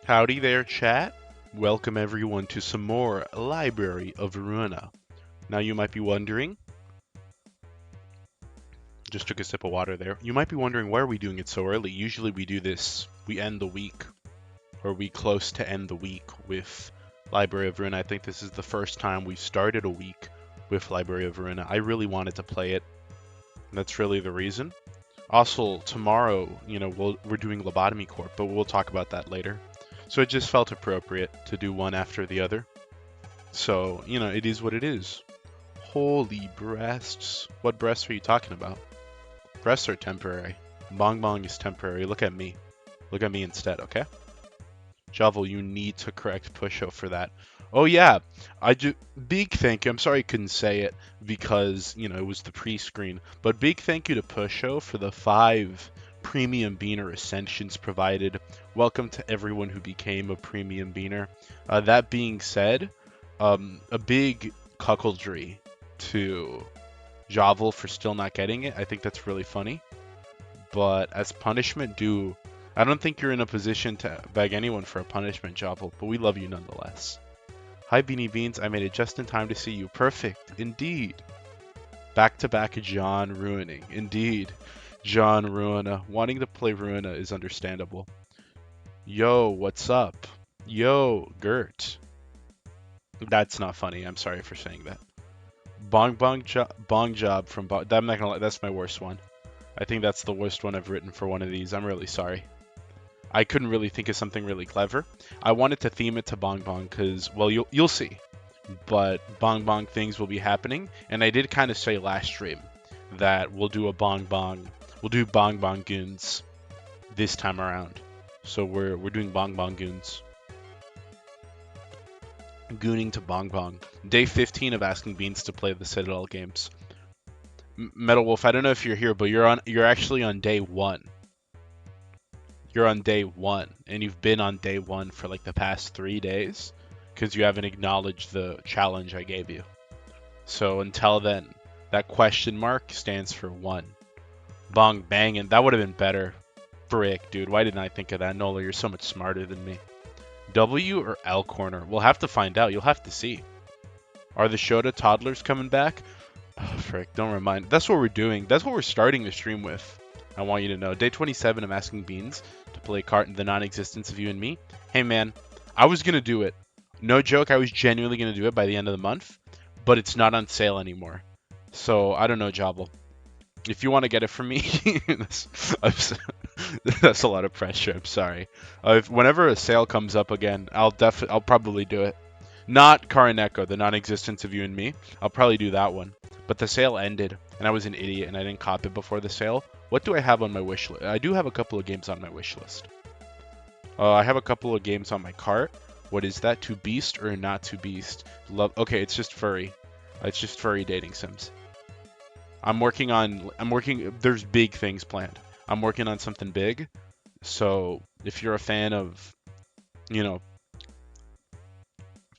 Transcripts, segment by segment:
Howdy there, chat. Welcome everyone to some more Library of Ruina. Now you might be wondering, just took a sip of water there. You might be wondering why are we doing it so early? Usually we do this, we end the week, or we close to end the week with Library of Ruina. I think this is the first time we've started a week with Library of Ruina. I really wanted to play it. And that's really the reason. Also, tomorrow, we're doing Lobotomy Corp, but we'll talk about that later. So it just felt appropriate to do one after the other. So, it is what it is. Holy breasts. What breasts are you talking about? Breasts are temporary. Bong Bong is temporary. Look at me. Look at me instead, okay? Javel, you need to correct Pusho for that. Oh yeah, big thank you. I'm sorry I couldn't say it because, it was the pre-screen. But big thank you to Pusho for the 5 premium beaner ascensions provided. Welcome to everyone who became a premium beaner. That being said, a big cuckoldry to Javel for still not getting it. I think that's really funny. But as punishment, I don't think you're in a position to beg anyone for a punishment, Javel, but we love you nonetheless. Hi, Beanie Beans. I made it just in time to see you. Perfect. Indeed. Back-to-back John ruining. Indeed. John Ruina. Wanting to play Ruina is understandable. Yo, what's up? Yo, Gert. That's not funny. I'm sorry for saying that. Bong job from Bong. I'm not gonna lie. That's my worst one. I think that's the worst one I've written for one of these. I'm really sorry. I couldn't really think of something really clever. I wanted to theme it to Bong Bong because, well, you'll see. But Bong Bong things will be happening, and I did kind of say last stream that we'll do Bong Bong Goons this time around. So we're doing Bong Bong Goons. Gooning to Bong Bong. Day 15 of asking Beans to play the Citadel games. Metal Wolf, I don't know if you're here, but you're actually on day 1. You're on day 1, and you've been on day 1 for like the past 3 days because you haven't acknowledged the challenge I gave you. So until then, that question mark stands for 1. Bong banging, that would have been better. Frick, dude, why didn't I think of that? Nola, you're so much smarter than me. W or L corner? We'll have to find out. You'll have to see. Are the Shota toddlers coming back? Oh, frick, don't remind. That's what we're doing. That's what we're starting the stream with. I want you to know. Day 27, I'm asking Beans to play a card in the non-existence of you and me. Hey, man, I was going to do it. No joke, I was genuinely going to do it by the end of the month, but it's not on sale anymore. So, I don't know, Jobble. If you want to get it from me, that's a lot of pressure. I'm sorry. Whenever a sale comes up again, I'll probably do it. Not Karaneko, the non-existence of you and me. I'll probably do that one. But the sale ended, and I was an idiot, and I didn't cop it before the sale. What do I have on my wish list? I do have a couple of games on my wish list. I have a couple of games on my cart. What is that? To Beast or not to Beast? Okay, it's just furry. It's just furry dating sims. There's big things planned. I'm working on something big. So if you're a fan of,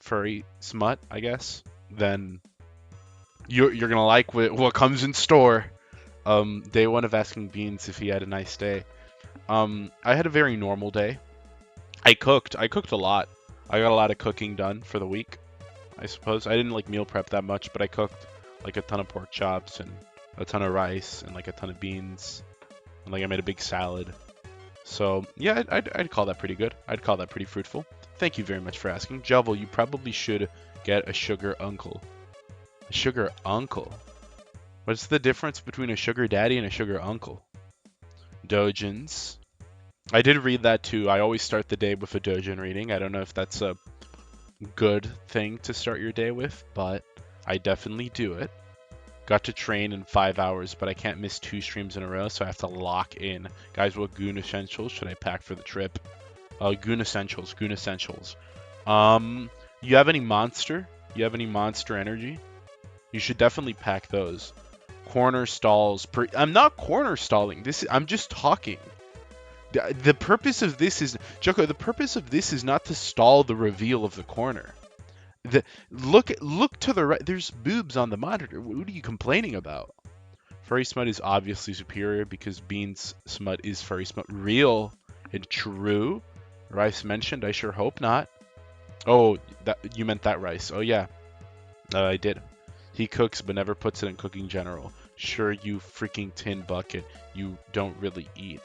furry smut, I guess, then you're gonna like what comes in store. Day 1 of asking Beans if he had a nice day. I had a very normal day. I cooked a lot. I got a lot of cooking done for the week, I suppose. I didn't like meal prep that much, but I cooked like a ton of pork chops and a ton of rice and like a ton of beans. And like I made a big salad. So yeah, I'd call that pretty good. I'd call that pretty fruitful. Thank you very much for asking. Javel, you probably should get a sugar uncle. A sugar uncle? What's the difference between a sugar daddy and a sugar uncle? Dojins. I did read that too. I always start the day with a Dojin reading. I don't know if that's a good thing to start your day with, but I definitely do it. Got to train in 5 hours, but I can't miss 2 streams in a row, so I have to lock in. Guys, what Goon Essentials should I pack for the trip? Goon Essentials. You have any Monster? You have any Monster Energy? You should definitely pack those. Corner stalls. I'm not corner stalling. I'm just talking. The purpose of this is, Joko, the purpose of this is not to stall the reveal of the corner. Look to the right. There's boobs on the monitor. What are you complaining about? Furry smut is obviously superior because Bean's smut is furry smut. Real and true. Rice mentioned? I sure hope not. Oh, you meant that rice. Oh yeah, I did. He cooks but never puts it in cooking general. Sure, you freaking tin bucket. You don't really eat.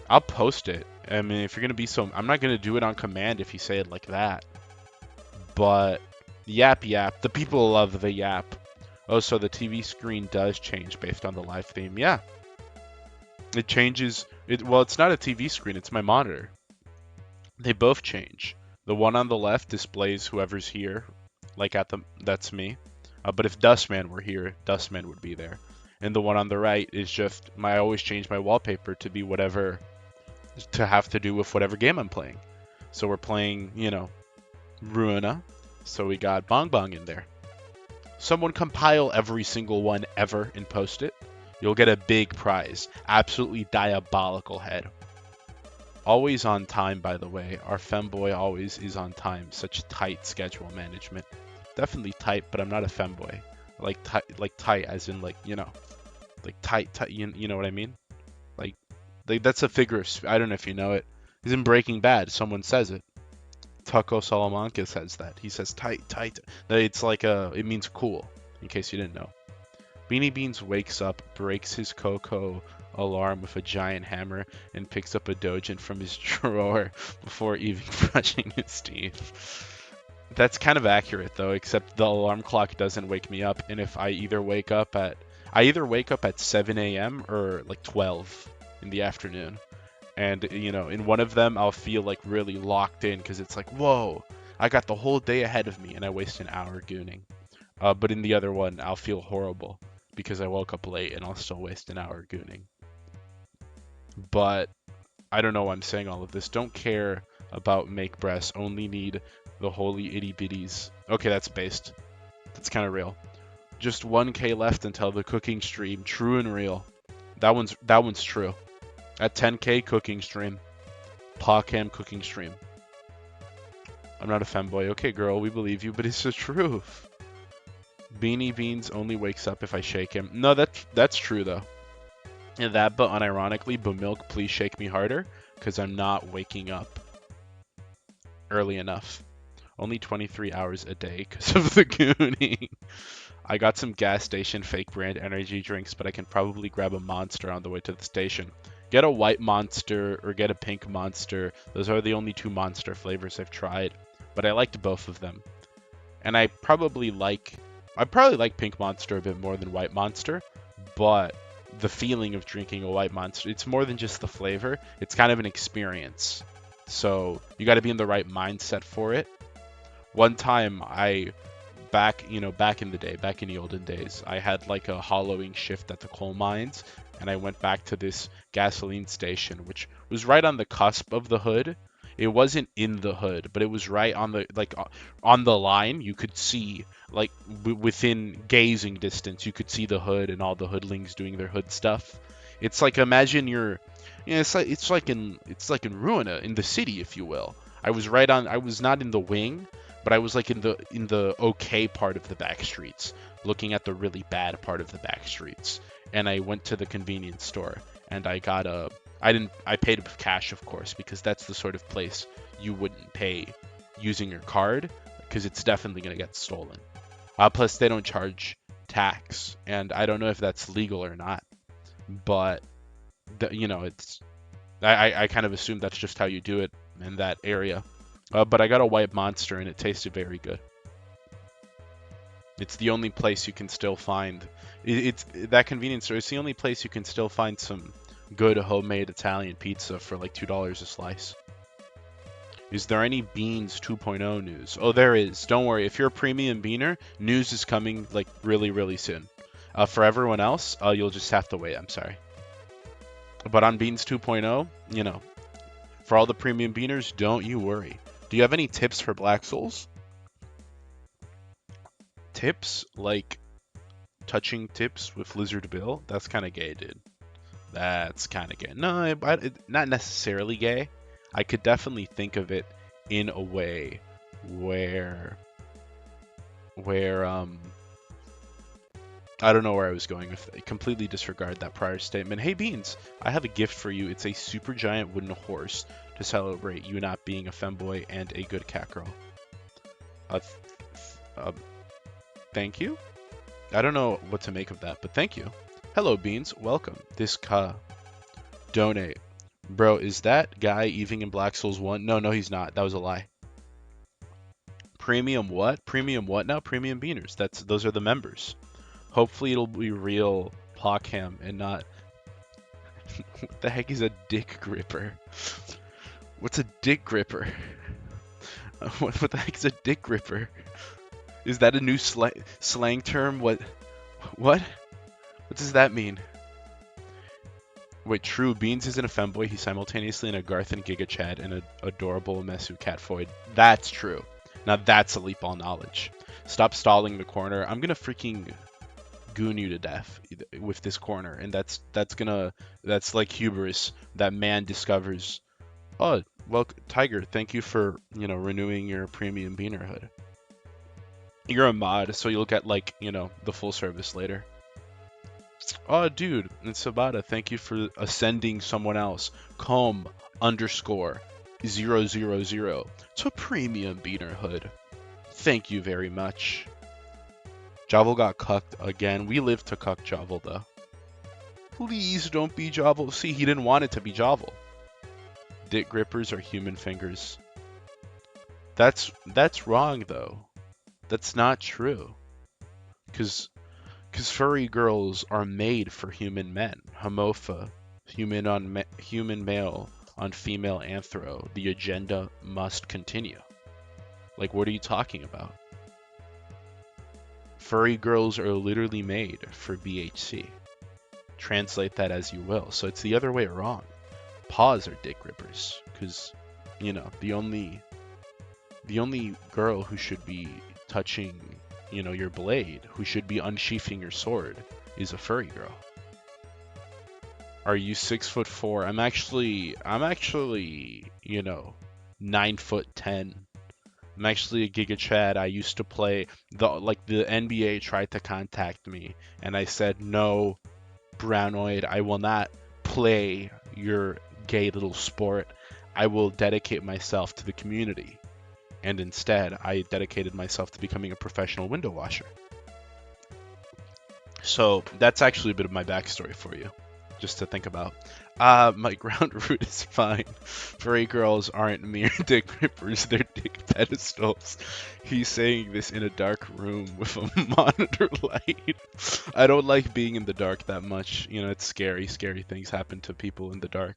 I'll post it. I mean, if you're gonna be so, I'm not gonna do it on command if you say it like that. But yap yap, the people love the yap. Oh, so the TV screen does change based on the live theme. Yeah, it changes. Well, it's not a TV screen. It's my monitor. They both change. The one on the left displays whoever's here, like that's me. But if Dustman were here, Dustman would be there. And the one on the right is just I always change my wallpaper to be whatever, to have to do with whatever game I'm playing. So we're playing, Ruina. So we got Bong Bong in there. Someone compile every single one ever and post it. You'll get a big prize. Absolutely diabolical head. Always on time, by the way. Our femboy always is on time. Such tight schedule management. Definitely tight, but I'm not a femboy. Like tight as in like tight. You know what I mean? Like that's a figure of I don't know if you know it. He's in Breaking Bad. Someone says it. Taco Salamanca says that. He says tight. It's like it means cool. In case you didn't know. Beanie Beans wakes up, breaks his cocoa alarm with a giant hammer, and picks up a dojin from his drawer before even brushing his teeth. That's kind of accurate though, except the alarm clock doesn't wake me up, and if I either wake up at 7 a.m. or like 12 in the afternoon. And in one of them I'll feel like really locked in because it's like, whoa, I got the whole day ahead of me and I waste an hour gooning. But in the other one I'll feel horrible because I woke up late and I'll still waste an hour gooning. But I don't know why I'm saying all of this. Don't care about make breasts, only need the holy itty bitties. Okay, that's based. That's kind of real. Just 1K left until the cooking stream. True and real. That one's true. At 10K cooking stream. Pawcam cooking stream. I'm not a femboy. Okay, girl, we believe you, but it's the truth. Beanie Beans only wakes up if I shake him. No, that's true though. And that, but unironically, but milk, please shake me harder, because I'm not waking up early enough. Only 23 hours a day because of the gooning. I got some gas station fake brand energy drinks, but I can probably grab a Monster on the way to the station. Get a white Monster or get a pink Monster. Those are the only two Monster flavors I've tried, but I liked both of them. And I probably like pink Monster a bit more than white Monster, but the feeling of drinking a white Monster, it's more than just the flavor. It's kind of an experience. So you got to be in the right mindset for it. One time back in the olden days, I had like a hollowing shift at the coal mines, and I went back to this gasoline station, which was right on the cusp of the hood. It wasn't in the hood, but it was right on the line. You could see, like, within gazing distance, you could see the hood and all the hoodlings doing their hood stuff. It's like, imagine it's like in Ruina, in the city, if you will. I was not in the wing, but I was like in the okay part of the back streets, looking at the really bad part of the back streets. And I went to the convenience store and I paid with cash, of course, because that's the sort of place you wouldn't pay using your card, because it's definitely going to get stolen. Plus, they don't charge tax, and I don't know if that's legal or not, but I kind of assume that's just how you do it in that area. But I got a white Monster, and it tasted very good. It's the only place you can still find. It's that convenience store. It's the only place you can still find some good homemade Italian pizza for like $2 a slice. Is there any Beans 2.0 news? Oh, there is. Don't worry. If you're a premium beaner, news is coming like really, really soon. For everyone else, you'll just have to wait. I'm sorry. But on Beans 2.0, for all the premium beaners, don't you worry. Do you have any tips for Black Souls? Tips? Like touching tips with Lizard Bill? That's kind of gay, dude. That's kind of gay. No, not necessarily gay. I could definitely think of it in a way where I don't know where I was going with it. Completely disregard that prior statement. Hey, Beans, I have a gift for you. It's a super giant wooden horse to celebrate you not being a femboy and a good cat girl. Thank you? I don't know what to make of that, but thank you. Hello, Beans. Welcome. This donate. Bro, is that guy even in Black Souls 1? No, he's not. That was a lie. Premium what? Premium what now? Premium Beaners. Those are the members. Hopefully it'll be real Pockham and not... What the heck is a dick gripper? What's a dick gripper? What the heck is a dick gripper? Is that a new slang term? What? What does that mean? Wait, true. Beans isn't a femboy. He's simultaneously an Agarth and Giga Chad and an adorable Mesu Catfoid. That's true. Now that's a leap on knowledge. Stop stalling the corner. I'm gonna freaking goon you to death with this corner, and that's like hubris that man discovers. Oh, well, Tiger, thank you for renewing your premium beaner hood. You're a mod, so you'll get like the full service later. Oh, dude, it's Sabata. Thank you for ascending someone else. Com _000 to premium beaner hood. Thank you very much. Javel got cucked again. We live to cuck Javel, though. Please don't be Javel. See, he didn't want it to be Javel. Dick grippers are human fingers. That's wrong, though. That's not true. Because furry girls are made for human men. Homopha. Human male on female anthro. The agenda must continue. Like, what are you talking about? Furry girls are literally made for BHC. Translate that as you will. So it's the other way around. Paws are dick grippers. Because, the only girl who should be touching, your blade, who should be unsheathing your sword, is a furry girl. Are you 6'4"? I'm actually, 9'10". I'm actually a Giga Chad. I used to play the NBA tried to contact me, and I said no, Brownoid. I will not play your gay little sport. I will dedicate myself to the community. And instead, I dedicated myself to becoming a professional window washer. So that's actually a bit of my backstory for you, just to think about. My ground root is fine. Furry girls aren't mere dick rippers, they're dick pedestals. He's saying this in a dark room with a monitor light. I don't like being in the dark that much. It's scary. Scary things happen to people in the dark.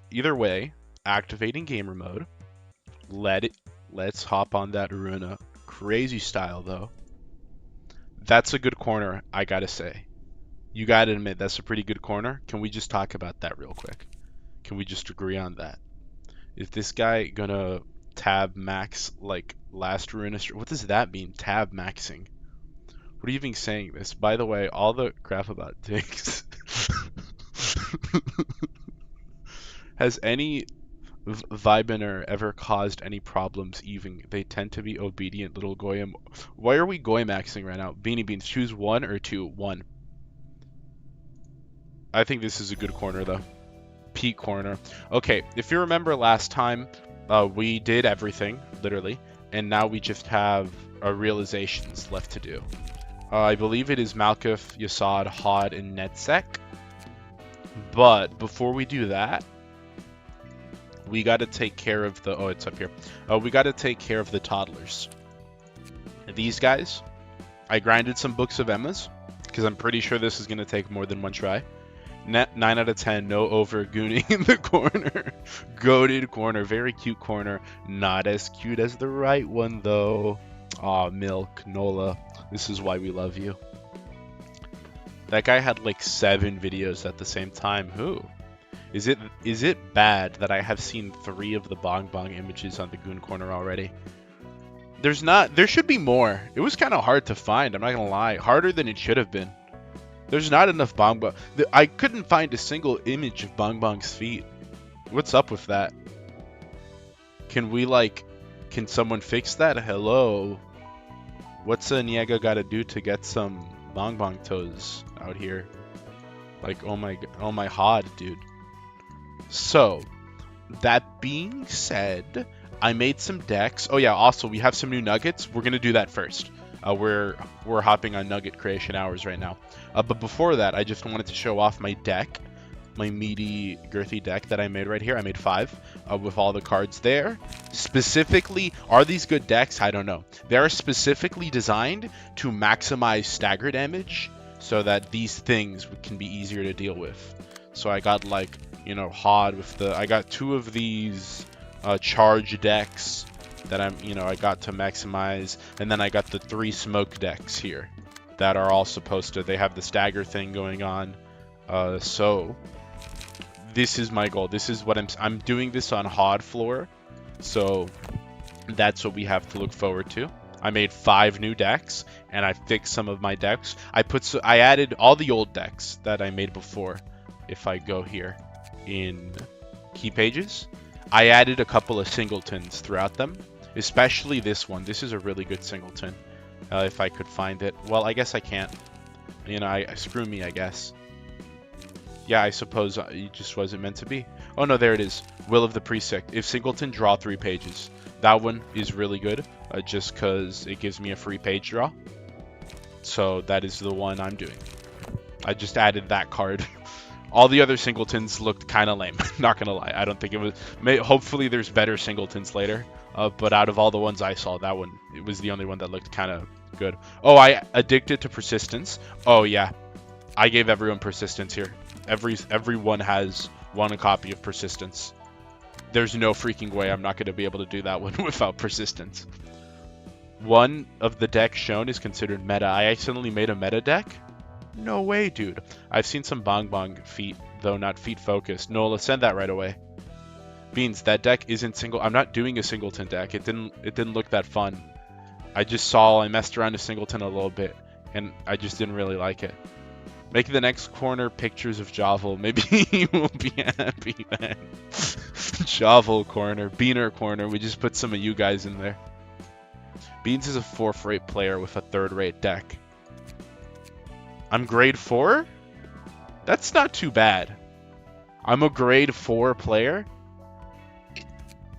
Either way, activating gamer mode. Let's hop on that Ruina. Crazy style, though. That's a good corner, I gotta say. You gotta admit, that's a pretty good corner. Can we just talk about that real quick? Can we just agree on that? Is this guy gonna tab max like last Ruina? What does that mean, tab maxing? What are you even saying this? By the way, all the crap about dicks. Has any Vibiner ever caused any problems even? They tend to be obedient little goyim. Why are we goy maxing right now? Beanie Beans, choose 1 or 2. 1. I think this is a good corner, though. Peak corner. Okay, if you remember last time, we did everything, literally, and now we just have realizations left to do. I believe it is Malkuth, Yasad, Hod, and Netsec. But before we do that, we got to take care of the... Oh, it's up here. We got to take care of the toddlers. These guys, I grinded some books of Emma's, because I'm pretty sure this is going to take more than one try. 9 out of 10, no over gooning in the corner. Goated corner, very cute corner. Not as cute as the right one, though. Aw, Milk, Nola, this is why we love you. That guy had like 7 videos at the same time. Who? Is it bad that I have seen 3 of the Bong images on the Goon corner already? There should be more. It was kind of hard to find, I'm not gonna lie. Harder than it should have been. There's not enough Bong. I couldn't find a single image of Bong's feet. What's up with that? Can someone fix that? Hello? What's a Niega gotta do to get some bong bong toes out here. Like, oh my hod, dude. So, that being said, I made some decks. Oh yeah, also we have some new nuggets. We're gonna do that first. We're hopping on nugget creation hours right now. But before that, I just wanted to show off my deck, my meaty, girthy deck that I made right here. I made 5 with all the cards there. Specifically, are these good decks? I don't know. They are specifically designed to maximize stagger damage so that these things can be easier to deal with. So I got like, you know, Hod with the, I got 2 of these charge decks that I got to maximize, and then I got the 3 smoke decks here that are all supposed to, they have the stagger thing going on. So this is my goal. This is what I'm doing this on Hod floor, so that's what we have to look forward to. I made 5 new decks, and I fixed some of my decks. I added all the old decks that I made before. If I go here in key pages, I added a couple of singletons throughout them, especially this one. This is a really good singleton. If I could find it. Well, I guess I can't. You know, screw me, I guess. Yeah, I suppose it just wasn't meant to be. Oh no, there it is. Will of the Presect. If singleton, draw 3 pages. That one is really good, just because it gives me a free page draw. So that is the one I'm doing. I just added that card. All the other singletons looked kind of lame. Not gonna lie, I don't think it was. Hopefully, there's better singletons later. But out of all the ones I saw, that one, it was the only one that looked kind of good. Oh, I addicted to persistence. Oh yeah, I gave everyone persistence here. Everyone has 1 copy of persistence. There's no freaking way I'm not gonna be able to do that one without persistence. One of the decks shown is considered meta. I accidentally made a meta deck. No way, dude. I've seen some bong bong feet, though not feet focused. No, let's send that right away. Beans, that deck isn't single. I'm not doing a singleton deck. It didn't look that fun. I messed around with singleton a little bit, and I just didn't really like it. Make the next corner pictures of Jovel. Maybe he will be happy then. Jovel corner, Beaner corner. We just put some of you guys in there. Beans is a 4th-rate player with a 3rd-rate deck. I'm grade 4? That's not too bad. I'm a grade 4 player?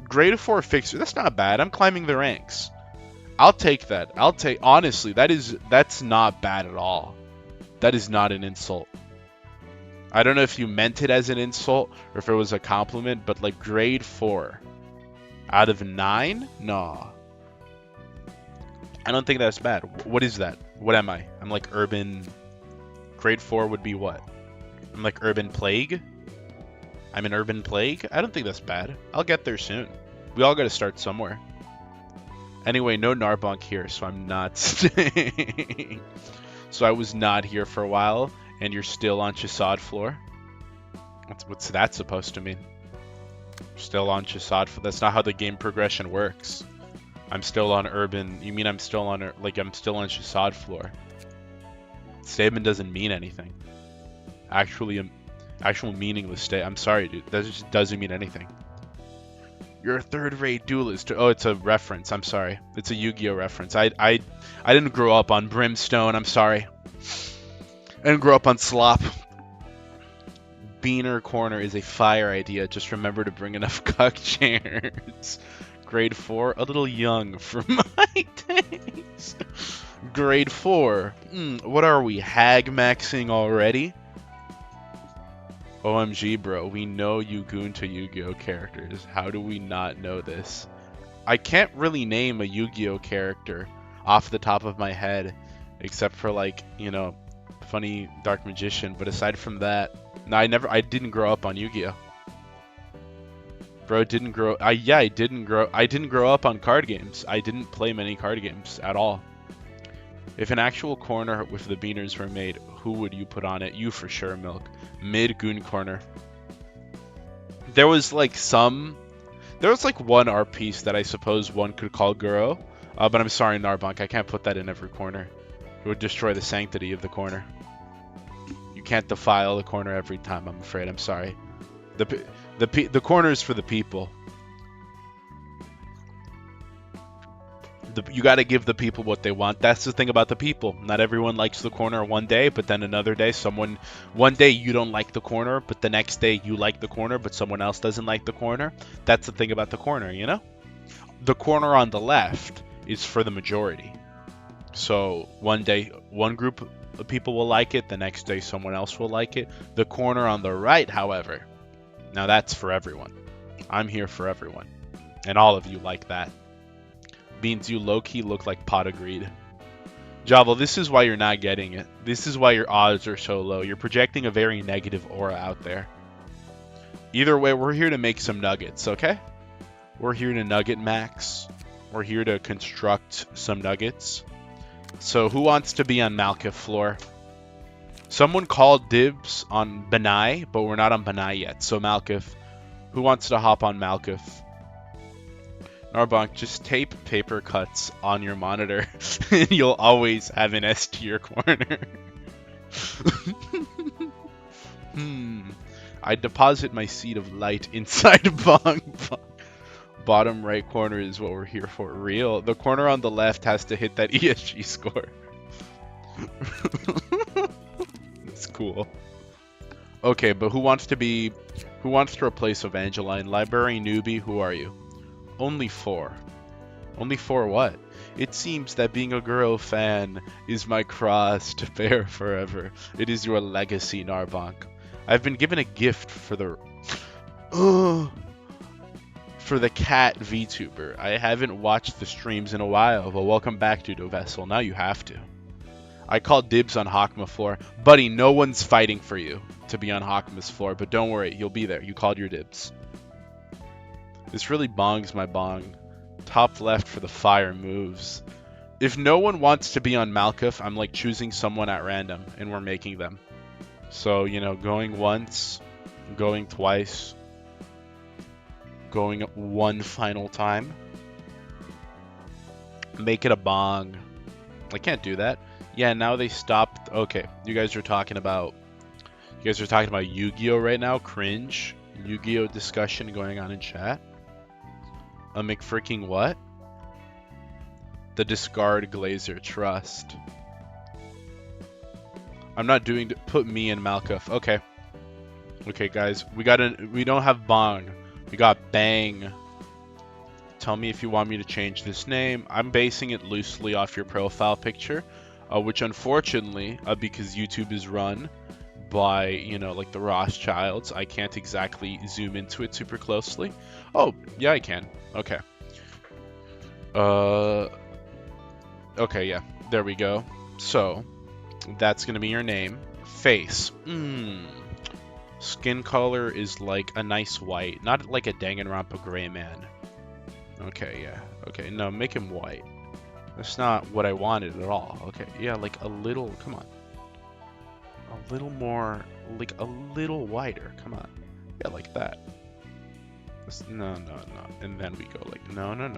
Grade 4 fixer, that's not bad. I'm climbing the ranks. I'll take that. Honestly, that's not bad at all. That is not an insult. I don't know if you meant it as an insult or if it was a compliment, but like grade 4 out of 9? No. I don't think that's bad. What is that? What am I? I'm like urban. Grade 4 would be what? I'm like urban plague? I'm an urban plague? I don't think that's bad. I'll get there soon. We all gotta start somewhere. Anyway, no Narbonk here, so I'm not staying. So I was not here for a while, and you're still on Chisad floor? What's that supposed to mean? Still on Chisad floor? That's not how the game progression works. I'm still on urban. You mean I'm still on Chisad floor? Statement doesn't mean anything. Actual meaningless statement. I'm sorry, dude. That just doesn't mean anything. You're a 3rd-rate duelist. Oh, it's a reference. I'm sorry. It's a Yu-Gi-Oh reference. I didn't grow up on Brimstone. I'm sorry. I didn't grow up on Slop. Beaner corner is a fire idea. Just remember to bring enough cuck chairs. Grade 4, a little young for my taste. Grade 4. What are we, hag maxing already? OMG, bro. We know you goon to Yu-Gi-Oh characters. How do we not know this? I can't really name a Yu-Gi-Oh character off the top of my head, except for like, you know, funny Dark Magician. But aside from that, no, I didn't grow up on Yu-Gi-Oh. Bro, I didn't grow up on card games. I didn't play many card games at all. If an actual corner with the beaners were made, who would you put on it? You for sure, Milk. Mid goon corner. There was like one art piece that I suppose one could call Guro, but I'm sorry, Narbonk, I can't put that in every corner. It would destroy the sanctity of the corner. You can't defile the corner every time, I'm afraid. I'm sorry. The corner is for the people. You got to give the people what they want. That's the thing about the people. Not everyone likes the corner one day, but then another day, one day you don't like the corner, but the next day you like the corner, but someone else doesn't like the corner. That's the thing about the corner, you know? The corner on the left is for the majority. So one day, one group of people will like it, the next day someone else will like it. The corner on the right, however, now that's for everyone. I'm here for everyone. And all of you like that. Means you low-key look like pot of greed. Javel, this is why you're not getting it. This is why your odds are so low. You're projecting a very negative aura out there. Either way, we're here to make some nuggets, okay? We're here to nugget max. We're here to construct some nuggets. So who wants to be on Malkuth floor? Someone called dibs on Benai, but we're not on Benai yet. So Malkuth, who wants to hop on Malkuth? Narbonk, just tape paper cuts on your monitor and you'll always have an S tier corner. I deposit my seed of light inside Bong. Bottom right corner is what we're here for. Real. The corner on the left has to hit that ESG score. It's cool. Okay, but who wants to replace Evangeline? Library newbie, who are you? Only 4. Only 4 what? It seems that being a girl fan is my cross to bear forever. It is your legacy, Narbonk. I've been given a gift for the cat VTuber. I haven't watched the streams in a while, but welcome back, Dudo Vessel. Now you have to. I called dibs on Hakma floor. Buddy, no one's fighting for you to be on Hakma's floor, but don't worry, you'll be there. You called your dibs. This really bongs my bong. Top left for the fire moves. If no one wants to be on Malkuth, I'm like choosing someone at random, and we're making them. So, you know, going once, going twice, going one final time. Make it a bong. I can't do that. Yeah, now they stopped. Okay, you guys are talking about Yu-Gi-Oh right now. Cringe. Yu-Gi-Oh discussion going on in chat. A McFreaking what? The discard Glazer trust. I'm not doing put me in Malkuth. Okay. Okay, guys, we don't have Bong. We got Bang. Tell me if you want me to change this name. I'm basing it loosely off your profile picture, which unfortunately, because YouTube is run by, you know, like the Rothschilds, I can't exactly zoom into it super closely. Oh, yeah, I can. Okay. Okay, yeah. There we go. So, that's going to be your name. Face. Skin color is like a nice white. Not like a Danganronpa gray man. Okay, yeah. Okay, no, make him white. That's not what I wanted at all. Okay, yeah, like a little, come on. A little more, like a little whiter. Come on. Yeah, like that. No. And then we go like, no.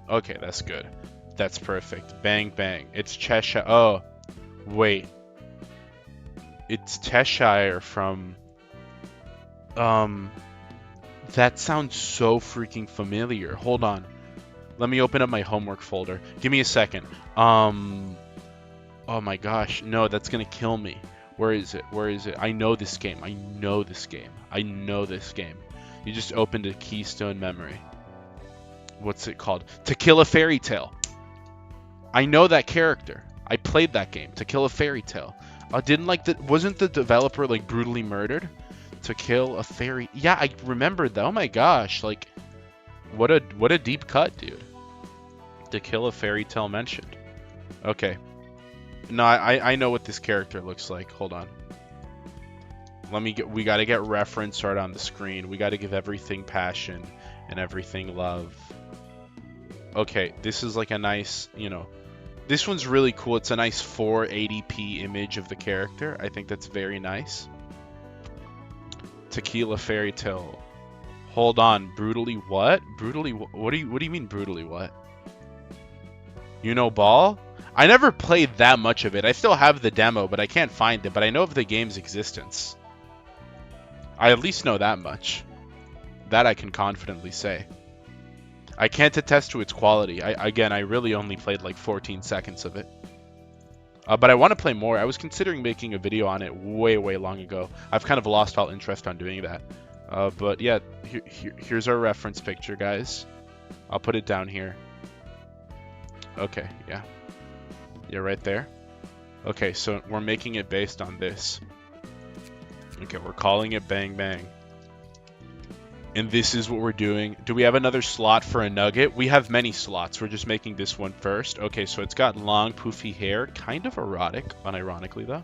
Okay, that's good. That's perfect. Bang, bang. It's Cheshire. Oh, wait. It's Cheshire from... That sounds so freaking familiar. Hold on. Let me open up my homework folder. Give me a second. Oh my gosh. No, that's gonna kill me. Where is it? I know this game. You just opened a Keystone Memory. What's it called? To Kill a Fairy Tale. I know that character. I played that game. To Kill a Fairy Tale. Wasn't the developer like brutally murdered? To Kill a Fairy... Yeah, I remembered that. Oh my gosh. Like, what a deep cut, dude. To Kill a Fairy Tale mentioned. Okay. No, I know what this character looks like. Hold on. We gotta get reference art on the screen. We gotta give everything passion and everything love. Okay, this is like a nice, you know... This one's really cool. It's a nice 480p image of the character. I think that's very nice. Tequila Fairy Tale. Hold on. Brutally what? Brutally what do you mean brutally what? You know Ball? I never played that much of it. I still have the demo, but I can't find it. But I know of the game's existence. I at least know that much. That I can confidently say. I can't attest to its quality. Again, I really only played like 14 seconds of it. But I want to play more. I was considering making a video on it way, way long ago. I've kind of lost all interest on doing that. But yeah, here's our reference picture, guys. I'll put it down here. Okay, yeah. Yeah, right there. Okay, so we're making it based on this. Okay, we're calling it Bang Bang. And this is what we're doing. Do we have another slot for a nugget? We have many slots. We're just making this one first. Okay, so it's got long, poofy hair. Kind of erotic, unironically, though.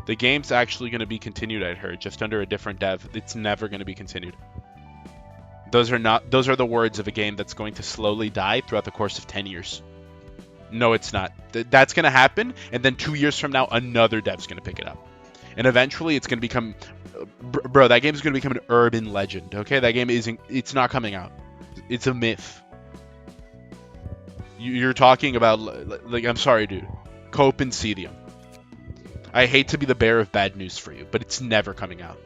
The game's actually going to be continued, I heard, just under a different dev. It's never going to be continued. Those are the words of a game that's going to slowly die throughout the course of 10 years. No, it's not. That's going to happen, and then 2 years from now, another dev's going to pick it up. And eventually, it's going to become... Bro, that game is going to become an urban legend, okay? That game isn't... It's not coming out. It's a myth. You're talking about... Like, I'm sorry, dude. Cope and Cedium. I hate to be the bearer of bad news for you, but it's never coming out.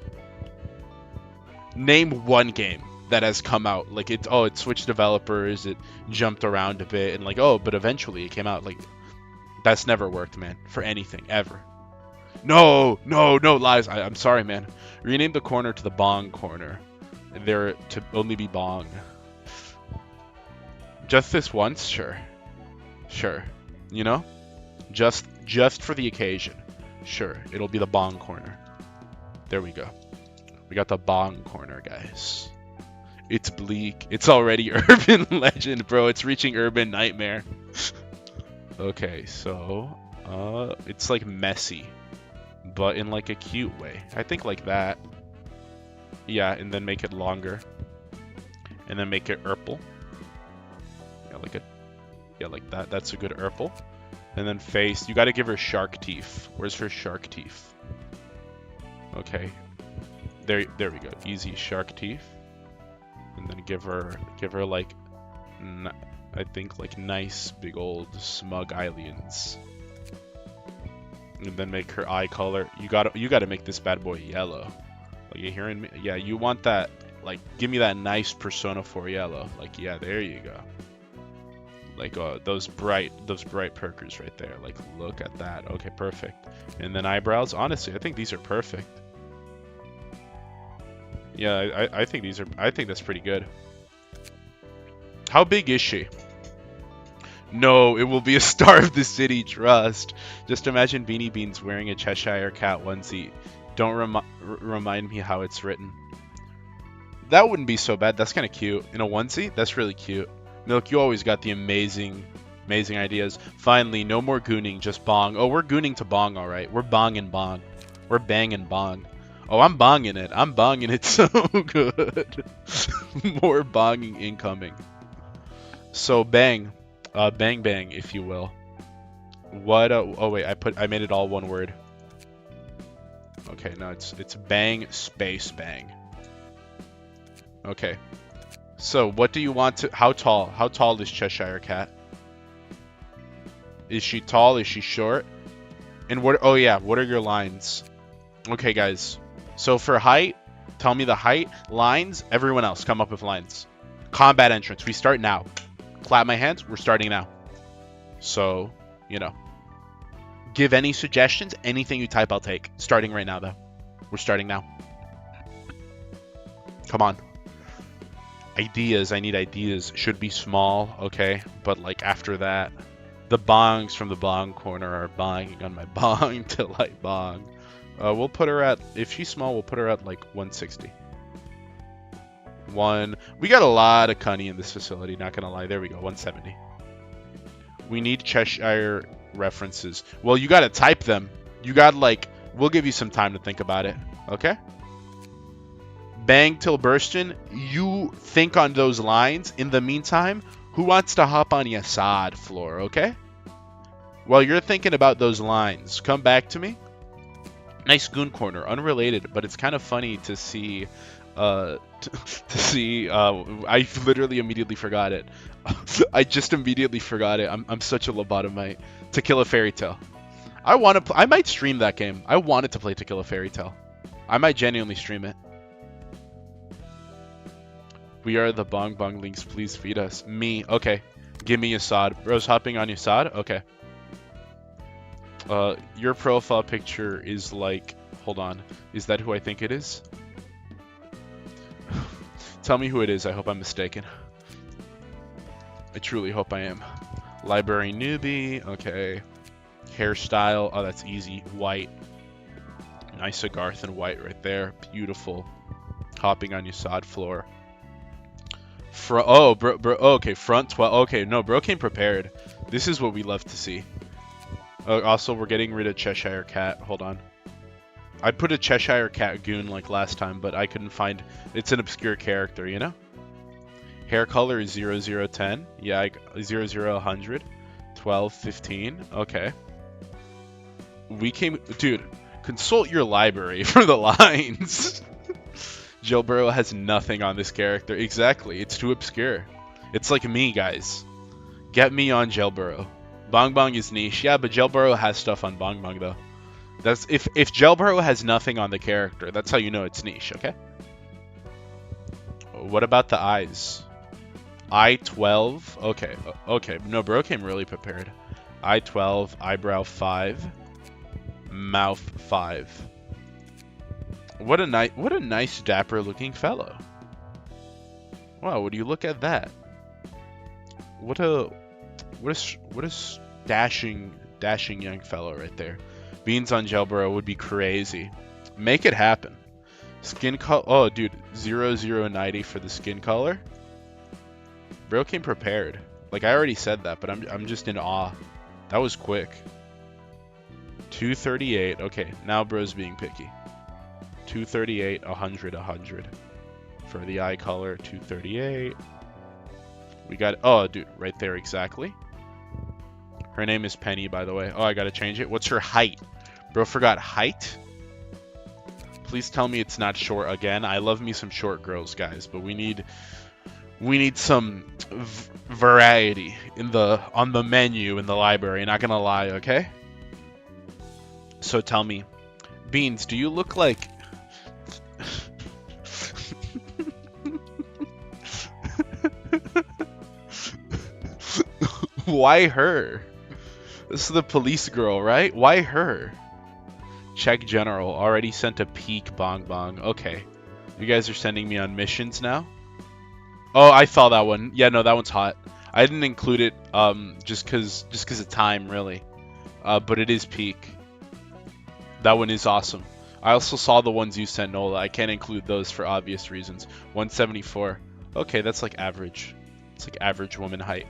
Name one game that has come out. Like, it switched developers, it jumped around a bit, and like, oh, but eventually it came out. Like, that's never worked, man. For anything, ever. No, lies. I'm sorry, man. Rename the corner to the Bong corner. There to only be Bong. Just this once? Sure. You know? Just for the occasion. Sure, it'll be the Bong corner. There we go. We got the Bong corner, guys. It's bleak. It's already urban legend, bro. It's reaching urban nightmare. Okay, so... it's like messy. But in like a cute way. I think like that. Yeah, and then make it longer. And then make it purple. Yeah, like that. That's a good purple. And then face. You gotta give her shark teeth. Where's her shark teeth? Okay. There we go. Easy shark teeth. And then give her like, I think like nice big old smug aliens. And then make her eye color. You gotta make this bad boy yellow. Like, you hearing me? Yeah, you want that. Like, give me that nice Persona 4 yellow. Like, yeah, there you go. Like, those bright perkers right there. Like, look at that. Okay, perfect. And then eyebrows. Honestly, I think these are perfect. Yeah, I think that's pretty good. How big is she? No, it will be a star of the city, trust. Just imagine Beanie Beans wearing a Cheshire Cat onesie. Don't remind me how it's written. That wouldn't be so bad. That's kind of cute. In a onesie? That's really cute. Milk, you always got the amazing ideas. Finally, no more gooning, just bong. Oh, we're gooning to bong, all right. We're bonging bong. We're banging bong. Oh, I'm bonging it. I'm bonging it so good. More bonging incoming. So bang. Bang bang, if you will. What? Oh wait, I made it all one word. Okay, no, it's bang space bang. Okay. So what do you want to? How tall? How tall is Cheshire Cat? Is she tall? Is she short? And what? Oh yeah, what are your lines? Okay, guys. So for height, tell me the height. Lines. Everyone else, come up with lines. Combat entrance. We start now. Clap my hands. We're starting now. So, you know. Give any suggestions. Anything you type, I'll take. Starting right now, though. We're starting now. Come on. Ideas. I need ideas. Should be small, okay? But, like, after that, the bongs from the bong corner are bonging on my bong till I bong. We'll put her at... If she's small, we'll put her at, like, 160. We got a lot of cunny in this facility, not gonna lie. There we go, 170. We need Cheshire references. Well, you gotta type them. You got like, we'll give you some time to think about it, okay? Bang till burstin'. You think on those lines. In the meantime, who wants to hop on the Assad floor, okay? While you're thinking about those lines, come back to me. Nice goon corner, unrelated, but it's kind of funny to see. I literally immediately forgot it. I just immediately forgot it. I'm such a lobotomite. To Kill a Fairy Tale. I might stream that game. I wanted to play To Kill a Fairy Tale. I might genuinely stream it. We are the Bong Bonglings. Please feed us. Me. Okay. Give me Assad. Bro's hopping on Assad? Okay. Your profile picture is like... Hold on. Is that who I think it is? Tell me who it is. I hope I'm mistaken. I truly hope I am. Library newbie. Okay. Hairstyle. Oh, that's easy. White. Nice Agarth and white right there. Beautiful. Hopping on your sod floor. Oh, bro, okay, front 12. Okay, no, bro came prepared. This is what we love to see. Also, we're getting rid of Cheshire Cat. Hold on. I put a Cheshire Cat goon like last time, but I couldn't find... It's an obscure character, you know? Hair color is 0010. Yeah, 00100. 12, 15. Okay. We came... Dude, consult your library for the lines. Gebura has nothing on this character. Exactly. It's too obscure. It's like me, guys. Get me on Gebura. Bong Bong is niche. Yeah, but Gebura has stuff on Bong Bong, though. That's if Gebura has nothing on the character, that's how you know it's niche, okay? What about the eyes? Eye 12. Okay. Okay. No, bro came really prepared. Eye 12, eyebrow 5, mouth 5. What a nice dapper looking fellow. Wow, would you look at that? What a dashing young fellow right there. Beans on Gebura would be crazy. Make it happen. Skin color. Oh, dude, 0090 for the skin color. Bro came prepared. Like I already said that, but I'm just in awe. That was quick. 238. Okay, now bro's being picky. 238, 100, 100. For the eye color, 238. We got, oh, dude, right there, exactly. Her name is Penny, by the way. Oh, I gotta change it. What's her height? Bro forgot height? Please tell me it's not short again. I love me some short girls, guys, but we need some variety on the menu in the library. Not gonna lie, okay? So tell me, Beans, do you look like... Why her? This is the police girl, right? Why her? Check general. Already sent a peek, Bong Bong. Okay. You guys are sending me on missions now? Oh, I saw that one. Yeah, no, that one's hot. I didn't include it just cause of time, really. But it is peak. That one is awesome. I also saw the ones you sent, Nola. I can't include those for obvious reasons. 174. Okay, that's like average. It's like average woman height.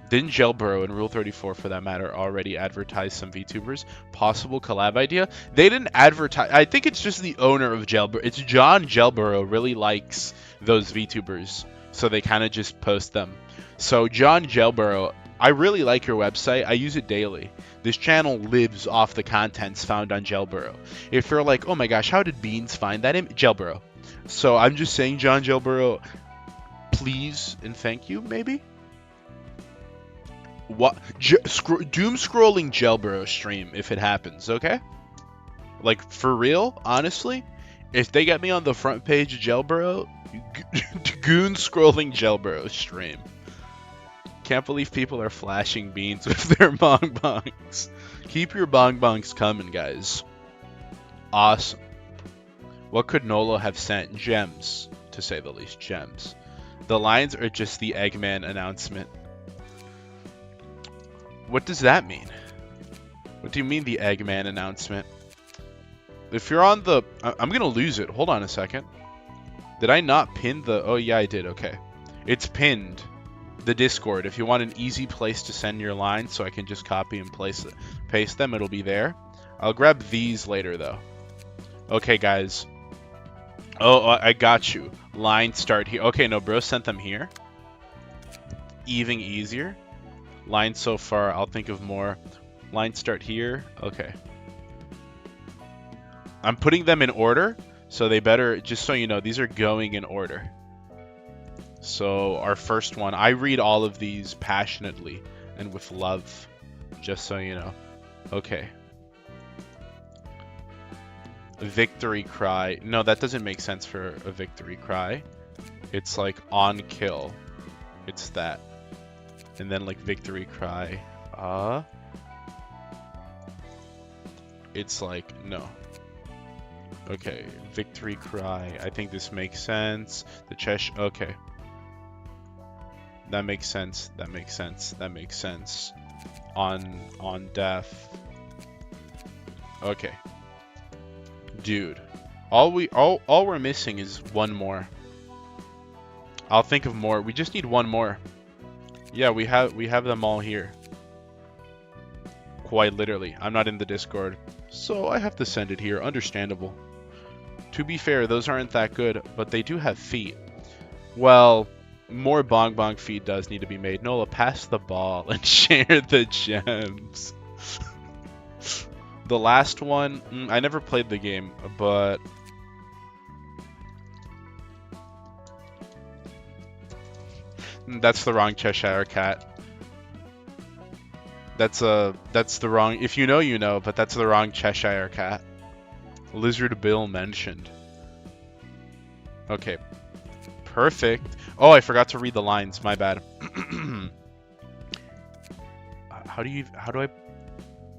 Didn't Gebura and Rule 34, for that matter, already advertise some VTubers? Possible collab idea? They didn't advertise. I think it's just the owner of Gebura. It's John Gebura really likes those VTubers, so they kind of just post them. So John Gebura, I really like your website. I use it daily. This channel lives off the contents found on Gebura. If you're like, oh my gosh, how did Beans find that? Gebura. So I'm just saying, John Gebura, please and thank you, maybe? What? Doom scrolling Gebura stream if it happens, okay? Like, for real, honestly? If they get me on the front page of Gebura, goon scrolling Gebura stream. Can't believe people are flashing Beans with their bong bongs. Keep your bong bongs coming, guys. Awesome. What could Nolo have sent? Gems, to say the least. Gems. The lines are just the Eggman announcement. What does that mean? What do you mean the Eggman announcement? If you're on the... I'm going to lose it. Hold on a second. Did I not pin the... Oh, yeah, I did. Okay. It's pinned. The Discord. If you want an easy place to send your lines so I can just copy and paste them, it'll be there. I'll grab these later, though. Okay, guys. Oh, I got you. Lines start here. Okay, no, bro sent them here. Even easier. Lines so far, I'll think of more. Lines start here. Okay. I'm putting them in order, so they better, just so you know, these are going in order. So our first one, I read all of these passionately and with love, just so you know. Okay. Victory cry. No, that doesn't make sense for a victory cry. It's like on kill. It's that. And then like victory cry. It's like no. Okay, victory cry. I think this makes sense. The chest. Okay. That makes sense. That makes sense. That makes sense. On death. Okay. Dude. All we're missing is one more. I'll think of more. We just need one more. Yeah, we have them all here. Quite literally. I'm not in the Discord, so I have to send it here. Understandable. To be fair, those aren't that good, but they do have feet. Well, more Bong Bong feet does need to be made. Nola, pass the ball and share the gems. The last one, I never played the game, but that's the wrong Cheshire Cat. That's the wrong. If you know, you know, but that's the wrong Cheshire Cat. Lizard Bill mentioned. Okay. Perfect. Oh, I forgot to read the lines. My bad. How do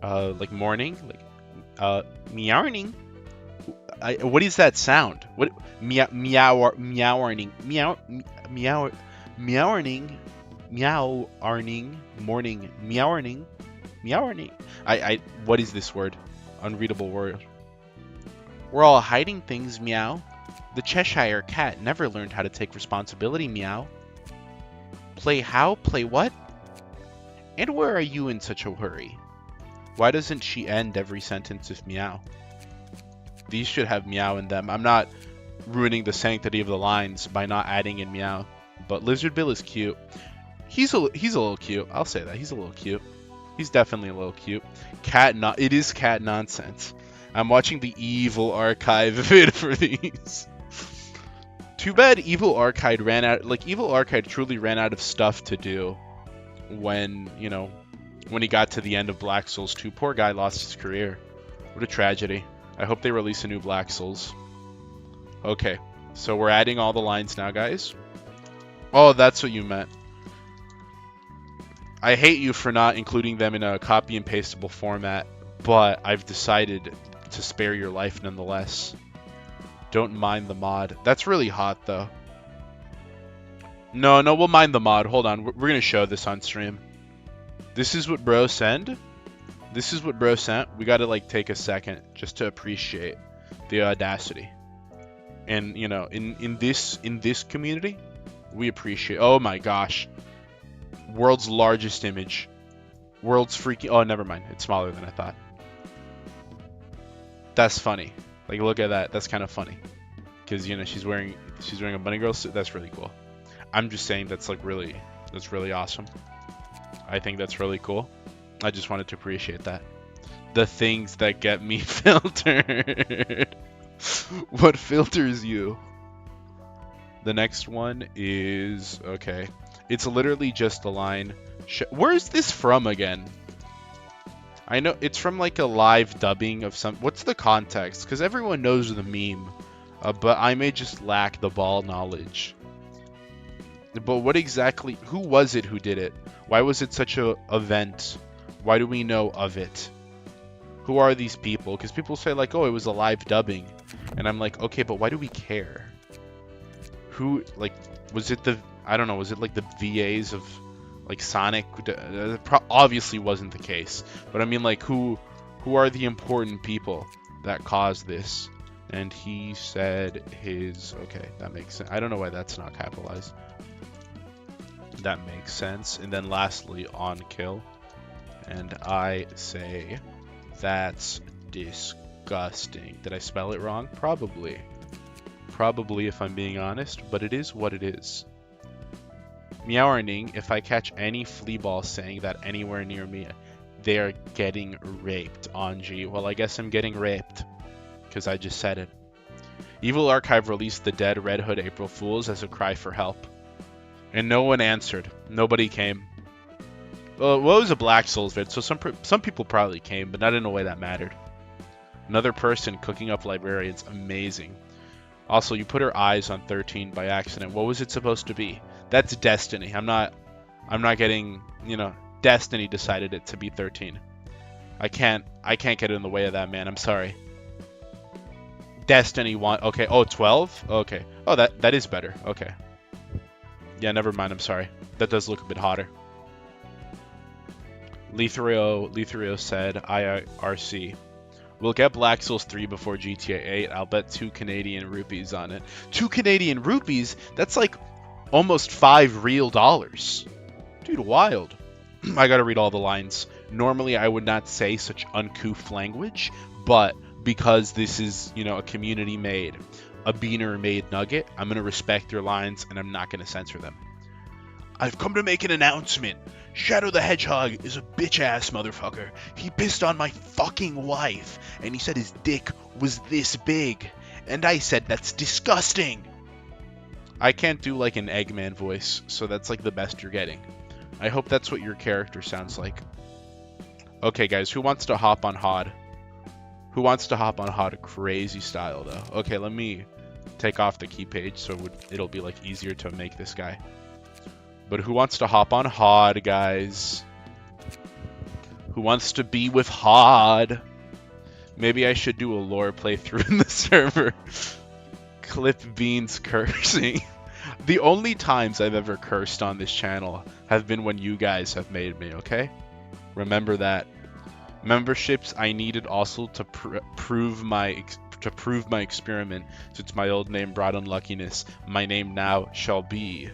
I like morning? Like meowing? What is that sound? What meowing? Meowing? Morning. Meowing. What is this word? Unreadable word. We're all hiding things, meow. The Cheshire Cat never learned how to take responsibility, meow. Play how? Play what? And where are you in such a hurry? Why doesn't she end every sentence with meow? These should have meow in them. I'm not ruining the sanctity of the lines by not adding in meow. But Lizard Bill is cute. He's a little cute. I'll say that. He's a little cute. He's definitely a little cute. It is cat nonsense. I'm watching the Evil Archive vid for these. Too bad Evil Archive ran out. Like Evil Archive truly ran out of stuff to do when when he got to the end of Black Souls 2. Poor guy lost his career. What a tragedy. I hope they release a new Black Souls. Okay, so we're adding all the lines now, guys. Oh, that's what you meant. I hate you for not including them in a copy and pastable format, but I've decided to spare your life nonetheless. Don't mind the mod. That's really hot, though. No, we'll mind the mod. Hold on. We're going to show this on stream. This is what bro sent. This is what bro sent. We got to, like, take a second just to appreciate the audacity. And, you know, in this community, we appreciate... Oh, my gosh. World's largest image. World's freaking... Oh, never mind. It's smaller than I thought. That's funny. Like, look at that. That's kind of funny. Because, you know, she's wearing a bunny girl suit. That's really cool. I'm just saying that's really awesome. I think that's really cool. I just wanted to appreciate that. The things that get me filtered. What filters you? The next one is... Okay. It's literally just a line. Where's this from again? I know it's from like a live dubbing of some... What's the context? Because everyone knows the meme. But I may just lack the ball knowledge. But what exactly... Who was it who did it? Why was it such a event? Why do we know of it? Who are these people? Because people say like, oh, it was a live dubbing. And I'm like, okay, but why do we care? Who, like, was it the... I don't know, was it like the VAs of like Sonic? Obviously wasn't the case. But I mean, like, who are the important people that caused this? And he said his... Okay, that makes sense. I don't know why that's not capitalized. That makes sense. And then lastly, on kill. And I say, that's disgusting. Did I spell it wrong? Probably. Probably, if I'm being honest. But it is what it is. Meowing, if I catch any flea ball saying that anywhere near me, they are getting raped. Anji. Well, I guess I'm getting raped. Because I just said it. Evil Archive released the Dead Red Hood April Fools as a cry for help. And no one answered. Nobody came. Well, it was a Black Souls vid, so some people probably came, but not in a way that mattered. Another person cooking up librarians. Amazing. Also, you put her eyes on 13 by accident. What was it supposed to be? That's destiny. I'm not getting, you know, destiny decided it to be 13. I can't get in the way of that, man. I'm sorry. Destiny want okay. Oh, 12? Okay. Oh, that is better. Okay. Yeah, never mind. I'm sorry. That does look a bit hotter. Letherio said IRC. We'll get Black Souls 3 before GTA 8. I'll bet 2 Canadian rupees on it. 2 Canadian rupees? That's like almost $5 real. Dude, wild. I gotta read all the lines. Normally, I would not say such uncouth language, but because this is, you know, a community-made, a beaner-made nugget, I'm gonna respect their lines, and I'm not gonna censor them. I've come to make an announcement. Shadow the Hedgehog is a bitch-ass motherfucker. He pissed on my fucking wife, and he said his dick was this big. And I said, that's disgusting. I can't do like an Eggman voice, so that's like the best you're getting. I hope that's what your character sounds like. Okay, guys, who wants to hop on HOD? Who wants to hop on HOD crazy style, though? Okay, let me take off the key page so it'll be like easier to make this guy. But who wants to hop on HOD, guys? Who wants to be with HOD? Maybe I should do a lore playthrough in the server. Clip Beans cursing. The only times I've ever cursed on this channel have been when you guys have made me, okay? Remember that. Memberships I needed also to prove my experiment. Since my old name brought unluckiness, my name now shall be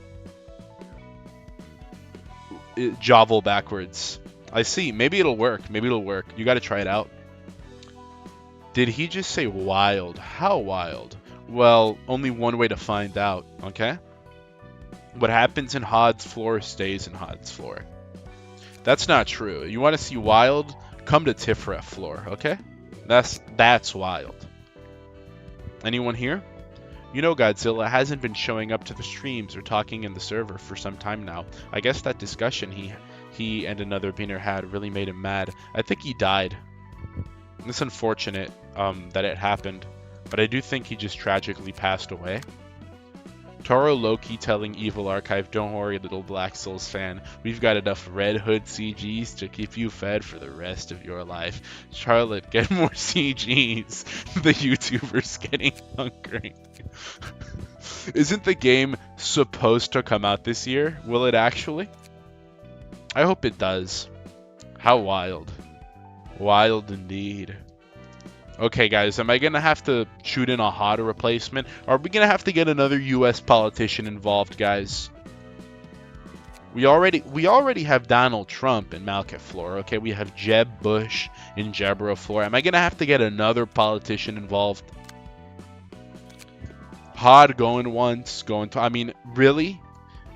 Jovel backwards. I see. Maybe it'll work. Maybe it'll work. You got to try it out. Did he just say wild? How wild? Well, only one way to find out, okay? What happens in HOD's floor stays in HOD's floor. That's not true. You want to see wild? Come to Tiphereth floor, okay? That's wild. Anyone here? You know Godzilla hasn't been showing up to the streams or talking in the server for some time now. I guess that discussion he and another beaner had really made him mad. I think he died. It's unfortunate that it happened, but I do think he just tragically passed away. Toro Loki telling Evil Archive, don't worry, little Black Souls fan. We've got enough Red Hood CGs to keep you fed for the rest of your life. Charlotte, get more CGs. The YouTuber's getting hungry. Isn't the game supposed to come out this year? Will it actually? I hope it does. How wild. Wild indeed. Okay, guys, am I going to have to shoot in a HOD replacement? Or are we going to have to get another U.S. politician involved, guys? We already have Donald Trump in Malkith floor, okay? We have Jeb Bush in Gebura floor. Am I going to have to get another politician involved? HOD going once, going to... I mean, really?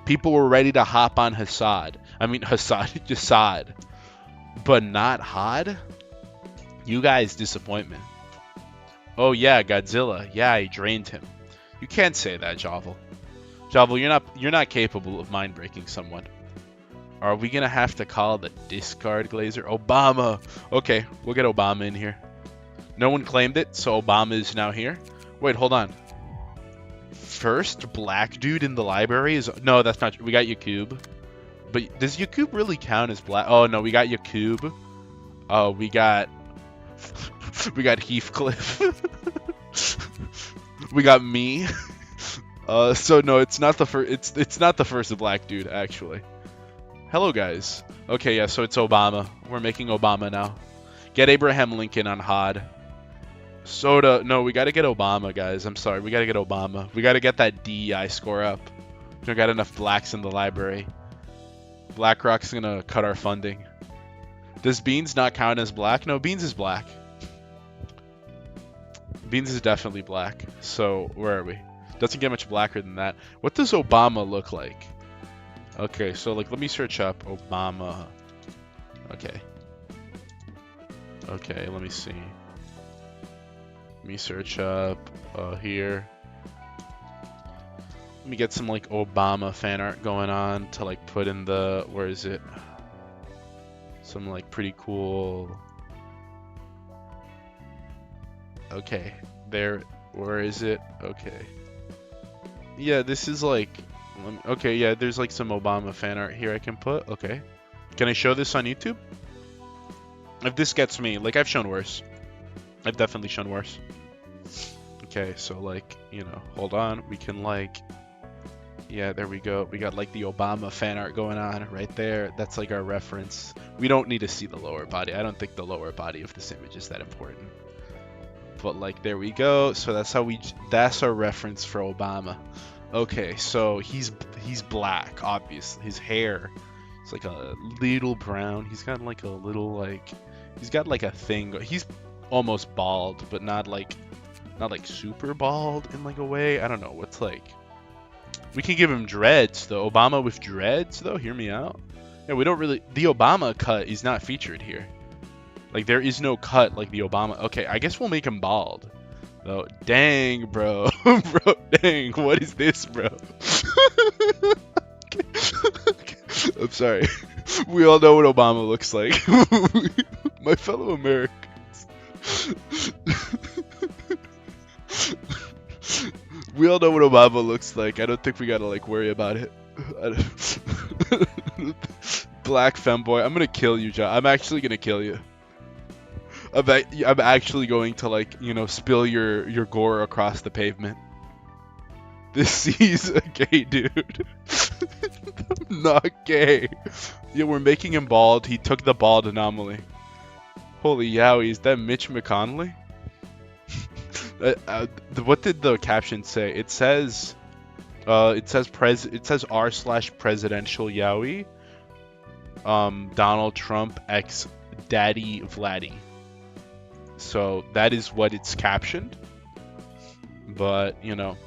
People were ready to hop on Hassad. I mean, Hassad. But not HOD? You guys disappoint me. Oh yeah, Godzilla. Yeah, I drained him. You can't say that, Jovel. Jovel, you're not capable of mind breaking someone. Are we gonna have to call the discard glazer? Obama. Okay, we'll get Obama in here. No one claimed it, so Obama is now here. Wait, hold on. First black dude in the library is... No, that's not... We got Yakub. But does Yakub really count as black? Oh no, we got Yakub. Oh, we got Heathcliff. We got me. So no, it's not the first. It's not the first black dude actually. Hello guys. Okay, yeah. So it's Obama. We're making Obama now. Get Abraham Lincoln on HOD. Soda. No, we got to get Obama, guys. I'm sorry. We got to get Obama. We got to get that DEI score up. We don't got enough blacks in the library. BlackRock's gonna cut our funding. Does Beans not count as black? No, Beans is black. Beans is definitely black. So, where are we? Doesn't get much blacker than that. What does Obama look like? Okay, so, like, let me search up Obama. Okay. Okay, let me see. Let me search up here. Let me get some, like, Obama fan art going on to, like, put in the... Where is it? Some like pretty cool. Okay, there Or is it? Okay. Yeah, this is like... Okay, yeah, there's like some Obama fan art here I can put. Okay. Can I show this on YouTube? If this gets me... Like, I've shown worse. I've definitely shown worse. Okay, so like, you know, hold on. We can like... Yeah, there we go. We got like the Obama fan art going on right there. That's like our reference. We don't need to see the lower body. I don't think the lower body of this image is that important. But like, there we go. So that's how that's our reference for Obama. Okay, so he's black, obviously. His hair is like a little brown. He's got like a little like, he's got like a thing. He's almost bald, but not like super bald in like a way. I don't know what's like. We can give him dreads though. Obama with dreads though. Hear me out. Yeah, we don't really. The Obama cut is not featured here. Like there is no cut like the Obama. Okay, I guess we'll make him bald. Though, dang, bro, bro, dang. What is this, bro? I'm sorry. We all know what Obama looks like. My fellow Americans. We all know what Obama looks like. I don't think we gotta like worry about it. Black femboy. I'm gonna kill you, John. I'm actually gonna kill you. I'm actually going to like, you know, spill your gore across the pavement. He's a gay dude. I'm not gay. Yeah, we're making him bald. He took the bald anomaly. Holy yowie, is that Mitch McConnell? What did the caption say? It says r/presidential yowie. Donald Trump x Daddy Vladdy. So that is what it's captioned. But you know,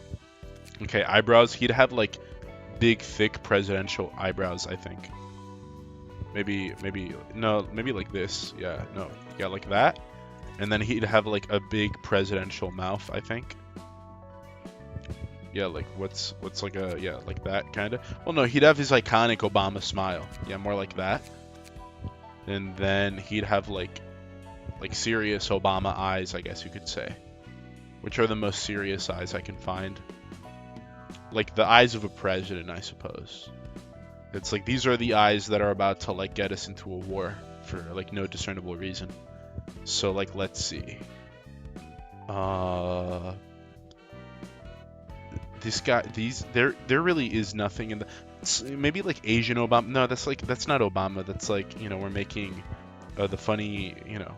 okay, eyebrows. He'd have like big, thick presidential eyebrows. I think. Maybe like this. Yeah, no, yeah, like that. And then he'd have like a big presidential mouth, I think. Yeah, like what's like a, yeah, like that kind of. Well, no, he'd have his iconic Obama smile. Yeah, more like that. And then he'd have like serious Obama eyes, I guess you could say. Which are the most serious eyes I can find. Like the eyes of a president, I suppose. It's like these are the eyes that are about to like get us into a war for like no discernible reason. So like, let's see. This guy, there really is nothing in the. Maybe like Asian Obama. No, that's not Obama. That's like, you know, we're making the funny, you know.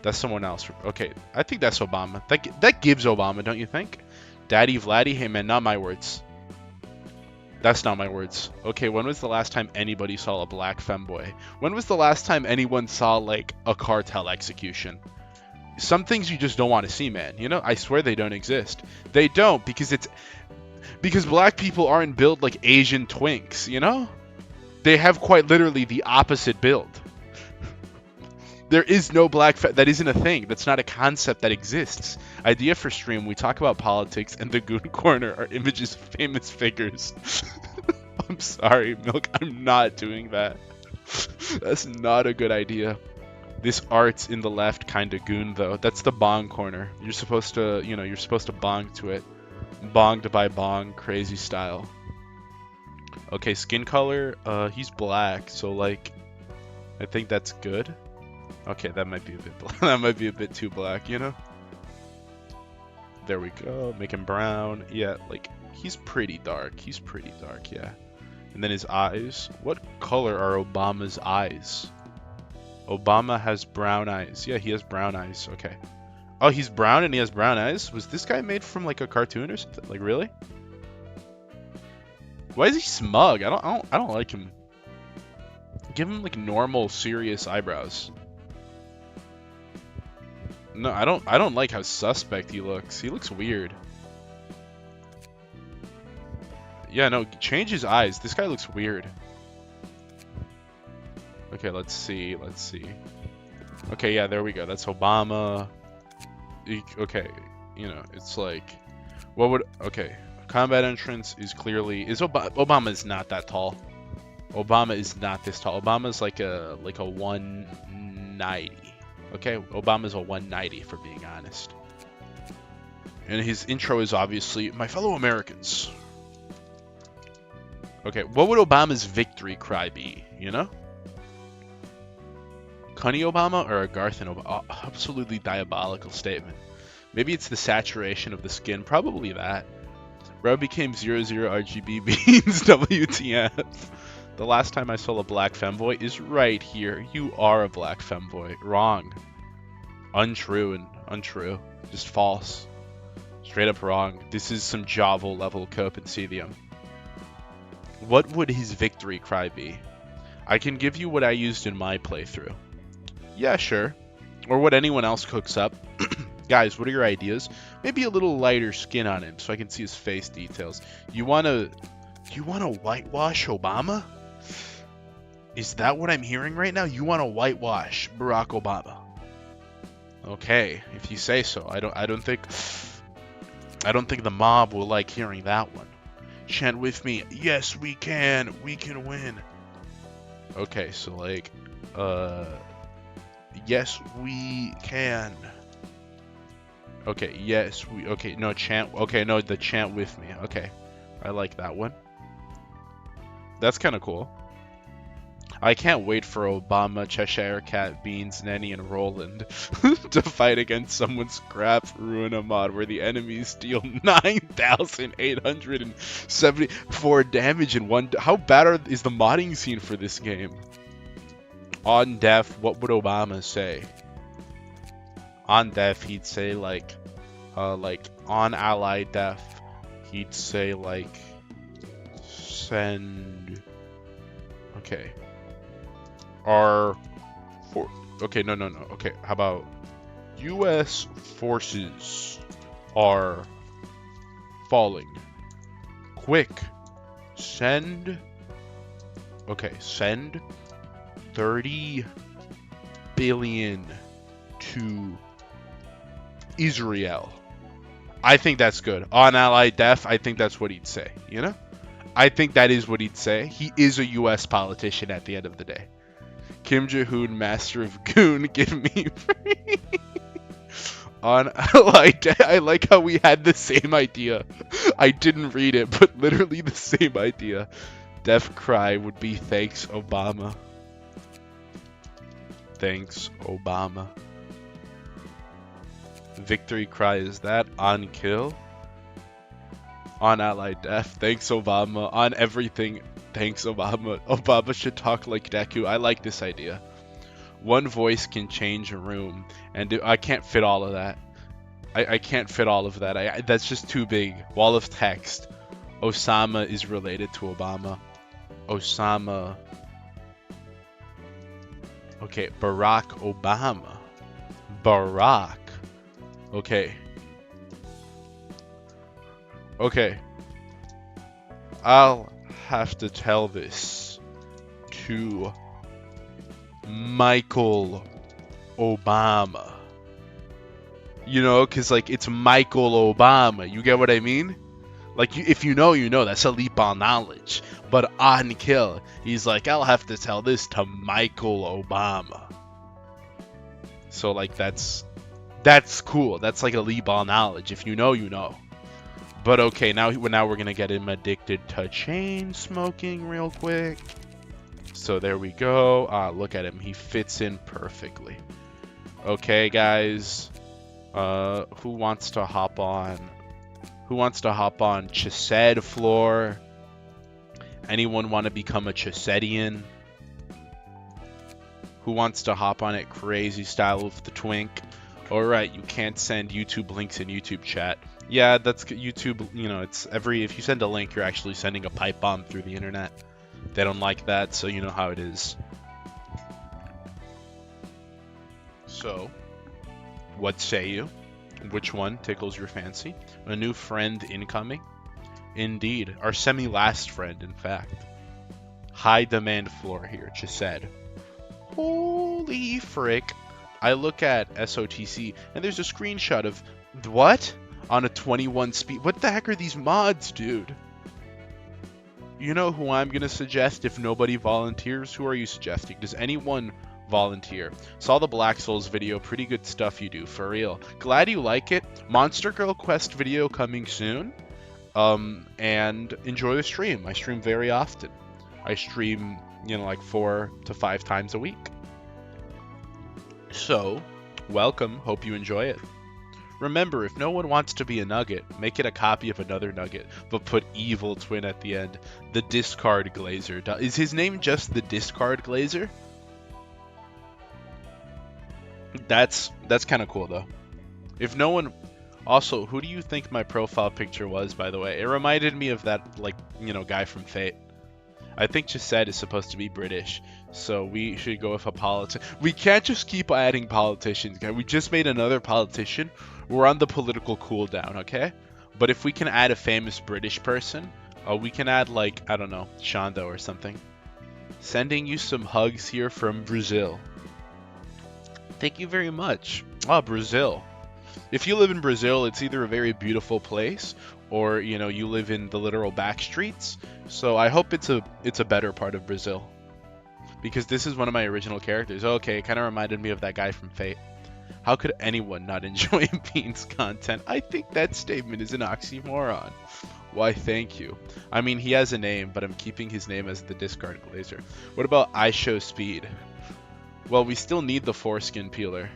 That's someone else. Okay, I think that's Obama. That gives Obama, don't you think? Daddy Vladdy, hey man, not my words. That's not my words. Okay, when was the last time anybody saw a black femboy? When was the last time anyone saw like a cartel execution? Some things you just don't want to see, man. You know, I swear they don't exist. They don't, because black people aren't built like Asian twinks, you know? They have quite literally the opposite build. There is no black that isn't a thing. That's not a concept that exists. Idea for stream, we talk about politics, and the Goon Corner are images of famous figures. I'm sorry, Milk, I'm not doing that. That's not a good idea. This art's in the left kind of goon, though. That's the Bong Corner. You're supposed to, you know, you're supposed to bong to it. Bonged by Bong, crazy style. Okay, skin color, he's black, so like, I think that's good. Okay, that might be a bit that might be a bit too black, you know? There we go. Make him brown. Yeah, like he's pretty dark. He's pretty dark, yeah. And then his eyes. What color are Obama's eyes? Obama has brown eyes. Yeah, he has brown eyes. Okay. Oh, he's brown and he has brown eyes? Was this guy made from like a cartoon or something? Like really? Why is he smug? I don't like him. Give him like normal, serious eyebrows. No, I don't like how suspect he looks. He looks weird. Yeah, no, change his eyes. This guy looks weird. Okay, let's see. Okay, yeah, there we go. That's Obama. Okay, you know, it's like, what would, okay, combat entrance is clearly, Obama is not that tall. Obama is not this tall. Obama's like a 190. Okay, Obama's a 190 for being honest. And his intro is obviously, "My fellow Americans." Okay, what would Obama's victory cry be, you know? Cunny Obama or a Garthan Obama? Oh, absolutely diabolical statement. Maybe it's the saturation of the skin. Probably that. Bro became 00 RGB beans. WTF. The last time I saw a black femboy is right here. You are a black femboy. Wrong. Untrue and untrue. Just false. Straight up wrong. This is some Javo level Copensidium. What would his victory cry be? I can give you what I used in my playthrough. Yeah, sure. Or what anyone else cooks up. Guys, what are your ideas? Maybe a little lighter skin on him so I can see his face details. You wanna whitewash Obama? Is that what I'm hearing right now? You wanna whitewash Barack Obama? Okay, if you say so. I don't think the mob will like hearing that one. Chant with me. Yes, we can. We can win. Okay, so like, yes, we can. Okay, yes, we, okay, no, chant, okay, no, the chant with me. Okay, I like that one. That's kind of cool. I can't wait for Obama, Cheshire Cat, Beans, Nenny, and Roland to fight against someone's crap Ruina mod where the enemies deal 9,874 damage in one. How bad is the modding scene for this game? On def, what would Obama say? On def, he'd say like on ally def, he'd say like send. Okay. Okay, no. Okay, how about U.S. forces are falling. Quick, send. Okay, send 30 billion to Israel. I think that's good. On ally def, I think that's what he'd say, you know? I think that is what he'd say. He is a U.S. politician at the end of the day. Kim Jong-un, master of goon, give me free. On ally def, I like how we had the same idea. I didn't read it, but literally the same idea. Def cry would be thanks, Obama. Thanks, Obama. Victory cry is that. On kill. On ally def. Thanks, Obama. On everything. Thanks, Obama. Obama should talk like Deku. I like this idea. One voice can change a room. And I can't fit all of that. I can't fit all of that. That's just too big. Wall of text. Osama is related to Obama. Osama. Okay, Barack Obama. Barack. Okay. Okay. I'll have to tell this to Michael Obama. You know, because, like, it's Michael Obama. You get what I mean? Like, if you know, you know. That's a leap on knowledge. But on kill, he's like, I'll have to tell this to Michael Obama. So, like, that's cool. That's like a leap on knowledge. If you know, you know. But okay, now we're gonna get him addicted to chain smoking real quick. So there we go. Look at him. He fits in perfectly. Okay, guys. Who wants to hop on? Who wants to hop on Chesed floor? Anyone want to become a Chesedian? Who wants to hop on it crazy style with the twink? Alright, you can't send YouTube links in YouTube chat. Yeah, that's YouTube, you know, it's if you send a link, you're actually sending a pipe bomb through the internet. They don't like that, so you know how it is. So, what say you? Which one tickles your fancy? A new friend incoming? Indeed, our semi-last friend, in fact. High demand floor here, just said. Holy frick. I look at SOTC, and there's a screenshot of... What? On a 21 speed. What the heck are these mods, dude? You know who I'm going to suggest if nobody volunteers? Who are you suggesting? Does anyone volunteer. Saw the Black Souls video, pretty good stuff you do, for real. Glad you like it. Monster Girl Quest video coming soon. And enjoy the stream. I stream very often. I stream, you know, like 4 to 5 times a week. So, welcome. Hope you enjoy it. Remember, if no one wants to be a nugget, make it a copy of another nugget, but put evil twin at the end. The Discard Glazer. Is his name just the Discard Glazer? That's kind of cool, though. If no one... Also, who do you think my profile picture was, by the way? It reminded me of that, like, you know, guy from Fate. I think Gisette is supposed to be British, so we should go with a politician. We can't just keep adding politicians, guys. We just made another politician. We're on the political cooldown, okay? But if we can add a famous British person, we can add, like, I don't know, Shondo or something. Sending you some hugs here from Brazil. Thank you very much. Oh, Brazil. If you live in Brazil, it's either a very beautiful place or, you know, you live in the literal back streets. So I hope it's a better part of Brazil. Because this is one of my original characters. Okay, it kind of reminded me of that guy from Fate. How could anyone not enjoy Bean's content? I think that statement is an oxymoron. Why, thank you. I mean, he has a name, but I'm keeping his name as the Discard Glazer. What about I Show Speed? Well, we still need the foreskin peeler.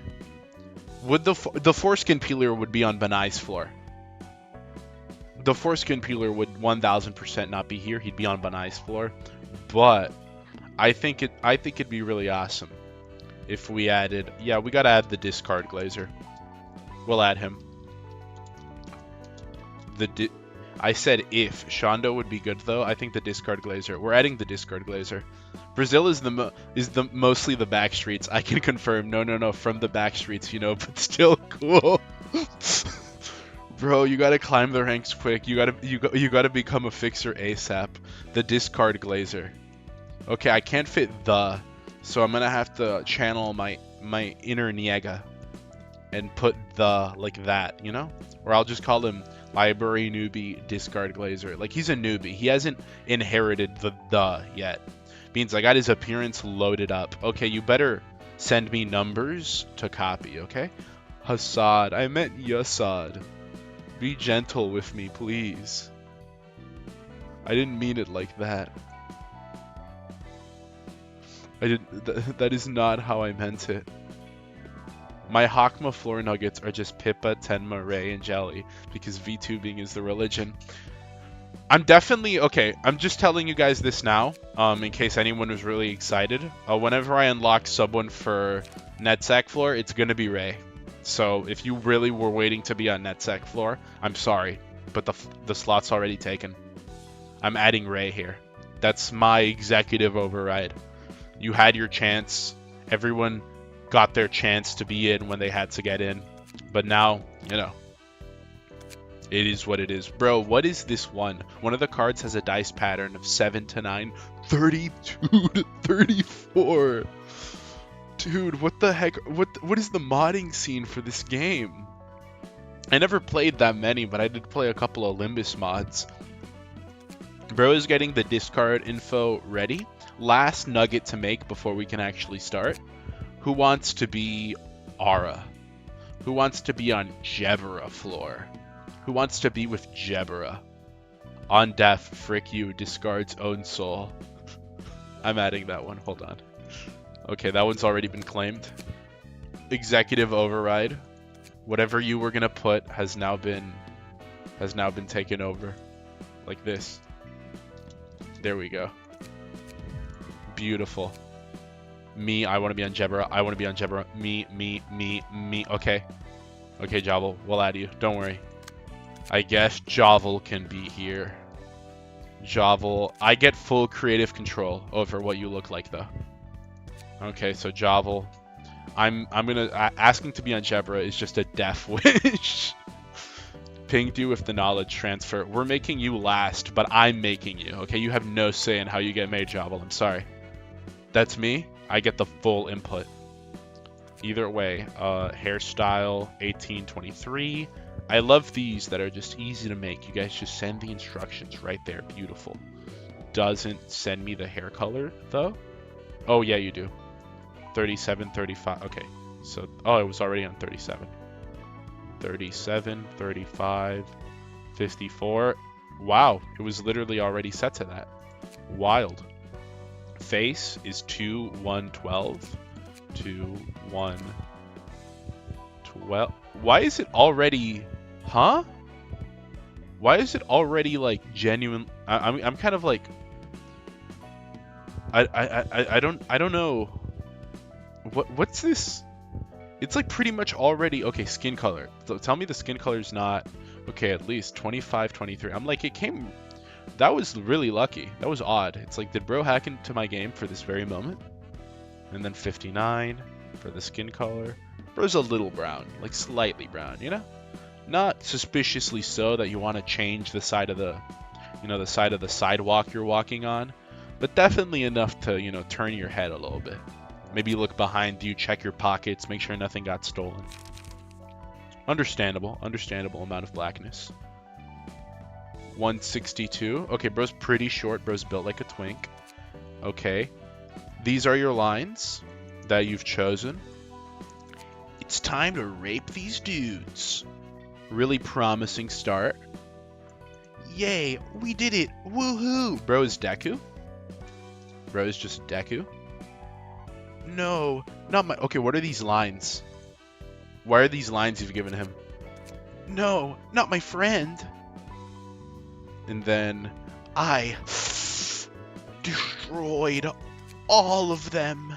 Would the foreskin peeler would be on Benai's floor. The foreskin peeler would 1000% not be here. He'd be on Benai's floor. But I think it'd be really awesome if we added... Yeah, we gotta add the Discard Glazer. We'll add him. I said if. Shondo would be good, though. I think the Discard Glazer. We're adding the Discard Glazer. Brazil is mostly the back streets. I can confirm. No, from the back streets, you know, but still cool. Bro, you gotta climb the ranks quick. You gotta become a fixer ASAP. The Discard Glazer. Okay, I can't fit the, so I'm gonna have to channel my inner Niega and put the like that, you know? Or I'll just call him Library Newbie Discard Glazer. Like, he's a newbie. He hasn't inherited the yet. Means I got his appearance loaded up. Okay, you better send me numbers to copy, okay? Hassad. I meant Yassad. Be gentle with me, please. I didn't mean it like that. That is not how I meant it. My Hakma floor nuggets are just Pippa, Tenma, Ray, and Jelly, because VTubing is the religion. I'm definitely... Okay, I'm just telling you guys this now, in case anyone was really excited. Whenever I unlock someone for Netsack floor, it's gonna be Ray. So, if you really were waiting to be on Netsack floor, I'm sorry, but the slot's already taken. I'm adding Ray here. That's my executive override. You had your chance. Everyone got their chance to be in when they had to get in. But now, you know, it is what it is. Bro, what is this one? One of the cards has a dice pattern of 7 to 9, 32 to 34. Dude, what the heck? What is the modding scene for this game? I never played that many, but I did play a couple of Limbus mods. Bro is getting the discard info ready. Last nugget to make before we can actually start. Who wants to be Aura? Who wants to be on Gebura floor? Who wants to be with Gebura? On death, frick you, discards own soul. I'm adding that one, hold on. Okay, that one's already been claimed. Executive override. Whatever you were gonna put has now been taken over. Like this. There we go. Beautiful. Me, I want to be on Gebura. I want to be on Gebura. Me. Okay. Okay, Javel, we'll add you. Don't worry. I guess Javel can be here. Javel. I get full creative control over what you look like, though. Okay, so Javel. I'm gonna... asking to be on Gebura is just a death wish. Pinged you with the knowledge transfer. We're making you last, but I'm making you. Okay, you have no say in how you get made, Javel. I'm sorry. That's me. I get the full input. Either way, hairstyle 1823. I love these that are just easy to make. You guys just send the instructions right there. Beautiful. Doesn't send me the hair color, though. Oh, yeah, you do. 37, 35. Okay. So, oh, it was already on 37. 37, 35, 54. Wow, it was literally already set to that. Wild. Face is 2, 1, 12. 2, 1, 12. Why is it already... Huh? Why is it already like genuine? I'm kind of like... I don't know. What's this? It's like pretty much already... Okay, skin color. So tell me the skin color is not... Okay, at least 25, 23. I'm like, it came... That was really lucky. That was odd. It's like, did bro hack into my game for this very moment? And then 59 for the skin color. Bro's a little brown, like slightly brown, you know? Not suspiciously so that you want to change the side of the, you know, the side of the sidewalk you're walking on, but definitely enough to, you know, turn your head a little bit. Maybe look behind you, check your pockets, make sure nothing got stolen. Understandable amount of blackness. 162. Okay, bro's pretty short. Bro's built like a twink. Okay. These are your lines that you've chosen. It's time to rape these dudes. Really promising start. Yay, we did it. Woohoo. Bro is Deku. Bro is just Deku. No, not my... Okay, what are these lines? Why are these lines you've given him? No, not my friend. And then I destroyed all of them.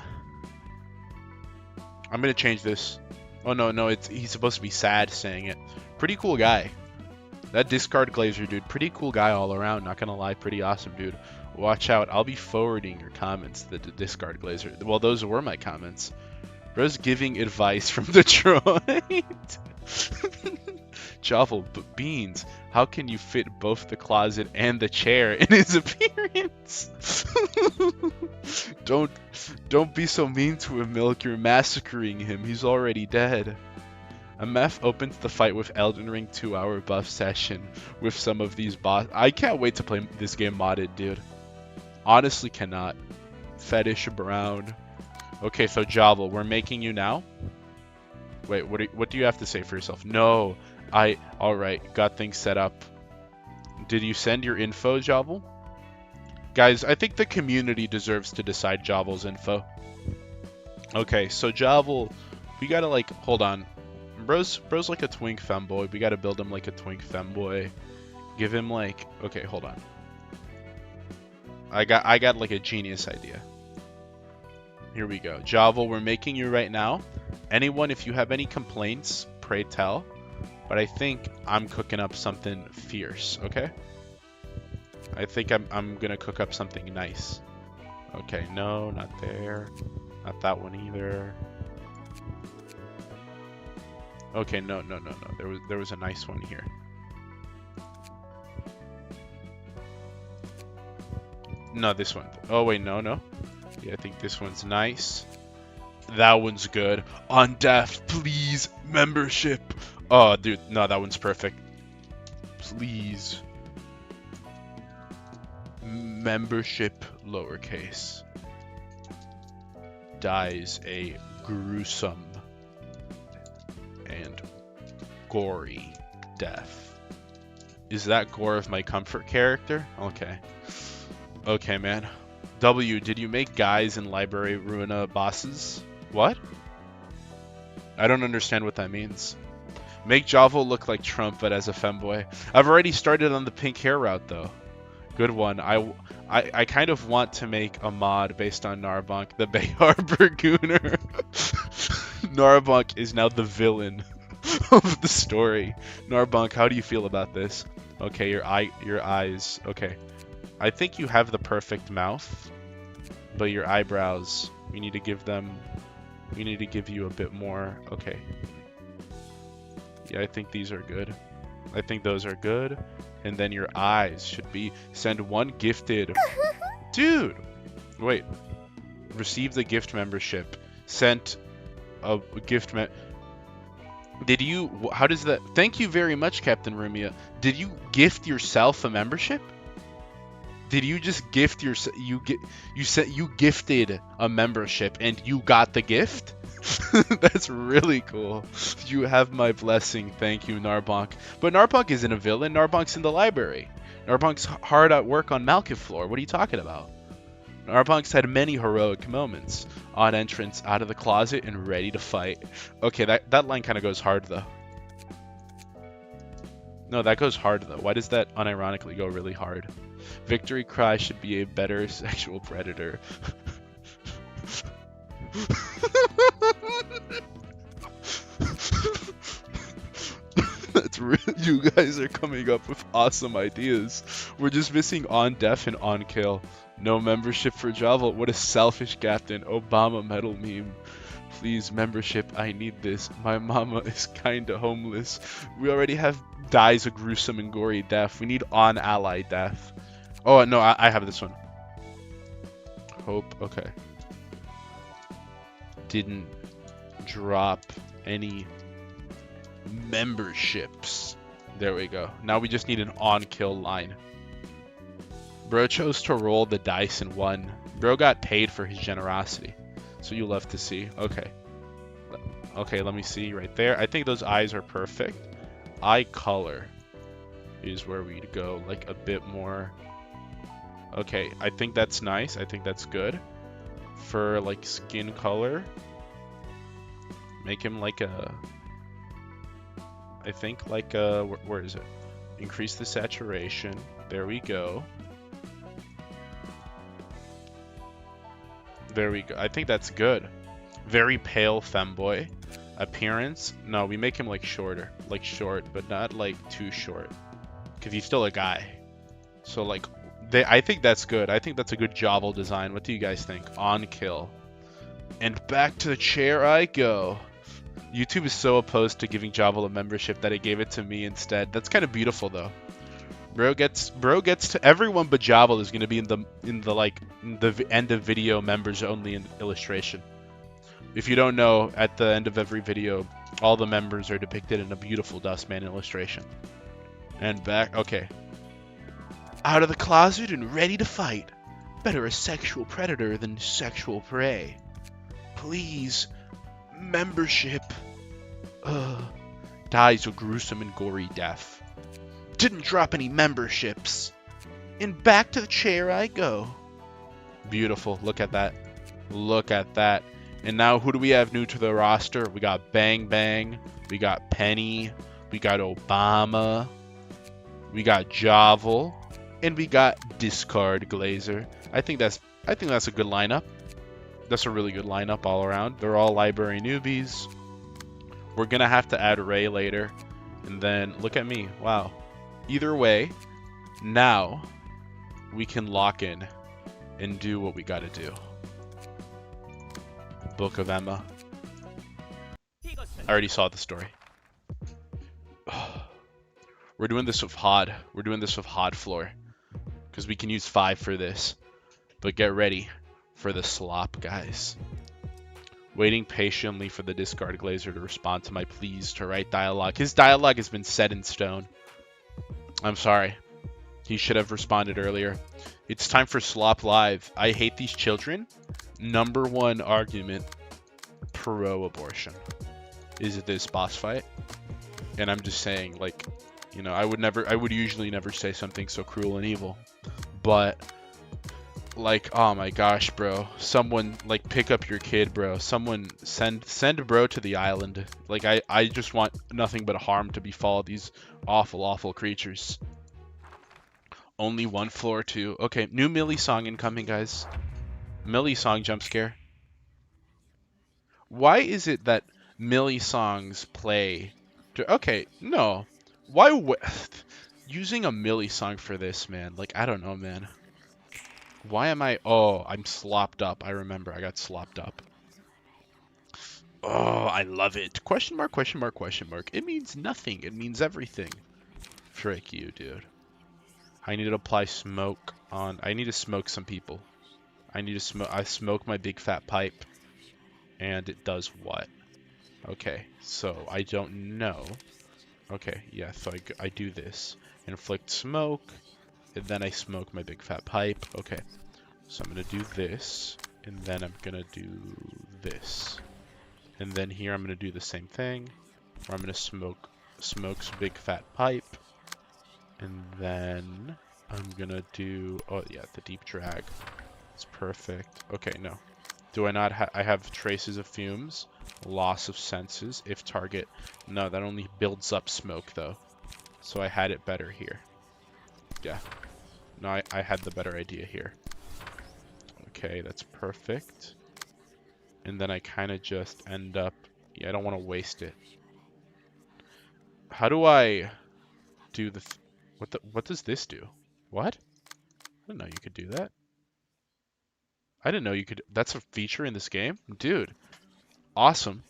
I'm gonna change this. Oh no, he's supposed to be sad saying it. Pretty cool guy. That discard glazer dude, pretty cool guy all around, not gonna lie, pretty awesome dude. Watch out, I'll be forwarding your comments to the discard glazer. Well, those were my comments. Bro's giving advice from Detroit. Jovel, but Beans, how can you fit both the closet and the chair in his appearance? Don't be so mean to him, Milk. You're massacring him. He's already dead. MF opens the fight with Elden Ring 2-hour buff session with some of these boss. I can't wait to play this game modded, dude. Honestly cannot. Fetish Brown. Okay, so Jovel, we're making you now. Wait, what do you have to say for yourself? No, alright, got things set up. Did you send your info, Jovel? Guys, I think the community deserves to decide Jovel's info. Okay, so Jovel, we gotta like, hold on. Bro's like a twink femboy. We gotta build him like a twink femboy. Give him like, okay, hold on. I got like a genius idea. Here we go. Jovel, we're making you right now. Anyone, if you have any complaints, pray tell. But I think I'm cooking up something fierce, okay? I think I'm gonna cook up something nice. Okay, no, not there. Not that one either. Okay, no. There was a nice one here. No, this one. Oh wait, no. Yeah, I think this one's nice. That one's good. On death, please. Membership. Oh, dude, no, that one's perfect. Please. Membership, lowercase. Dies a gruesome and gory death. Is that Gore of my comfort character? Okay. Okay, man. W, did you make guys in Library Ruina bosses? What? I don't understand what that means. Make Jovel look like Trump, but as a femboy. I've already started on the pink hair route, though. Good one. I kind of want to make a mod based on Narbonk, the Bay Harbor Gooner. Narbonk is now the villain of the story. Narbonk, how do you feel about this? Okay, your eyes. Okay. I think you have the perfect mouth, but your eyebrows, we need to give you a bit more. Okay. Yeah, I think these are good. I think those are good. And then your eyes should be, send one gifted. Dude, wait. Receive the gift membership. Sent a gift Did you, how does that, thank you very much, Captain Rumia. Did you gift yourself a membership? Did you just gift your you gifted a membership and you got the gift? That's really cool. You have my blessing. Thank you, Narbonk. But Narbonk isn't a villain. Narbonk's in the library. Narbonk's hard at work on Malkiflor. What are you talking about? Narbonk's had many heroic moments. On entrance, out of the closet, and ready to fight. Okay, that line kind of goes hard, though. No, that goes hard, though. Why does that unironically go really hard? Victory Cry should be a better sexual predator. That's real. You guys are coming up with awesome ideas. We're just missing on def and on kill. No membership for Javel. What a selfish captain. Obama medal meme. Please, membership, I need this. My mama is kinda homeless. We already have dies a gruesome and gory death. We need on ally death. Oh, no, I have this one. Hope, okay. Didn't drop any memberships. There we go. Now we just need an on-kill line. Bro chose to roll the dice and won. Bro got paid for his generosity. So you love to see. Okay. Okay, let me see right there. I think those eyes are perfect. Eye color is where we'd go, like a bit more. Okay, I think that's nice. I think that's good. For like skin color, make him like a, I think like a, where is it? Increase the saturation. There we go. There we go. I think that's good. Very pale femboy. Appearance, no, we make him like shorter. Like short, but not like too short. Because he's still a guy. So like, I think that's good. I think that's a good Javel design. What do you guys think? On kill. And back to the chair I go. YouTube is so opposed to giving Javel a membership that it gave it to me instead. That's kind of beautiful though. Bro gets to everyone but Javel is gonna be in the end of video members only illustration. If you don't know, at the end of every video, all the members are depicted in a beautiful Dustman illustration. And back, okay. Out of the closet and ready to fight. Better a sexual predator than sexual prey. Please, membership. Dies a gruesome and gory death. Didn't drop any memberships. And back to the chair I go. Beautiful. Look at that. Look at that. And now who do we have new to the roster? We got Bang Bang. We got Penny. We got Obama. We got Javel. And we got Discard Glazer. I think that's a good lineup. That's a really good lineup all around. They're all library newbies. We're gonna have to add Ray later. And then look at me. Wow. Either way, now we can lock in and do what we gotta do. Book of Emma. I already saw the story. We're doing this with Hod. We're doing this with Hod floor. Because we can use 5 for this. But get ready for the slop, guys. Waiting patiently for the Discard Glazer to respond to my pleas to write dialogue. His dialogue has been set in stone. I'm sorry. He should have responded earlier. It's time for Slop Live. I hate these children. #1 argument, pro-abortion. Is it this boss fight? And I'm just saying, like, you know, I would usually never say something so cruel and evil. But, like, oh my gosh, bro. Someone, like, pick up your kid, bro. Someone send bro to the island. Like, I just want nothing but harm to befall these awful, awful creatures. Only one floor, too. Okay, new Millie song incoming, guys. Millie song jump scare. Why is it that Millie songs play? Okay, no. Why using a Millie song for this, man? Like, I don't know, man. Why am I? Oh, I'm slopped up. I remember I got slopped up. Oh, I love it. Question mark, question mark, question mark. It means nothing. It means everything. Frick you, dude. I need to apply smoke on. I need to smoke some people. I need to smoke. I smoke my big fat pipe, and it does what? Okay, so I don't know. Okay, yeah, so I do this. Inflict smoke. and then I smoke my big fat pipe. Okay, so I'm gonna do this, and then I'm gonna do this. And then here I'm gonna do the same thing, where I'm gonna smokes big fat pipe. And then I'm gonna do, oh yeah, the deep drag. It's perfect. Okay, no. Do I not I have traces of fumes, loss of senses, if target. No, that only builds up smoke though. So I had it better here. Yeah. No, I had the better idea here. Okay, that's perfect. And then I kind of just end up, yeah, I don't want to waste it. How do I do the, what does this do? What? I didn't know you could do that. I didn't know you could, that's a feature in this game? Dude, awesome.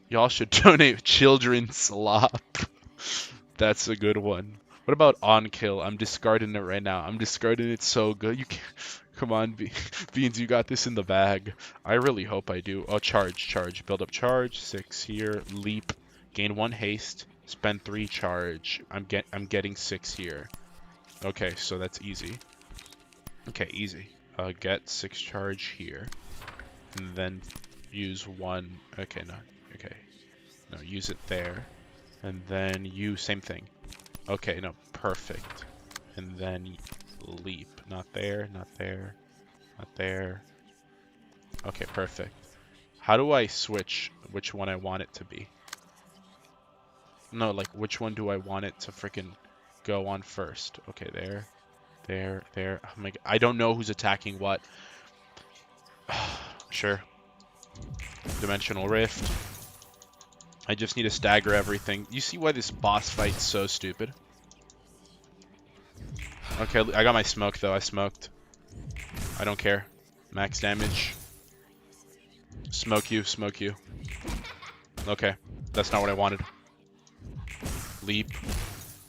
Y'all should donate children's slop. That's a good one. What about on kill? I'm discarding it right now. I'm discarding it so good. You can't, come on, Beans, you got this in the bag. I really hope I do. Oh, charge. Build up charge, 6 here, leap, gain 1 haste, spend 3 charge. I'm getting 6 here. Okay, so that's easy. Okay, easy. Get 6 charge here, and then use 1. Okay, no. Okay, no, use it there, and then you same thing. Okay, no, perfect. And then leap. Not there, not there, not there. Okay, perfect. How do I switch which one I want it to be? No, like which one do I want it to freaking go on first? Okay, there. Oh my God. I don't know who's attacking what. Sure. Dimensional Rift. I just need to stagger everything. You see why this boss fight's so stupid? Okay, I got my smoke though. I smoked. I don't care. Max damage. Smoke you. Okay, that's not what I wanted. Leap.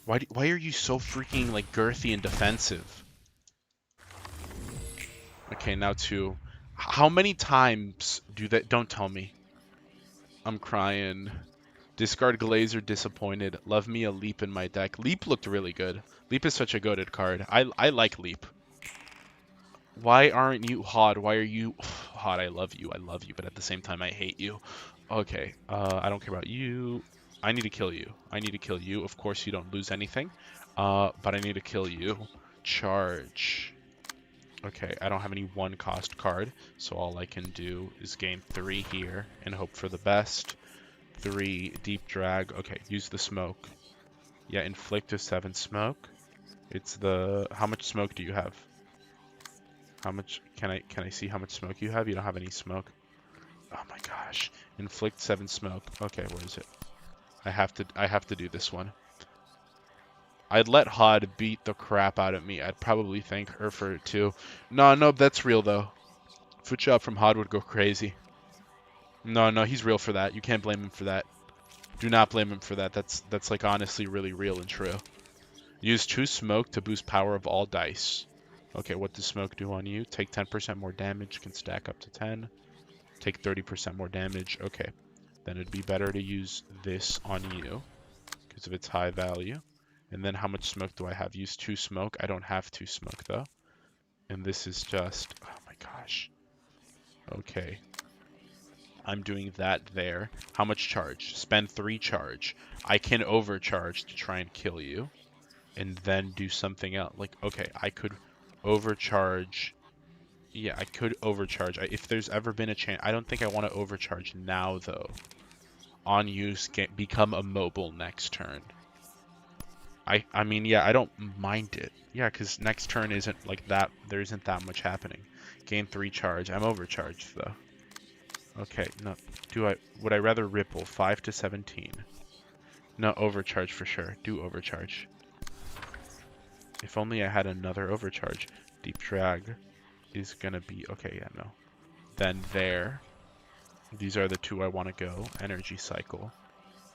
Why are you so freaking like girthy and defensive? Okay, now 2. How many times do that? Don't tell me. I'm crying. Discard Glazer, disappointed. Love me a Leap in my deck. Leap looked really good. Leap is such a goated card. I like Leap. Why aren't you Hod? Why are you Hod? I love you, but at the same time I hate you. Okay, I don't care about you. I need to kill you. Of course you don't lose anything. But I need to kill you. Charge. Okay, I don't have any 1 cost card, so all I can do is gain 3 here and hope for the best. 3 deep drag. Okay, use the smoke. Yeah, inflict a 7 smoke. It's the, how much smoke do you have? How much can I see how much smoke you have? You don't have any smoke. Oh my gosh. Inflict 7 smoke. Okay, where is it? I have to do this one. I'd let Hod beat the crap out of me. I'd probably thank her for it too. No, that's real though. Foot shot from Hod would go crazy. No, he's real for that. You can't blame him for that. Do not blame him for that. That's like honestly really real and true. Use 2 smoke to boost power of all dice. Okay, what does smoke do on you? Take 10% more damage, can stack up to 10. Take 30% more damage. Okay, then it'd be better to use this on you because of its high value. And then how much smoke do I have? Use 2 smoke. I don't have 2 smoke though. And this is just, oh my gosh. Okay. I'm doing that there. How much charge? Spend 3 charge. I can overcharge to try and kill you. And then do something else. Like, okay, I could overcharge. Yeah, I could overcharge. If there's ever been a chance. I don't think I want to overcharge now though. On use, become immobile next turn. I mean, yeah, I don't mind it. Yeah, because next turn isn't like that. There isn't that much happening. Gain 3 charge. I'm overcharged though. Okay, no. Would I rather ripple 5 to 17? No, overcharge for sure. Do overcharge. If only I had another overcharge. Deep drag is gonna be okay. Yeah, no. Then there. These are the 2 I want to go. Energy cycle,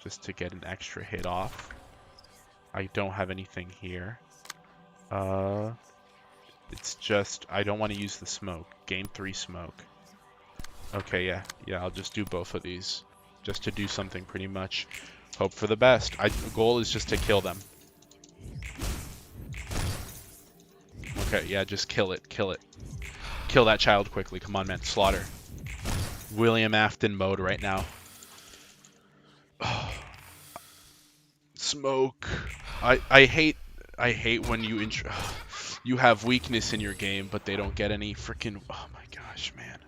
just to get an extra hit off. I don't have anything here. It's just I don't want to use the smoke. Gain 3 smoke. Okay, yeah, I'll just do both of these, just to do something pretty much. Hope for the best. The goal is just to kill them. Okay, yeah, just kill it. Kill it. Kill that child quickly. Come on, man. Slaughter. William Afton mode right now. Smoke. I hate when you have weakness in your game, but they don't get any freaking. Oh my gosh, man.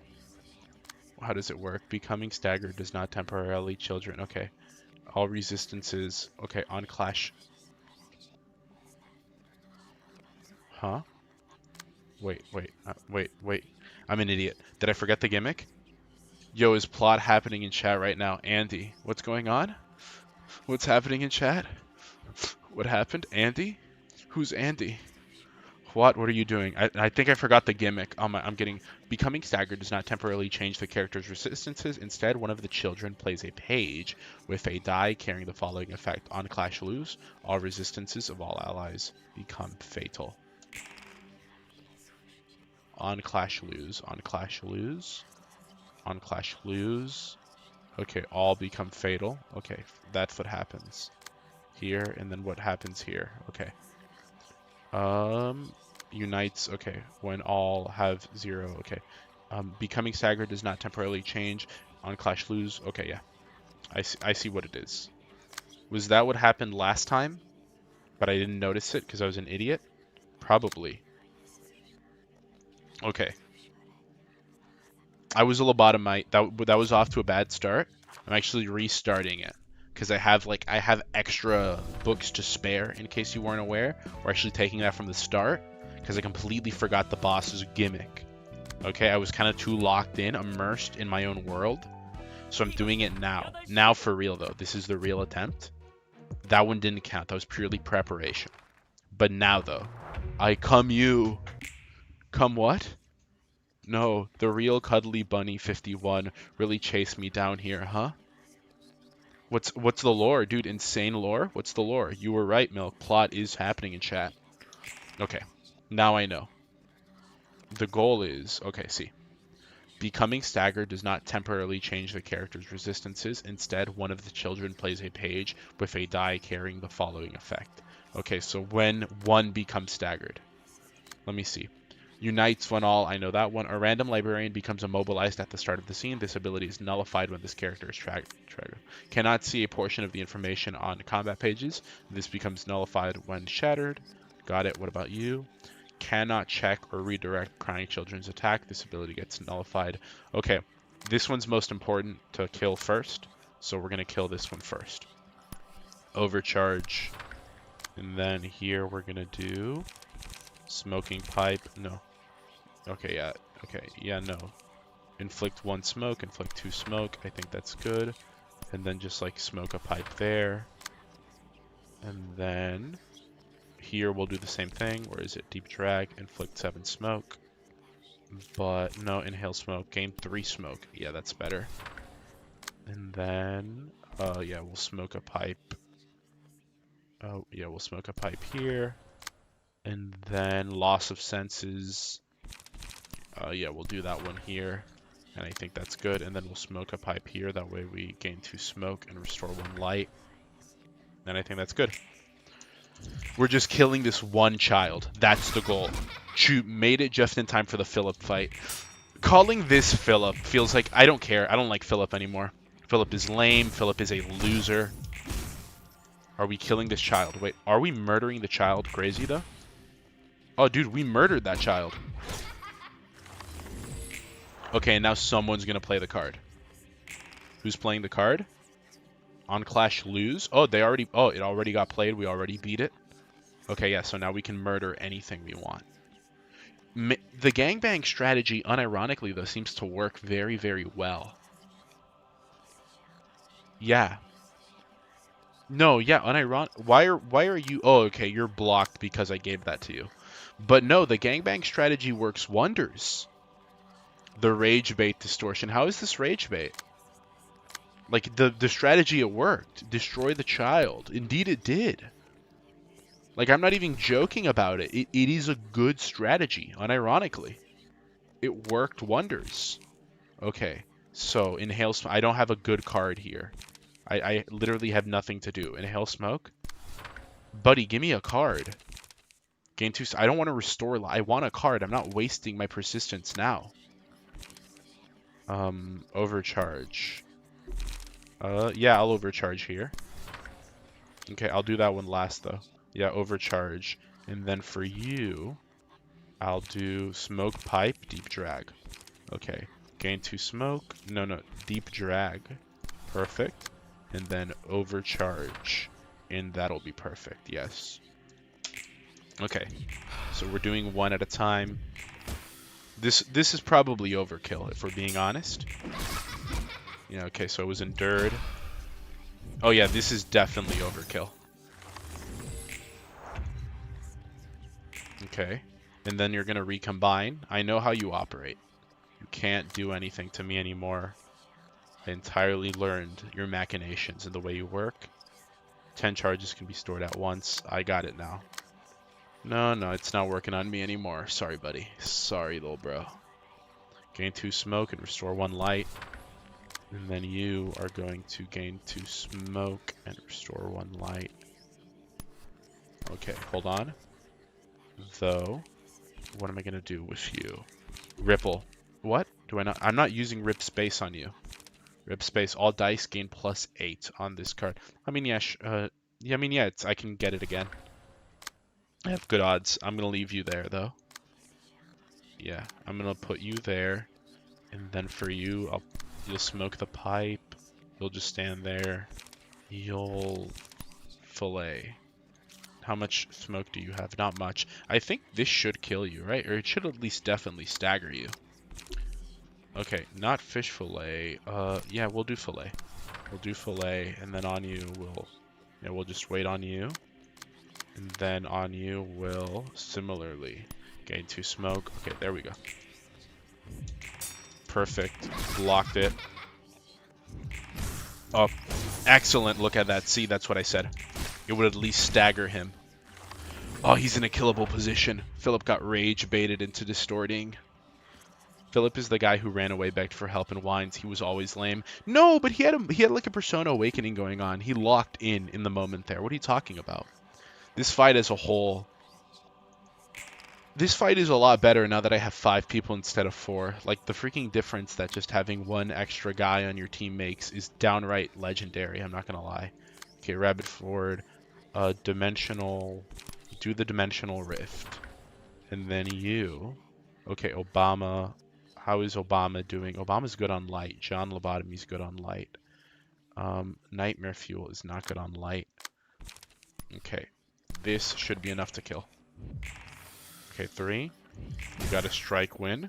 How does it work? Becoming staggered does not temporarily children. Okay. All resistances. Okay, on clash. Huh? Wait. Wait. I'm an idiot. Did I forget the gimmick? Yo, is plot happening in chat right now? Andy, what's going on? What's happening in chat? What happened? Andy? Who's Andy? What are you doing? I think I forgot the gimmick. I'm getting... Becoming staggered does not temporarily change the character's resistances. Instead, one of the children plays a page with a die carrying the following effect. On clash lose, all resistances of all allies become fatal. On clash lose. On clash lose. On clash lose. Okay, all become fatal. Okay, that's what happens here, and then what happens here. Okay. Unites. Okay, when all have 0. Okay. Becoming staggered does not temporarily change. On clash lose. Okay, yeah. I see what it is. Was that what happened last time? But I didn't notice it because I was an idiot? Probably. Okay. I was a lobotomite. That was off to a bad start. I'm actually restarting it because I have extra books to spare in case you weren't aware. We're actually taking that from the start because I completely forgot the boss's gimmick. Okay, I was kind of too locked in, immersed in my own world. So I'm doing it now. Now for real though. This is the real attempt. That one didn't count. That was purely preparation. But now though, I come you. Come what? No, the real cuddly bunny 51 really chased me down here, huh? What's the lore, dude? Insane lore? What's the lore? You were right, Milk. Plot is happening in chat. Okay, now I know. The goal is, okay, see. Becoming staggered does not temporarily change the character's resistances. Instead, one of the children plays a page with a die carrying the following effect. Okay, so when one becomes staggered. Let me see. Unites when all, I know that one. A random librarian becomes immobilized at the start of the scene. This ability is nullified when this character is triggered. Cannot see a portion of the information on combat pages. This becomes nullified when shattered. Got it. What about you? Cannot check or redirect crying children's attack. This ability gets nullified. Okay, this one's most important to kill first. So we're going to kill this one first. Overcharge. And then here we're going to do... Smoking pipe, no. Okay, yeah, okay, yeah, no. Inflict 1 smoke, inflict 2 smoke, I think that's good. And then just like smoke a pipe there. And then here we'll do the same thing. Where is it? Deep drag, inflict 7 smoke. But no, inhale smoke, gain 3 smoke. Yeah, that's better. And then, yeah, we'll smoke a pipe. Oh, yeah, we'll smoke a pipe here. And then loss of senses. Yeah, we'll do that one here. And I think that's good. And then we'll smoke a pipe here. That way we gain 2 smoke and restore 1 light. And I think that's good. We're just killing this one child. That's the goal. Shoot, made it just in time for the Philip fight. Calling this Philip feels like... I don't care. I don't like Philip anymore. Philip is lame. Philip is a loser. Are we killing this child? Wait, are we murdering the child? Crazy, though? Oh, dude, we murdered that child. Okay, and now someone's going to play the card. Who's playing the card? On clash lose. Oh, they already... Oh, it already got played. We already beat it. Okay, yeah, so now we can murder anything we want. The gangbang strategy, unironically, though, seems to work very, very well. Yeah. No, yeah, unironic. Why are you... Oh, okay, you're blocked because I gave that to you. But no, the gangbang strategy works wonders. The rage bait distortion. How is this rage bait? Like, the strategy, it worked. Destroy the child. Indeed it did. Like, I'm not even joking about it. It is a good strategy, unironically. It worked wonders. Okay, so inhale smoke. I don't have a good card here. I literally have nothing to do. Inhale smoke. Buddy, give me a card. Gain 2. I don't want to restore. I want a card. I'm not wasting my persistence now. Overcharge. Yeah, I'll overcharge here. Okay, I'll do that one last though. Yeah, overcharge. And then for you, I'll do smoke pipe, deep drag. Okay, gain 2 smoke. No, deep drag. Perfect. And then overcharge. And that'll be perfect, yes. Okay, so we're doing one at a time. This is probably overkill, if we're being honest. Yeah, okay, so it was endured. Oh yeah, this is definitely overkill. Okay, and then you're gonna recombine. I know how you operate. You can't do anything to me anymore. I entirely learned your machinations and the way you work. 10 charges can be stored at once. I got it now. No, it's not working on me anymore. Sorry, buddy. Sorry, little bro. Gain 2 smoke and restore 1 light. And then you are going to gain 2 smoke and restore 1 light. Okay, hold on. Though, what am I going to do with you? Ripple. What? Do I not? I'm not using rip space on you. Rip space. All dice gain +8 on this card. I mean, yeah, I can get it again. I have good odds. I'm going to leave you there, though. Yeah, I'm going to put you there. And then for you, you'll smoke the pipe. You'll just stand there. You'll fillet. How much smoke do you have? Not much. I think this should kill you, right? Or it should at least definitely stagger you. Okay, not fish fillet. Yeah, we'll do fillet. We'll do fillet, and then on you, we'll just wait on you. And then on you, we'll similarly gain 2 smoke. Okay, there we go. Perfect. Blocked it. Oh, excellent. Look at that. See, that's what I said. It would at least stagger him. Oh, he's in a killable position. Philip got rage baited into distorting. Philip is the guy who ran away, begged for help, and whines. He was always lame. No, but he had like a persona awakening going on. He locked in the moment there. What are you talking about? This fight as a whole. This fight is a lot better now that I have 5 people instead of 4. Like, the freaking difference that just having 1 extra guy on your team makes is downright legendary, I'm not gonna lie. Okay, rabbit forward. Dimensional. Do the dimensional rift. And then you. Okay, Obama. How is Obama doing? Obama's good on light. John Lobotomy's good on light. Nightmare Fuel is not good on light. Okay, this should be enough to kill. Okay, 3. We got a strike win.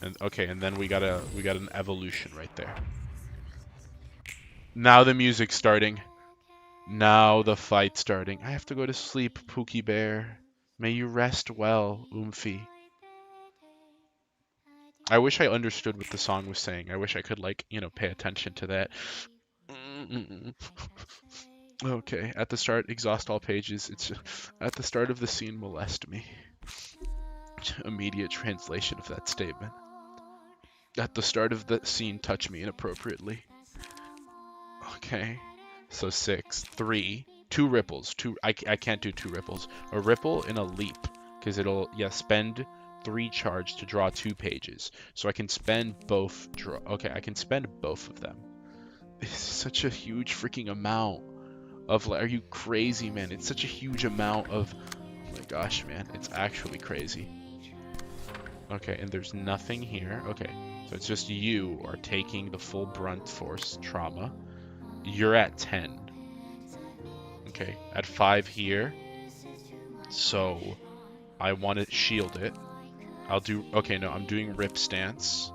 And okay, and then we got an evolution right there. Now the music's starting. Now the fight's starting. I have to go to sleep, Pookie Bear. May you rest well, Oomphy. I wish I understood what the song was saying. I wish I could, like, pay attention to that. Okay, at the start, exhaust all pages. It's at the start of the scene, molest me. Immediate translation of that statement. At the start of the scene, touch me inappropriately. Okay, so 6, 3, 2 ripples. I can't do 2 ripples. A ripple and a leap, because it'll spend 3 charge to draw 2 pages. So I can spend both. Okay, I can spend both of them. This is such a huge freaking amount of. Are you crazy, man? It's such a huge amount of. Oh my gosh, man, it's actually crazy. Okay, and there's nothing here. Okay, so it's just you are taking the full brunt force trauma. You're at 10. Okay, at 5 here. So I want to shield it. I'll do. Okay, no, I'm doing rip stance,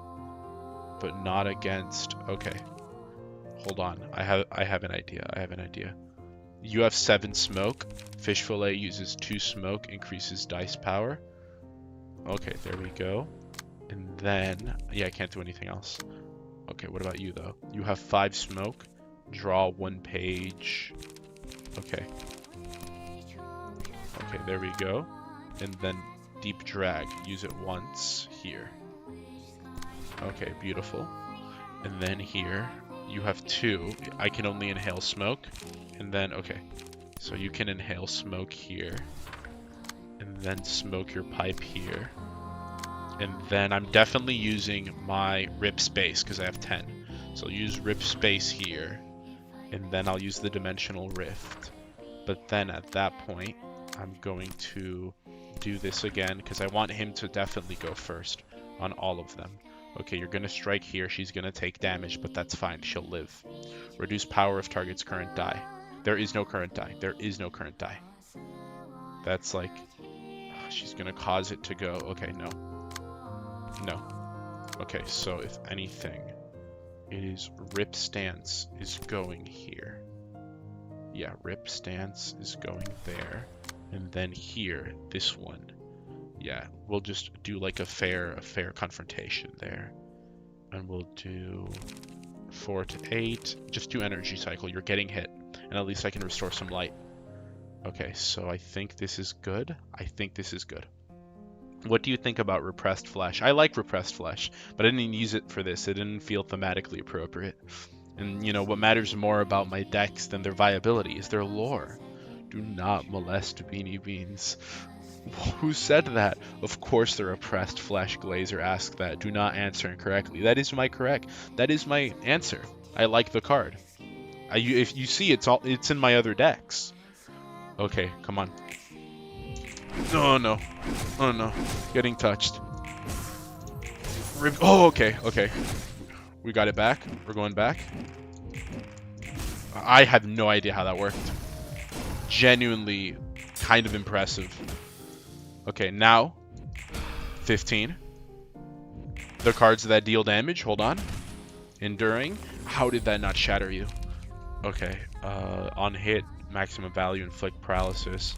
but not against. Okay, hold on. I have an idea. You have 7 smoke. Fish fillet uses 2 smoke, increases dice power. Okay, there we go. And then, yeah, I can't do anything else. Okay, what about you, though? You have 5 smoke. Draw 1 page. Okay. Okay, there we go. And then deep drag. Use it once here. Okay, beautiful. And then here, you have 2. I can only inhale smoke. And then, okay. So you can inhale smoke here. and then smoke your pipe here. And then I'm definitely using my rip space because I have 10. So I'll use rip space here, and then I'll use the dimensional rift. But then at that point, I'm going to do this again because I want him to definitely go first on all of them. Okay, you're going to strike here. She's going to take damage, but that's fine. She'll live. Reduce power of target's current die. There is no current die. There is no current die. That's like... she's going to cause it to go. Okay, no. No. Okay, so if anything, it is rip stance is going here. Yeah, rip stance is going there. And then here, this one. Yeah, we'll just do like a fair confrontation there. And we'll do 4 to 8. Just do energy cycle. You're getting hit. And at least I can restore some light. Okay, so I think this is good. I think this is good. What do you think about repressed flesh? I like repressed flesh, but I didn't use it for this. It didn't feel thematically appropriate. And, you know, what matters more about my decks than their viability is their lore. Do not molest beanie beans. Who said that? Of course the repressed flesh glazer asked that. Do not answer incorrectly. That is my correct. That is my answer. I like the card. If you see, it's in my other decks. Okay, come on. Oh no. Oh no. Getting touched. Oh, okay, okay. We got it back. We're going back. I have no idea how that worked. Genuinely kind of impressive. Okay, now 15. The cards that deal damage, hold on. Enduring. How did that not shatter you? Okay, on hit, maximum value, inflict paralysis.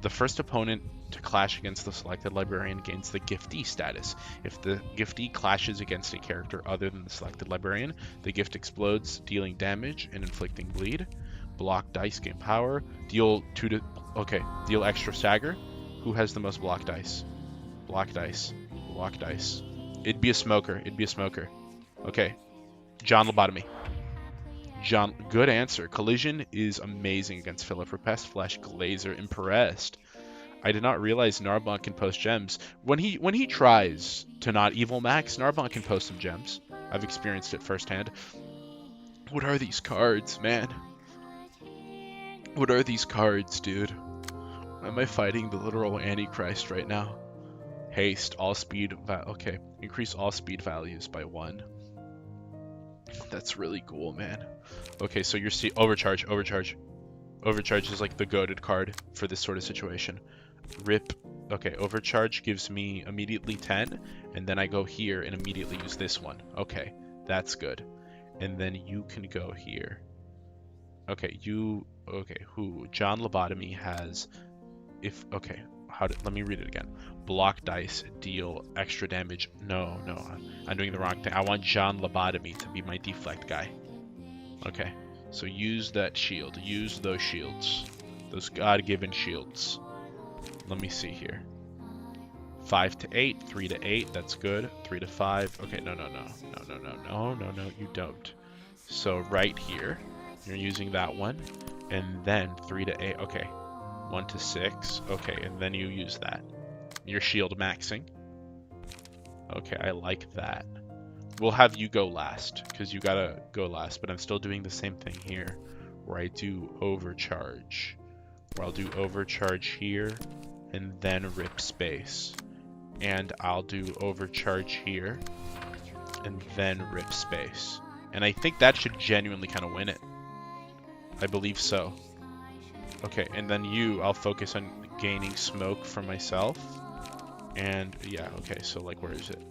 The first opponent to clash against the selected librarian gains the giftee status. If the giftee clashes against a character other than the selected librarian, the gift explodes, dealing damage and inflicting bleed. Block dice gain power. Deal deal extra stagger. Who has the most block dice? Block dice. Block dice. It'd be a smoker. It'd be a smoker. Okay. John Lobotomy. John, good answer. Collision is amazing against Philip. Repressed flesh glazer. Impressed. I did not realize Narbonne can post gems. When he tries to not evil max, Narbonne can post some gems. I've experienced it firsthand. What are these cards, man? What are these cards, dude? Am I fighting the literal Antichrist right now? Haste, all speed, okay. Increase all speed values by 1. That's really cool, man. Okay, so you're overcharge. Overcharge is like the goated card for this sort of situation. Rip. Okay, overcharge gives me immediately 10, and then I go here and immediately use this one. Okay, that's good. And then you can go here. Okay, who? John Lobotomy has... let me read it again. Block dice, deal extra damage. No, I'm doing the wrong thing. I want John Lobotomy to be my deflect guy. Okay, so use that shield. Use those shields. Those God-given shields. Let me see here. 5 to 8, 3 to 8, that's good. 3 to 5. Okay, no, you don't. So right here, you're using that one. And then 3 to 8, okay. 1 to 6, okay, and then you use that. You're shield maxing. Okay, I like that. We'll have you go last, because you gotta go last, but I'm still doing the same thing here, where I do overcharge. Where I'll do overcharge here, and then rip space. And I'll do overcharge here, and then rip space. And I think that should genuinely kind of win it. I believe so. Okay, and then I'll focus on gaining smoke for myself. And yeah, okay, so like where is it?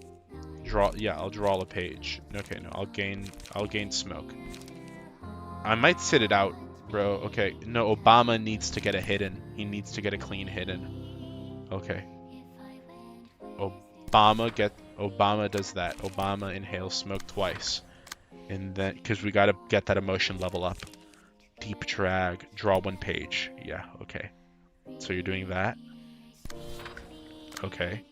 I'll draw a page. Okay, no, I'll gain smoke. I might sit it out, bro. Okay, no, Obama needs to get a hidden. He needs to get a clean hidden. Okay. Obama does that. Obama inhales smoke twice. And then, because we gotta get that emotion level up. Deep drag, draw 1 page. Yeah, okay. So you're doing that. Okay.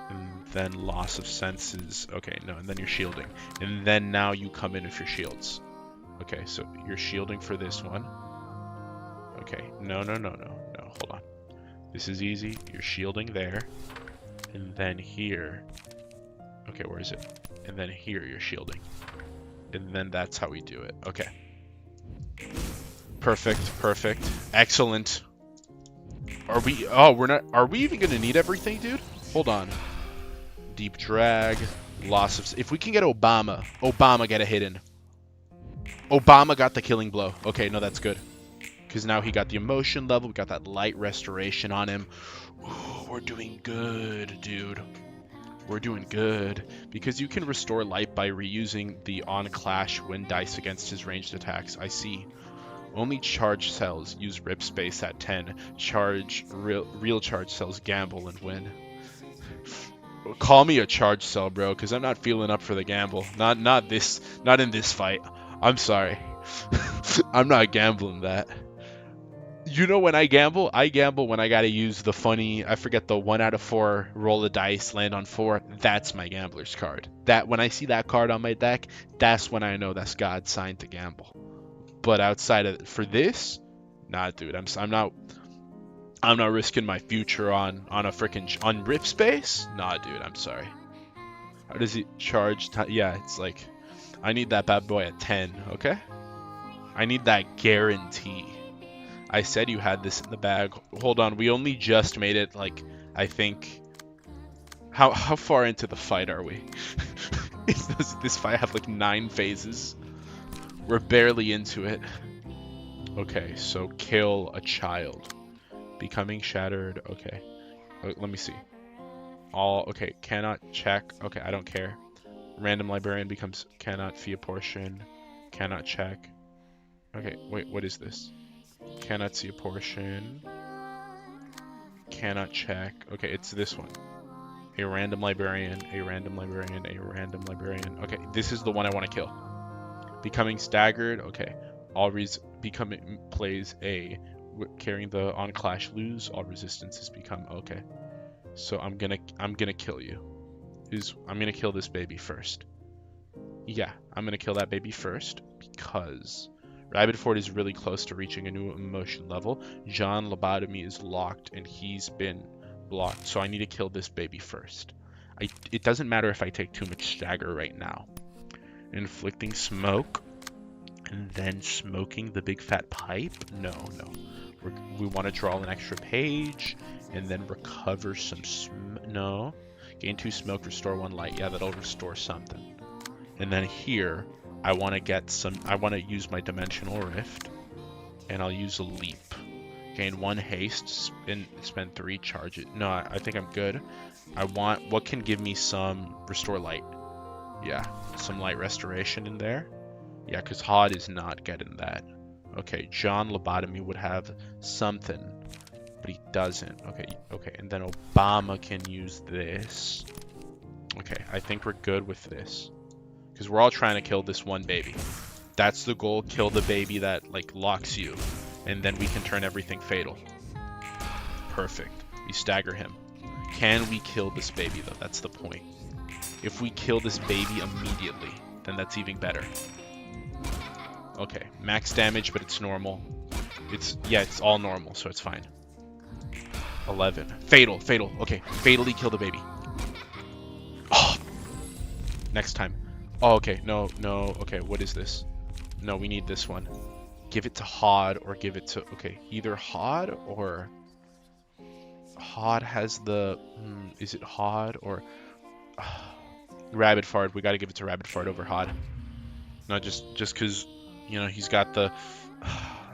And then loss of senses. Okay, no, and then you're shielding. And then now you come in with your shields. Okay, so you're shielding for this one. Okay, no, hold on. This is easy. You're shielding there. And then here. Okay, where is it? And then here you're shielding. And then that's how we do it. Okay. Perfect, perfect. Excellent. Are we... Oh, we're not... Are we even going to need everything, dude? Hold on. Deep drag. Loss of... If we can get Obama. Obama get a hit in. Obama got the killing blow. Okay, no, that's good. Because now he got the emotion level. We got that light restoration on him. Ooh, we're doing good, dude. We're doing good. Because you can restore light by reusing the on-clash win dice against his ranged attacks. I see. Only charge cells use rip space at 10. Real charge cells gamble and win. Call me a charge cell, bro, because I'm not feeling up for the gamble. Not in this fight. I'm sorry. I'm not gambling that. You know when I gamble when I gotta use the funny, I forget, the 1 out of 4 roll the dice, land on 4. That's my gambler's card. That when I see that card on my deck, that's when I know that's God's sign to gamble. But outside of for this, nah, dude, I'm not risking my future on a freaking on rip space. Nah, dude, I'm sorry. How does it charge? Yeah, it's like I need that bad boy at 10. Okay, I need that guarantee. I said you had this in the bag. Hold on, we only just made it. Like I think. How far into the fight are we? Does this fight have like 9 phases? We're barely into it. Okay, so kill a child. Becoming shattered. Okay. Let me see. Okay, cannot check. Okay, I don't care. Random librarian becomes cannot fee a portion. Cannot check. Okay, wait, what is this? Cannot see a portion. Cannot check. Okay, it's this one. A random librarian, a random librarian, a random librarian. Okay, this is the one I want to kill. Becoming staggered. Okay. Becoming plays a carrying the on clash lose. All resistances become okay. So I'm gonna kill you. I'm gonna kill this baby first. Yeah, I'm gonna kill that baby first because Rabbitford is really close to reaching a new emotion level. John Lobotomy is locked and he's been blocked. So I need to kill this baby first. It doesn't matter if I take too much stagger right now. Inflicting smoke and then smoking the big fat pipe. No. We want to draw an extra page and then recover some no. Gain 2 smoke, restore 1 light. Yeah, that'll restore something. And then here I want to use my dimensional rift and I'll use a leap. Gain 1 haste and spend 3 charges. No, I think I'm good. I want what can give me some restore light. Yeah, some light restoration in there. Yeah, because Hod is not getting that. Okay, John Lobotomy would have something, but he doesn't. Okay, and then Obama can use this. Okay, I think we're good with this. Because we're all trying to kill this one baby. That's the goal, kill the baby that, like, locks you. And then we can turn everything fatal. Perfect. We stagger him. Can we kill this baby, though? That's the point. If we kill this baby immediately, then that's even better. Okay, max damage, but it's normal. It's all normal, so it's fine. 11. Fatal. Okay, fatally kill the baby. Oh! Next time. Oh, okay, no, okay, what is this? No, we need this one. Give it to Hod, or give it to, okay, either Hod or... Hod has the, is it Hod or... Rabbitford, we gotta give it to Rabbitford over Hod. No, just because, you know, he's got the...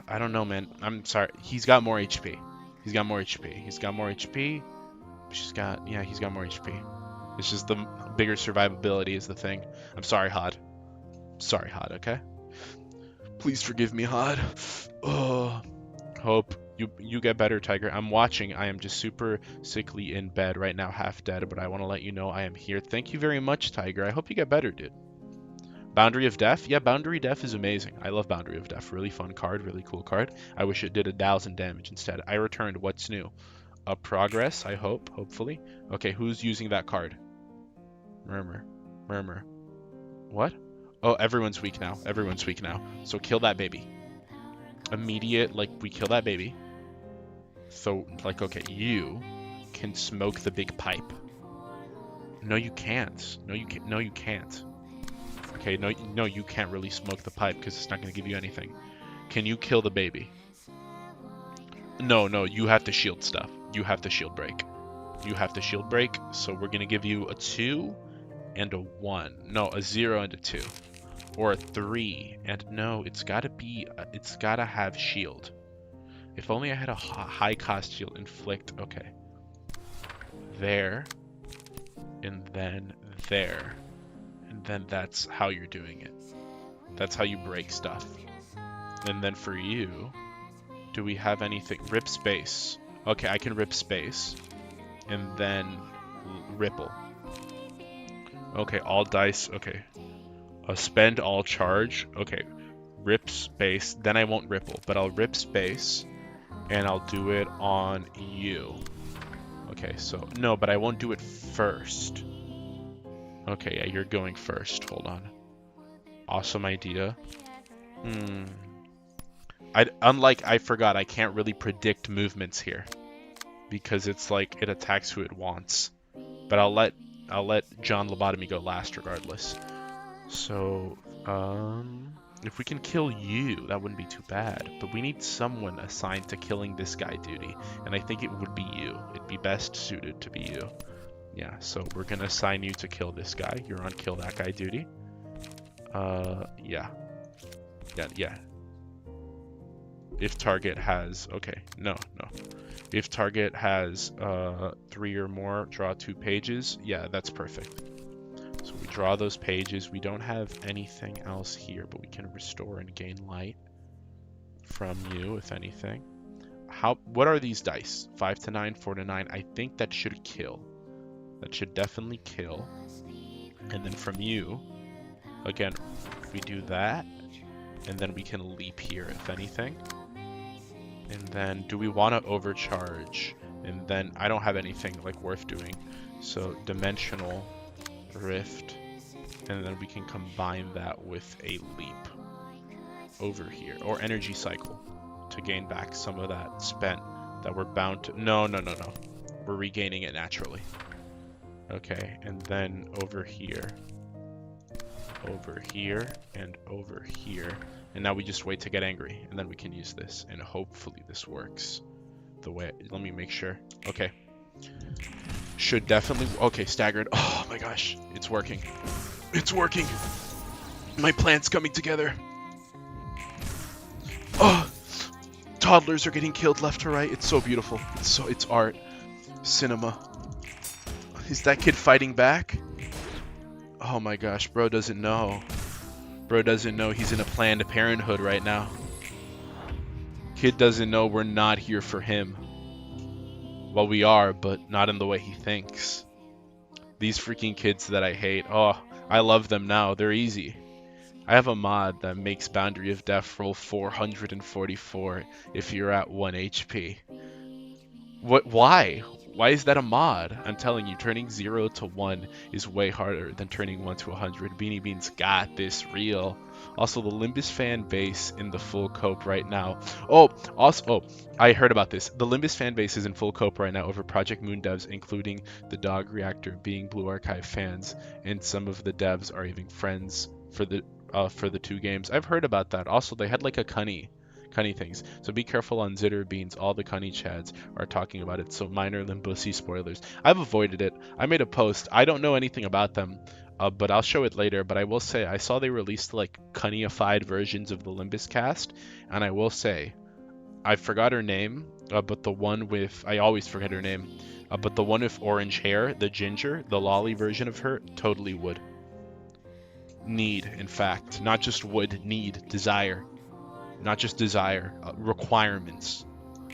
I don't know, man. I'm sorry. He's got more HP. He's got more HP. He's got more HP. He's got more HP. It's just the bigger survivability is the thing. I'm sorry, Hod. Sorry, Hod, okay? Please forgive me, Hod. Oh, hope you get better, Tiger. I'm watching. I am just super sickly in bed right now, half dead, but I want to let you know I am here. Thank you very much, Tiger. I hope you get better, dude. Boundary of Death? Yeah, Boundary Death is amazing. I love Boundary of Death. Really fun card, really cool card. I wish it did 1,000 damage instead. I returned what's new. A progress, I hope, hopefully. Okay, who's using that card? Murmur. What? Oh, everyone's weak now. Everyone's weak now. So kill that baby. Immediate, like, we kill that baby. So, like, okay, you can smoke the big pipe. No, you can't. No, you can't. No, you can't. Okay, no, you can't really smoke the pipe because it's not going to give you anything. Can you kill the baby? No, you have to shield stuff. You have to shield break. You have to shield break, so we're going to give you a 2 and a 1. No, a 0 and a 2. Or a 3. And no, it's got to have shield. If only I had a high cost shield. Inflict. Okay. There. And then there. And then that's how you're doing it. That's how you break stuff. And then for you, do we have anything? Rip space. Okay, I can rip space. And then ripple. Okay, all dice. Okay. Spend all charge. Okay. Rip space. Then I won't ripple, but I'll rip space. And I'll do it on you. Okay, so... No, but I won't do it first. Okay, yeah, you're going first. Hold on. Awesome idea. I forgot, I can't really predict movements here. Because it's like, it attacks who it wants. But I'll let John Lobotomy go last regardless. So, if we can kill you, that wouldn't be too bad. But we need someone assigned to killing this guy duty. And I think it would be you. It'd be best suited to be you. Yeah, so we're gonna assign you to kill this guy. You're on kill that guy duty. Yeah. If target has... Okay, no. If target has 3 or more, draw 2 pages. Yeah, that's perfect. So we draw those pages. We don't have anything else here, but we can restore and gain light from you, if anything. What are these dice? 5 to 9, 4 to 9. I think that should kill. That should definitely kill. And then from you, again, we do that, and then we can leap here, if anything. And then, do we want to overcharge? And then, I don't have anything like worth doing. So, dimensional rift, and then we can combine that with a leap over here, or energy cycle, to gain back some of that spent that we're bound to. No. We're regaining it naturally. Okay, and then over here, and over here. And now we just wait to get angry, and then we can use this, and hopefully this works the way... Let me make sure. Okay. Should definitely... Okay, staggered. Oh my gosh, it's working. It's working. My plan's coming together. Oh, toddlers are getting killed left to right. It's so beautiful. It's art. Cinema. Is that kid fighting back? Oh my gosh, bro doesn't know. Bro doesn't know he's in a Planned Parenthood right now. Kid doesn't know we're not here for him. Well, we are, but not in the way he thinks. These freaking kids that I hate. Oh, I love them now. They're easy. I have a mod that makes Boundary of Death roll 444 if you're at 1 HP. What? Why? Why is that a mod? I'm telling you, turning 0 to 1 is way harder than turning 1 to 100. Beanie Beans got this real. Also, the Limbus fan base in the full cope right now. I heard about this. The Limbus fan base is in full cope right now over Project Moon devs, including the Dog Reactor being Blue Archive fans, and some of the devs are even friends for the 2 games. I've heard about that. Also, they had like a cunny things. So be careful on Zitter Beans. All the cunny chads are talking about it. So minor Limbussy spoilers. I've avoided it. I made a post. I don't know anything about them, but I'll show it later. But I will say, I saw they released like cunnyified versions of the Limbus cast, and I will say, I forgot her name, but the one with, I always forget her name, but the one with orange hair, the ginger, the lolly version of her, totally would. Need, in fact. Not just would, need, desire. Not just desire, requirements.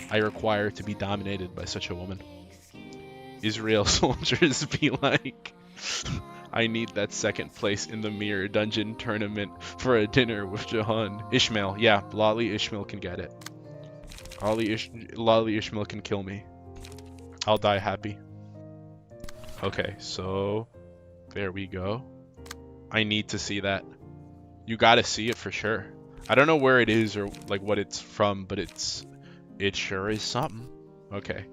I require to be dominated by such a woman. Israel soldiers be like, I need that 2nd place in the Mirror Dungeon tournament for a dinner with Jahan. Ishmael, yeah, Lolly Ishmael can get it. Lolly Ishmael can kill me. I'll die happy. Okay, so there we go. I need to see that. You gotta see it for sure. I don't know where it is or like what it's from, but it sure is something. Okay,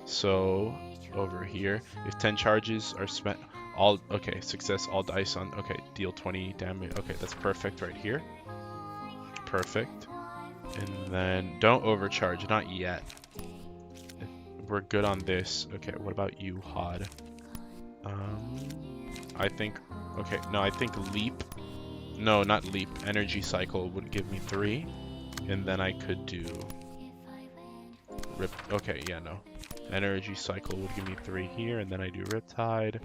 so over here, if 10 charges are spent, all, okay, success, all dice on, okay, deal 20 damage. Okay, that's perfect right here. Perfect. And then don't overcharge, not yet. We're good on this. Okay, what about you, Hod? I think, okay, no, I think leap. No, not leap. Energy cycle would give me 3. And then I could do rip. Okay, yeah, no. Energy cycle would give me 3 here, and then I do Riptide.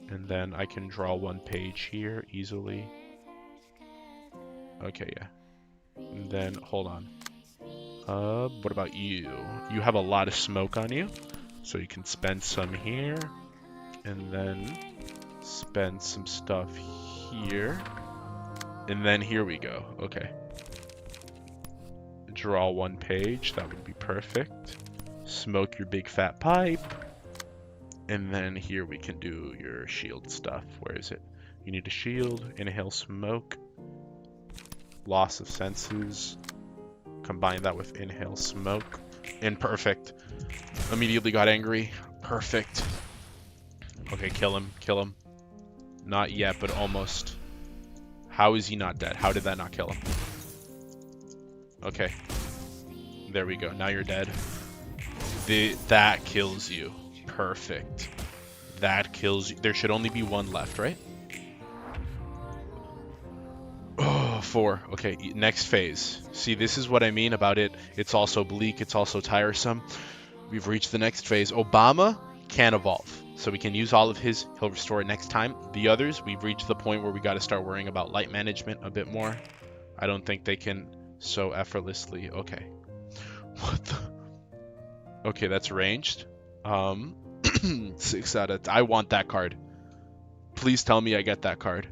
And then I can draw 1 page here easily. Okay, yeah. And then, hold on. What about you? You have a lot of smoke on you, so you can spend some here, and then spend some stuff here, and then here we go. Okay. Draw 1 page, that would be perfect. Smoke your big fat pipe, and then here we can do your shield stuff. Where is it? You need a shield, inhale smoke, loss of senses, combine that with inhale smoke, and perfect. Immediately got angry. Perfect. Okay, kill him, kill him. Not yet, but almost. How is he not dead? How did that not kill him? Okay. There we go. Now you're dead. That kills you. Perfect. That kills you. There should only be 1 left, right? Oh, 4. Okay, next phase. See, this is what I mean about it. It's also bleak. It's also tiresome. We've reached the next phase. Obama can evolve. So we can use all of his. He'll restore it next time. The others, we've reached the point where we got to start worrying about light management a bit more. I don't think they can so effortlessly. Okay. What the? Okay, that's ranged. 6 out of... I want that card. Please tell me I get that card.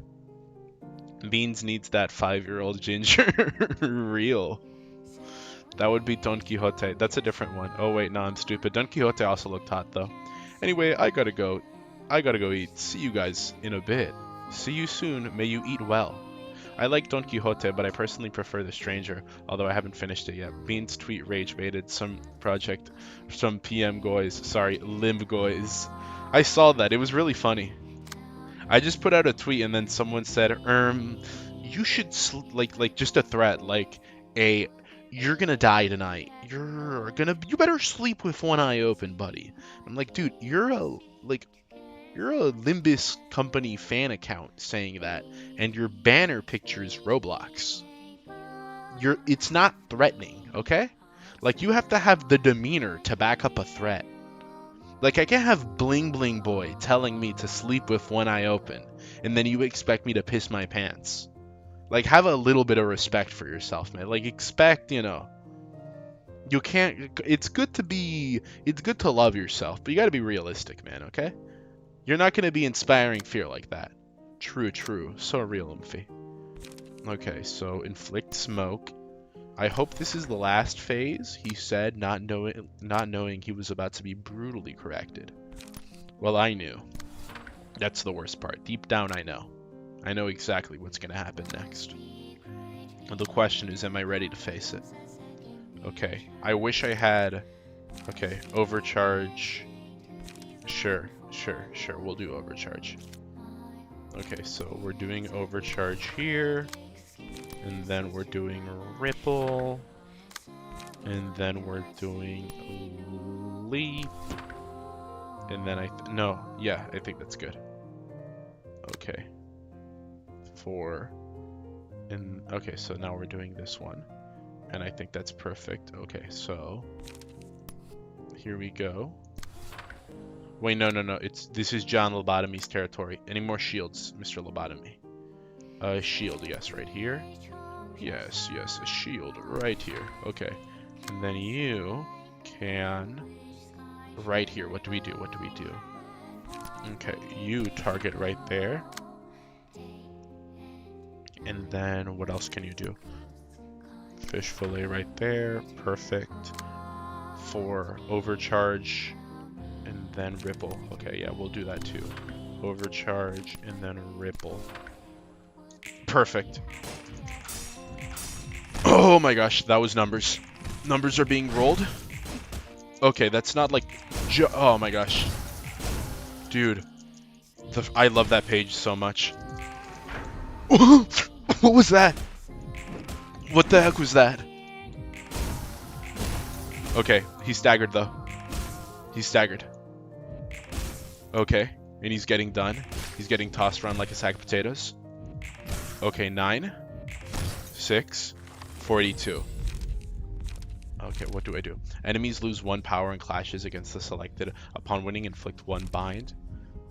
Beans needs that 5-year-old ginger. Real. That would be Don Quixote. That's a different one. Oh wait, no, I'm stupid. Don Quixote also looked hot though. Anyway, I gotta go. I gotta go eat. See you guys in a bit. See you soon. May you eat well. I like Don Quixote, but I personally prefer The Stranger, although I haven't finished it yet. Beans tweet rage baited some project, some PM goys. Sorry, limb goys. I saw that. It was really funny. I just put out a tweet and then someone said, you should, like just a threat, like you're gonna die tonight. You better sleep with one eye open, buddy. I'm like, dude, you're a Limbus company fan account saying that, and your banner picture's Roblox. It's not threatening, okay? Like, you have to have the demeanor to back up a threat. Like, I can't have Bling Bling Boy telling me to sleep with one eye open, and then you expect me to piss my pants. Like, have a little bit of respect for yourself, man. Like, expect, you can't, it's good to love yourself, but you gotta be realistic, man, okay? You're not gonna be inspiring fear like that. True. So real, Umphy. Okay, so inflict smoke. I hope this is the last phase, he said, not knowing he was about to be brutally corrected. Well, I knew. That's the worst part. Deep down, I know. I know exactly what's going to happen next. And the question is, am I ready to face it? Okay, I wish I had... Okay, overcharge. Sure, we'll do overcharge. Okay, so we're doing overcharge here. And then we're doing ripple, and then we're doing leap, and then I think that's good. Okay, 4, and okay, so now we're doing this one, and I think that's perfect. Okay, so here we go. Wait, no, this is John Lobotomy's territory. Any more shields, Mr. Lobotomy? Shield, yes, right here. Yes, a shield right here. Okay. And then you can... Right here. What do we do? Okay, you target right there. And then what else can you do? Fish fillet right there. Perfect. 4, overcharge, and then ripple. Okay, yeah, we'll do that too. Overcharge, and then ripple. Perfect. Oh my gosh, that was numbers. Numbers are being rolled. Okay, that's not like... Oh my gosh. Dude. I love that page so much. What was that? What the heck was that? Okay, he's staggered though. He's staggered. Okay, and he's getting done. He's getting tossed around like a sack of potatoes. Okay, 9, 6, 42. Okay, what do I do? Enemies lose 1 power and clashes against the selected. Upon winning, inflict 1 bind.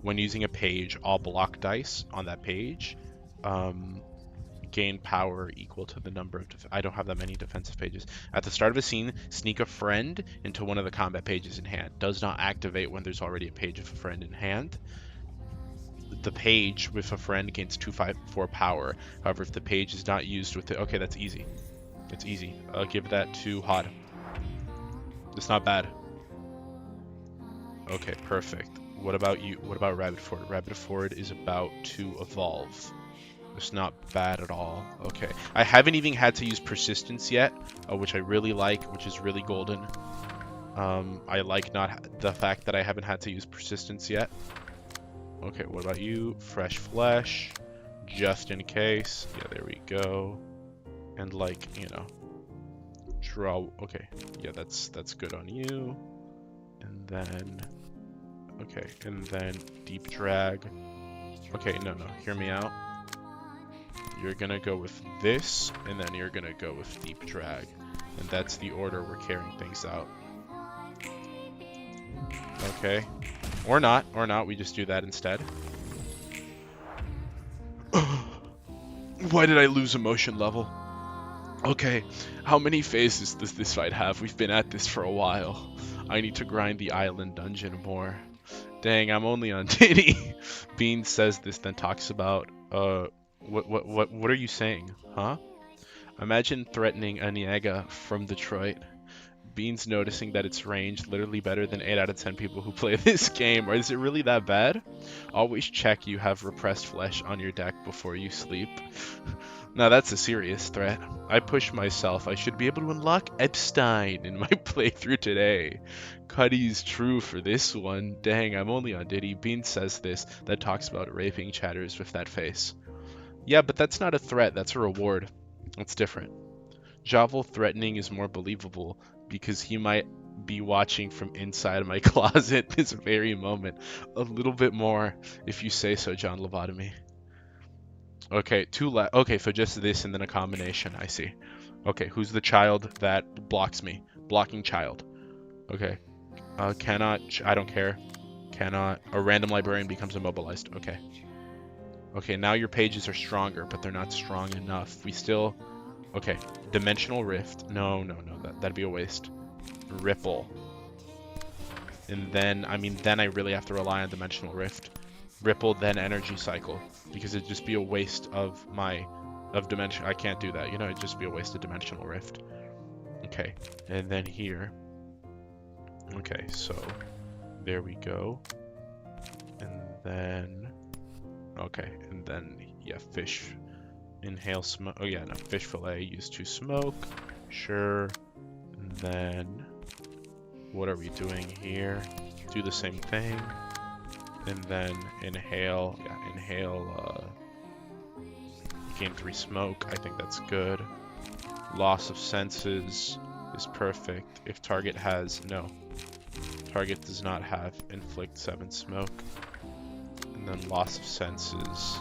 When using a page, all block dice on that page gain power equal to the number of... I don't have that many defensive pages. At the start of a scene, sneak a friend into one of the combat pages in hand. Does not activate when there's already a page of a friend in hand. The page with a friend gains 2/4 power. However, if the page is not used with it... Okay, that's easy. It's easy. I'll give that to Hod. It's not bad. Okay, perfect. What about you? What about Rabbit Ford? Rabbit Ford is about to evolve. It's not bad at all. Okay. I haven't even had to use persistence yet, which I really like, which is really golden. I like the fact that I haven't had to use persistence yet. Okay, what about you? Fresh flesh, just in case. Yeah, there we go. And like, you know, draw. Okay, yeah, that's good on you. And then, okay, and then deep drag. Okay, no, hear me out. You're gonna go with this, and then you're gonna go with deep drag. And that's the order we're carrying things out. Okay. Or not, we just do that instead. Why did I lose emotion level? Okay, how many phases does this fight have? We've been at this for a while. I need to grind the island dungeon more. Dang, I'm only on Diddy. Bean says this, then talks about, what are you saying, huh? Imagine threatening a Niaga from Detroit. Bean's noticing that it's ranged literally better than 8 out of 10 people who play this game. Or is it really that bad? Always check you have repressed flesh on your deck before you sleep. Now that's a serious threat. I push myself. I should be able to unlock Epstein in my playthrough today. Cuddy's true for this one. Dang, I'm only on Diddy. Bean says this, that talks about raping chatters with that face. Yeah, but that's not a threat. That's a reward. It's different. Javel threatening is more believable because he might be watching from inside my closet this very moment. A little bit more, if you say so, John Lobotomy. Okay, okay, so just this and then a combination, I see. Okay, who's the child that blocks me? Blocking child. Okay. Cannot, I don't care. Cannot, a random librarian becomes immobilized. Okay. Okay, now your pages are stronger, but they're not strong enough. We still... Okay, Dimensional Rift. No, that'd be a waste. Ripple. And then, then I really have to rely on Dimensional Rift. Ripple, then Energy Cycle. Because it'd just be a waste of Dimension. I can't do that, you know, it'd just be a waste of Dimensional Rift. Okay, and then here. Okay, so, there we go. And then... Okay, and then, yeah, fish... Inhale smoke. Oh yeah, no, fish fillet used to smoke. Sure. And then what are we doing here? Do the same thing. And then inhale. Yeah, inhale. Gain 3 smoke. I think that's good. Loss of senses is perfect. If target has no. Target does not have inflict 7 smoke. And then loss of senses.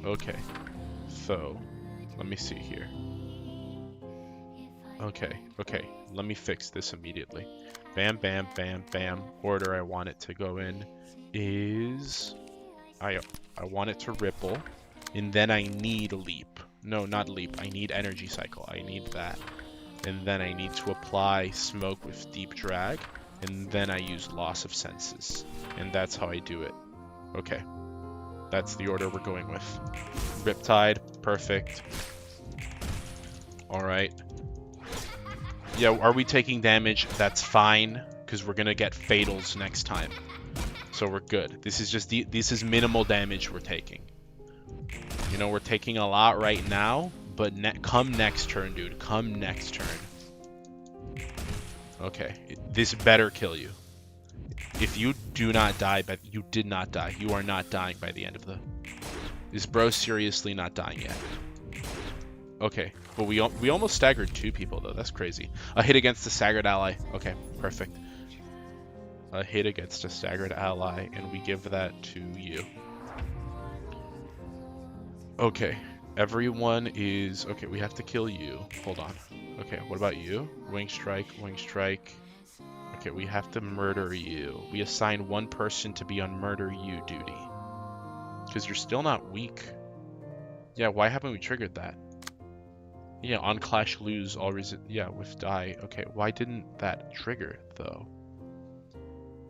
Okay, so let me see here. Okay, let me fix this immediately. Bam, bam, bam, bam. Order I want it to go in is I want it to ripple, and then I need leap. No, not leap. I need energy cycle. I need that, and then I need to apply smoke with deep drag, and then I use loss of senses, and that's how I do it. Okay. That's the order we're going with. Riptide, perfect. Alright. Yeah, are we taking damage? That's fine, because we're going to get fatals next time. So we're good. This is just this is minimal damage we're taking. You know, we're taking a lot right now, but come next turn, dude. Come next turn. Okay, this better kill you. If you do not die, but you did not die, you are not dying by the end of the... Is bro seriously not dying yet? Okay, but we almost staggered 2 people though. That's crazy. A hit against a staggered ally. Okay, perfect. A hit against a staggered ally, and we give that to you. Okay, everyone is... Okay, we have to kill you. Hold on. Okay, what about you? Wing strike, wing strike. Okay, we have to murder you. We assign 1 person to be on murder you duty. Because you're still not weak. Yeah, why haven't we triggered that? Yeah, on clash lose all yeah, with die. Okay, why didn't that trigger though?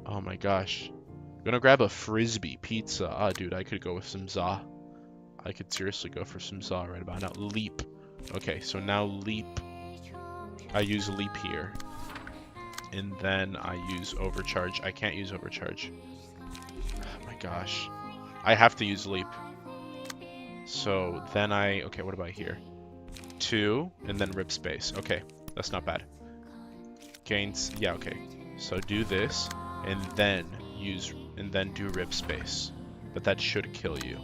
Oh my gosh. I'm gonna grab a frisbee pizza. Ah, dude, I could go with some za. I could seriously go for some za right about now. Leap. Okay, so now leap. I use leap here. And then I use overcharge. I can't use overcharge. Oh my gosh. I have to use leap. So then okay, what about here? 2, and then rip space. Okay, that's not bad. Gains, yeah, okay. So do this, and then do rip space. But that should kill you.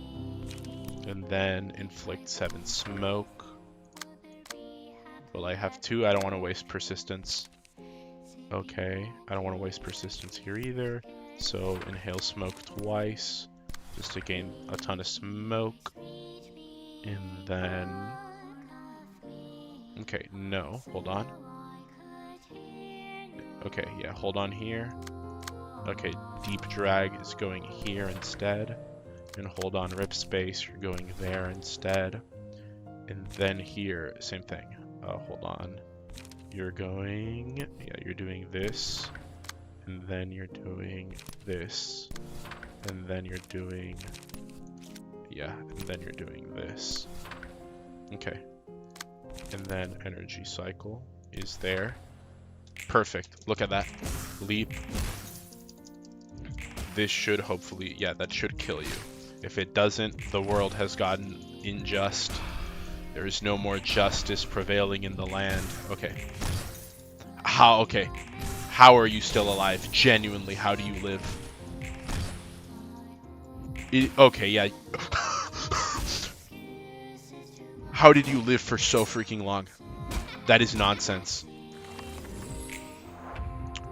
And then inflict 7 smoke. Well, I have 2. I don't want to waste persistence. Okay, I don't want to waste persistence here either. So inhale smoke twice, just to gain a ton of smoke. And then... Okay, no, hold on. Okay, yeah, hold on here. Okay, deep drag is going here instead. And hold on rip space, you're going there instead. And then here, same thing. Hold on. You're going, yeah, you're doing this. And then you're doing this. And then you're doing, yeah, and then you're doing this. Okay. And then energy cycle is there. Perfect. Look at that. Leap. This should hopefully, yeah, that should kill you. If it doesn't, the world has gotten unjust. There is no more justice prevailing in the land. Okay. Okay. How are you still alive? Genuinely, how do you live? Okay, yeah. How did you live for so freaking long? That is nonsense.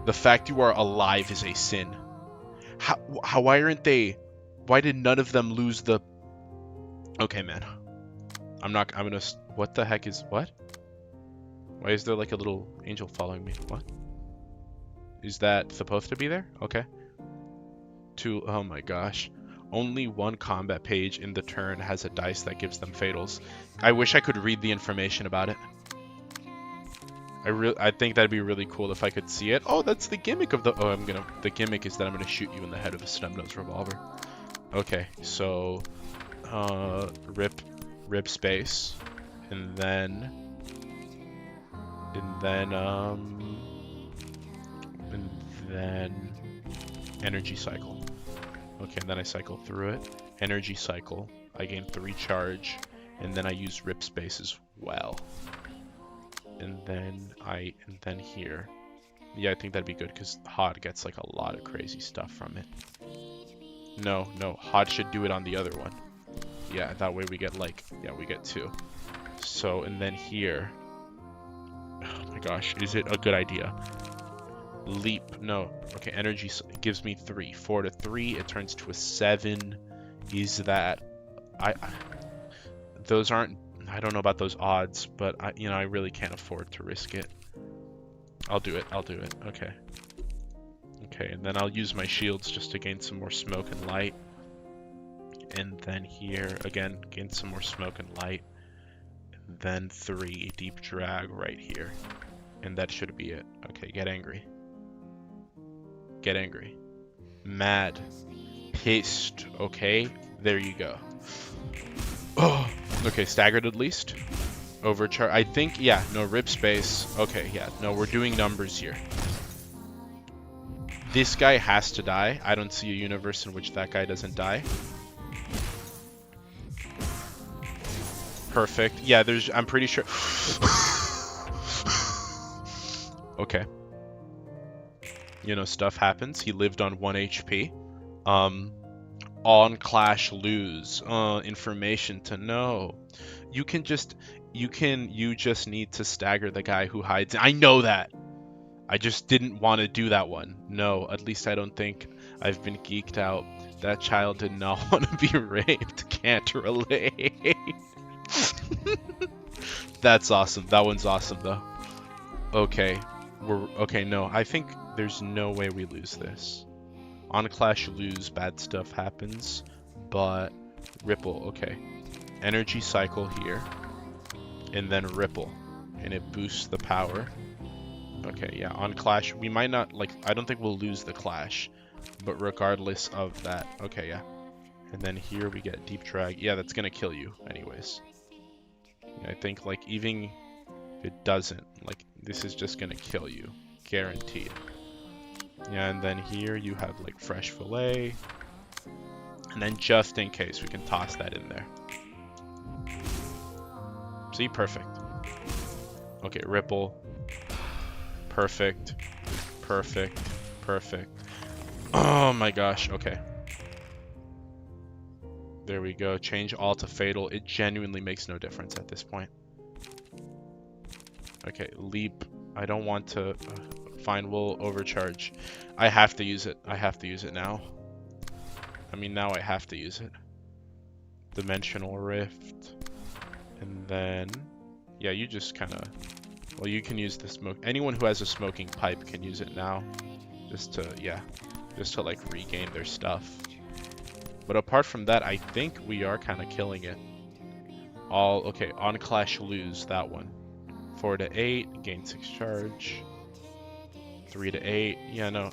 The fact you are alive is a sin. Why aren't they... Why did none of them lose the... Okay, man. I'm gonna... What the heck is... What? Why is there like a little angel following me? What? Is that supposed to be there? Okay. Oh my gosh. Only 1 combat page in the turn has a dice that gives them fatals. I wish I could read the information about it. I think that'd be really cool if I could see it. Oh, that's the gimmick of the... Oh, the gimmick is that I'm gonna shoot you in the head with a snub-nose revolver. Okay, so... Rip space. And then... Energy cycle. Okay, and then I cycle through it. Energy cycle. I gain 3 charge. And then I use rip space as well. And then here. Yeah, I think that'd be good because Hod gets like a lot of crazy stuff from it. No, Hod should do it on the other one. Yeah, that way we get like, yeah, we get 2. So, and then here. Oh my gosh, is it a good idea? Leap, no. Okay, energy gives me 3. 4 to 3, it turns to a 7. Is that... Those aren't... I don't know about those odds, but I really can't afford to risk it. I'll do it. Okay. Okay, and then I'll use my shields just to gain some more smoke and light. And then here, again, gain some more smoke and light. And then 3 deep drag right here. And that should be it. Okay, get angry. Get angry. Mad. Pissed. Okay, there you go. Oh, okay, staggered at least. Overcharge. I think, yeah, no, rip space. Okay, yeah, no, we're doing numbers here. This guy has to die. I don't see a universe in which that guy doesn't die. Perfect. Yeah, I'm pretty sure. Okay. you know, stuff happens. He lived on 1 HP. On clash lose. Information to know. You just need to stagger the guy who hides. I know that. I just didn't want to do that one. No, at least I don't think I've been geeked out. That child did not want to be raped. Can't relate. That's awesome. That one's awesome though. Okay. Okay, no. I think there's no way we lose this. On clash lose, bad stuff happens, but ripple, okay. Energy cycle here, and then ripple, and it boosts the power. Okay, yeah, on clash, we might not, like, I don't think we'll lose the clash, but regardless of that, okay, yeah. And then here we get deep drag. Yeah, that's gonna kill you anyways. Yeah, I think, like, even if it doesn't, like, this is just gonna kill you, guaranteed. Yeah, and then here you have like fresh fillet. And then just in case, we can toss that in there. See, perfect. Okay, ripple. Perfect. Perfect. Perfect. Oh my gosh, okay. There we go. Change all to fatal. It genuinely makes no difference at this point. Okay, leap. I don't want to... Fine, we'll overcharge. I have to use it. I have to use it now. I mean, now I have to use it. Dimensional rift. And then... Yeah, you just kind of... Well, you can use the smoke... Anyone who has a smoking pipe can use it now. Just to, yeah. Just to, like, regain their stuff. But apart from that, I think we are kind of killing it. All... Okay, on clash lose, that one. 4 to 8, gain 6 charge. 3 to 8. Yeah, no.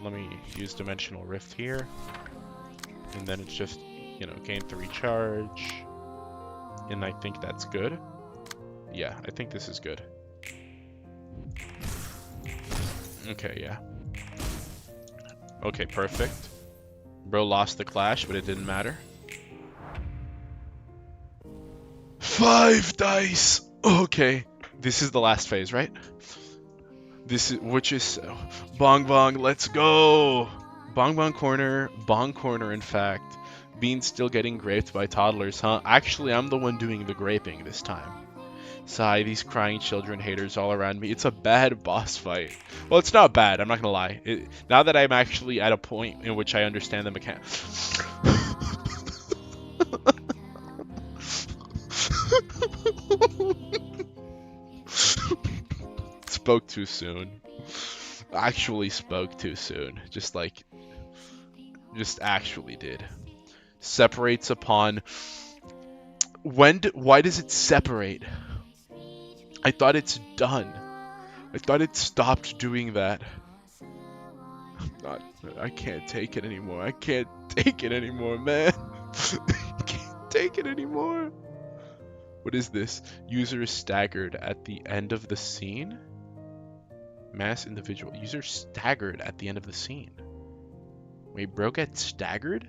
Let me use Dimensional Rift here. And then it's just, you know, gain 3 charge. And I think that's good. Yeah, I think this is good. Okay, yeah. Okay, perfect. Bro lost the clash, but it didn't matter. 5 dice! Okay. This is the last phase, right? This is, which is, Bong Bong, let's go! Bong corner, in fact. Bean's still getting graped by toddlers, huh? Actually, I'm the one doing the graping this time. Sigh, these crying children haters all around me. It's a bad boss fight. Well, it's not bad, I'm not gonna lie. Now that I'm actually at a point in which I understand the mechanics. Spoke too soon. Actually spoke too soon. Just actually did. Separates upon... Why does it separate? I thought it's done. I thought it stopped doing that. I can't take it anymore. I can't take it anymore, man. I can't take it anymore. What is this? User staggered at the end of the scene? Mass individual. User staggered at the end of the scene. Wait, bro gets staggered?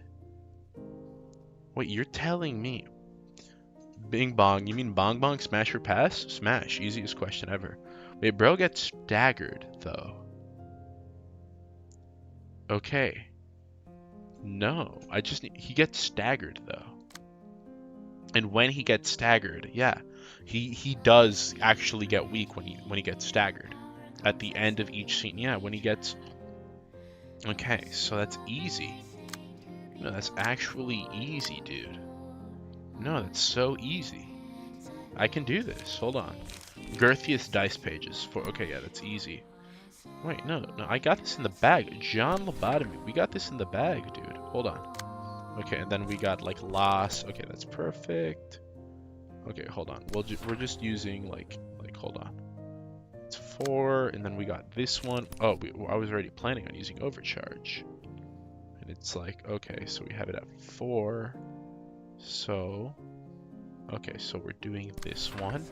Wait, you're telling me. Bing bong. You mean bong bong? Smash or pass? Smash. Easiest question ever. Wait, bro gets staggered, though. Okay. No. He gets staggered, though. And when he gets staggered, yeah. He does actually get weak when he gets staggered. At the end of each scene, yeah, when he gets... Okay, so that's easy. No, that's actually easy, dude. No, that's so easy. I can do this. Hold on. Girthiest dice pages. Okay, yeah, that's easy. Wait, no, I got this in the bag. John Lobotomy. We got this in the bag, dude. Hold on. Okay, and then we got, like, loss. Okay, that's perfect. Okay, hold on. We're just using, like, hold on. 4, and then we got this one. Oh, I was already planning on using overcharge. And it's like, okay, so we have it at 4. So, okay, so we're doing this one.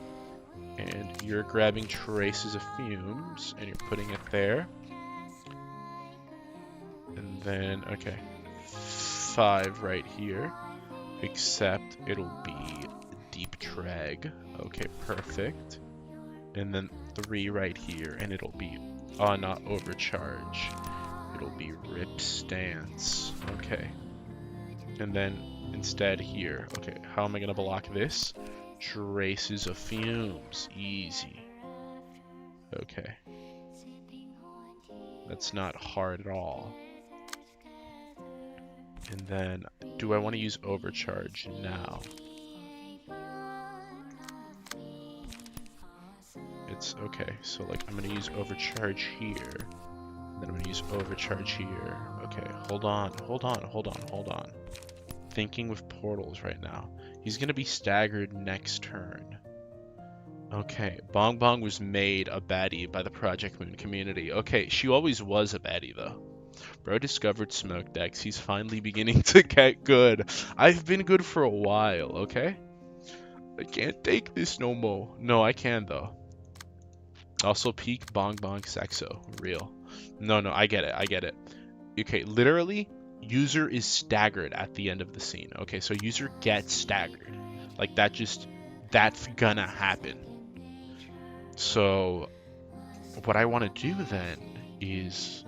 And you're grabbing traces of fumes, and you're putting it there. And then, okay, 5 right here. Except it'll be deep drag. Okay, perfect. And then 3 right here, and it'll be not overcharge. It'll be rip stance. Okay. And then instead here. Okay, how am I gonna block this? Traces of fumes. Easy. Okay. That's not hard at all. And then, do I want to use overcharge now? It's okay, so like I'm gonna use overcharge here. Then I'm gonna use overcharge here. Okay, hold on. Thinking with portals right now. He's gonna be staggered next turn. Okay, Bong Bong was made a baddie by the Project Moon community. Okay, she always was a baddie though. Bro discovered smoke decks. He's finally beginning to get good. I've been good for a while, okay? I can't take this no more. No, I can though. Also peak Bong Bong Sexo. Real. No, I get it. Okay, literally, user is staggered at the end of the scene. Okay, so user gets staggered. Like that's gonna happen. So what I want to do then is,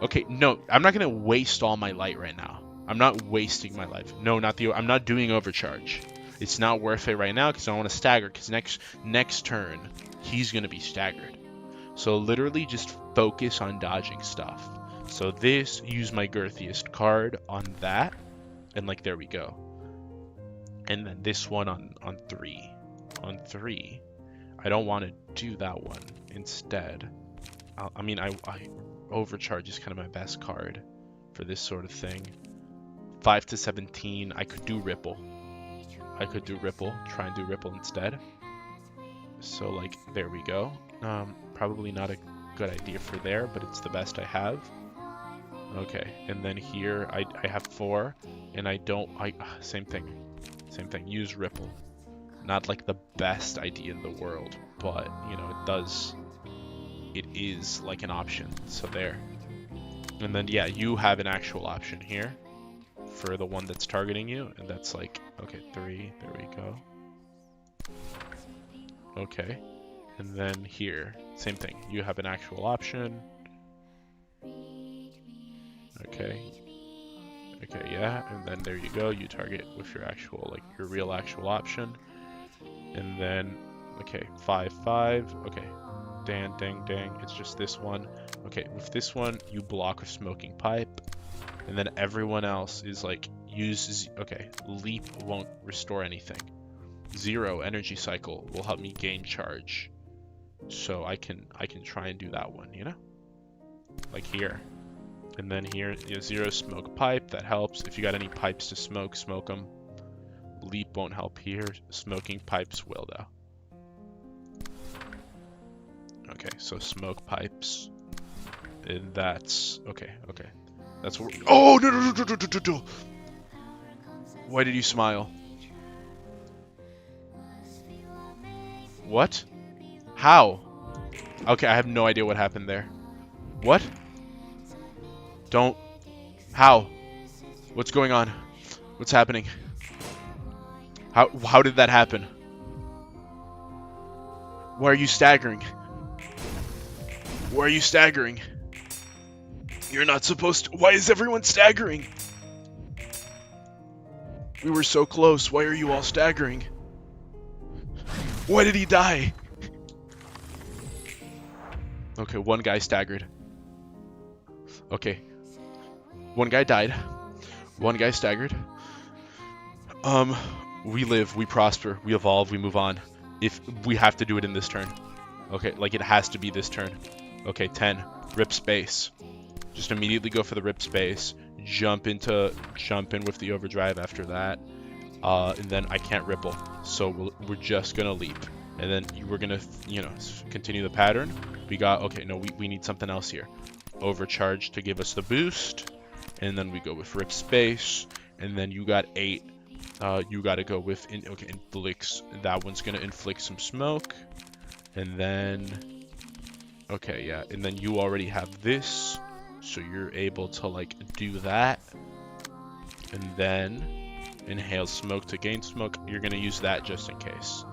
okay, no, I'm not gonna waste all my light right now. I'm not wasting my life. No, I'm not doing overcharge. It's not worth it right now because I want to stagger, because next turn he's gonna be staggered. So literally just focus on dodging stuff. So this, use my girthiest card on that, and like there we go. And then this one on 3. On 3, I don't want to do that one. Instead, I overcharge is kind of my best card for this sort of thing. 5 to 17, I could do ripple. Try and do ripple instead. So like there we go. Probably not a good idea for there, but it's the best I have. Okay, and then here I have 4, and same thing. Use ripple. Not like the best idea in the world, but you know it is like an option. So there. And then yeah, you have an actual option here for the one that's targeting you, and that's like, okay, 3, there we go. Okay, and then here, same thing, you have an actual option. Okay, yeah, and then there you go, you target with your actual, like your real actual option. And then, okay, 5, 5, okay, dang, it's just this one. Okay, with this one, you block with smoking pipe, and then everyone else is like, okay, leap won't restore anything. 0 energy cycle will help me gain charge. So I can try and do that one, you know? Like here. And then here, 0 smoke pipe, that helps. If you got any pipes to smoke them. Leap won't help here. Smoking pipes will though. Okay, so smoke pipes. And that's okay. That's what. Oh no! Why did you smile? What? How? Okay, I have no idea what happened there. What? Don't. How? What's going on? What's happening? How did that happen? Why are you staggering? Why are you staggering? You're not supposed to. Why is everyone staggering? We were so close. Why are you all staggering? Why did he die? Okay, one guy staggered. Okay. One guy died. One guy staggered. We live, we prosper, we evolve, we move on. If we have to do it in this turn. Okay, like it has to be this turn. Okay, 10. Rip space. Just immediately go for the rip space. Jump in with the overdrive after that. And then I can't ripple. So we're just gonna leap. And then we're gonna, continue the pattern. We got, okay, no, we need something else here. Overcharge to give us the boost. And then we go with rip space. And then you got 8. You gotta go with, inflicts. That one's gonna inflict some smoke. And then, okay, yeah. And then you already have this. So you're able to, like, do that. And then inhale smoke to gain smoke. You're gonna use that just in case.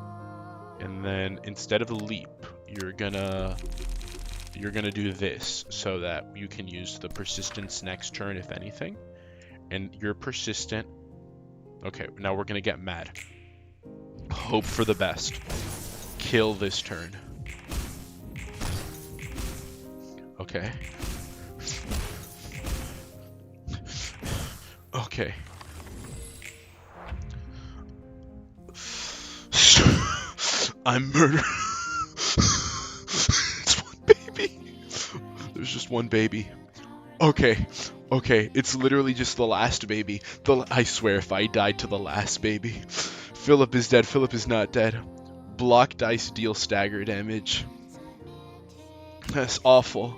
And then instead of the leap, you're gonna you're gonna do this so that you can use the persistence next turn, if anything. And you're persistent. Okay, now we're gonna get mad. Hope for the best. Kill this turn. Okay. Okay. I'm murder. It's one baby. There's just one baby. Okay. Okay. It's literally just the last baby. I swear if I died to the last baby. Philip is dead. Philip is not dead. Block dice deal stagger damage. That's awful.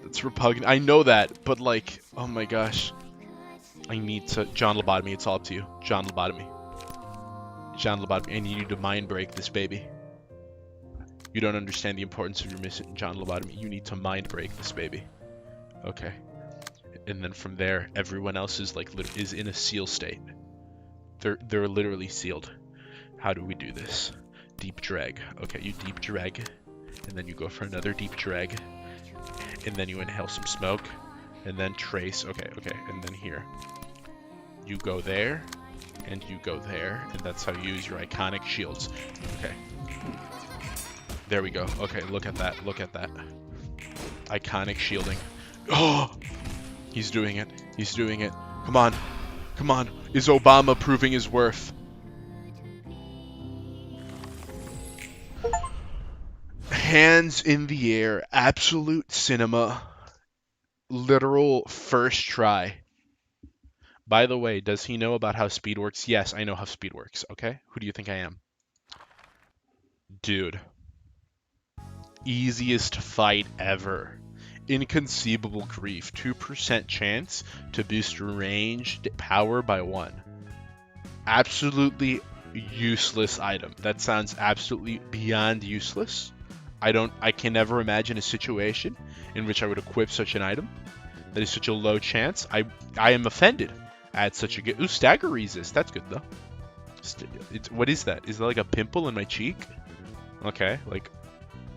That's repugnant. I know that, but like, oh my gosh. I need to... John Lobotomy, it's all up to you. John Lobotomy. John Lobotomy, I need you to mind break this baby. You don't understand the importance of your mission, John Lobotomy. You need to mind break this baby. Okay. And then from there, everyone else is like is in a seal state. They're literally sealed. How do we do this? Deep drag. Okay, you deep drag, and then you go for another deep drag, and then you inhale some smoke, and then trace. Okay, and then here. You go there, and you go there, and that's how you use your iconic shields. Okay. There we go. Okay, look at that. Look at that. Iconic shielding. Oh! He's doing it. He's doing it. Come on. Come on. Is Obama proving his worth? Hands in the air. Absolute cinema. Literal first try. By the way, does he know about how speed works? Yes, I know how speed works, okay? Who do you think I am? Dude. Easiest fight ever. Inconceivable grief. 2% chance to boost ranged power by 1. Absolutely useless item. That sounds absolutely beyond useless. I can never imagine a situation in which I would equip such an item. That is such a low chance. I am offended at such a good... Ooh, stagger resist. That's good, though. What is that? Is that like a pimple in my cheek? Okay, like...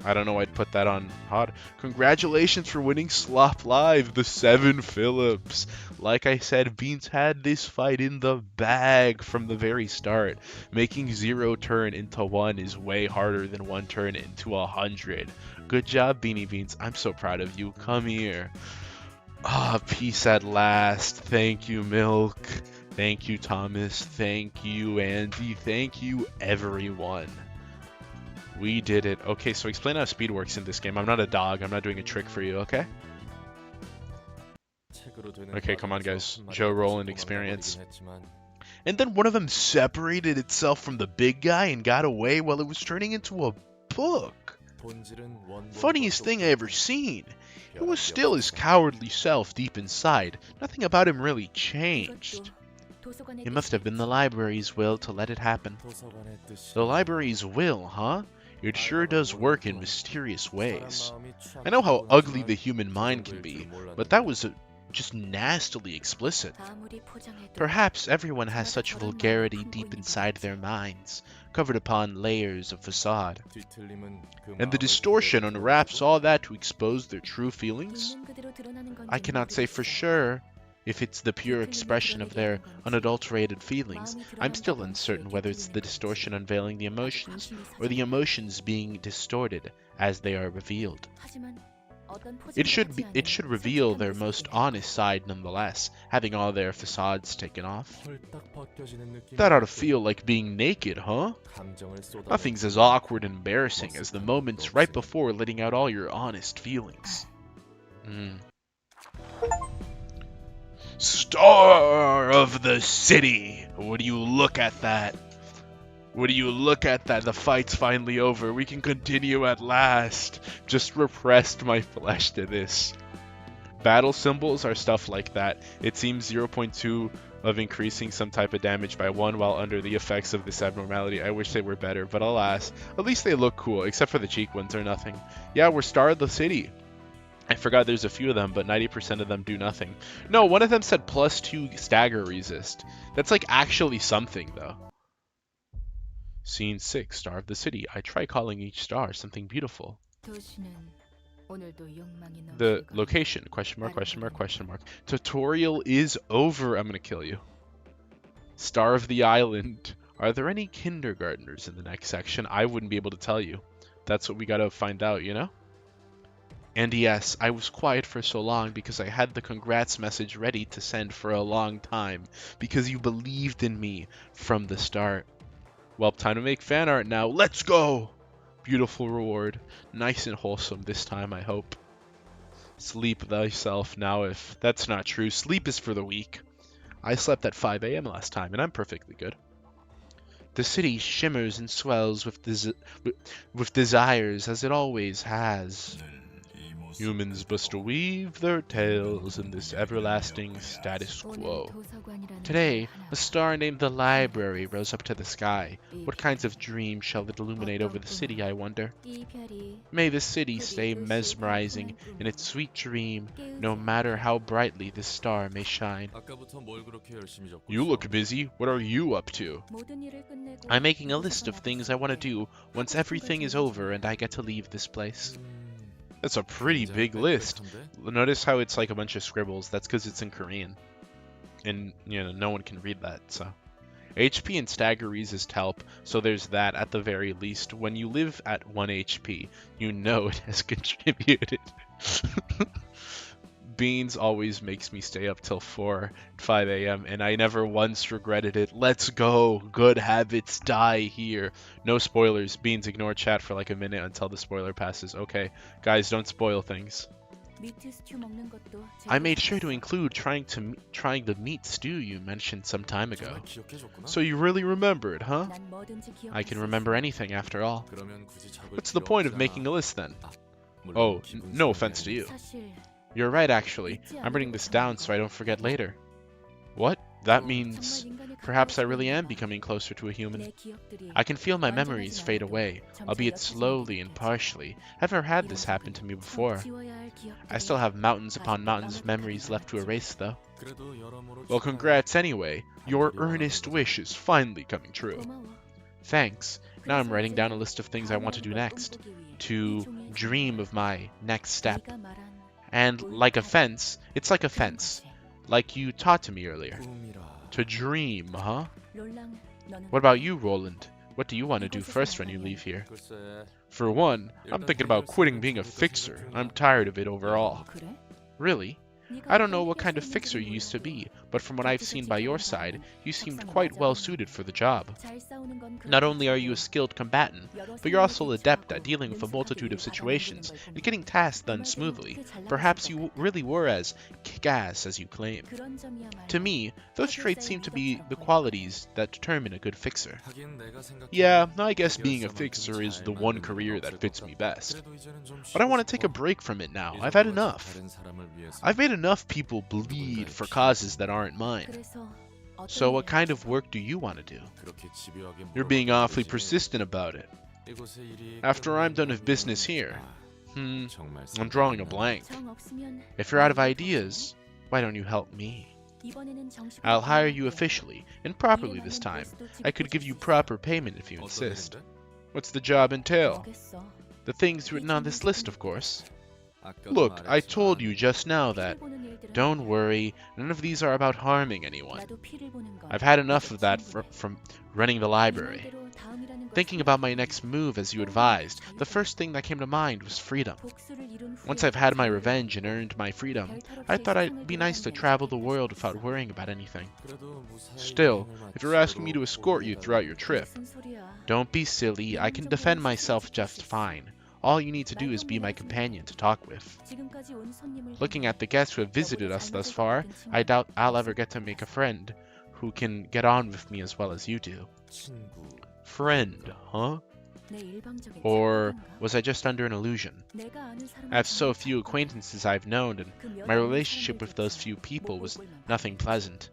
I don't know, I'd put that on hot. Congratulations for winning Slop Live, the 7 Phillips. Like I said, Beans had this fight in the bag from the very start. Making 0 turn into 1 is way harder than 1 turn into 100. Good job, Beanie Beans. I'm so proud of you. Come here. Ah, peace at last. Thank you, Milk. Thank you, Thomas. Thank you, Andy. Thank you, everyone. We did it. Okay, so explain how speed works in this game. I'm not a dog. I'm not doing a trick for you, okay? Okay, come on, guys. Joe Roland experience. And then one of them separated itself from the big guy and got away while it was turning into a book. Funniest thing I ever seen. It was still his cowardly self deep inside. Nothing about him really changed. It must have been the library's will to let it happen. The library's will, huh? It sure does work in mysterious ways. I know how ugly the human mind can be, but that was just nastily explicit. Perhaps everyone has such vulgarity deep inside their minds, covered upon layers of facade. And the distortion unwraps all that to expose their true feelings? I cannot say for sure if it's the pure expression of their unadulterated feelings. I'm still uncertain whether it's the distortion unveiling the emotions, or the emotions being distorted as they are revealed. It should reveal their most honest side nonetheless, having all their facades taken off. That ought to feel like being naked, huh? Nothing's as awkward and embarrassing as the moments right before letting out all your honest feelings. Star of the city! Would you look at that? Would you look at that? The fight's finally over. We can continue at last. Just repressed my flesh to this. Battle symbols are stuff like that. It seems 0.2 of increasing some type of damage by 1 while under the effects of this abnormality. I wish they were better, but alas. At least they look cool, except for the cheek ones or nothing. Yeah, we're Star of the City. I forgot there's a few of them, but 90% of them do nothing. No, one of them said +2 stagger resist. That's like actually something, though. Scene 6, Star of the City. I try calling each star something beautiful. The location, question mark, question mark, question mark. Tutorial is over. I'm gonna kill you. Star of the island. Are there any kindergartners in the next section? I wouldn't be able to tell you. That's what we gotta find out, you know? And yes, I was quiet for so long because I had the congrats message ready to send for a long time because you believed in me from the start. Well, time to make fan art now. Let's go! Beautiful reward. Nice and wholesome this time, I hope. Sleep thyself now if that's not true. Sleep is for the weak. I slept at 5 a.m. last time and I'm perfectly good. The city shimmers and swells with desires as it always has. Humans must weave their tales in this everlasting status quo. Today, a star named the Library rose up to the sky. What kinds of dreams shall it illuminate over the city, I wonder? May the city stay mesmerizing in its sweet dream, no matter how brightly this star may shine. You look busy. What are you up to? I'm making a list of things I want to do once everything is over and I get to leave this place. That's a pretty big list. Notice how it's like a bunch of scribbles. That's because it's in Korean. And, you know, no one can read that, so. HP and stagger resist help, so there's that at the very least. When you live at 1 HP, you know it has contributed. Beans always makes me stay up till 5 a.m. and I never once regretted it. Let's go. Good habits die here. No spoilers. Beans, ignore chat for like a minute until the spoiler passes. Okay, guys, don't spoil things. I made sure to include trying the meat stew you mentioned some time ago. So you really remembered, huh? I can remember anything after all. What's the point of making a list then? Oh, no offense to you. You're right, actually. I'm writing this down so I don't forget later. What? That means perhaps I really am becoming closer to a human. I can feel my memories fade away, albeit slowly and partially. I've never had this happen to me before. I still have mountains upon mountains of memories left to erase, though. Well, congrats anyway. Your earnest wish is finally coming true. Thanks. Now I'm writing down a list of things I want to do next. To dream of my next step. And like a fence, it's like a fence. Like you taught to me earlier. To dream, huh? What about you, Roland? What do you want to do first when you leave here? For one, I'm thinking about quitting being a fixer. I'm tired of it overall. Really? I don't know what kind of fixer you used to be, but from what I've seen by your side, you seemed quite well suited for the job. Not only are you a skilled combatant, but you're also adept at dealing with a multitude of situations and getting tasks done smoothly. Perhaps you really were as kick-ass as you claim. To me, those traits seem to be the qualities that determine a good fixer. Yeah, I guess being a fixer is the one career that fits me best. But I want to take a break from it now. I've had enough. I've made enough people bleed for causes that aren't mine. So what kind of work do you want to do? You're being awfully persistent about it. After I'm done with business here, I'm drawing a blank. If you're out of ideas, why don't you help me? I'll hire you officially, and properly this time. I could give you proper payment if you insist. What's the job entail? The things written on this list, of course. Look, I told you just now that. Don't worry, none of these are about harming anyone. I've had enough of that from running the library. Thinking about my next move as you advised, the first thing that came to mind was freedom. Once I've had my revenge and earned my freedom, I thought it'd be nice to travel the world without worrying about anything. Still, if you're asking me to escort you throughout your trip, don't be silly, I can defend myself just fine. All you need to do is be my companion to talk with. Looking at the guests who have visited us thus far, I doubt I'll ever get to make a friend who can get on with me as well as you do. Friend, huh? Or was I just under an illusion? I have so few acquaintances I've known, and my relationship with those few people was nothing pleasant.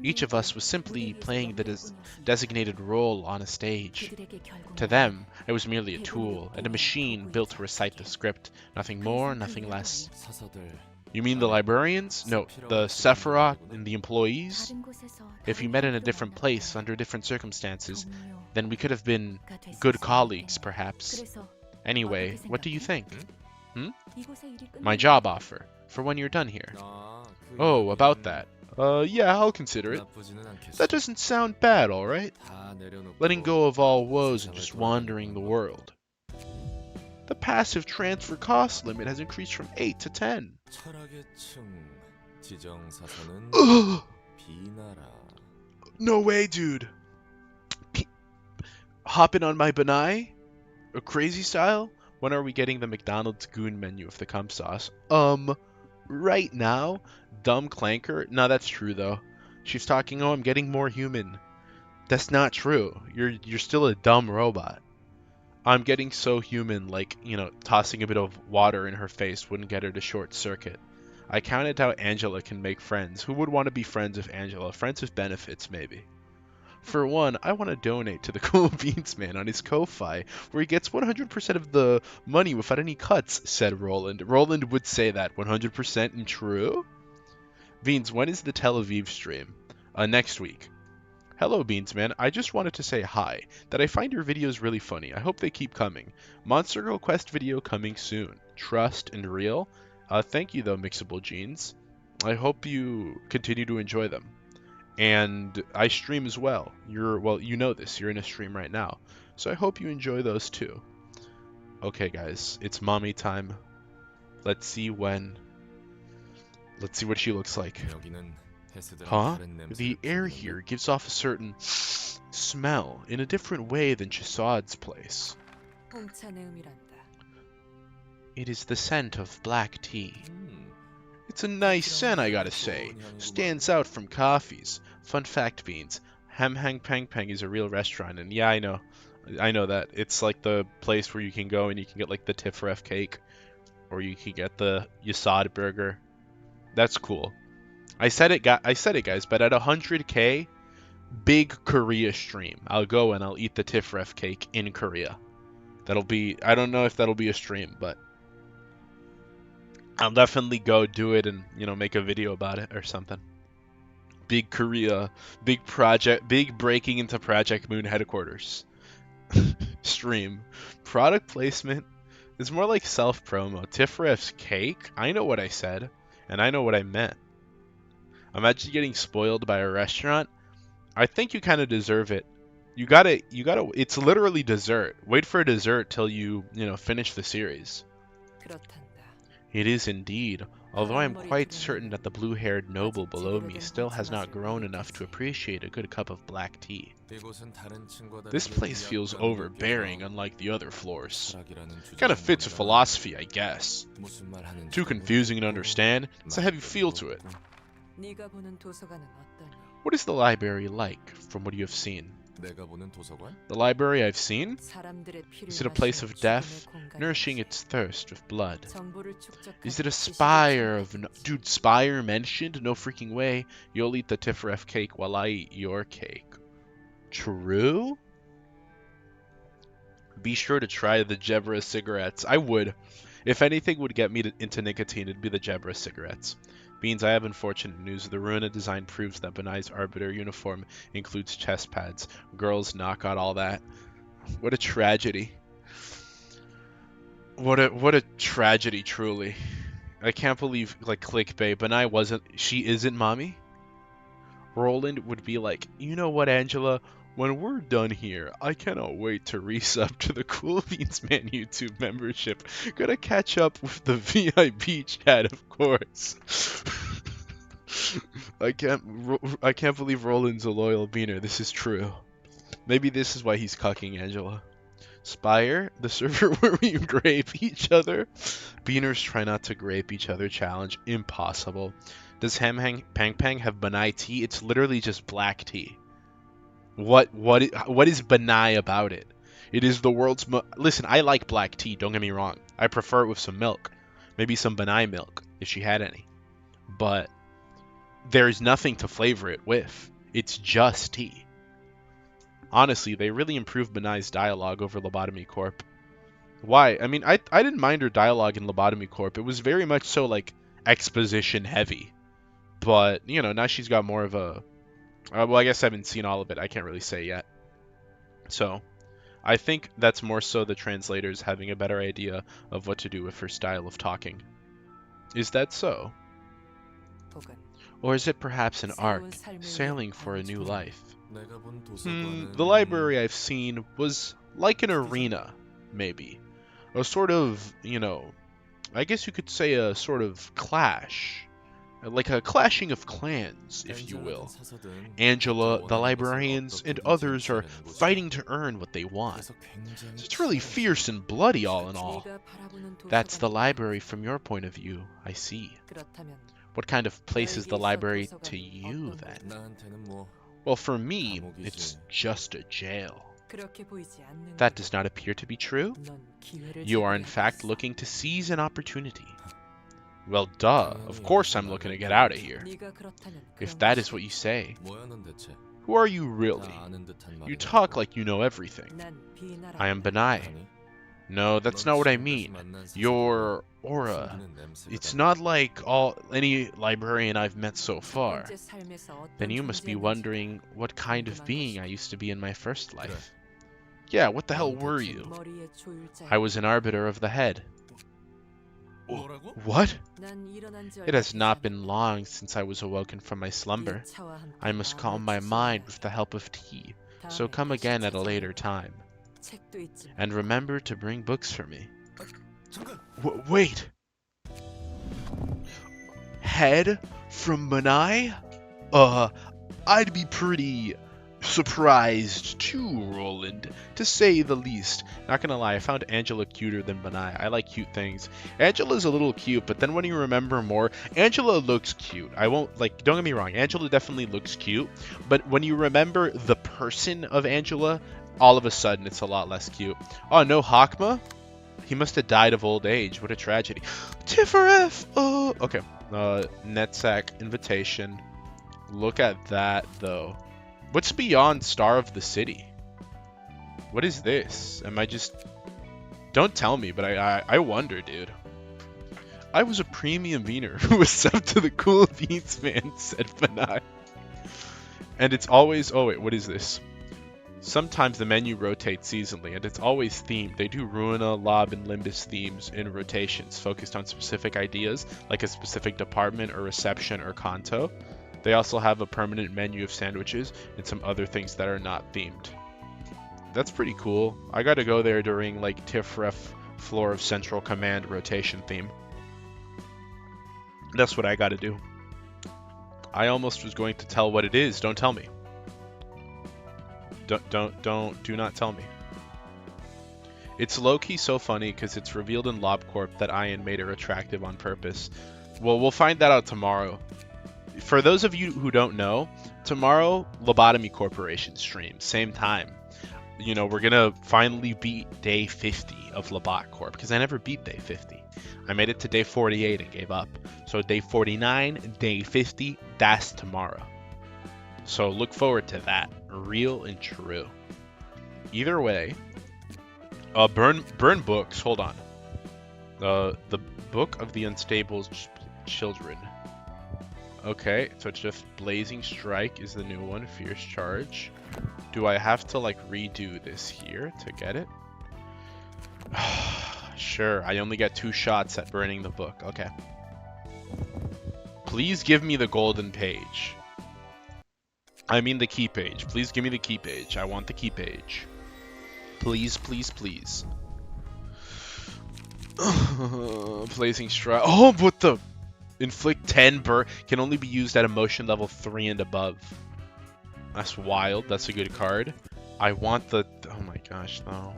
Each of us was simply playing the designated role on a stage. To them, I was merely a tool, and a machine built to recite the script, nothing more, nothing less. You mean the librarians? No, the Sephiroth and the employees? If we met in a different place, under different circumstances, then we could have been good colleagues, perhaps. Anyway, what do you think? My job offer, for when you're done here. Oh, about that. Yeah, I'll consider it. That doesn't sound bad, alright? Letting go of all woes and just wandering the world. The passive transfer cost limit has increased from 8 to 10. Ugh. No way, dude. Hopping on my banai? A crazy style? When are we getting the McDonald's goon menu of the cum sauce? Right now? Dumb clanker? No, that's true though. She's talking, oh, I'm getting more human. That's not true. You're still a dumb robot. I'm getting so human, like, tossing a bit of water in her face wouldn't get her to short circuit. I counted how Angela can make friends. Who would want to be friends with Angela? Friends with benefits, maybe. For one, I want to donate to the Cool Beans Man on his Ko-Fi, where he gets 100% of the money without any cuts, said Roland. Roland would say that 100% and true? Beans, when is the Tel Aviv stream? Next week. Hello, Beansman. I just wanted to say hi, that I find your videos really funny. I hope they keep coming. Monster Girl Quest video coming soon. Trust and real. Thank you, though, Mixable Jeans. I hope you continue to enjoy them. And I stream as well. Well, you know this. You're in a stream right now. So I hope you enjoy those too. Okay, guys. It's mommy time. Let's see what she looks like. Huh? The air here gives off a certain smell in a different way than Chisad's place. It is the scent of black tea. It's a nice scent, I gotta say. Stands out from coffees. Fun fact, Beans. Ham Hang Pang Pang is a real restaurant, and yeah, I know. I know that. It's like the place where you can go and you can get like the Tiphereth cake, or you can get the Yasad burger. That's cool. I said it, guys, but at 100K, big Korea stream. I'll go and I'll eat the Tiphereth cake in Korea. That'll be, I don't know if that'll be a stream, but I'll definitely go do it and, make a video about it or something. Big Korea, big breaking into Project Moon headquarters. Stream. Product placement. It's more like self-promo. Tiphereth's cake? I know what I said, and I know what I meant. Imagine getting spoiled by a restaurant. I think you kind of deserve it. You gotta, it's literally dessert. Wait for a dessert till you, finish the series. It is indeed, although I am quite certain that the blue-haired noble below me still has not grown enough to appreciate a good cup of black tea. This place feels overbearing, unlike the other floors. Kind of fits a philosophy, I guess. Too confusing to understand, it's a heavy feel to it. What is the library like, from what you have seen? The library I've seen? Is it a place of death, nourishing its thirst with blood? Is it a spire of... Dude, spire mentioned? No freaking way. You'll eat the Tiphereth cake while I eat your cake. True? Be sure to try the Gebura cigarettes. I would. If anything would get me into nicotine, it'd be the Gebura cigarettes. Beans, I have unfortunate news. The Ruina design proves that Benai's Arbiter uniform includes chest pads. Girls knock out all that. What a tragedy. What a tragedy, truly. I can't believe, like, clickbait. Benai she isn't mommy? Roland would be like, you know what, Angela? When we're done here, I cannot wait to resub to the Cool Beans Man YouTube membership. Gotta catch up with the VIP chat, of course. I can't believe Roland's a loyal beaner. This is true. Maybe this is why he's cucking Angela. Spire, the server where we grape each other. Beaners try not to grape each other challenge. Impossible. Does Ham Hang Pang Pang have Benai tea? It's literally just black tea. What is Benai about it? It is the world's listen, I like black tea, don't get me wrong. I prefer it with some milk. Maybe some Benai milk, if she had any. But there's nothing to flavor it with. It's just tea. Honestly, they really improved Benai's dialogue over Lobotomy Corp. Why? I mean, I didn't mind her dialogue in Lobotomy Corp. It was very much so, like, exposition heavy. But, now she's got more of a... well, I guess I haven't seen all of it. I can't really say yet. So, I think that's more so the translators having a better idea of what to do with her style of talking. Is that so? Or is it perhaps an ark, sailing for a new life? The library I've seen was like an arena, maybe. A sort of, I guess you could say a sort of clash. Like a clashing of clans, if you will. Angela, the librarians, and others are fighting to earn what they want. So it's really fierce and bloody all in all. That's the library from your point of view, I see. What kind of place is the library to you, then? Well, for me, it's just a jail. That does not appear to be true. You are in fact looking to seize an opportunity. Well, duh. Of course I'm looking to get out of here. If that is what you say. Who are you really? You talk like you know everything. I am Benai. No, that's not what I mean. Your aura. It's not like any librarian I've met so far. Then you must be wondering what kind of being I used to be in my first life. Yeah, what the hell were you? I was an arbiter of the head. What? It has not been long since I was awoken from my slumber. I must calm my mind with the help of tea, so come again at a later time. And remember to bring books for me. Wait! Head from Manai? I'd be pretty surprised too, Roland, to say the least. Not gonna lie, I found Angela cuter than Benai. I like cute things. Angela's a little cute, but then when you remember more, Angela looks cute. I won't, don't get me wrong, Angela definitely looks cute, but when you remember the person of Angela, all of a sudden it's a lot less cute. Oh, no Hakma? He must have died of old age. What a tragedy. Tiphereth! Oh, okay. Netsack invitation. Look at that, though. What's beyond Star of the City? What is this? Am I just... Don't tell me, but I wonder, dude. I was a premium beaner who was subbed to the Cool Beans man, said Benai. And it's always... Oh, wait, what is this? Sometimes the menu rotates seasonally, and it's always themed. They do Ruina, Lob, and Limbus themes in rotations, focused on specific ideas, like a specific department or reception or kanto. They also have a permanent menu of sandwiches and some other things that are not themed. That's pretty cool. I gotta go there during Tiphereth Floor of Central Command rotation theme. That's what I gotta do. I almost was going to tell what it is. Don't tell me. Do not tell me. It's low-key so funny because it's revealed in LobCorp that Ian made her attractive on purpose. Well, we'll find that out tomorrow. For those of you who don't know, tomorrow, Lobotomy Corporation streams, same time. We're gonna finally beat day 50 of Lobot Corp, because I never beat day 50. I made it to day 48 and gave up. So day 49, day 50, that's tomorrow. So look forward to that. Real and true. Either way, burn books. Hold on. The Book of the Unstable Children. Okay, so it's just Blazing Strike is the new one. Fierce Charge. Do I have to redo this here to get it? Sure, I only get 2 shots at burning the book. Okay. Please give me the golden page. I mean the key page. Please give me the key page. I want the key page. Please, please, please. Blazing Strike. Oh, what the... Inflict 10 burn can only be used at emotion level 3 and above. That's wild. That's a good card. I want the... Oh my gosh, no.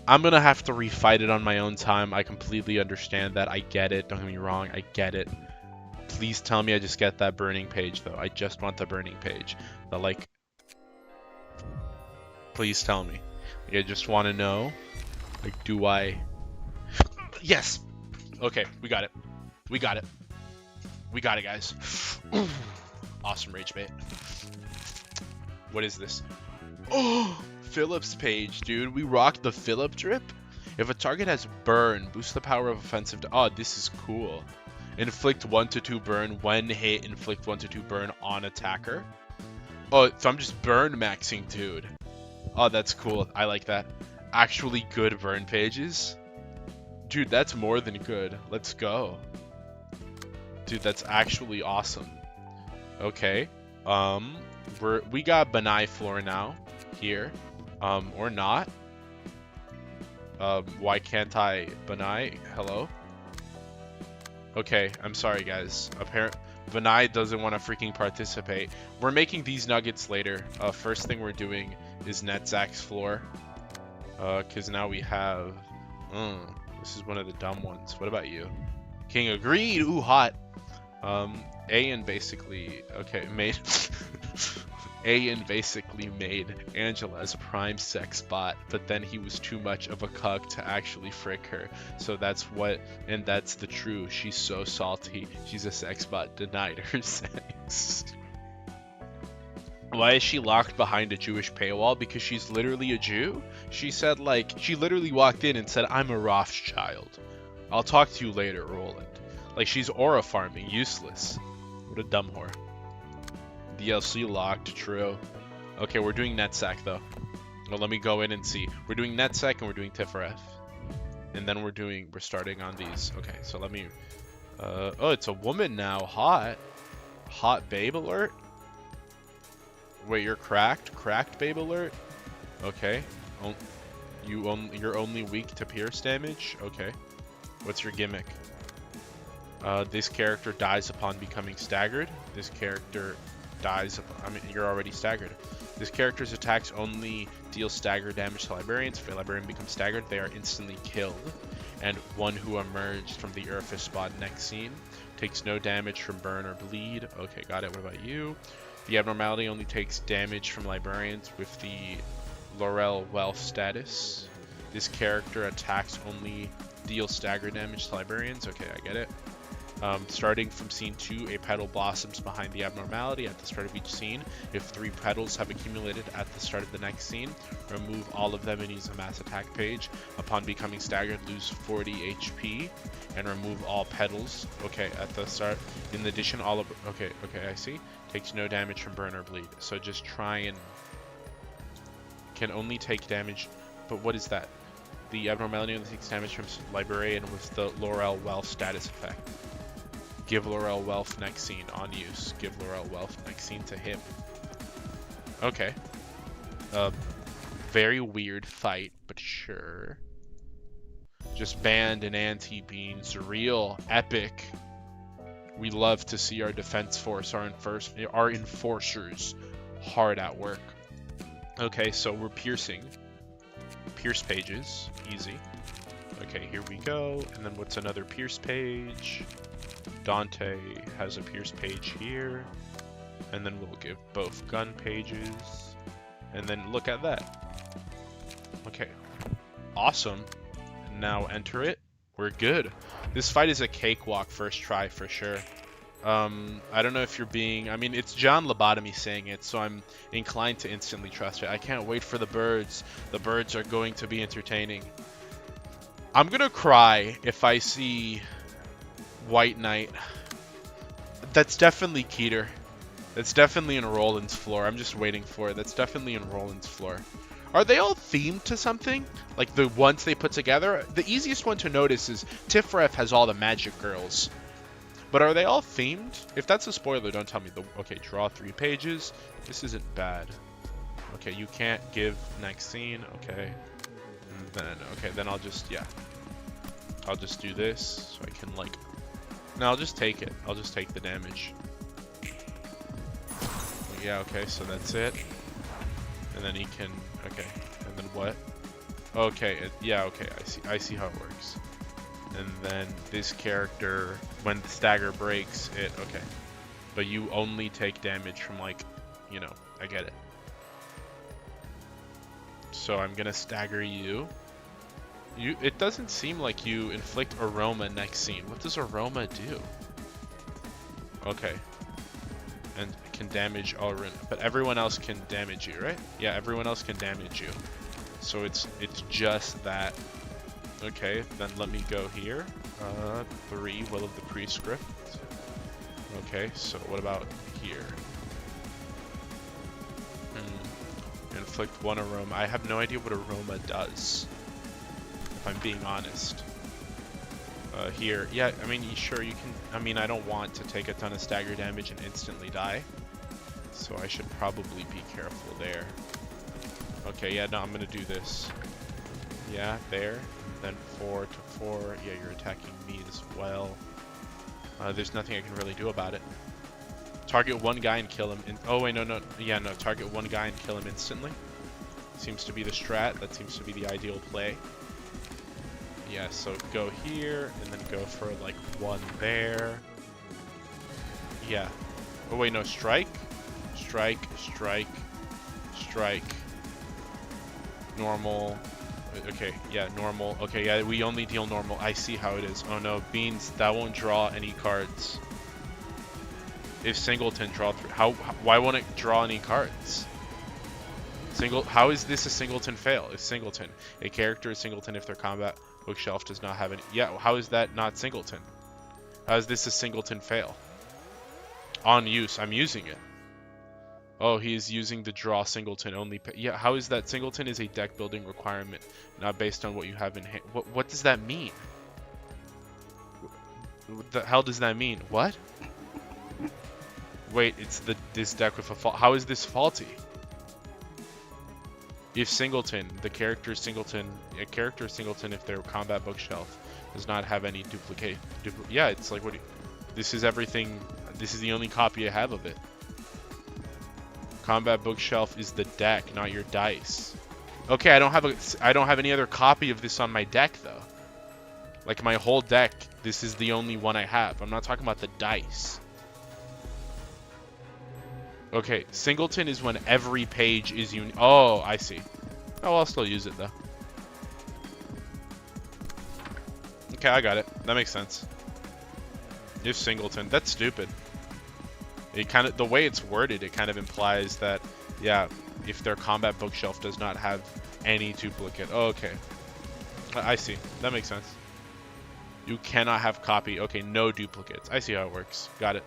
I'm gonna have to refight it on my own time. I completely understand that. I get it. Don't get me wrong. I get it. Please tell me I just get that burning page, though. I just want the burning page. Please tell me. I just want to know. Do I... Yes! Okay, we got it. We got it. We got it, guys. Awesome rage bait. What is this? Oh, Phillips page, dude. We rocked the Phillip drip. If a target has burn, boost the power of offensive. Oh, this is cool. Inflict 1 to 2 burn when hit. Inflict 1 to 2 burn on attacker. Oh, so I'm just burn maxing, dude. Oh, that's cool. I like that. Actually good burn pages. Dude, that's more than good. Let's go. Dude, that's actually awesome. Okay. We got Benai floor now here. Or not. Why can't I Benai? Hello? Okay, I'm sorry guys. Apparently Benai doesn't want to freaking participate. We're making these nuggets later. First thing we're doing is Netzak's floor. Cause now we have this is one of the dumb ones. What about you? King agreed. Ooh, hot. Ayan basically made Ayan basically made Angela's prime sex bot, but then he was too much of a cuck to actually frick her. So that's the true. She's so salty. She's a sex bot, denied her sex. Why is she locked behind a Jewish paywall? Because she's literally a Jew? She said, like, she literally walked in and said, I'm a Rothschild. I'll talk to you later, Roland. Like, she's aura farming, useless. What a dumb whore. DLC locked, true. Okay, we're doing Netzak, though. Well, let me go in and see. We're doing Netzak and we're doing Tiphereth. And then we're starting on these. Okay, so let me... oh, it's a woman now. Hot. Hot babe alert? Wait, you're cracked? Cracked babe alert? Okay. You're only weak to pierce damage? Okay. What's your gimmick? This character dies upon becoming staggered. This character dies upon... I mean, you're already staggered. This character's attacks only deal stagger damage to librarians. If a librarian becomes staggered, they are instantly killed. And one who emerged from the orifice spot next scene takes no damage from burn or bleed. Okay, got it. What about you? The abnormality only takes damage from librarians with the Laurel Wealth status. This character attacks only deal stagger damage to librarians. Okay, I get it. Starting from scene 2, a petal blossoms behind the abnormality at the start of each scene. If 3 petals have accumulated at the start of the next scene, remove all of them and use a mass attack page. Upon becoming staggered, lose 40 HP and remove all petals. Okay, at the start. In addition, all of... Okay, I see. Takes no damage from burn or bleed. So just try and... Can only take damage... But what is that? The abnormality only takes damage from librarian with the Laurel Wealth status effect. Give Laurel Wealth next scene on use. Give Laurel Wealth next scene to him. Okay. Very weird fight, but sure. Just banned an anti-beans. Real epic. We love to see our defense force, our enforcers, hard at work. Okay, so we're piercing. Pierce pages. Easy. Okay, here we go. And then what's another pierce page? Dante has a pierce page here, and then we'll give both gun pages, and then look at that. Okay, awesome. Now enter it. We're good. This fight is a cakewalk first try for sure. I don't know if you're being... I mean, it's John Lobotomy saying it, so I'm inclined to instantly trust it. I can't wait for the birds. The birds are going to be entertaining. I'm gonna cry if I see... White Knight. That's definitely Keter. That's definitely in Roland's floor. I'm just waiting for it. That's definitely in Roland's floor. Are they all themed to something? Like the ones they put together? The easiest one to notice is Tiphereth has all the magic girls. But are they all themed? If that's a spoiler, don't tell me. Okay, draw 3 pages. This isn't bad. Okay, you can't give next scene. Okay. And then I'll just, yeah. I'll just do this so I can like... No, I'll just take it. I'll just take the damage. Yeah, okay, so that's it. And then he can... Okay, and then what? Okay, yeah, okay, I see how it works. And then this character, when the stagger breaks, okay. But you only take damage from, like, you know, I get it. So I'm gonna stagger you. It doesn't seem like you inflict aroma next scene. What does aroma do? Okay. And can damage all Ruina. But everyone else can damage you, right? Yeah, everyone else can damage you. So it's just that. Okay, then let me go here. 3, Will of the Prescript. Okay, so what about here? Inflict 1 aroma. I have no idea what aroma does, if I'm being honest. Here. Yeah, I mean, sure, you can... I mean, I don't want to take a ton of stagger damage and instantly die, so I should probably be careful there. Okay, yeah, no, I'm gonna do this. Yeah, there. Then 4 to 4. Yeah, you're attacking me as well. There's nothing I can really do about it. Target one guy and kill him. Oh, wait, no. Yeah, no, target one guy and kill him instantly. Seems to be the strat. That seems to be the ideal play. Yeah, so go here, and then go for, like, 1 there. Yeah. Oh, wait, no, strike. Strike. Normal. Okay, yeah, normal. Okay, yeah, we only deal normal. I see how it is. Oh, no, Beans, that won't draw any cards. If Singleton draw why won't it draw any cards? How is this a Singleton fail? If Singleton, a character is Singleton if their combat bookshelf does not have any. Yeah, how is that not Singleton? How is this a Singleton fail? On use, I'm using it. Oh, he is using the draw Singleton only. Yeah, how is that? Singleton is a deck building requirement, not based on what you have in hand. What does that mean? What the hell does that mean? What? Wait, it's this deck with a fault. How is this faulty? If Singleton, the character Singleton, a character Singleton, if their combat bookshelf does not have any duplicate. Yeah, it's like, what? This is everything. This is the only copy I have of it. Combat bookshelf is the deck, not your dice. Okay, I don't have any other copy of this on my deck though. Like my whole deck, this is the only one I have. I'm not talking about the dice. Okay, Singleton is when every page is unique. Oh, I see. Oh, I'll still use it though. Okay, I got it. That makes sense. If Singleton, that's stupid. It kind of, the way it's worded, it kind of implies that, yeah, if their combat bookshelf does not have any duplicate. Oh, okay. I see. That makes sense. You cannot have copy. Okay, no duplicates. I see how it works. Got it.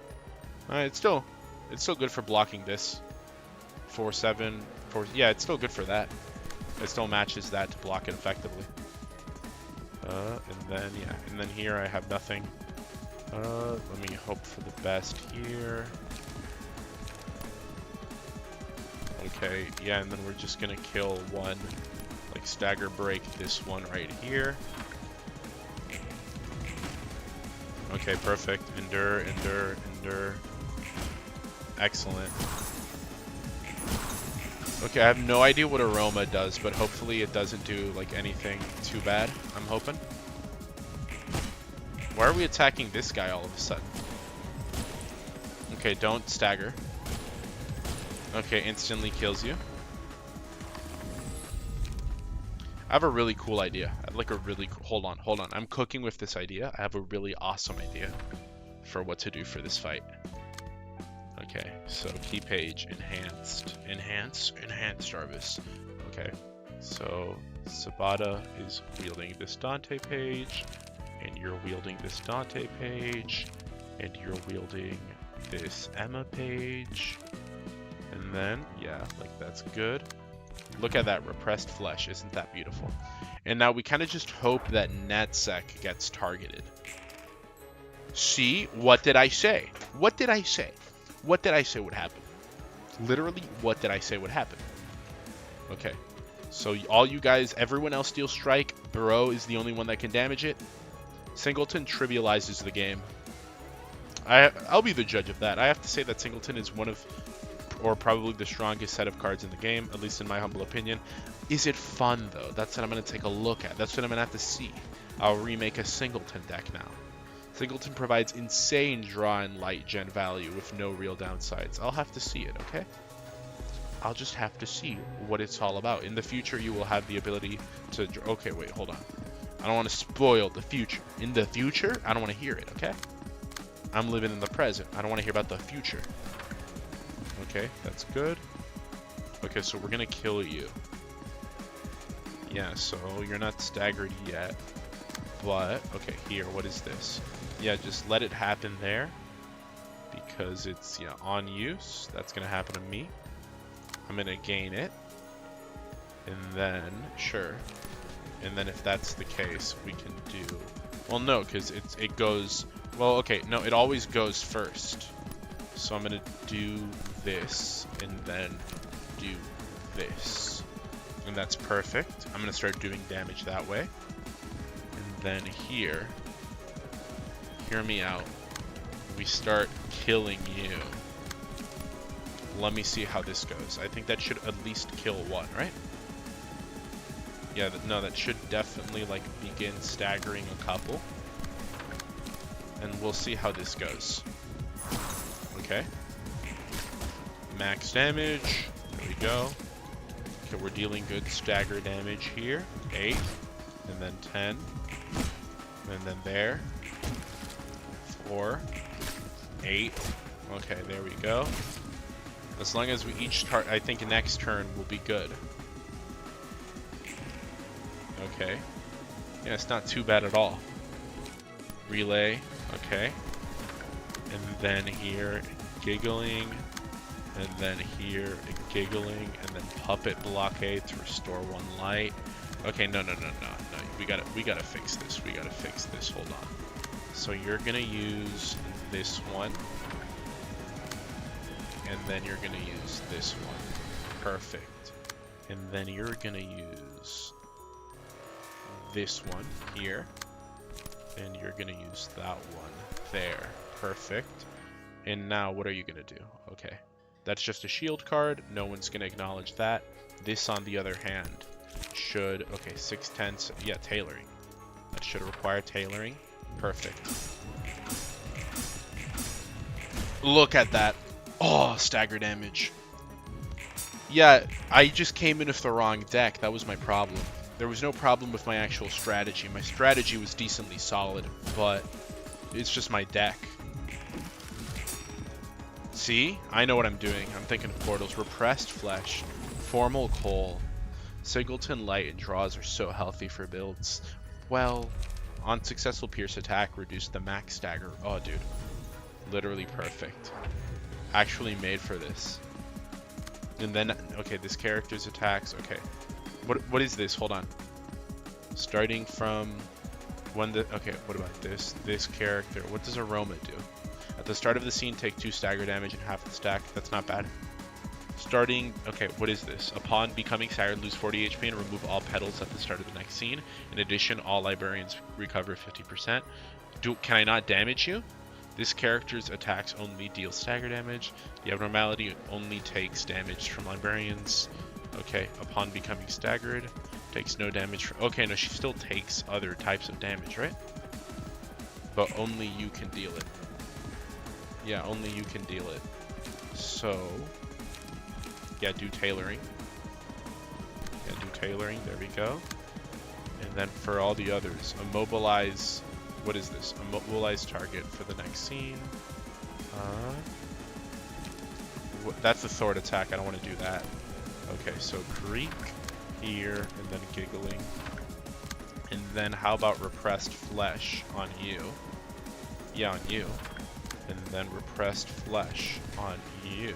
Alright, it's still good for blocking this. 4/7. Yeah, it's still good for that. It still matches that to block it effectively. And then here I have nothing. Let me hope for the best here. Okay, yeah, and then we're just gonna kill one, like stagger break this one right here. Okay, perfect. Endure. Excellent. Okay, I have no idea what aroma does, but hopefully it doesn't do like anything too bad, I'm hoping. Why are we attacking this guy all of a sudden? Okay, don't stagger. Okay, instantly kills you. I have a really cool idea. I have like a really hold on. I'm cooking with this idea. I have a really awesome idea for what to do for this fight. Okay, so key page, enhanced Jarvis. Okay, so Sabata is wielding this Dante page, and you're wielding this Dante page, and you're wielding this Emma page, and then, yeah, like that's good. Look at that repressed flesh, isn't that beautiful? And now we kind of just hope that Natsec gets targeted. See, what did I say? What did I say? What did I say would happen? Literally, what did I say would happen? Okay, so all you guys, everyone else deals strike. Burrow is the only one that can damage it. Singleton trivializes the game. I'll be the judge of that. I have to say that Singleton is one of, or probably the strongest set of cards in the game, at least in my humble opinion. Is it fun, though? That's what I'm going to take a look at. That's what I'm going to have to see. I'll remake a Singleton deck now. Singleton provides insane draw and light gen value with no real downsides. I'll have to see it, okay? I'll just have to see what it's all about. In the future, you will have the ability to... Okay, wait, hold on. I don't want to spoil the future. In the future, I don't want to hear it, okay? I'm living in the present. I don't want to hear about the future. Okay, that's good. Okay, so we're going to kill you. Yeah, so you're not staggered yet. But, okay, here, what is this? Yeah, just let it happen there. Because it's, yeah, on use. That's going to happen to me. I'm going to gain it. And then, sure. And then if that's the case, we can do... Well, no, because it goes... Well, okay, no, it always goes first. So I'm going to do this, and then do this. And that's perfect. I'm going to start doing damage that way. And then here, hear me out. We start killing you. Let me see how this goes. I think that should at least kill one, right? Yeah, no, that should definitely, like, begin staggering a couple. And we'll see how this goes. Okay. Max damage. There we go. Okay, we're dealing good stagger damage here. 8. And then 10. And then there. 4. 8. Okay, there we go. As long as we each I think next turn will be good. Okay. Yeah, it's not too bad at all. Relay. Okay. And then here, giggling. And then here, giggling. And then puppet blockade to restore 1 light. Okay, no. We gotta fix this. We gotta fix this. Hold on. So you're gonna use this one. And then you're gonna use this one. Perfect. And then you're gonna use this one here. And you're gonna use that one there. Perfect. And now what are you gonna do? Okay. That's just a shield card. No one's gonna acknowledge that. This, on the other hand, should... Okay, 6/10. Yeah, tailoring. That should require tailoring. Perfect. Look at that. Oh, stagger damage. Yeah, I just came in with the wrong deck. That was my problem. There was no problem with my actual strategy. My strategy was decently solid, but it's just my deck. See? I know what I'm doing. I'm thinking of portals. Repressed Flesh. Formal Coal. Singleton Light and Draws are so healthy for builds. Well, on successful Pierce attack, reduce the max stagger. Oh, dude. Literally perfect. Actually made for this. And then, okay, this character's attacks. Okay. What is this? Hold on. Starting from when the... Okay, what about this? This character. What does Aroma do? At the start of the scene, take 2 stagger damage and half the stack. That's not bad. Starting... Okay, what is this? Upon becoming staggered, lose 40 HP and remove all petals at the start of the next scene. In addition, all librarians recover 50%. Can I not damage you? This character's attacks only deal stagger damage. The abnormality only takes damage from librarians. Okay, upon becoming staggered, takes no damage from... Okay, no, she still takes other types of damage, right? But only you can deal it. Yeah, only you can deal it. So... Yeah, do tailoring. Yeah, do tailoring. There we go. And then for all the others, immobilize... What is this? Immobilize target for the next scene. That's a sword attack. I don't want to do that. Okay, so creak here, and then giggling. And then how about repressed flesh on you? Yeah, on you. And then repressed flesh on you.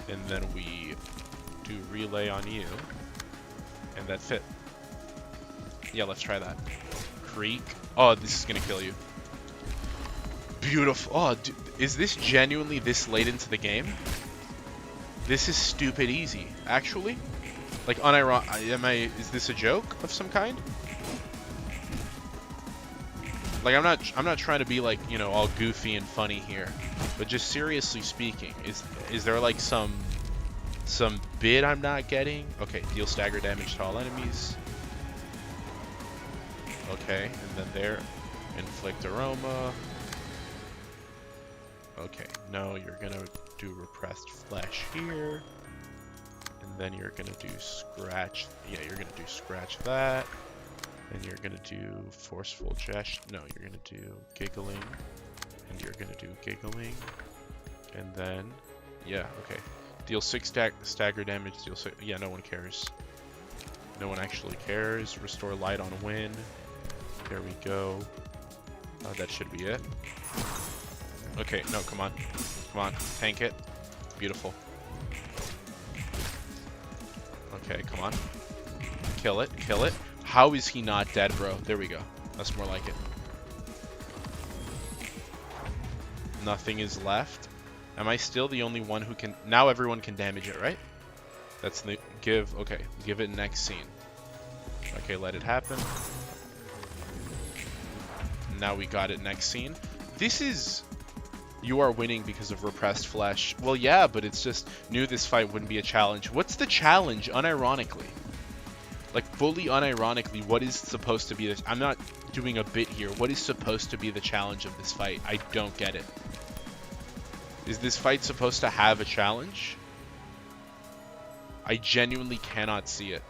And then we do relay on you. And that's it. Yeah, let's try that. Creak. Oh, this is gonna kill you. Beautiful. Oh, dude, is this genuinely this late into the game? This is stupid easy. Actually, like unironic. Is this a joke of some kind? Like I'm not trying to be like, you know, all goofy and funny here, but just seriously speaking, is there like some bid I'm not getting? Okay, deal stagger damage to all enemies. Okay, and then there, inflict aroma. Okay, no, you're gonna do repressed flesh here, and then you're gonna do scratch. Yeah, you're gonna do scratch that, and you're gonna do forceful gesture. No, you're gonna do giggling, and you're gonna do giggling, and then, yeah, okay, deal 6 stagger damage. Deal 6. Yeah, no one cares. No one actually cares. Restore light on win. There we go. That should be it. Okay, no, come on. Come on, tank it. Beautiful. Okay, come on. Kill it, kill it. How is he not dead, bro? There we go. That's more like it. Nothing is left. Am I still the only one who can... Now everyone can damage it, right? That's the... Give... Okay, give it next scene. Okay, let it happen. Now we got it next scene. This is... You are winning because of repressed flesh. Well, yeah, but it's just... Knew this fight wouldn't be a challenge. What's the challenge, unironically? Like, fully unironically, what is supposed to be this? I'm not doing a bit here. What is supposed to be the challenge of this fight? I don't get it. Is this fight supposed to have a challenge? I genuinely cannot see it.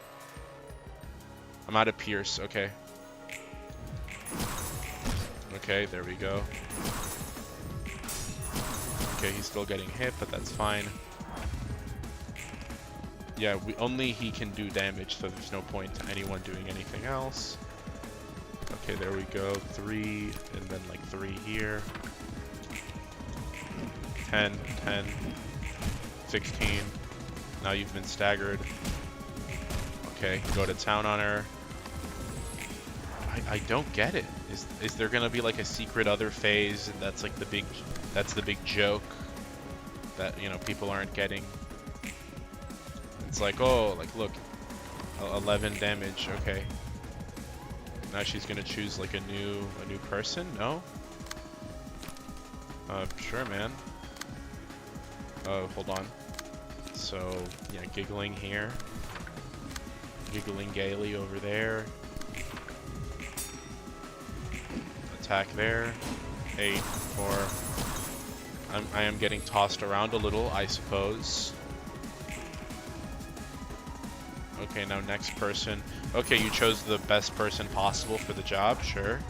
I'm out of Pierce. Okay. Okay, there we go. Okay, he's still getting hit, but that's fine. Yeah, only he can do damage, so there's no point to anyone doing anything else. Okay, there we go. 3, and then like 3 here. 10, 10, 16. Now you've been staggered. Okay, go to town on her. I don't get it. Is there gonna be like a secret other phase? And that's like the big joke that, you know, people aren't getting. It's like, oh, like look, 11 damage. Okay. Now she's gonna choose like a new person. No. Sure, man. Hold on. So yeah, giggling here, giggling gaily over there. Attack there. 8, 4. I am getting tossed around a little, I suppose. Okay, now next person. Okay, you chose the best person possible for the job, sure.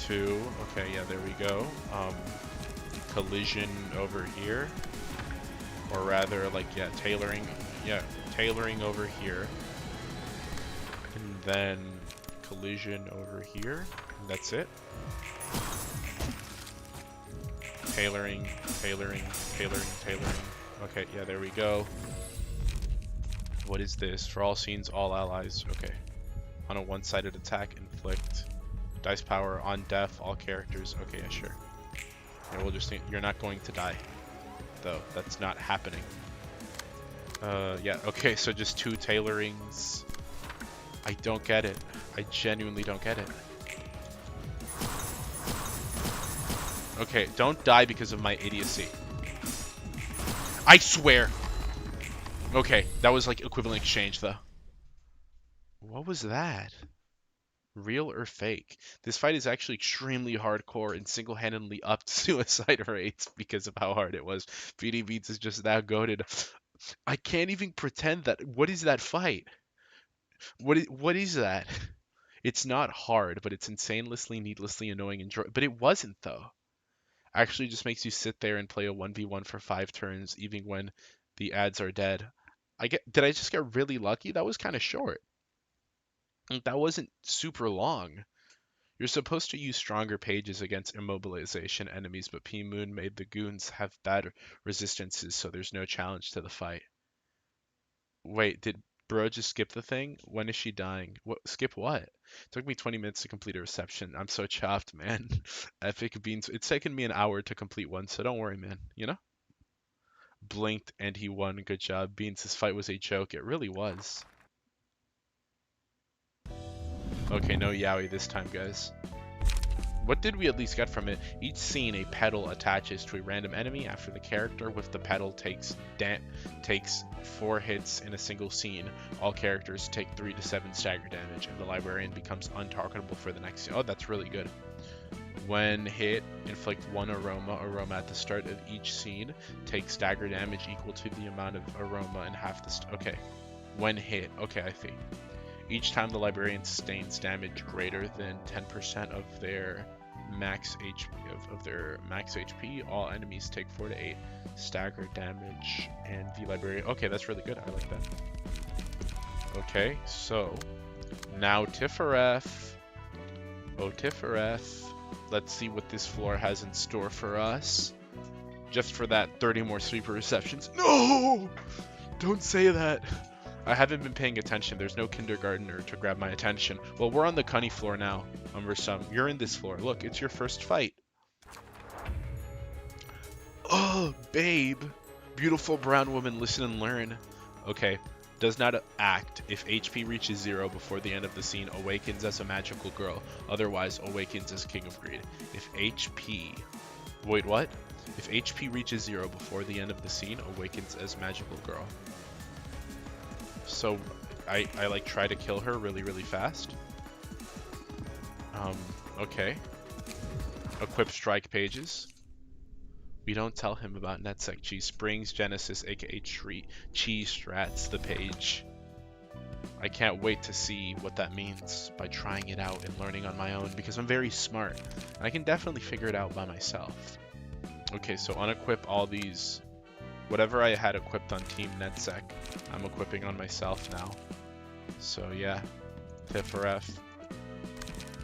2. Okay, yeah, there we go. Collision over here. Or rather, like, yeah, tailoring. Yeah, tailoring over here. And then collision over here. And that's it. Tailoring, tailoring, tailoring, tailoring. Okay, yeah, there we go. What is this? For all scenes, all allies. Okay. On a one-sided attack, inflict. Dice power on death, all characters. Okay, yeah, sure. Yeah, we'll just think you're not going to die. Though, that's not happening. Yeah, okay, so just 2 tailorings. I don't get it. I genuinely don't get it. Okay, don't die because of my idiocy. I swear! Okay, that was like equivalent exchange though. What was that? Real or fake? This fight is actually extremely hardcore and single-handedly upped suicide rates because of how hard it was. BD Beats is just that goated. I can't even pretend that. What is that fight? What is that? It's not hard, but it's insanely, needlessly annoying and but it wasn't though. Actually just makes you sit there and play a 1v1 for 5 turns even when the ads are dead. Did I just get really lucky? That was kind of short. That wasn't super long. You're supposed to use stronger pages against immobilization enemies, but P-Moon made the goons have bad resistances, so there's no challenge to the fight. Wait, did bro just skip the thing? When is she dying? What? Skip what? It took me 20 minutes to complete a reception. I'm so chopped, man. Epic beans. It's taken me an hour to complete one, so don't worry, man. You know? Blinked and he won. Good job. Beans, this fight was a joke. It really was. Okay, no yaoi this time, guys. What did we at least get from it? Each scene, a pedal attaches to a random enemy. After the character with the pedal takes 4 hits in a single scene, all characters take 3 to 7 stagger damage, and the librarian becomes untargetable for the next scene. Oh, that's really good. When hit, inflict 1 aroma at the start of each scene. Take stagger damage equal to the amount of aroma in half the okay. When hit, okay, I see. Each time the librarian sustains damage greater than 10% of their max HP, all enemies take 4 to 8 stagger damage, and the librarian. Okay, that's really good. I like that. Okay, so now Tiphereth. Oh, Tiphereth. Let's see what this floor has in store for us. Just for that 30 more sweeper receptions. No! Don't say that. I haven't been paying attention. There's no kindergartner to grab my attention. Well, we're on the Cunny floor now. You're in this floor. Look, it's your first fight. Oh, babe. Beautiful brown woman, listen and learn. Okay. Does not act. If HP reaches 0 before the end of the scene, awakens as a magical girl. Otherwise, awakens as King of Greed. If HP... Wait, what? If HP reaches 0 before the end of the scene, awakens as magical girl. So, I like try to kill her really, really fast. Okay. Equip strike pages. We don't tell him about NetSec Cheese Springs Genesis, aka Cheese Strats, the page. I can't wait to see what that means by trying it out and learning on my own, because I'm very smart. And I can definitely figure it out by myself. Okay, so unequip all these. Whatever I had equipped on Team NetSec, I'm equipping on myself now. So yeah, Tiphereth.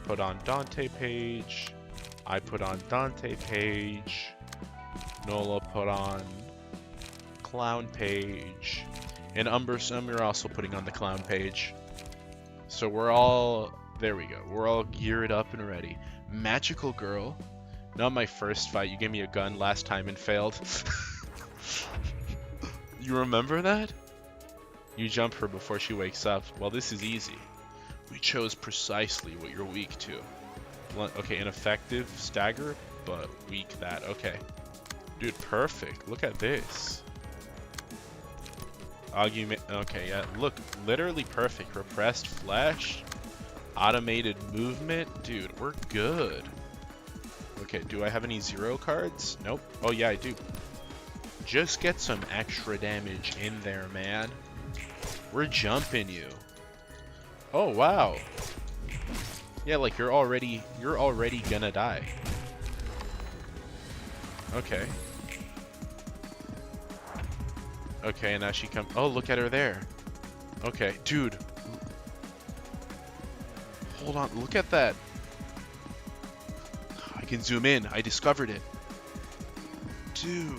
Put on Dante page. I put on Dante page. Nola put on Clown page. And Umbersome, you're also putting on the Clown page. So we're all, there we go. We're all geared up and ready. Magical Girl. Not my first fight. You gave me a gun last time and failed. You remember that? You jump her before she wakes up. Well, this is easy. We chose precisely what you're weak to. Okay, ineffective stagger, but weak that. Okay. Dude, perfect. Look at this. Argument. Okay, yeah. Look, literally perfect. Repressed flesh. Automated movement. Dude, we're good. Okay, do I have any 0 cards? Nope. Oh, yeah, I do. Just get some extra damage in there, man. We're jumping you. Oh, wow. Yeah, like you're already gonna die. Okay. Okay, and now she comes. Oh, look at her there. Okay, dude. Hold on, look at that. I can zoom in. I discovered it. Dude.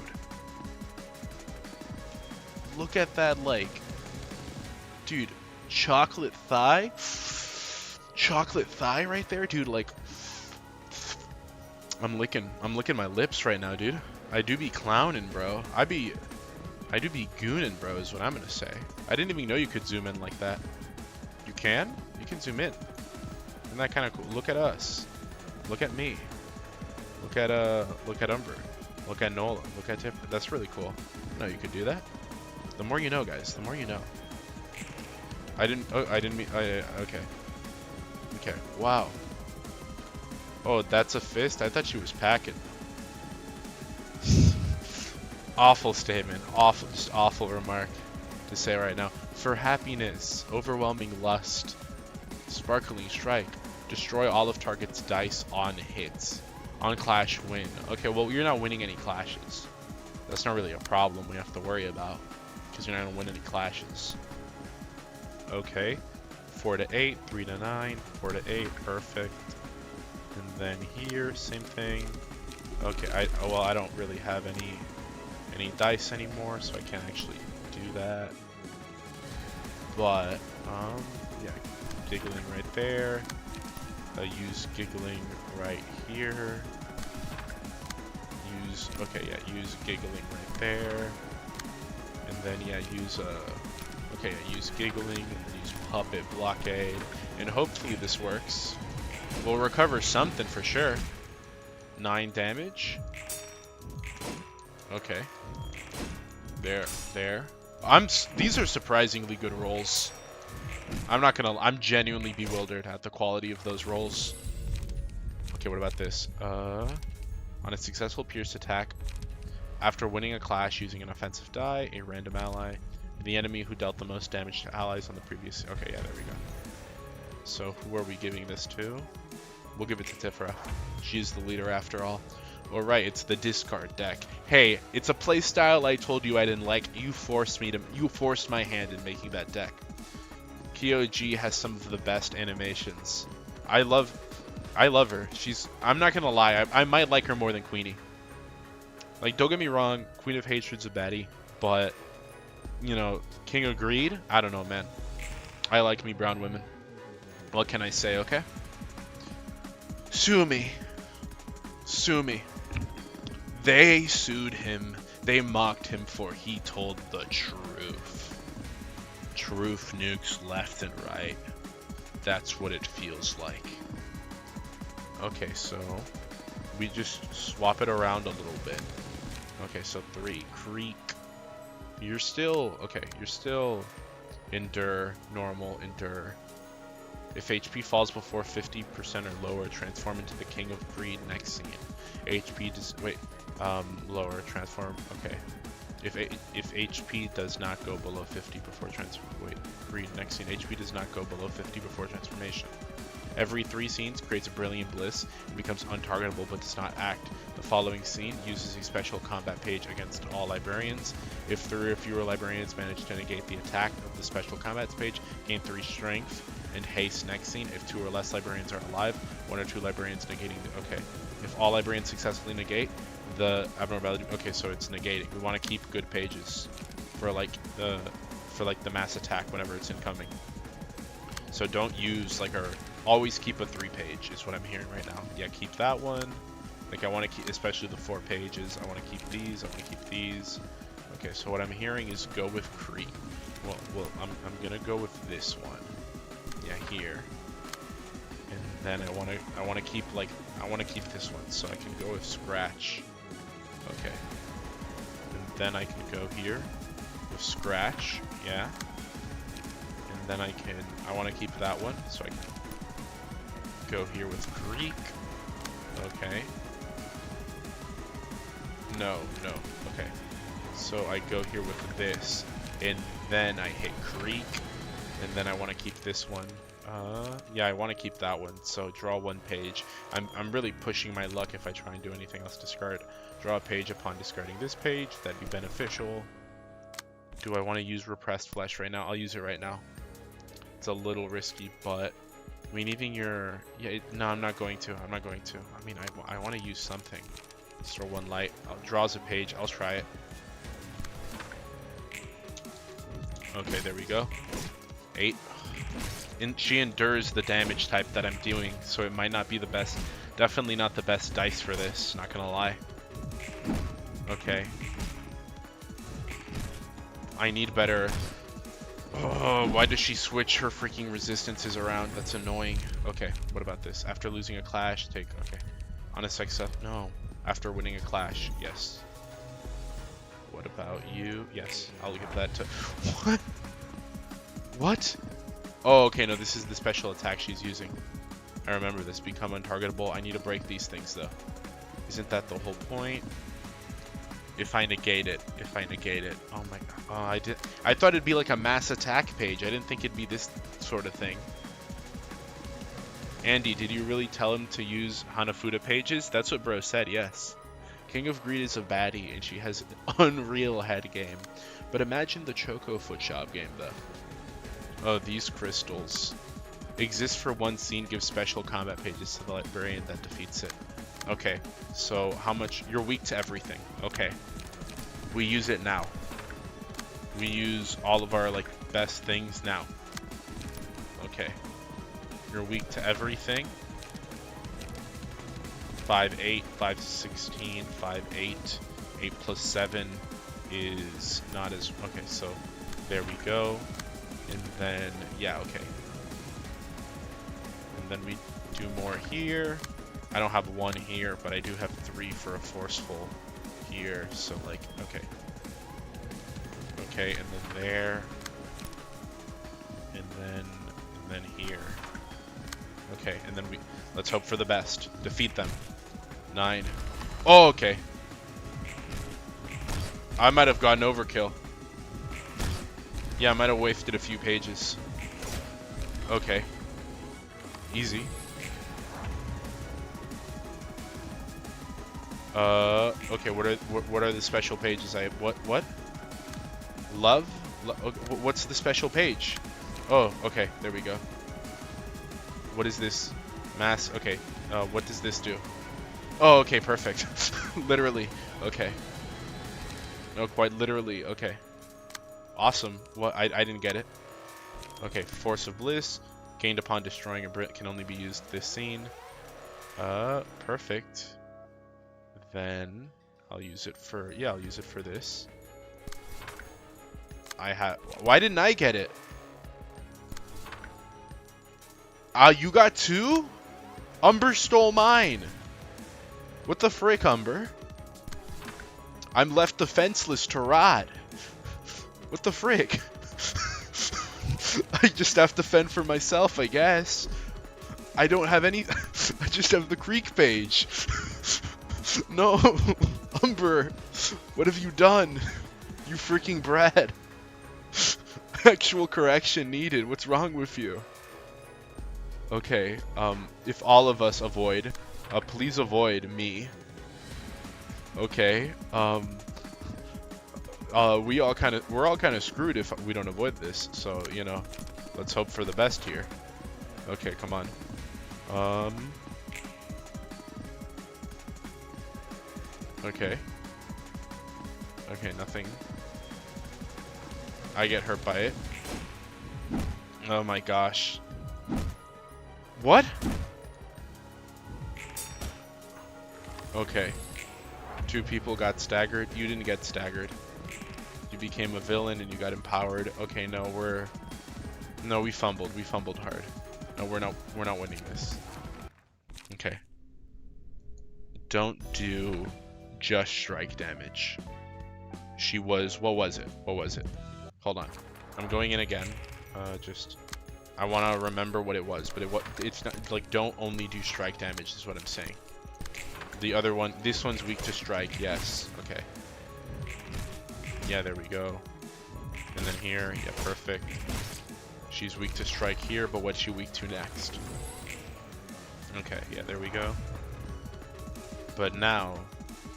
Look at that, like. Dude, chocolate thigh? Chocolate thigh right there, dude, like. I'm licking my lips right now, dude. I do be clowning, bro. I do be gooning, bro, is what I'm gonna say. I didn't even know you could zoom in like that. You can? You can zoom in. Isn't that kind of cool? Look at us. Look at me. Look at Umber. Look at Nola. Look at Tiphereth. That's really cool. No, you could do that. The more you know, guys. The more you know. I didn't mean. Okay. Okay. Wow. Oh, that's a fist? I thought she was packing. Awful statement. Awful, just awful remark to say right now. For happiness, overwhelming lust, sparkling strike, destroy all of target's dice on hits. On clash, win. Okay, well, you're not winning any clashes. That's not really a problem we have to worry about, because you're not going to win any clashes. Okay. 4 to 8, 3 to 9, 4 to 8, perfect. And then here, same thing. Okay, well, I don't really have any dice anymore, so I can't actually do that. But, yeah, giggling right there. Use giggling right here. Use giggling right there. And then, yeah, use giggling, and use puppet blockade. And hopefully this works. We'll recover something for sure. 9 damage. Okay. There. These are surprisingly good rolls. I'm genuinely bewildered at the quality of those rolls. Okay, what about this? On a successful pierce attack, after winning a clash using an offensive die, a random ally, the enemy who dealt the most damage to allies on the previous... Okay, yeah, there we go. So, who are we giving this to? We'll give it to Tiphereth. She's the leader after all. Alright, it's the discard deck. Hey, it's a playstyle I told you I didn't like. You forced my hand in making that deck. Kyoji has some of the best animations. I love her. I'm not gonna lie, I might like her more than Queenie. Like, don't get me wrong, Queen of Hatred's a baddie, but you know, king of greed. I don't know, man. I like me brown women. What can I say, okay? Sue me. Sue me. They sued him. They mocked him for he told the truth. Truth nukes left and right. That's what it feels like. Okay, so we just swap it around a little bit. Okay, so 3. Creek. You're still... Okay, you're still... Endure. Normal. Endure. If HP falls before 50% or lower, transform into the King of Greed next scene. HP does... Wait. Lower. Transform. Okay. If HP does not go below 50 before Greed next scene. HP does not go below 50 before transformation. Every 3 scenes creates a brilliant bliss and becomes untargetable but does not act. The following scene uses a special combat page against all librarians. If 3 or fewer librarians manage to negate the attack of the special combats page, gain 3 strength and haste next scene. If 2 or less librarians are alive, 1 or 2 librarians negating the... Okay. If all librarians successfully negate the abnormality... Okay, so it's negating. We want to keep good pages for like the mass attack whenever it's incoming. So don't use like our... Always keep a 3 page is what I'm hearing right now. Yeah, keep that one. Like I want to keep, especially the 4 pages. I want to keep these. I want to keep these. Okay, so what I'm hearing is go with Creek. Well, I'm gonna go with this one. Yeah, here. And then I want to keep this one, so I can go with Scratch. Okay. And then I can go here with Scratch. Yeah. And then I want to keep that one, so I can go here with Creek. Okay. No. Okay. So I go here with this, and then I hit Creek, and then I want to keep this one. Yeah, I want to keep that one. So draw 1 page. I'm really pushing my luck if I try and do anything else. Discard. Draw a page upon discarding this page. That'd be beneficial. Do I want to use Repressed Flesh right now? I'll use it right now. It's a little risky, but I mean, even your... Yeah, no, I'm not going to. I mean, I want to use something. Let's throw 1 light. Draws a page. I'll try it. Okay, there we go. 8. She endures the damage type that I'm doing, so it might not be the best. Definitely not the best dice for this, not gonna lie. Okay. I need better... Oh, why does she switch her freaking resistances around? That's annoying. Okay, what about this? After losing a clash, take... Okay. On a sex up? No. After winning a clash, yes. What about you? Yes, I'll give that to... What? What? Oh, okay, no, this is the special attack she's using. I remember this. Become untargetable. I need to break these things, though. Isn't that the whole point? If I negate it. Oh my god. Oh, I thought it'd be like a mass attack page. I didn't think it'd be this sort of thing. Andy, did you really tell him to use Hanafuda pages? That's what bro said, yes. King of Greed is a baddie, and she has an unreal head game. But imagine the Choco Foot Shop game, though. Oh, these crystals. Exist for 1 scene, give special combat pages to the librarian that defeats it. Okay, so how much? You're weak to everything. Okay. We use it now. We use all of our, like, best things now. Okay. You're weak to everything. 5-8, 5-16, 5-8. 8 plus 7 is not as... Okay, so there we go. And then, yeah, okay. And then we do more here. I don't have 1 here, but I do have 3 for a forceful here. So, like, okay. Okay, and then there. And then here. Okay, and then let's hope for the best. Defeat them. 9. Oh, okay. I might have gotten overkill. Yeah, I might have wasted a few pages. Okay. Easy. Okay, what are the special pages I have? What? Love? What's the special page? Oh, okay, there we go. What is this? Mass, okay. What does this do? Oh, okay, perfect. Literally, okay. No, quite literally, okay. Awesome. What? I didn't get it. Okay, Force of Bliss. Gained upon destroying a Brit can only be used this scene. Perfect. Then I'll use it for, yeah, I'll use it for this. Why didn't I get it? You got 2? Umber stole mine. What the frick, Umber? I'm left defenseless to rot. What the frick? I just have to fend for myself, I guess. I don't have any... I just have the creek page. No. Umber, what have you done? You freaking brat. Actual correction needed. What's wrong with you? Okay, if all of us avoid, please avoid me. Okay, we're all kind of screwed if we don't avoid this. So, you know, let's hope for the best here. Okay, come on. Okay. Okay, nothing. I get hurt by it. Oh my gosh. What? Okay. 2 people got staggered. You didn't get staggered. You became a villain and you got empowered. Okay, no, we fumbled. We fumbled hard. No, we're not winning this. Okay. Don't do just strike damage. She was, what was it? What was it? Hold on. I'm going in again. I want to remember what it was, but it's not, like, don't only do strike damage is what I'm saying. The other one, this one's weak to strike, yes. Okay. Yeah, there we go. And then here, yeah, perfect. She's weak to strike here, but what's she weak to next? Okay, yeah, there we go. But now,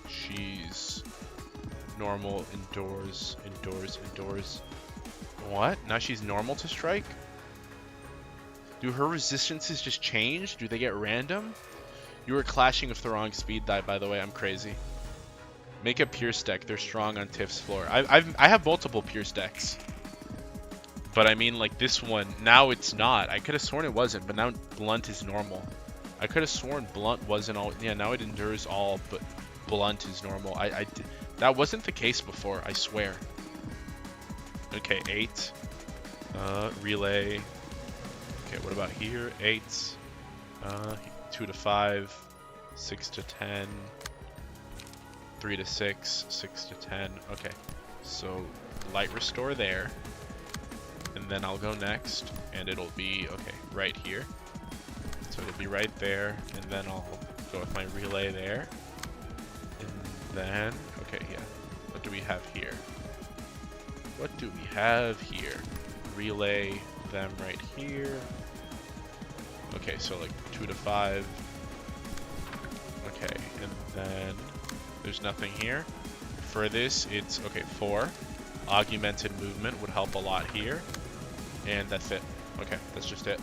she's normal, indoors. What? Now she's normal to strike? Do her resistances just change? Do they get random? You were clashing with the wrong speed die, by the way. I'm crazy. Make a Pierce deck. They're strong on Tiff's floor. I have multiple Pierce decks. But I mean, like, this one, now it's not. I could have sworn it wasn't, but now Blunt is normal. I could have sworn Blunt wasn't all... Yeah, now it endures all, but Blunt is normal. That wasn't the case before, I swear. Okay, 8. Relay. Okay, what about here? 8. 2 to 5. 6 to 10. 3 to 6. 6 to 10. Okay, so light restore there. And then I'll go next, and it'll be, okay, right here. So it'll be right there, and then I'll go with my relay there. And then, okay, yeah. What do we have here? What do we have here? Relay them right here. Okay, so like 2 to 5. Okay, and then there's nothing here. For this, it's, okay, 4. Augmented movement would help a lot here. And that's it. Okay, that's just it.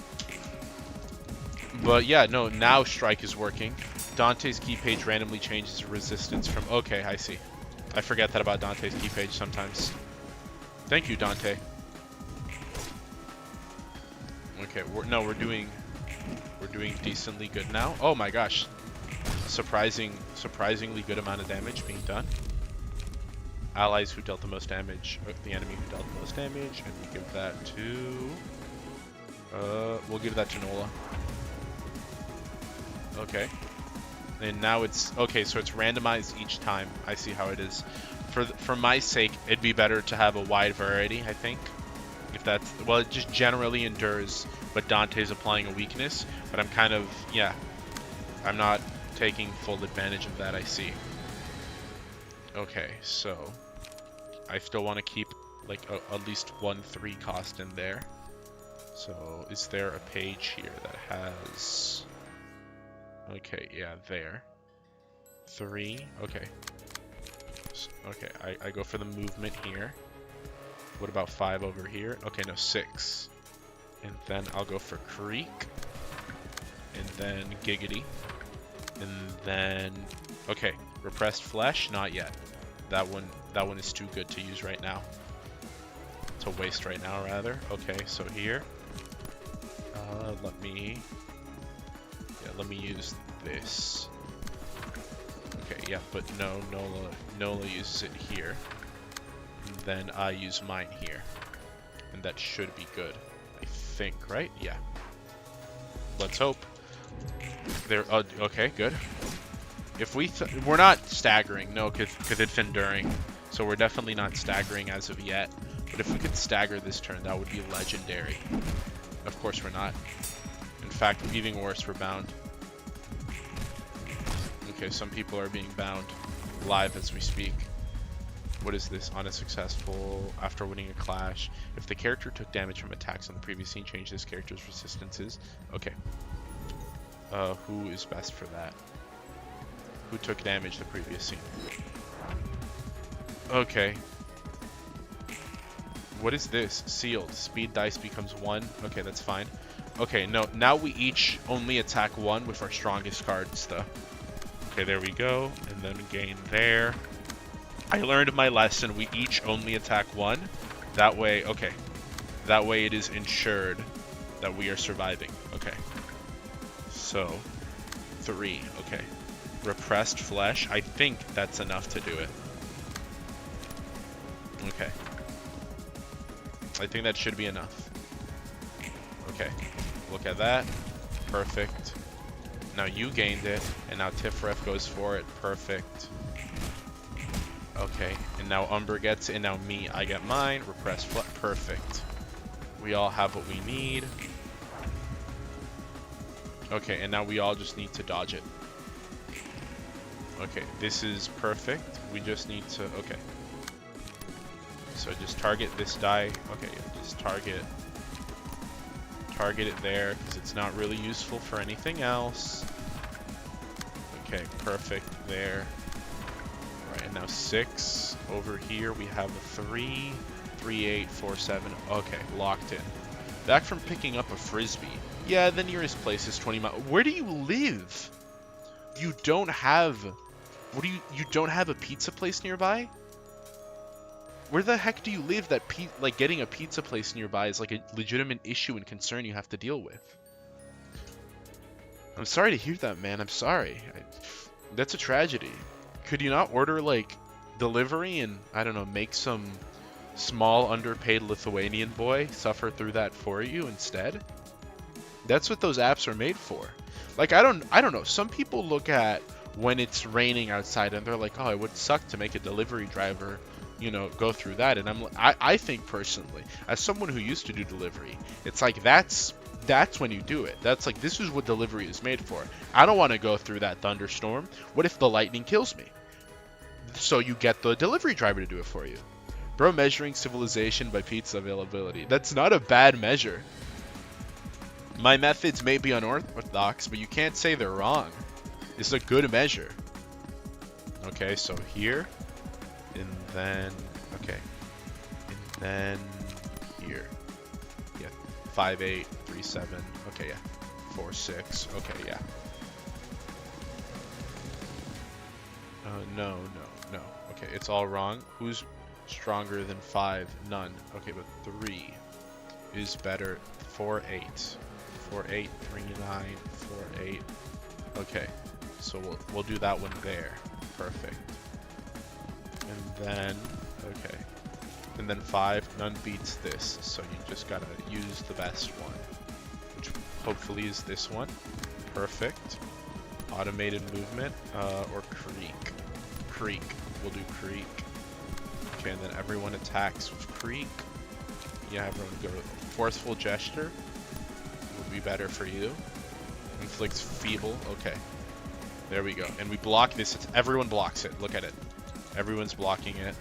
But yeah, no, now strike is working. Dante's key page randomly changes resistance from... Okay, I see. I forget that about Dante's key page sometimes. Thank you, Dante. Okay, we're doing decently good now. Oh my gosh. Surprisingly good amount of damage being done. Allies who dealt the most damage, the enemy who dealt the most damage, and we give that to... we'll give that to Nola. Okay. And now it's... Okay, so it's randomized each time. I see how it is. For my sake, it'd be better to have a wide variety, I think. If that's... Well, it just generally endures, but Dante's applying a weakness. But I'm kind of... Yeah. I'm not taking full advantage of that, I see. Okay, so... I still want to keep like at least 1 3 cost in there. So is there a page here that has... Okay, yeah, there. 3, okay. Okay, I go for the movement here. What about 5 over here? Okay, no, 6. And then I'll go for Creek. And then Giggity. And then... Okay, Repressed Flesh, not yet. That one is too good to use right now. to waste right now, rather. Okay, so here. Let me use this. Okay, yeah, but no, Nola uses it here. And then I use mine here. And that should be good. I think, right? Yeah. Let's hope. There. Okay, good. If we're not staggering, no, because it's enduring. So we're definitely not staggering as of yet. But if we could stagger this turn, that would be legendary. Of course we're not. In fact, even worse, we're bound. Okay, some people are being bound live as we speak. What is this? Unsuccessful after winning a clash. If the character took damage from attacks on the previous scene, change this character's resistances. Okay. Who is best for that? Who took damage the previous scene? Okay. What is this? Sealed. Speed dice becomes 1. Okay, that's fine. Okay, no, now we each only attack 1 with our strongest cards, though. Okay, there we go. And then gain there. I learned my lesson. We each only attack 1. That way, okay. That way it is ensured that we are surviving. Okay. So, 3. Okay. Repressed flesh. I think that's enough to do it. Okay. I think that should be enough. Okay. Look at that. Perfect. Now you gained it, and now Tiphereth goes for it. Perfect. Okay, and now Umber gets it, and now me, I get mine. Repressed flesh. Perfect. We all have what we need. Okay, and now we all just need to dodge it. Okay, this is perfect. We just need to... Okay. So just target this die. Okay, yeah, just target it there, because it's not really useful for anything else. Okay, perfect there. Right, and now 6. Over here we have a 3. 3, 8, 4, 7. Okay, locked in. Back from picking up a frisbee. Yeah, the nearest place is 20 miles. Where do you live? You don't have... What do you don't have a pizza place nearby? Where the heck do you live that like getting a pizza place nearby is like a legitimate issue and concern you have to deal with? I'm sorry to hear that, man. I'm sorry. That's a tragedy. Could you not order like delivery and, I don't know, make some small underpaid Lithuanian boy suffer through that for you instead? That's what those apps are made for. Like, I don't know. Some people look at when it's raining outside and they're like, oh, it would suck to make a delivery driver, you know, go through that. And I think personally, as someone who used to do delivery, it's like that's when you do it. That's like, this is what delivery is made for. I don't want to go through that thunderstorm. What if the lightning kills me? So you get the delivery driver to do it for you. Bro, measuring civilization by pizza availability. That's not a bad measure. My methods may be unorthodox, but you can't say they're wrong. It's a good measure. Okay, so here. And then, okay. And then here. Yeah, 5, 8, 3, 7. Okay, yeah. 4, 6. Okay, yeah. No. Okay, it's all wrong. Who's stronger than 5? None. Okay, but 3 is better. 4, 8. 4, 8, 3, 9, 4, 8. Okay, so we'll do that one there. Perfect. And then, okay. And then 5, none beats this. So you just gotta use the best one, which hopefully is this one. Perfect. Automated movement, or creek. Creek. We'll do creek. Okay, and then everyone attacks with creek. Yeah, everyone go. Forceful gesture would be better for you. Inflicts feeble. Okay. There we go. And we block this. Everyone blocks it. Look at it. Everyone's blocking it.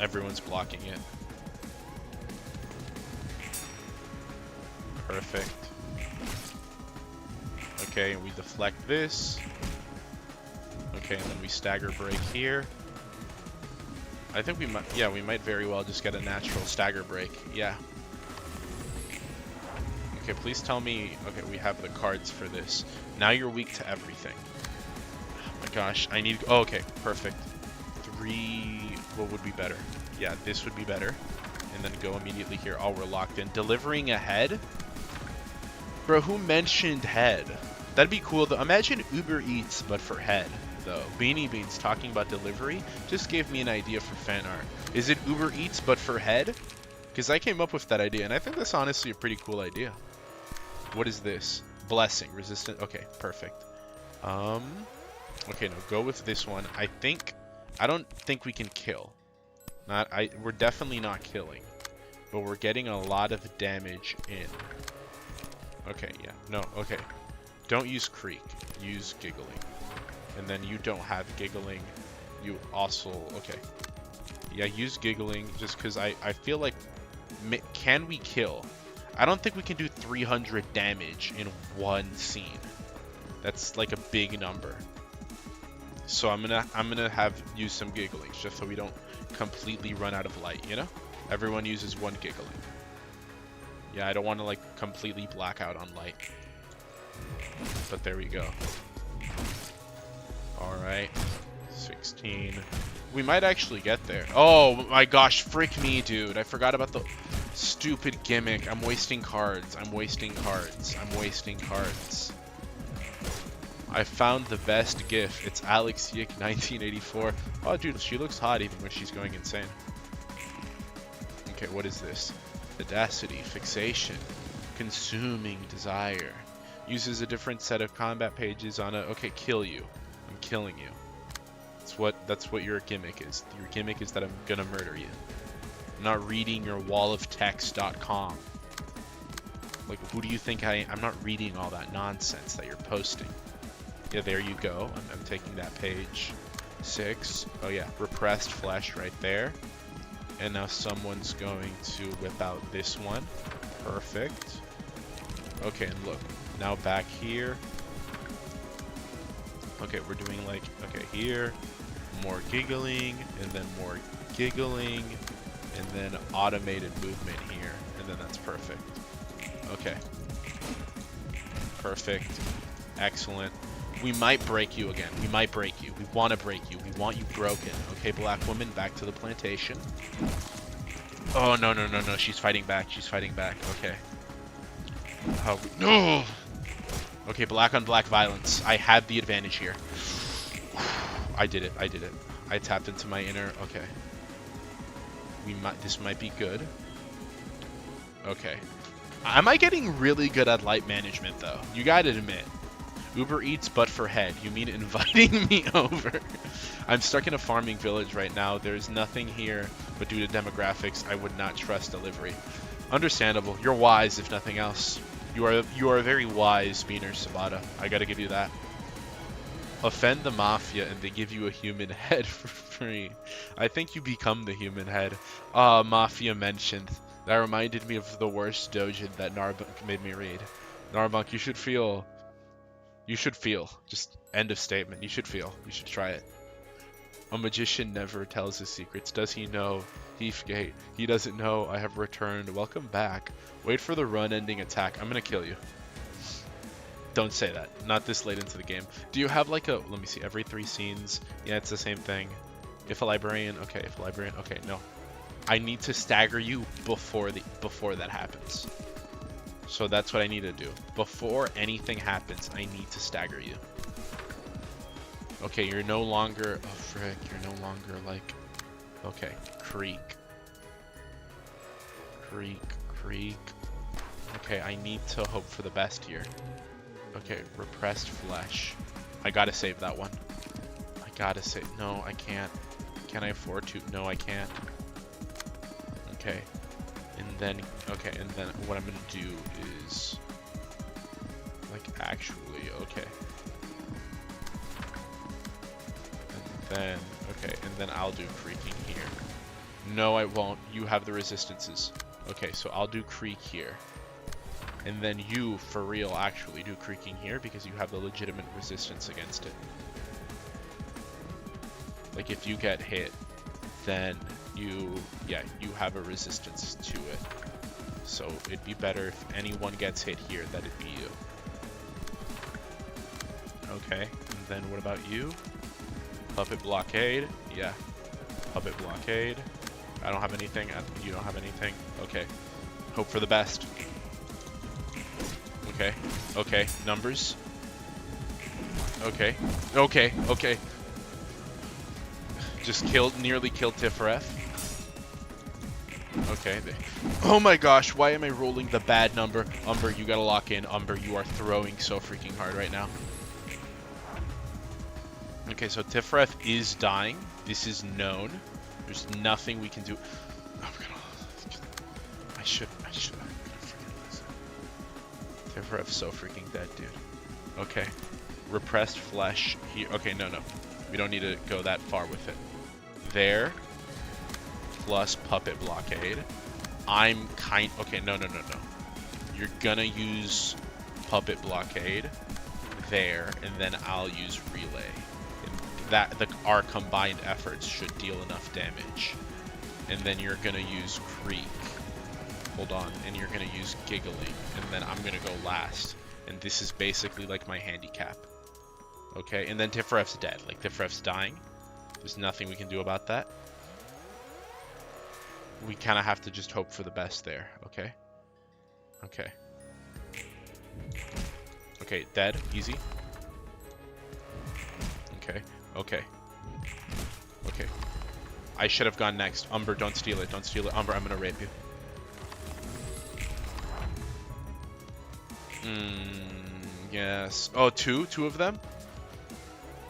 Everyone's blocking it. Perfect. Okay, and we deflect this. Okay, and then we stagger break here. I think we might, yeah, we might very well just get a natural stagger break. Yeah. Okay, please tell me, okay, we have the cards for this. Now you're weak to everything. Oh my gosh, I need, oh, okay, perfect. 3, what would be better? Yeah, this would be better. and then go immediately here. Oh, we're locked in. Delivering a head? Bro, who mentioned head? That'd be cool, though. Imagine Uber Eats, but for head, though. Beanie Beans talking about delivery just gave me an idea for fan art. Is it Uber Eats, but for head? Because I came up with that idea, and I think that's honestly a pretty cool idea. What is this? Blessing. Resistant. Okay, perfect. Okay, no, go with this one. I don't think we can kill. We're definitely not killing. But we're getting a lot of damage in. Okay, yeah. No, okay. Don't use creak. Use giggling. And then you don't have giggling. You also... Okay. Yeah, use giggling just because I feel like... Can we kill? I don't think we can do 300 damage in one scene. That's like a big number. So I'm gonna use some giggling just so we don't completely run out of light, you know? Everyone uses one giggling. Yeah, I don't want to like completely black out on light. But there we go. Alright. 16. We might actually get there. Oh my gosh, frick me, dude. I forgot about the stupid gimmick. I'm wasting cards. I'm wasting cards. I'm wasting cards. I found the best gif. It's Alex Yick 1984. Oh, dude, she looks hot even when she's going insane. Okay, what is this? Audacity, fixation, consuming desire. Uses a different set of combat pages on a... Okay, kill you. I'm killing you. That's what your gimmick is. Your gimmick is that I'm gonna murder you. I'm not reading your walloftext.com. Like, who do you think I'm not reading all that nonsense that you're posting. Yeah, there you go. I'm taking that page 6. Oh yeah, repressed flesh right there. And now someone's going to whip out this one. Perfect. Okay, and look. Now back here. Okay, we're doing like, okay, here. More giggling, and then more giggling, and then automated movement here. And then that's perfect. Okay. Perfect. Excellent. We might break you again. We might break you. We want to break you. We want you broken. Okay, black woman, back to the plantation. Oh, no, no, no, no. She's fighting back. She's fighting back. Okay. No! Okay, black on black violence. I had the advantage here. I did it. I did it. I tapped into my inner... Okay. This might be good. Okay. Am I getting really good at light management, though? You gotta admit. Uber Eats, but for head. You mean inviting me over? I'm stuck in a farming village right now. There's nothing here, but due to demographics, I would not trust delivery. Understandable. You're wise, if nothing else. You are a very wise beaner, Sabata. I gotta give you that. Offend the mafia and they give you a human head for free. I think you become the human head. Mafia mentioned. That reminded me of the worst dojin that Narbunk made me read. Narbunk, you should feel. You should feel. Just end of statement. You should feel. You should try it. A magician never tells his secrets. Does he know? Heathgate. He doesn't know. I have returned. Welcome back. Wait for the run-ending attack. I'm gonna kill you. Don't say that. Not this late into the game. Do you have like a... Let me see. Every 3 scenes. Yeah, it's the same thing. If a librarian... Okay, if a librarian... Okay, no. I need to stagger you before that happens. So that's what I need to do. Before anything happens, I need to stagger you. Okay, you're no longer... Oh, frick. You're no longer like... Okay. Creak. Creak. Creak. Okay, I need to hope for the best here. Okay, repressed flesh. I gotta save that one. I gotta save... No, I can't. Can I afford to? No, I can't. Okay. And then... Okay, and then what I'm gonna do is... Like, actually... Okay. And then... Okay, and then I'll do creaking here. No, I won't. You have the resistances. Okay, so I'll do creak here. And then you, for real, actually do creaking here because you have the legitimate resistance against it. Like, if you get hit, then you have a resistance to it. So it'd be better if anyone gets hit here, that it'd be you. Okay, and then what about you? Puppet blockade? Yeah. Puppet blockade. I don't have anything. You don't have anything. Okay. Hope for the best. Okay. Okay. Numbers. Okay. Okay. Okay. Just nearly killed Tiphereth. Okay. Oh my gosh, why am I rolling the bad number? Umber, you gotta lock in. Umber, you are throwing so freaking hard right now. Okay, so Tiphereth is dying. This is known. There's nothing we can do. Oh, I should. Tiphereth's so freaking dead, dude. Okay. Repressed flesh here. Okay, no. We don't need to go that far with it. There. Plus puppet blockade. Okay, no. You're gonna use puppet blockade there, and then I'll use relay. And our combined efforts should deal enough damage. And then you're gonna use creek. Hold on, and you're gonna use giggling, and then I'm gonna go last. And this is basically like my handicap. Okay, and then Tiphereth's dead. Like, Tiphereth's dying. There's nothing we can do about that. We kind of have to just hope for the best there, okay? Okay. Okay, dead. Easy. Okay. Okay. Okay. I should have gone next. Umber, don't steal it. Don't steal it. Umber, I'm gonna rape you. Yes. Oh, two of them?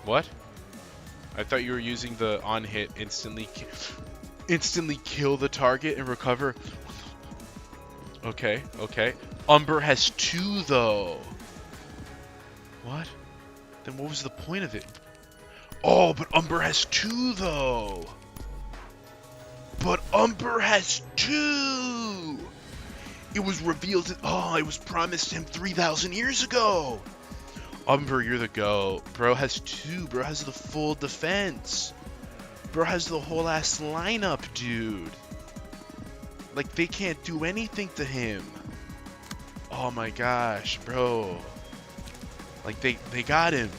What? I thought you were using the on hit instantly kill the target and recover. Okay. Umber has 2 though. What? Then what was the point of it? Oh, but Umber has 2 though. But Umber has 2. It was revealed. It was promised him 3,000 years ago. Umber, you're the go. Bro has 2. Bro has the full defense. Bro has the whole ass lineup, dude. Like, they can't do anything to him. Oh my gosh, bro. Like, they got him.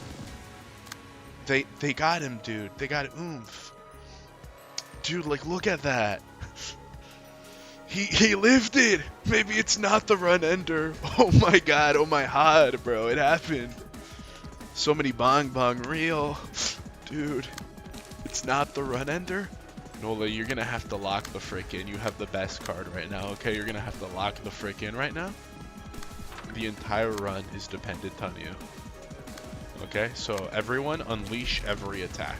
They got him, dude. They got oomph. Dude, like, look at that. He lived it. Maybe it's not the run ender. Oh my god. Oh my god, bro. It happened. So many bong real. Dude. It's not the run ender? Nola, you're gonna have to lock the frick in. You have the best card right now, okay? You're gonna have to lock the frick in right now. The entire run is dependent on you. Okay, so everyone unleash every attack.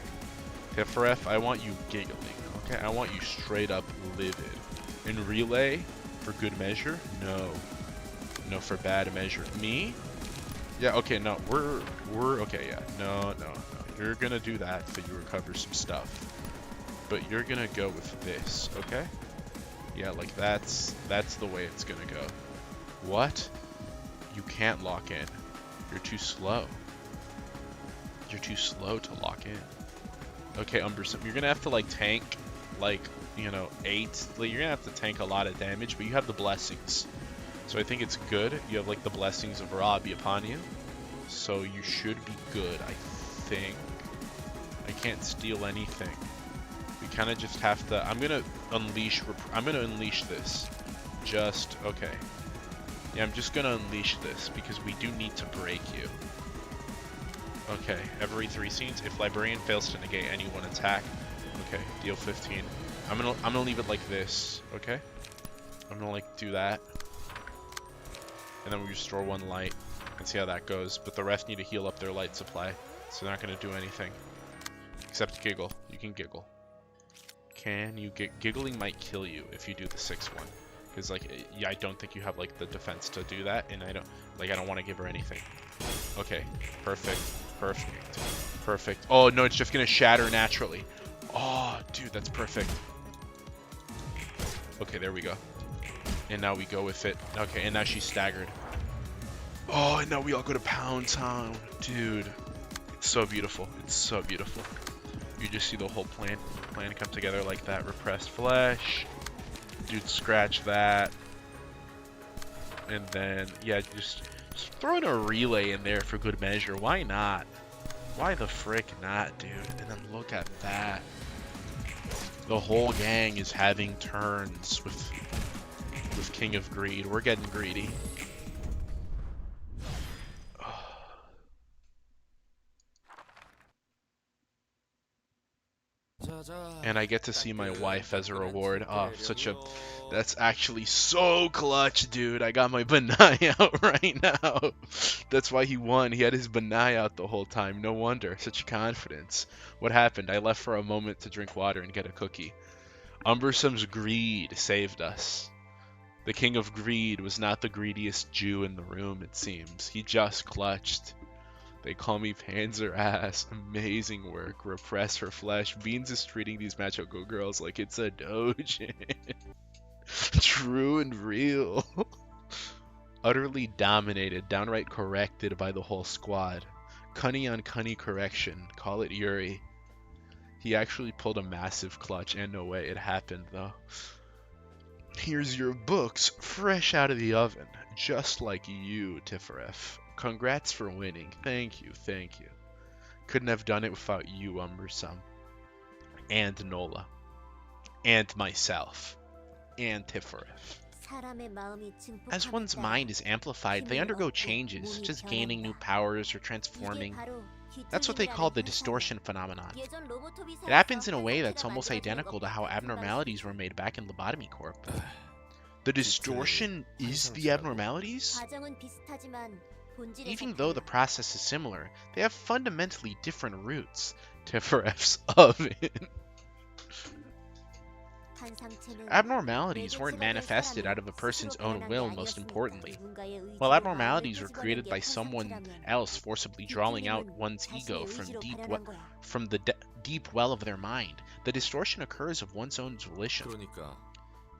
Tiphereth, I want you giggling, okay? I want you straight up livid. In relay, for good measure? No. No, for bad measure. Me? Yeah, okay, no, we're okay, yeah. No. You're gonna do that so you recover some stuff. But you're gonna go with this, okay? Yeah, like that's the way it's gonna go. What? You can't lock in. You're too slow. You're too slow to lock in. Okay, Umber, you're gonna have to like tank like, you know, 8. Like, you're gonna have to tank a lot of damage, but you have the blessings. So I think it's good. You have like the blessings of Ra be upon you. So you should be good, I think. I can't steal anything. We kind of just have to. I'm gonna unleash this. Just okay. Yeah, I'm just gonna unleash this because we do need to break you. Okay, every 3 scenes, if Librarian fails to negate any one attack, okay, deal 15. I'm gonna leave it like this. Okay, I'm gonna like do that, and then we restore 1 light and see how that goes. But the rest need to heal up their light supply, so they're not gonna do anything. Except giggle. You can giggle. Can you giggling might kill you if you do the 6 one. Because like, yeah, I don't think you have like the defense to do that, and I don't want to give her anything. Okay, perfect. Oh no, it's just gonna shatter naturally. Oh, dude, that's perfect. Okay, there we go. And now we go with it. Okay, and now she's staggered. Oh, and now we all go to Pound Town, dude. It's so beautiful. It's so beautiful. You just see the whole plan come together like that. Repressed flesh. Dude, scratch that. And then, yeah, just throw in a relay in there for good measure. Why not? Why the frick not, dude? And then look at that. The whole gang is having turns with King of Greed. We're getting greedy. And I get to see my wife as a reward. Oh, that's actually so clutch, dude. I got my banai out right now. That's why he won. He had his banai out the whole time. No wonder. Such confidence. What happened? I left for a moment to drink water and get a cookie. Umbersome's greed saved us. The King of Greed was not the greediest Jew in the room, it seems. He just clutched. They call me Panzer Ass. Amazing work. Repress her flesh. Beans is treating these macho go girls like it's a doujin. True and real. Utterly dominated, downright corrected by the whole squad. Cunny on cunny correction. Call it Yuri. He actually pulled a massive clutch, and no way, it happened though. Here's your books, fresh out of the oven. Just like you, Tiphereth. Congrats for winning. Thank you, thank you. Couldn't have done it without you, Umbersome. And Nola. And myself. And Tiphereth. As one's mind is amplified, they undergo changes, such as gaining new powers or transforming. That's what they call the distortion phenomenon. It happens in a way that's almost identical to how abnormalities were made back in Lobotomy Corp. The distortion is the abnormalities? Even though the process is similar, they have fundamentally different roots. Tiphereth's oven. Abnormalities weren't manifested out of a person's own will, most importantly. While abnormalities were created by someone else forcibly drawing out one's ego from the deep well of their mind, the distortion occurs of one's own volition.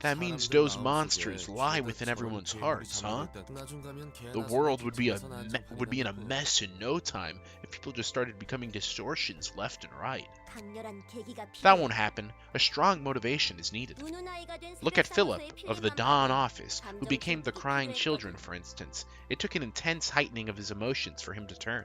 That means those monsters lie within everyone's hearts, huh? The world would be in a mess in no time if people just started becoming distortions left and right. That won't happen. A strong motivation is needed. Look at Philip of the Dawn office, who became the crying children, for instance. It took an intense heightening of his emotions for him to turn.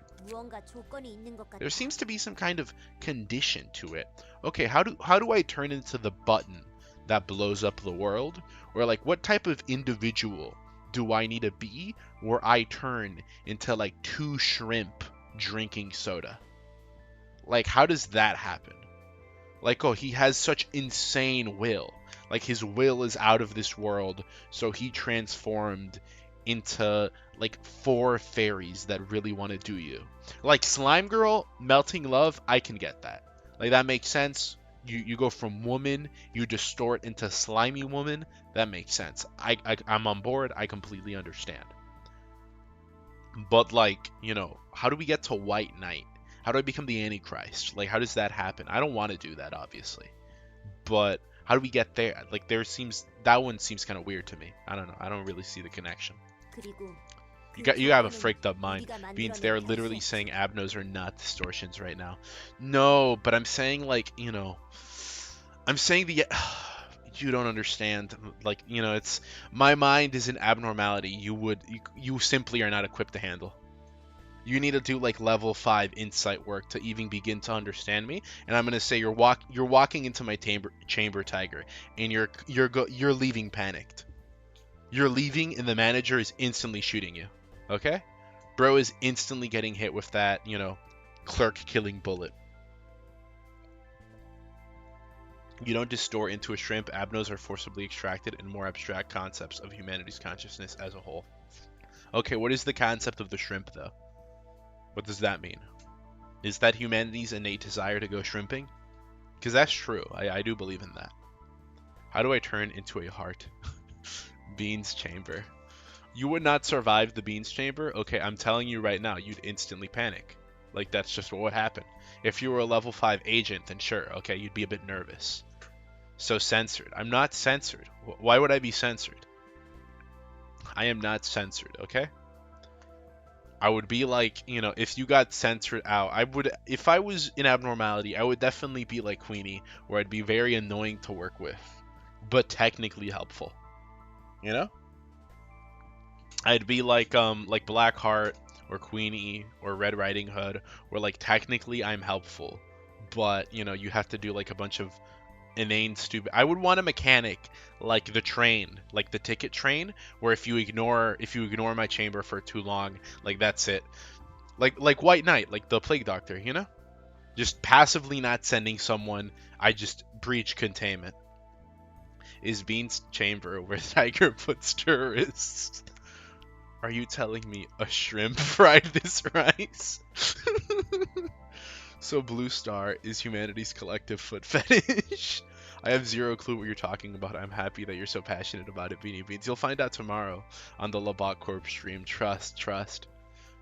There seems to be some kind of condition to it. Okay, how do I turn into the button that blows up the world? Or like, what type of individual do I need to be where I turn into like 2 shrimp drinking soda? Like, how does that happen? Like, oh, he has such insane will. Like, his will is out of this world, so he transformed into like 4 fairies that really want to do you. Like Slime Girl, Melting Love, I can get that. Like, that makes sense. You go from woman, you distort into slimy woman. That makes sense. I'm on board. I completely understand. But like, you know, how do we get to White Knight? How do I become the Antichrist? Like, how does that happen? I don't want to do that, obviously. But how do we get there? Like, that one seems kind of weird to me. I don't know. I don't really see the connection. You have a freaked up mind. Beans, they're literally saying abnos are not distortions right now. No, but I'm saying, like, you know, I'm saying you don't understand. Like, you know, it's, my mind is an abnormality you simply are not equipped to handle. You need to do like level 5 insight work to even begin to understand me. And I'm gonna say you're walking into my chamber, Tiger, and you're leaving panicked. You're leaving, and the manager is instantly shooting you. Okay? Bro is instantly getting hit with that, you know, clerk-killing bullet. You don't distort into a shrimp. Abnos are forcibly extracted in more abstract concepts of humanity's consciousness as a whole. Okay, what is the concept of the shrimp, though? What does that mean? Is that humanity's innate desire to go shrimping? Because that's true. I do believe in that. How do I turn into a heart? Beans chamber. You would not survive the Beans chamber? Okay, I'm telling you right now, you'd instantly panic. Like, that's just what would happen. If you were a level 5 agent, then sure, okay, you'd be a bit nervous. So censored. I'm not censored. Why would I be censored? I am not censored, okay? I would be like, you know, if you got censored out, if I was in abnormality, I would definitely be like Queenie, where I'd be very annoying to work with, but technically helpful. You know? I'd be like Blackheart or Queenie or Red Riding Hood, where like technically I'm helpful, but you know, you have to do like a bunch of inane, stupid. I would want a mechanic like the train, like the ticket train, where if you ignore my chamber for too long, like that's it. Like White Knight, like the Plague Doctor, you know? Just passively not sending someone, I just breach containment. Is Bean's chamber where Tiger puts tourists? Are you telling me a shrimp fried this rice? So Blue Star is humanity's collective foot fetish. I have zero clue what you're talking about. I'm happy that you're so passionate about it, Beanie Beans. You'll find out tomorrow on the Lobotomy Corp stream. Trust.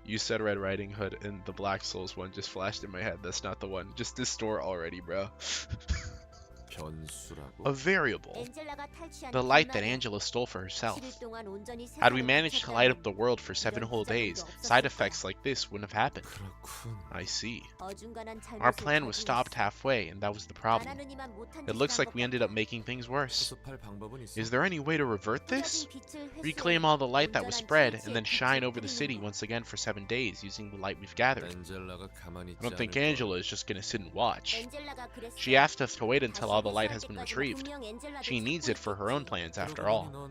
You said Red Riding Hood and the Black Souls one just flashed in my head. That's not the one. Just this store already, bro. A variable. The light that Angela stole for herself. Had we managed to light up the world for 7 whole days, side effects like this wouldn't have happened. I see. Our plan was stopped halfway, and that was the problem. It looks like we ended up making things worse. Is there any way to revert this? Reclaim all the light that was spread, and then shine over the city once again for 7 days using the light we've gathered. I don't think Angela is just gonna sit and watch. She asked us to wait until all the light has been retrieved. She needs it for her own plans, after all.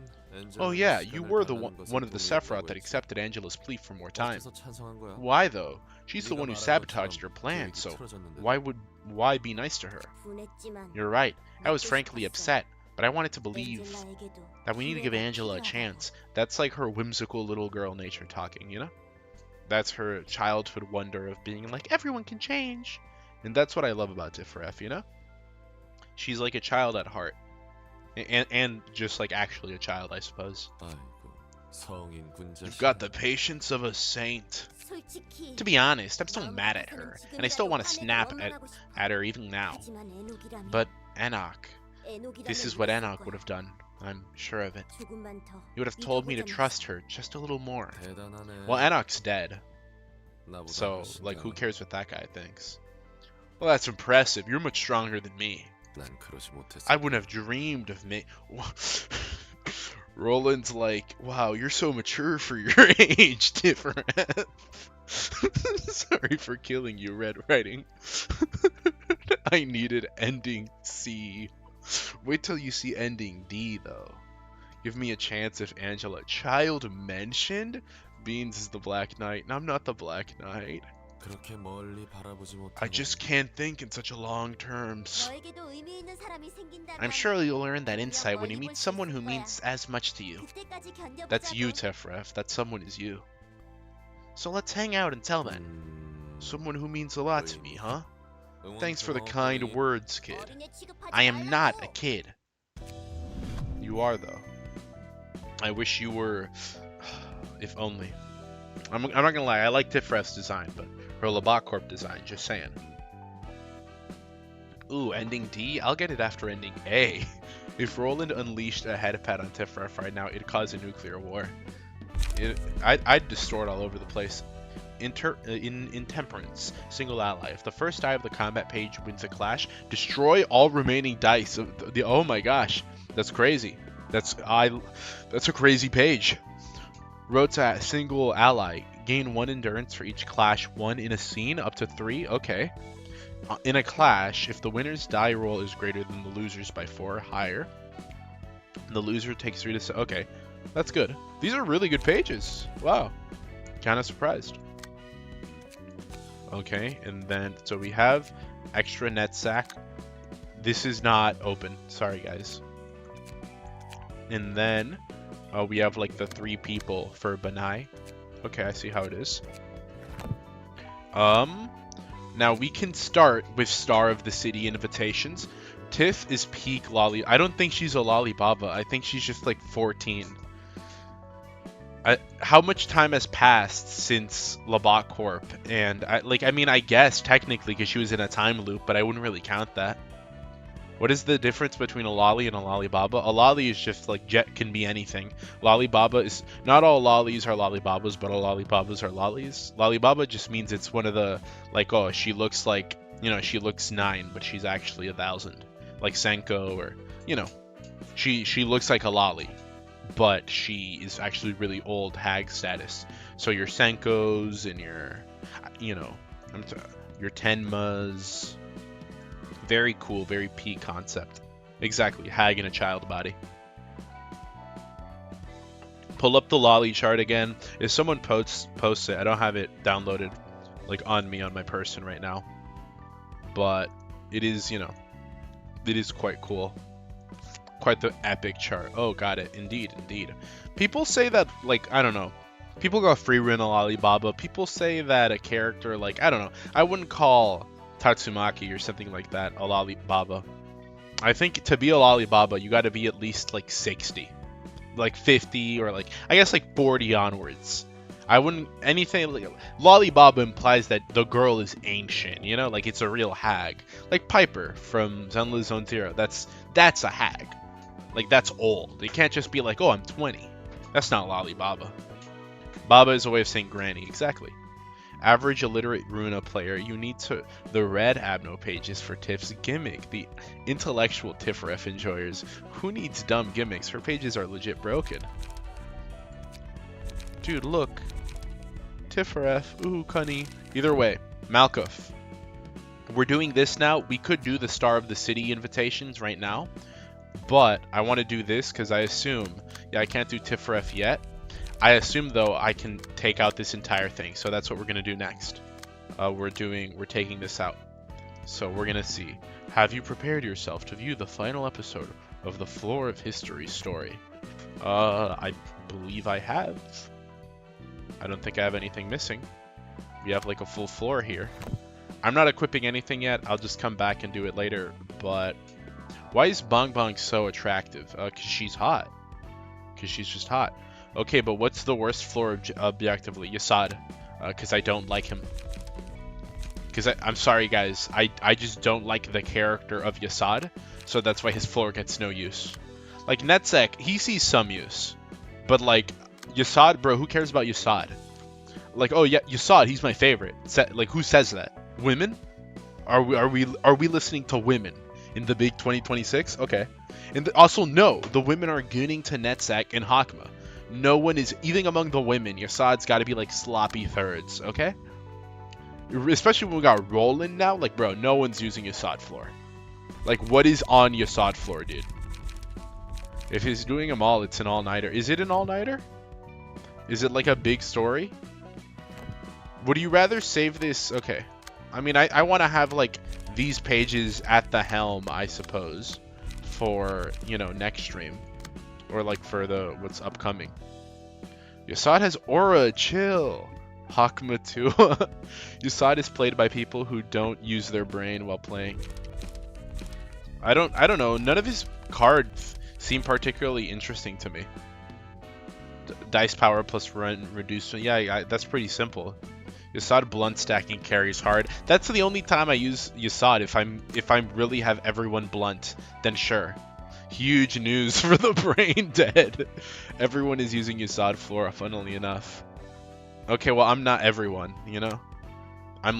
Oh yeah, you were the one of the Sephiroth that accepted Angela's plea for more time. Why though? She's the one who sabotaged her plan, so why be nice to her? You're right. I was frankly upset, but I wanted to believe that we need to give Angela a chance. That's like her whimsical little girl nature talking, you know? That's her childhood wonder of being like, everyone can change. And that's what I love about Tiphereth, you know? She's like a child at heart. And just like actually a child, I suppose. You've got the patience of a saint. To be honest, I'm still mad at her, and I still want to snap at her even now. But Enoch, this is what Enoch would have done. I'm sure of it. He would have told me to trust her just a little more. Well, Enoch's dead. So, like, who cares what that guy thinks? Well, that's impressive. You're much stronger than me. I wouldn't have dreamed of me. Roland's like, wow, you're so mature for your age, Tiphereth. Sorry for killing you, Red Riding. I needed ending C. Wait till you see ending D, though. Give me a chance if Angela. Child mentioned? Beans is the Black Knight, and I'm not the Black Knight. I just can't think in such a long terms. I'm sure you'll learn that insight when you meet someone who means as much to you. That's you, Tiphereth. That someone is you. So let's hang out until then. Someone who means a lot to me, huh? Thanks for the kind words, kid. I am not a kid. You are, though. I wish you were... If only. I'm not gonna lie, I like Tiphereth's design, but her Lobotomy Corp design, just saying. Ooh, ending D? I'll get it after ending A. If Roland unleashed a headpad on Tiphereth right now, it'd cause a nuclear war. I'd distort all over the place. Intemperance, single ally. If the first die of the combat page wins a clash, destroy all remaining dice. Oh my gosh, that's crazy. That's a crazy page. Rota, single ally. Gain 1 endurance for each clash, 1 in a scene, up to 3. Okay. In a clash, if the winner's die roll is greater than the loser's by 4 or higher, the loser takes 3 to... Okay, that's good. These are really good pages. Wow. Kind of surprised. Okay, and then, so we have extra net sack. This is not open. Sorry, guys. And then we have like the 3 people for Banai. Okay, I see how it is. Now we can start with Star of the City invitations. Tiff is peak lolly. I don't think she's a lollybaba. I think she's just like 14. How much time has passed since Lobotomy Corp? And I mean, I guess technically because she was in a time loop, but I wouldn't really count that. What is the difference between a lolly and a lollybaba? A lolly is just like can be anything. Lollybaba is not all lollies are lollybabas, but all lollybabas are lollies. Lollybaba just means it's one of the like, oh, she looks like, you know, she looks 9, but she's actually 1,000. Like Senko, or you know, she looks like a lolly, but she is actually really old hag status. So your Senkos and your, you know, your Tenmas. Very cool, very peak concept. Exactly, hag in a child body. Pull up the lolly chart again. If someone posts it, I don't have it downloaded like on me on my person right now, but it is, you know, it is quite cool. Quite the epic chart. Oh, got it. Indeed, indeed. People say that, like, I don't know. People go free run a Lollibaba. People say that a character, like, I don't know. I wouldn't call Tatsumaki or something like that a Lollibaba. I think to be a Lollibaba, you got to be at least like 60, like 50, or like, I guess like 40 onwards. I wouldn't, anything, like, Lollibaba implies that the girl is ancient, you know, like it's a real hag. Like Piper from Zenless Zone Zero, that's a hag. Like, that's old. You can't just be like, oh, I'm 20. That's not Lollibaba. Baba is a way of saying granny. Exactly. Average illiterate Ruina player, you need to... The red Abno pages for Tiff's gimmick. The intellectual Tiphereth enjoyers. Who needs dumb gimmicks? Her pages are legit broken. Dude, look. Tiphereth. Ooh, cunny. Either way, Malkuth. We're doing this now. We could do the Star of the City invitations right now. But I want to do this because I assume, yeah, I can't do Tiphereth yet. I assume though I can take out this entire thing, so that's what we're gonna do next. We're taking this out. So we're gonna see. Have you prepared yourself to view the final episode of the Floor of History story? I believe I have. I don't think I have anything missing. We have like a full floor here. I'm not equipping anything yet. I'll just come back and do it later, but. Why is Bong Bong so attractive? Because she's hot. Because she's just hot. Okay, but what's the worst floor objectively? Yasad. Because I don't like him. Because I'm sorry, guys. I just don't like the character of Yasad. So that's why his floor gets no use. Like, Netsec, he sees some use. But, like, Yasad, bro, who cares about Yasad? Like, oh, yeah, Yasad, he's my favorite. Like, who says that? Women? Are we listening to women? In the big 2026? Okay. And also, no, the women are gooning to Netsack and Hakma. No one is, even among the women, Yasad's got to be like sloppy thirds, okay? Especially when we got Roland now, like, bro, no one's using Yasad floor. Like, what is on Yasad floor, dude? If he's doing them all, it's an all-nighter. Is it an all-nighter? Is it like a big story? Would you rather save this? Okay. I mean, I want to have, like, these pages at the helm, I suppose, for, you know, next stream. Or, like, for the what's upcoming. Yasad has aura, chill. Hakma too. Yasad is played by people who don't use their brain while playing. I don't know. None of his cards seem particularly interesting to me. Dice power plus run reduce. Yeah, that's pretty simple. Yasad blunt stacking carries hard. That's the only time I use Yasad. If I really have everyone blunt, then sure. Huge news for the brain dead. Everyone is using Yasad Flora, funnily enough. Okay, well, I'm not everyone, you know? I'm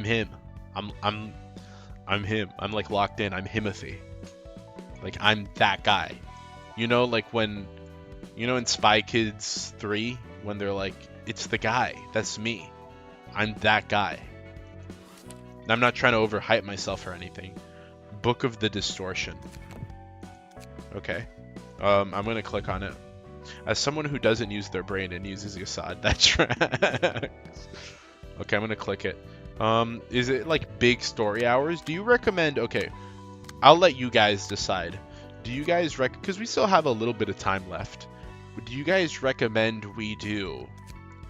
him. I'm him. I'm like locked in. I'm Himothy. Like, I'm that guy. You know, like when, you know, in Spy Kids 3, when they're like, it's the guy. That's me. I'm that guy. I'm not trying to overhype myself or anything. Book of the Distortion. Okay. I'm going to click on it. As someone who doesn't use their brain and uses Yasad, that tracks. Okay, I'm going to click it. Is it like big story hours? Do you recommend... Okay, I'll let you guys decide. Do you guys because we still have a little bit of time left. Do you guys recommend we do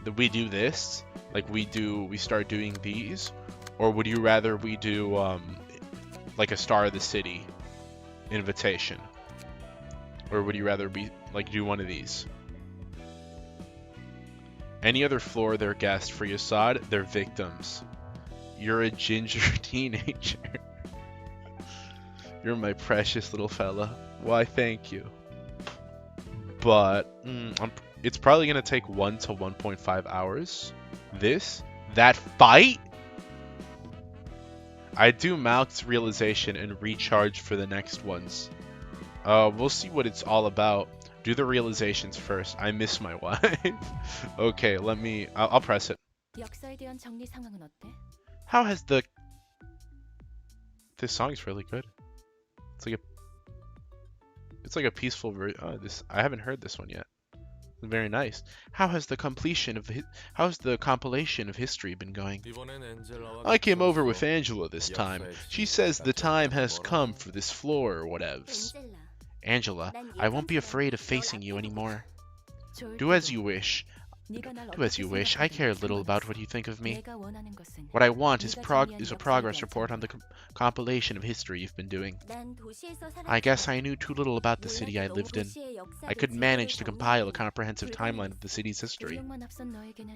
this? Like we start doing these? Or would you rather we do like a Star of the City invitation? Or would you rather be like do one of these? Any other floor, they're guests. For Yasad, they're victims. You're a ginger teenager. You're my precious little fella. Why, thank you. But it's probably going to take 1 to 1.5 hours. That fight? I do Malk's realization and recharge for the next ones. We'll see what it's all about. Do the realizations first. I miss my wife. Okay, I'll press it. How has this song is really good. It's like It's like a peaceful oh, I haven't heard this one yet. Very nice. How's the compilation of history been going? I came over with Angela this time. She says the time has come for this floor or whatevs. Angela, I won't be afraid of facing you anymore. Do as you wish. Do as you wish. I care little about what you think of me. What I want is a progress report on the compilation of history you've been doing. I guess I knew too little about the city I lived in. I couldn't manage to compile a comprehensive timeline of the city's history.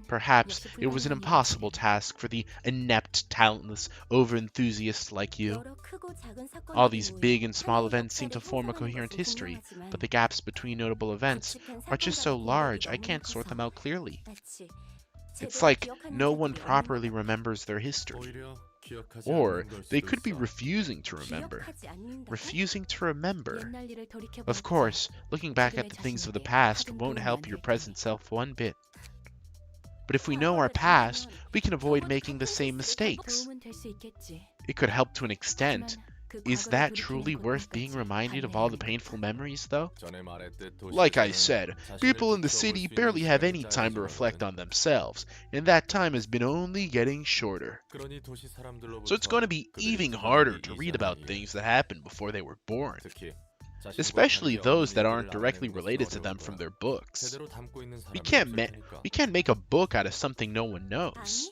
Perhaps it was an impossible task for the inept, talentless, over-enthusiasts like you. All these big and small events seem to form a coherent history, but the gaps between notable events are just so large I can't sort them out clearly. It's like no one properly remembers their history. Or they could be refusing to remember. Refusing to remember. Of course, looking back at the things of the past won't help your present self one bit. But if we know our past, we can avoid making the same mistakes. It could help to an extent. Is that truly worth being reminded of all the painful memories, though? Like I said, people in the city barely have any time to reflect on themselves, and that time has been only getting shorter. So it's going to be even harder to read about things that happened before they were born, especially those that aren't directly related to them from their books. We can't make a book out of something no one knows.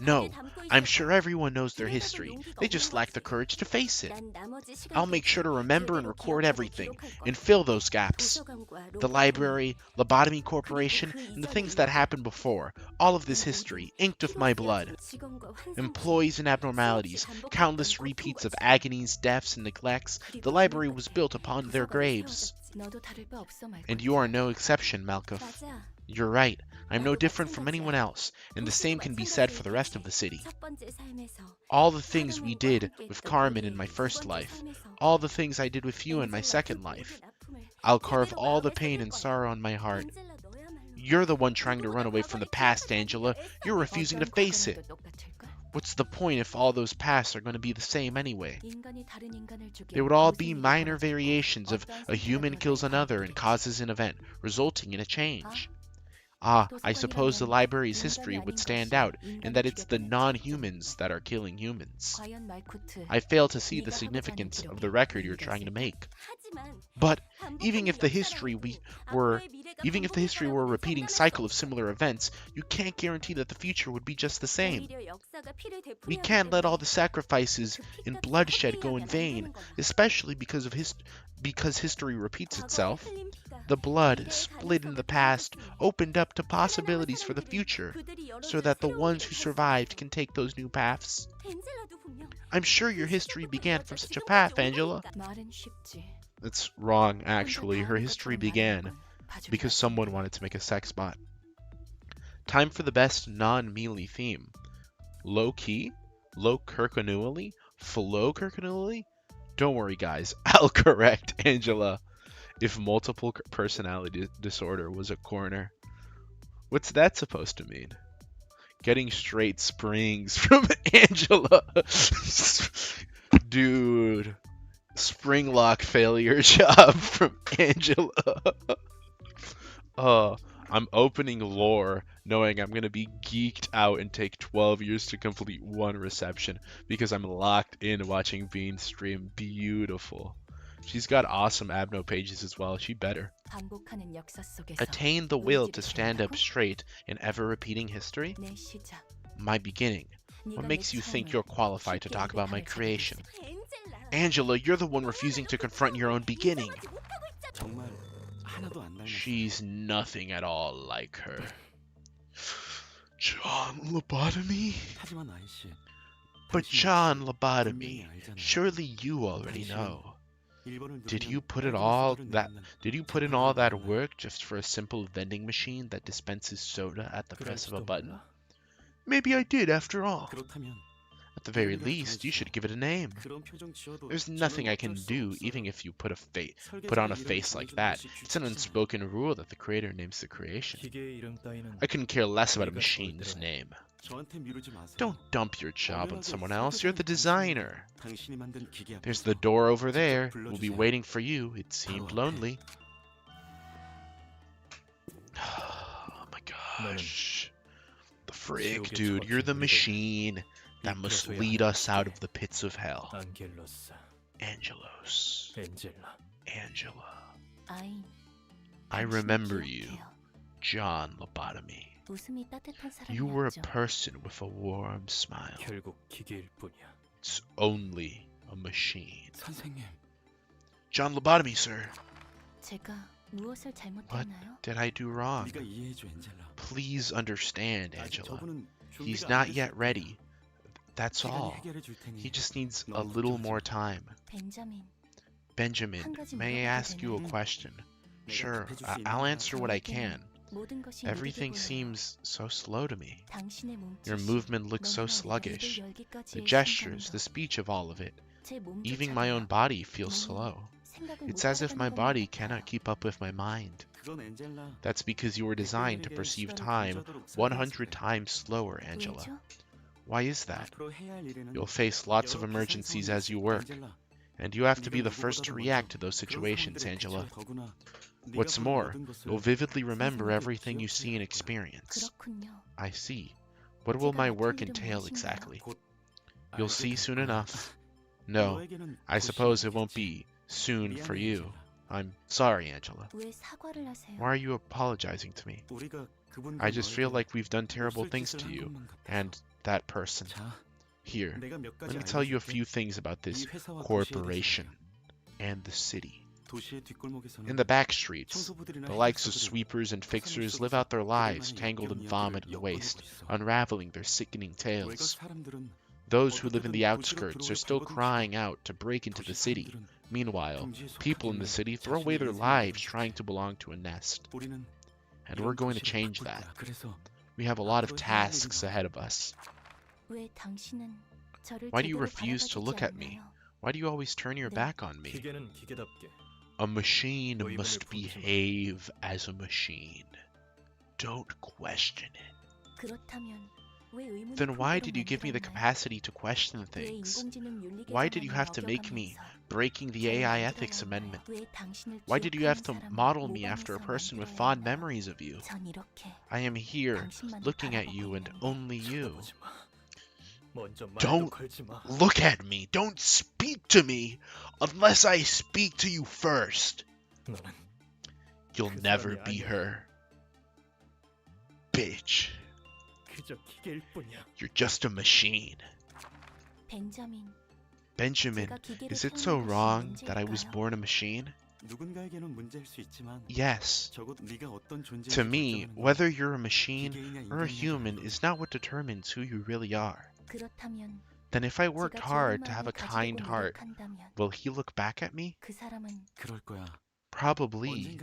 No, I'm sure everyone knows their history. They just lack the courage to face it. I'll make sure to remember and record everything and fill those gaps. The library, Lobotomy Corporation, and the things that happened before. All of this history, inked with my blood. Employees and abnormalities, countless repeats of agonies, deaths, and neglects. The library was built upon their graves. And you are no exception, Malkuth. You're right. I'm no different from anyone else, and the same can be said for the rest of the city. All the things we did with Carmen in my first life, all the things I did with you in my second life. I'll carve all the pain and sorrow on my heart. You're the one trying to run away from the past, Angela. You're refusing to face it. What's the point if all those pasts are going to be the same anyway? They would all be minor variations of a human kills another and causes an event, resulting in a change. I suppose the library's history would stand out in that it's the non-humans that are killing humans. I fail to see the significance of the record you're trying to make. But even if the history were a repeating cycle of similar events, you can't guarantee that the future would be just the same. We can't let all the sacrifices and bloodshed go in vain, especially because history repeats itself. The blood split in the past opened up to possibilities for the future, so that the ones who survived can take those new paths. I'm sure your history began from such a path, Angela. That's wrong, actually. Her history began because someone wanted to make a sex bot. Time for the best non-melee theme. Low-key? Low-Kirkanually? Flow-Kirkanually? Don't worry, guys. I'll correct Angela if multiple personality disorder was a corner. What's that supposed to mean? Getting straight springs from Angela. Dude. Spring lock failure job from Angela. I'm opening lore knowing I'm going to be geeked out and take 12 years to complete one reception because I'm locked in watching Bean stream. Beautiful. She's got awesome abno pages as well. She better. Attain the will to stand up straight in ever-repeating history? My beginning. What makes you think you're qualified to talk about my creation? Angela, you're the one refusing to confront your own beginning. She's nothing at all like her. John Lobotomy? But John Lobotomy, surely you already know. Did you put in all that work just for a simple vending machine that dispenses soda at the press of a button? Maybe I did after all. at the very least, you should give it a name. There's nothing I can do, even if you put on a face like that. It's an unspoken rule that the creator names the creation. I couldn't care less about a machine's name. Don't dump your job on someone else. You're the designer. There's the door over there. We'll be waiting for you. It seemed lonely. Oh my gosh. The frig, dude. You're the machine that must lead us out of the pits of hell. Angelos. Angela. I remember you, John Lobotomy. You were a person with a warm smile. It's only a machine. John Lobotomy, sir. What did I do wrong? Please understand, Angela. He's not yet ready. That's all. He just needs a little more time. Benjamin, may I ask you a question? Sure, I'll answer what I can. Everything seems so slow to me. Your movement looks so sluggish. The gestures, the speech of all of it. Even my own body feels slow. It's as if my body cannot keep up with my mind. That's because you were designed to perceive time 100 times slower, Angela. Why is that? You'll face lots of emergencies as you work, and you have to be the first to react to those situations, Angela. What's more, you'll vividly remember everything you see and experience. I see. What will my work entail exactly? You'll see soon enough. No, I suppose it won't be soon for you. I'm sorry, Angela. Why are you apologizing to me? I just feel like we've done terrible things to you and that person. Here, let me tell you a few things about this corporation and the city. In the back streets, the likes of sweepers and fixers live out their lives tangled in vomit and waste, unraveling their sickening tales. Those who live in the outskirts are still crying out to break into the city. Meanwhile, people in the city throw away their lives trying to belong to a nest. And we're going to change that. We have a lot of tasks ahead of us. Why do you refuse to look at me? Why do you always turn your back on me? A machine must behave as a machine. Don't question it. Then why did you give me the capacity to question things? Why did you have to make me breaking the AI ethics amendment? Why did you have to model me after a person with fond memories of you? I am here, looking at you and only you. Don't look at me. Don't speak to me unless I speak to you first. You'll never be her. Bitch. You're just a machine. Benjamin, is it so wrong that I was born a machine? Yes. To me, whether you're a machine or a human is not what determines who you really are. Then if I worked hard to have a kind heart, will he look back at me? Probably.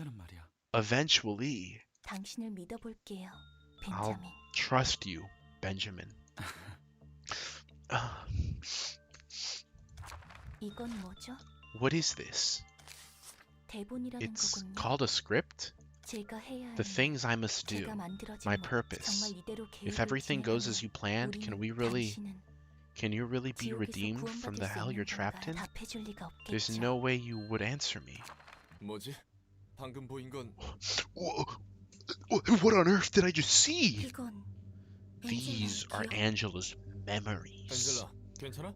Eventually. I'll trust you, Benjamin. What is this? It's called a script? The things I must do, my purpose. If everything goes as you planned, can you really be redeemed from the hell you're trapped in? There's no way you would answer me. What on earth did I just see? These are Angela's memories.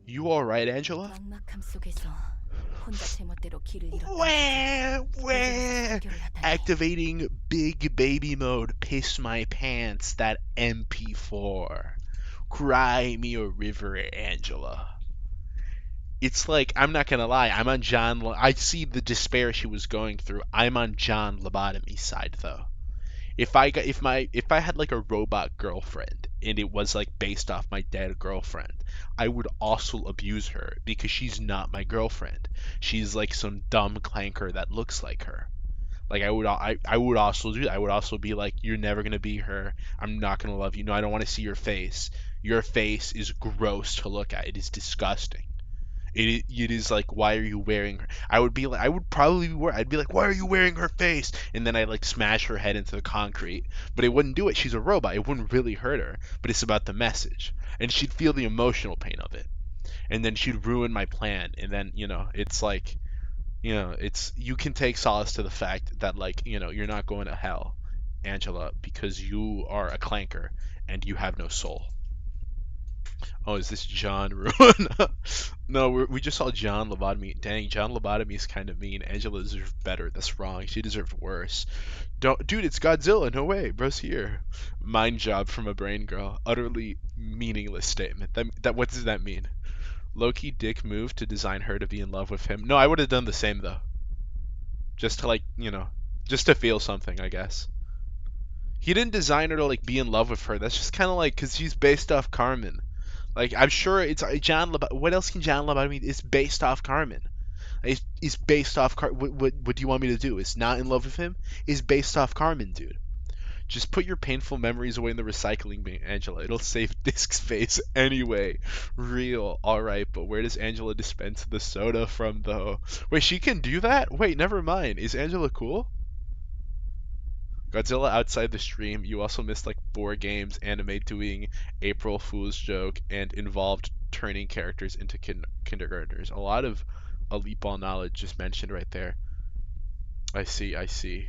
You alright, Angela? Where? Activating big baby mode. Piss my pants. That MP4. Cry me a river, Angela. It's like, I'm not gonna lie, I'm on I see the despair she was going through. I'm on John Lobotomy's side though. If I had like a robot girlfriend and it was like based off my dead girlfriend, I would also abuse her because she's not my girlfriend. She's like some dumb clanker that looks like her. Like I would also do that. I would also be like, you're never gonna be her. I'm not gonna love you. No, I don't want to see your face. Your face is gross to look at. It is disgusting. It is like, why are you wearing her? I would probably I'd be like, why are you wearing her face? And then I'd like smash her head into the concrete. But it wouldn't do it. She's a robot. It wouldn't really hurt her. But it's about the message. And she'd feel the emotional pain of it. And then she'd ruin my plan. And then, it's like, it's, you can take solace to the fact that, like, you're not going to hell, Angela, because you are a clanker and you have no soul. Oh, is this John Ruina? No, we just saw John Lobotomy. Dang, John Lobotomy is kind of mean. Angela deserved better. That's wrong. She deserved worse. Dude, it's Godzilla. No way. Bro's here. Mind job from a brain girl. Utterly meaningless statement. What does that mean? Low-key dick move to design her to be in love with him. No, I would have done the same though. Just to, like, just to feel something, I guess. He didn't design her to, like, be in love with her. That's just kind of like, because she's based off Carmen. Like, I'm sure it's John Lobotomy. What else can John Lobotomy? It's based off Carmen. It's based off what do you want me to do? It's not in love with him? It's based off Carmen, dude. Just put your painful memories away in the recycling bin, Angela. It'll save disk space anyway. Real. Alright, but where does Angela dispense the soda from, though? Wait, she can do that? Wait, never mind. Is Angela cool? Godzilla outside the stream. You also missed like 4 games, anime doing April Fool's joke, and involved turning characters into kindergartners. A lot of elite ball knowledge just mentioned right there. I see.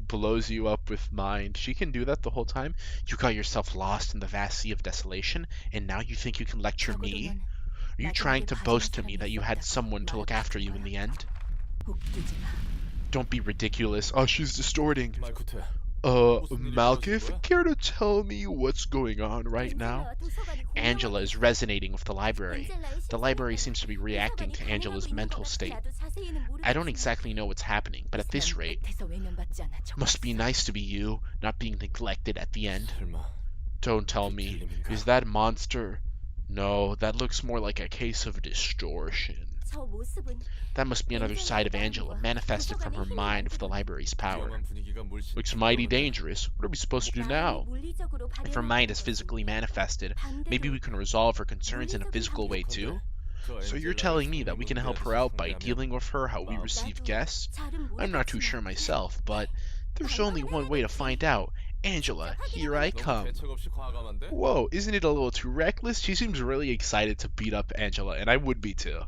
Blows you up with mind. She can do that the whole time? You got yourself lost in the vast sea of desolation, and now you think you can lecture me? Are you trying to boast to me that you had someone to look after you in the end? Don't be ridiculous. Oh, she's distorting. Malkith, care to tell me what's going on right now? Angela is resonating with the library. The library seems to be reacting to Angela's mental state. I don't exactly know what's happening, but at this rate, must be nice to be you, not being neglected at the end. Don't tell me. Is that monster? No, that looks more like a case of distortion. That must be another side of Angela, manifested from her mind with the library's power. Looks mighty dangerous. What are we supposed to do now? If her mind is physically manifested, maybe we can resolve her concerns in a physical way too? So you're telling me that we can help her out by dealing with her how we receive guests? I'm not too sure myself, but there's only one way to find out. Angela, here I come. Whoa, isn't it a little too reckless? She seems really excited to beat up Angela, and I would be too.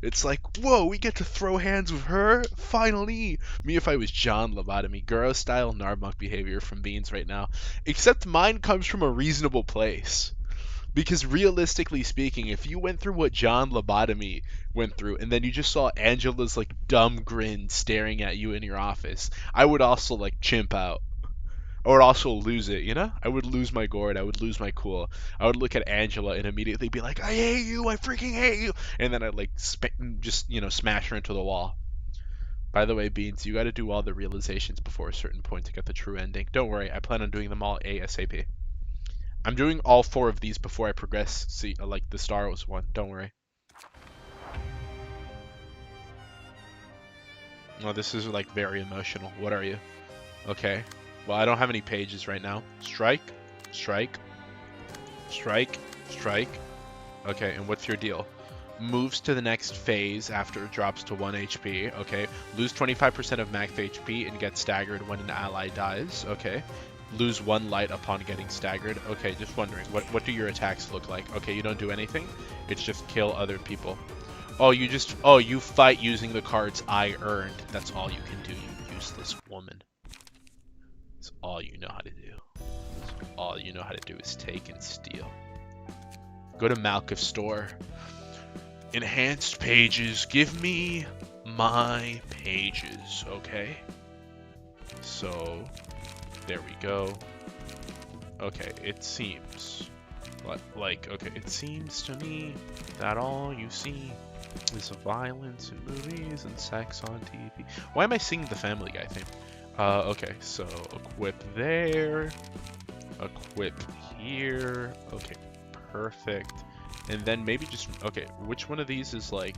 It's like, whoa, we get to throw hands with her? Finally! Me if I was John Lobotomy. Guro-style Narbonk behavior from Beans right now. Except mine comes from a reasonable place. Because realistically speaking, if you went through what John Lobotomy went through, and then you just saw Angela's, like, dumb grin staring at you in your office, I would also, like, chimp out. I would also lose it, I would lose my gourd. I would lose my cool. I would look at Angela and immediately be like, I hate you. I freaking hate you. And then I'd like just, smash her into the wall. By the way, Beans, you got to do all the realizations before a certain point to get the true ending. Don't worry. I plan on doing them all ASAP. I'm doing all 4 of these before I progress, like the Star Wars one. Don't worry. Oh, this is like very emotional. What are you? Okay. Well, I don't have any pages right now. Strike, strike, strike, strike. Okay, and what's your deal? Moves to the next phase after it drops to 1 HP. Okay. Lose 25% of max HP and get staggered when an ally dies. Okay. Lose 1 light upon getting staggered. Okay, just wondering. What do your attacks look like? Okay, you don't do anything. It's just kill other people. Oh, you fight using the cards I earned. That's all you can do, you useless woman. That's all you know how to do. That's all you know how to do is take and steal. Go to Malkith's store. Enhanced pages. Give me my pages, okay? So, there we go. Okay, it seems okay, it seems to me that all you see is violence in movies and sex on TV. Why am I singing the Family Guy theme? Okay, so equip there, equip here, okay, perfect. And then maybe just, okay, which one of these is like,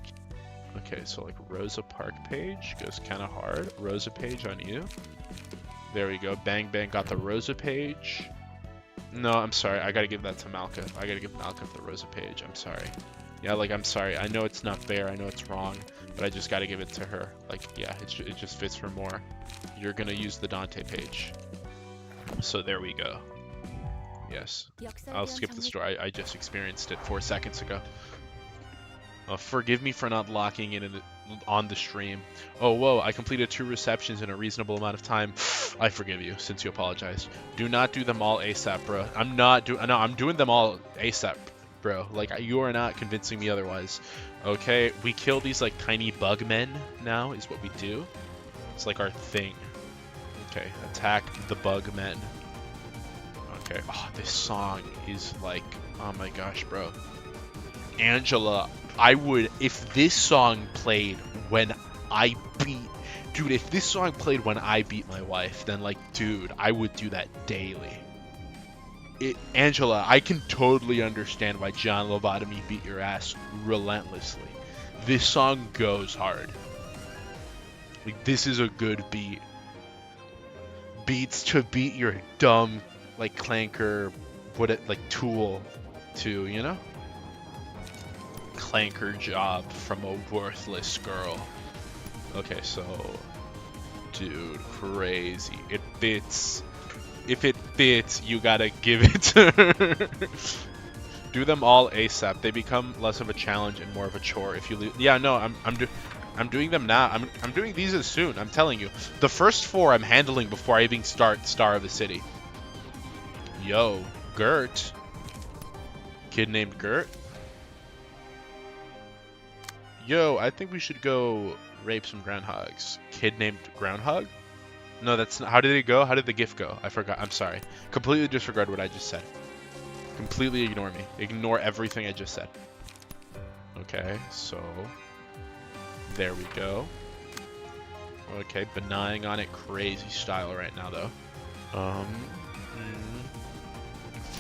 okay, so like Rosa Park page goes kind of hard. Rosa page on you. There we go, bang bang, got the Rosa page. No, I'm sorry. I gotta give that to Malka. I gotta give Malka the Rosa page. I'm sorry. Yeah, like, I'm sorry. I know it's not fair. I know it's wrong. But I just gotta give it to her. Like, yeah, it just fits her more. You're gonna use the Dante page. So there we go. Yes. I'll skip the story. I just experienced it 4 seconds ago. Forgive me for not locking it on the stream. Oh, whoa, I completed 2 receptions in a reasonable amount of time. I forgive you, since you apologized. Do not do them all ASAP, bro. I'm doing them all ASAP, bro. Like, you are not convincing me otherwise. Okay, we kill these, like, tiny bug men now, is what we do. It's like our thing. Okay, attack the bug men. Okay, oh, this song is like, oh my gosh, bro. Angela, I would, if this song played when I beat, dude, if this song played when I beat my wife, then, like, dude, I would do that daily. Angela, I can totally understand why John Lobotomy beat your ass relentlessly. This song goes hard. Like, this is a good beat. Beats to beat your dumb, like, clanker, like, tool to, you know? Clanker job from a worthless girl. Okay, so, dude, crazy. It fits. If it fits, you gotta give it to her. Do them all ASAP. They become less of a challenge and more of a chore if you leave. Yeah, no, I'm doing them now. I'm doing these as soon. I'm telling you. The first 4 I'm handling before I even start Star of the City. Yo, Gert. Kid named Gert. Yo, I think we should go rape some groundhogs. Kid named Groundhog? No, that's not. How did it go? How did the gift go? I forgot. I'm sorry. Completely disregard what I just said. Completely ignore me. Ignore everything I just said. Okay, so there we go. Okay, benign on it. Crazy style right now, though.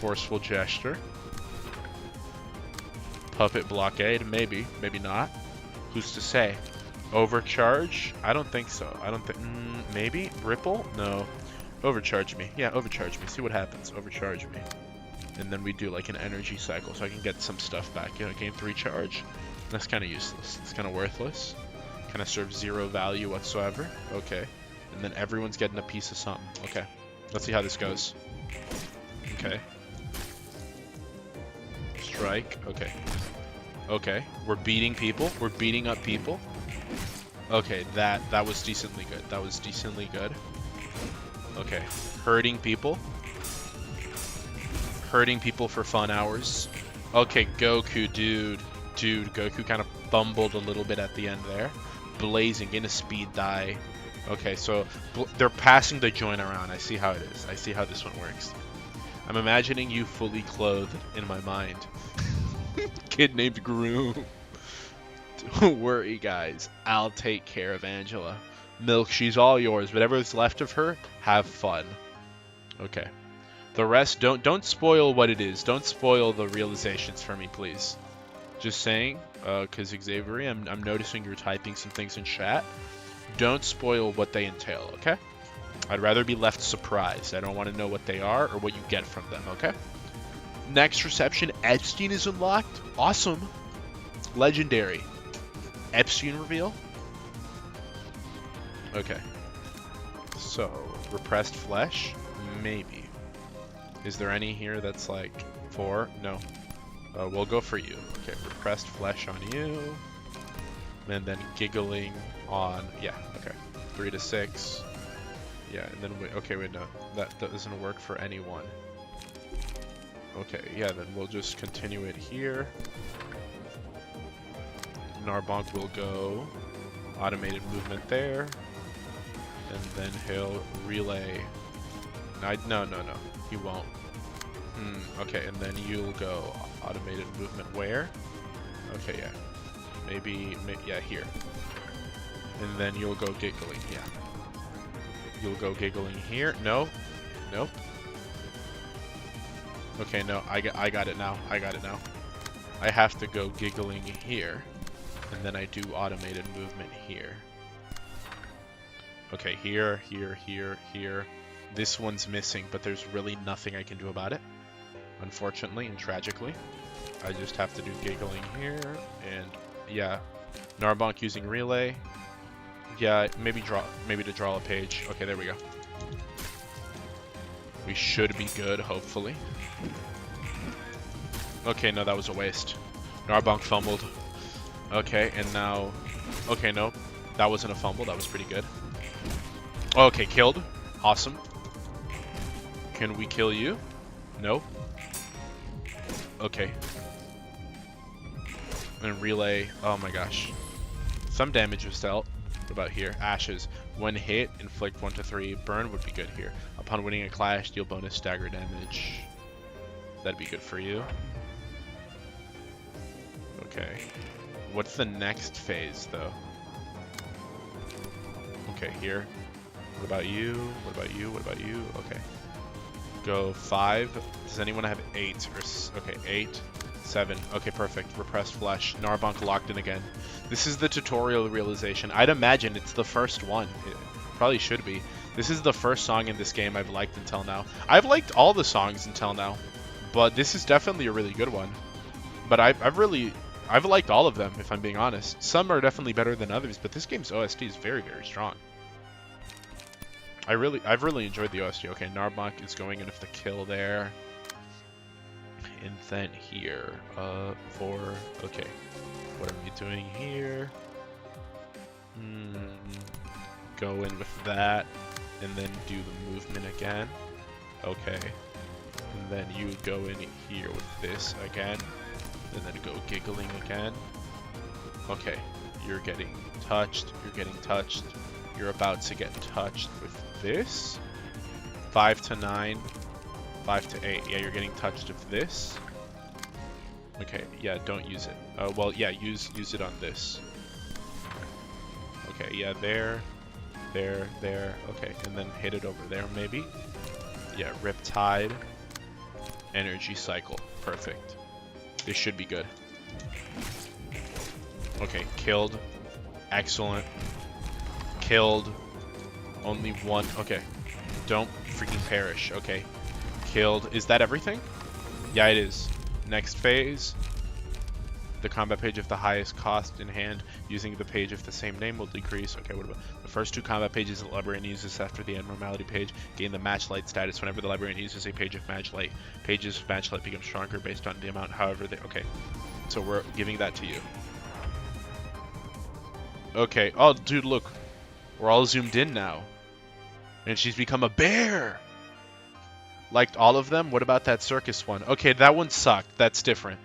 Forceful gesture. Puppet blockade. Maybe. Maybe not. Who's to say? Overcharge? I don't think so. I don't think... maybe? Ripple? No. Overcharge me. Yeah, overcharge me. See what happens. Overcharge me. And then we do like an energy cycle so I can get some stuff back. You know, gain 3 charge. That's kind of useless. It's kind of worthless. Kind of serves 0 value whatsoever. Okay. And then everyone's getting a piece of something. Okay. Let's see how this goes. Okay. Strike. Okay. Okay. We're beating people. We're beating up people. Okay, that was decently good. That was decently good. Okay, hurting people. Hurting people for fun hours. Okay, Goku, dude. Dude, Goku kind of bumbled a little bit at the end there. Blazing in a speed die. Okay, so they're passing the joint around. I see how it is. I see how this one works. I'm imagining you fully clothed in my mind. Kid named Groom. Don't worry, guys. I'll take care of Angela. Milk, she's all yours. Whatever's left of her, have fun. Okay. The rest, don't spoil what it is. Don't spoil the realizations for me, please. Just saying, because Xavier, I'm noticing you're typing some things in chat. Don't spoil what they entail, okay? I'd rather be left surprised. I don't want to know what they are or what you get from them, okay? Next reception, Epstein is unlocked. Awesome. Legendary. Epstein reveal. Okay. So, repressed flesh? Maybe. Is there any here that's like 4? No. We'll go for you. Okay, repressed flesh on you. And then giggling on... Yeah, okay. 3 to 6. Yeah, and then... Okay, wait, no. That doesn't work for anyone. Okay, yeah, then we'll just continue it here. Narbonk will go automated movement there. And then he'll relay... No. He won't. Okay, and then you'll go automated movement where? Okay, yeah. Maybe, yeah, here. And then you'll go giggling, yeah. You'll go giggling here. No. Nope. Okay, no, I got it now. I got it now. I have to go giggling here. And then I do automated movement here. Okay, here. This one's missing, but there's really nothing I can do about it. unfortunately and tragically. I just have to do giggling here, and yeah, Narbonk using relay. Yeah, maybe to draw a page. Okay, there we go. We should be good, hopefully. Okay, no, that was a waste. Narbonk fumbled. Okay, and now... Okay, no, that wasn't a fumble. That was pretty good. Okay, killed. Awesome. Can we kill you? No. Okay. And relay. Oh my gosh. Some damage was dealt. What about here? Ashes. When hit, inflict 1 to 3. Burn would be good here. Upon winning a clash, deal bonus stagger damage. That'd be good for you. Okay. What's the next phase, though? Okay, here. What about you? What about you? What about you? Okay. Go 5. Does anyone have 8? Okay, 8. 7. Okay, perfect. Repressed flesh. Narbonk locked in again. This is the tutorial realization. I'd imagine it's the first one. It probably should be. This is the first song in this game I've liked until now. I've liked all the songs until now, but this is definitely a really good one. But I've liked all of them, if I'm being honest. Some are definitely better than others, but this game's OST is very, very strong. I've really enjoyed the OST. Okay, Narbonk is going in with the kill there. And then here, okay, what are we doing here? Go in with that, and then do the movement again. Okay, and then you go in here with this again, and then go giggling again. Okay, you're getting touched, you're about to get touched with this. 5 to 9. 5 to 8. Yeah, you're getting touched with this. Okay, yeah, don't use it. Well, yeah, use it on this. Okay, yeah, there. Okay, and then hit it over there, maybe. Yeah, Riptide. Energy cycle. Perfect. This should be good. Okay, killed. Excellent. Killed. Only one. Okay. Don't freaking perish. Okay. Killed. Is that everything? Yeah, it is. Next phase. The combat page of the highest cost in hand using the page of the same name will decrease. Okay, what about the first 2 combat pages the librarian uses after the abnormality page gain the match light status whenever the librarian uses a page of match light. Pages of match light become stronger based on the amount, however they... Okay, so we're giving that to you. Okay, oh dude, look. We're all zoomed in now. And she's become a bear! Liked all of them? What about that circus one? Okay, that one sucked. That's different.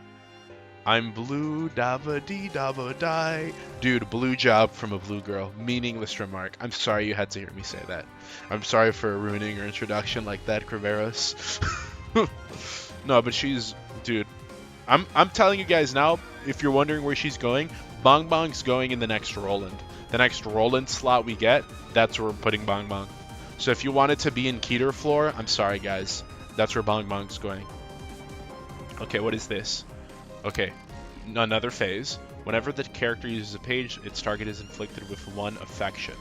I'm blue, dava-dee, dava-die. Dude, blue job from a blue girl. Meaningless remark. I'm sorry you had to hear me say that. I'm sorry for ruining your introduction like that, Criveros. No, but she's... Dude, I'm telling you guys now, if you're wondering where she's going, Bong Bong's going in the next Roland. The next Roland slot we get, that's where we're putting Bong Bong. So if you want it to be in Keter floor, I'm sorry guys. That's where Bong Bong's going. Okay, what is this? Okay, another phase. Whenever the character uses a page, its target is inflicted with 1 affection.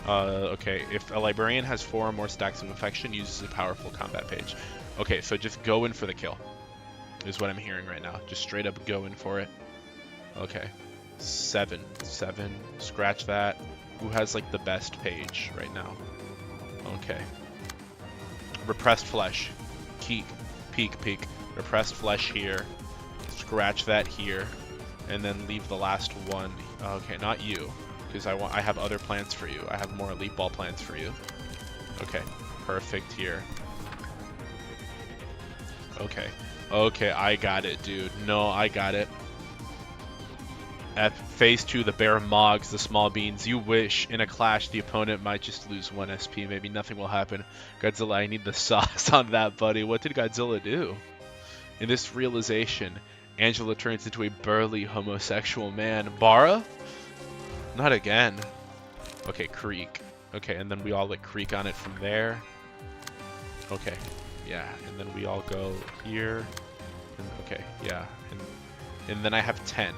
Okay, if a librarian has 4 or more stacks of affection, uses a powerful combat page. Okay, so just go in for the kill, is what I'm hearing right now. Just straight up go in for it. Okay, 7. Scratch that. Who has like the best page right now? Okay. Repressed flesh. Peek. Repressed flesh here. Scratch that here. And then leave the last one. Okay, not you. Because I have other plans for you. I have more elite ball plans for you. Okay. Perfect here. Okay. Okay, I got it, dude. No, I got it. At phase 2, the bear mogs the small beans. You wish. In a clash, the opponent might just lose 1 SP. Maybe nothing will happen. Godzilla, I need the sauce on that, buddy. What did Godzilla do? In this realization, Angela turns into a burly homosexual man. Bara? Not again. Okay, creek. Okay, and then we all like creek on it from there. Okay, yeah, and then we all go here. And, okay, yeah, and then I have 10.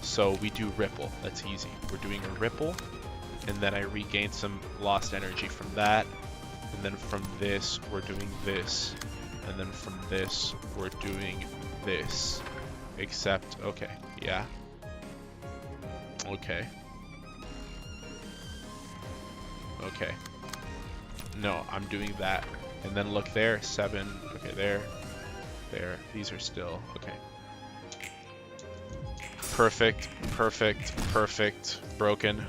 So we do ripple. That's easy. We're doing a ripple, and then I regain some lost energy from that, and then from this we're doing this, and then from this, we're doing this. Except, okay, yeah. Okay. Okay. No, I'm doing that. And then look there, 7. Okay, there. There. These are still, okay. Perfect, perfect, perfect. Broken.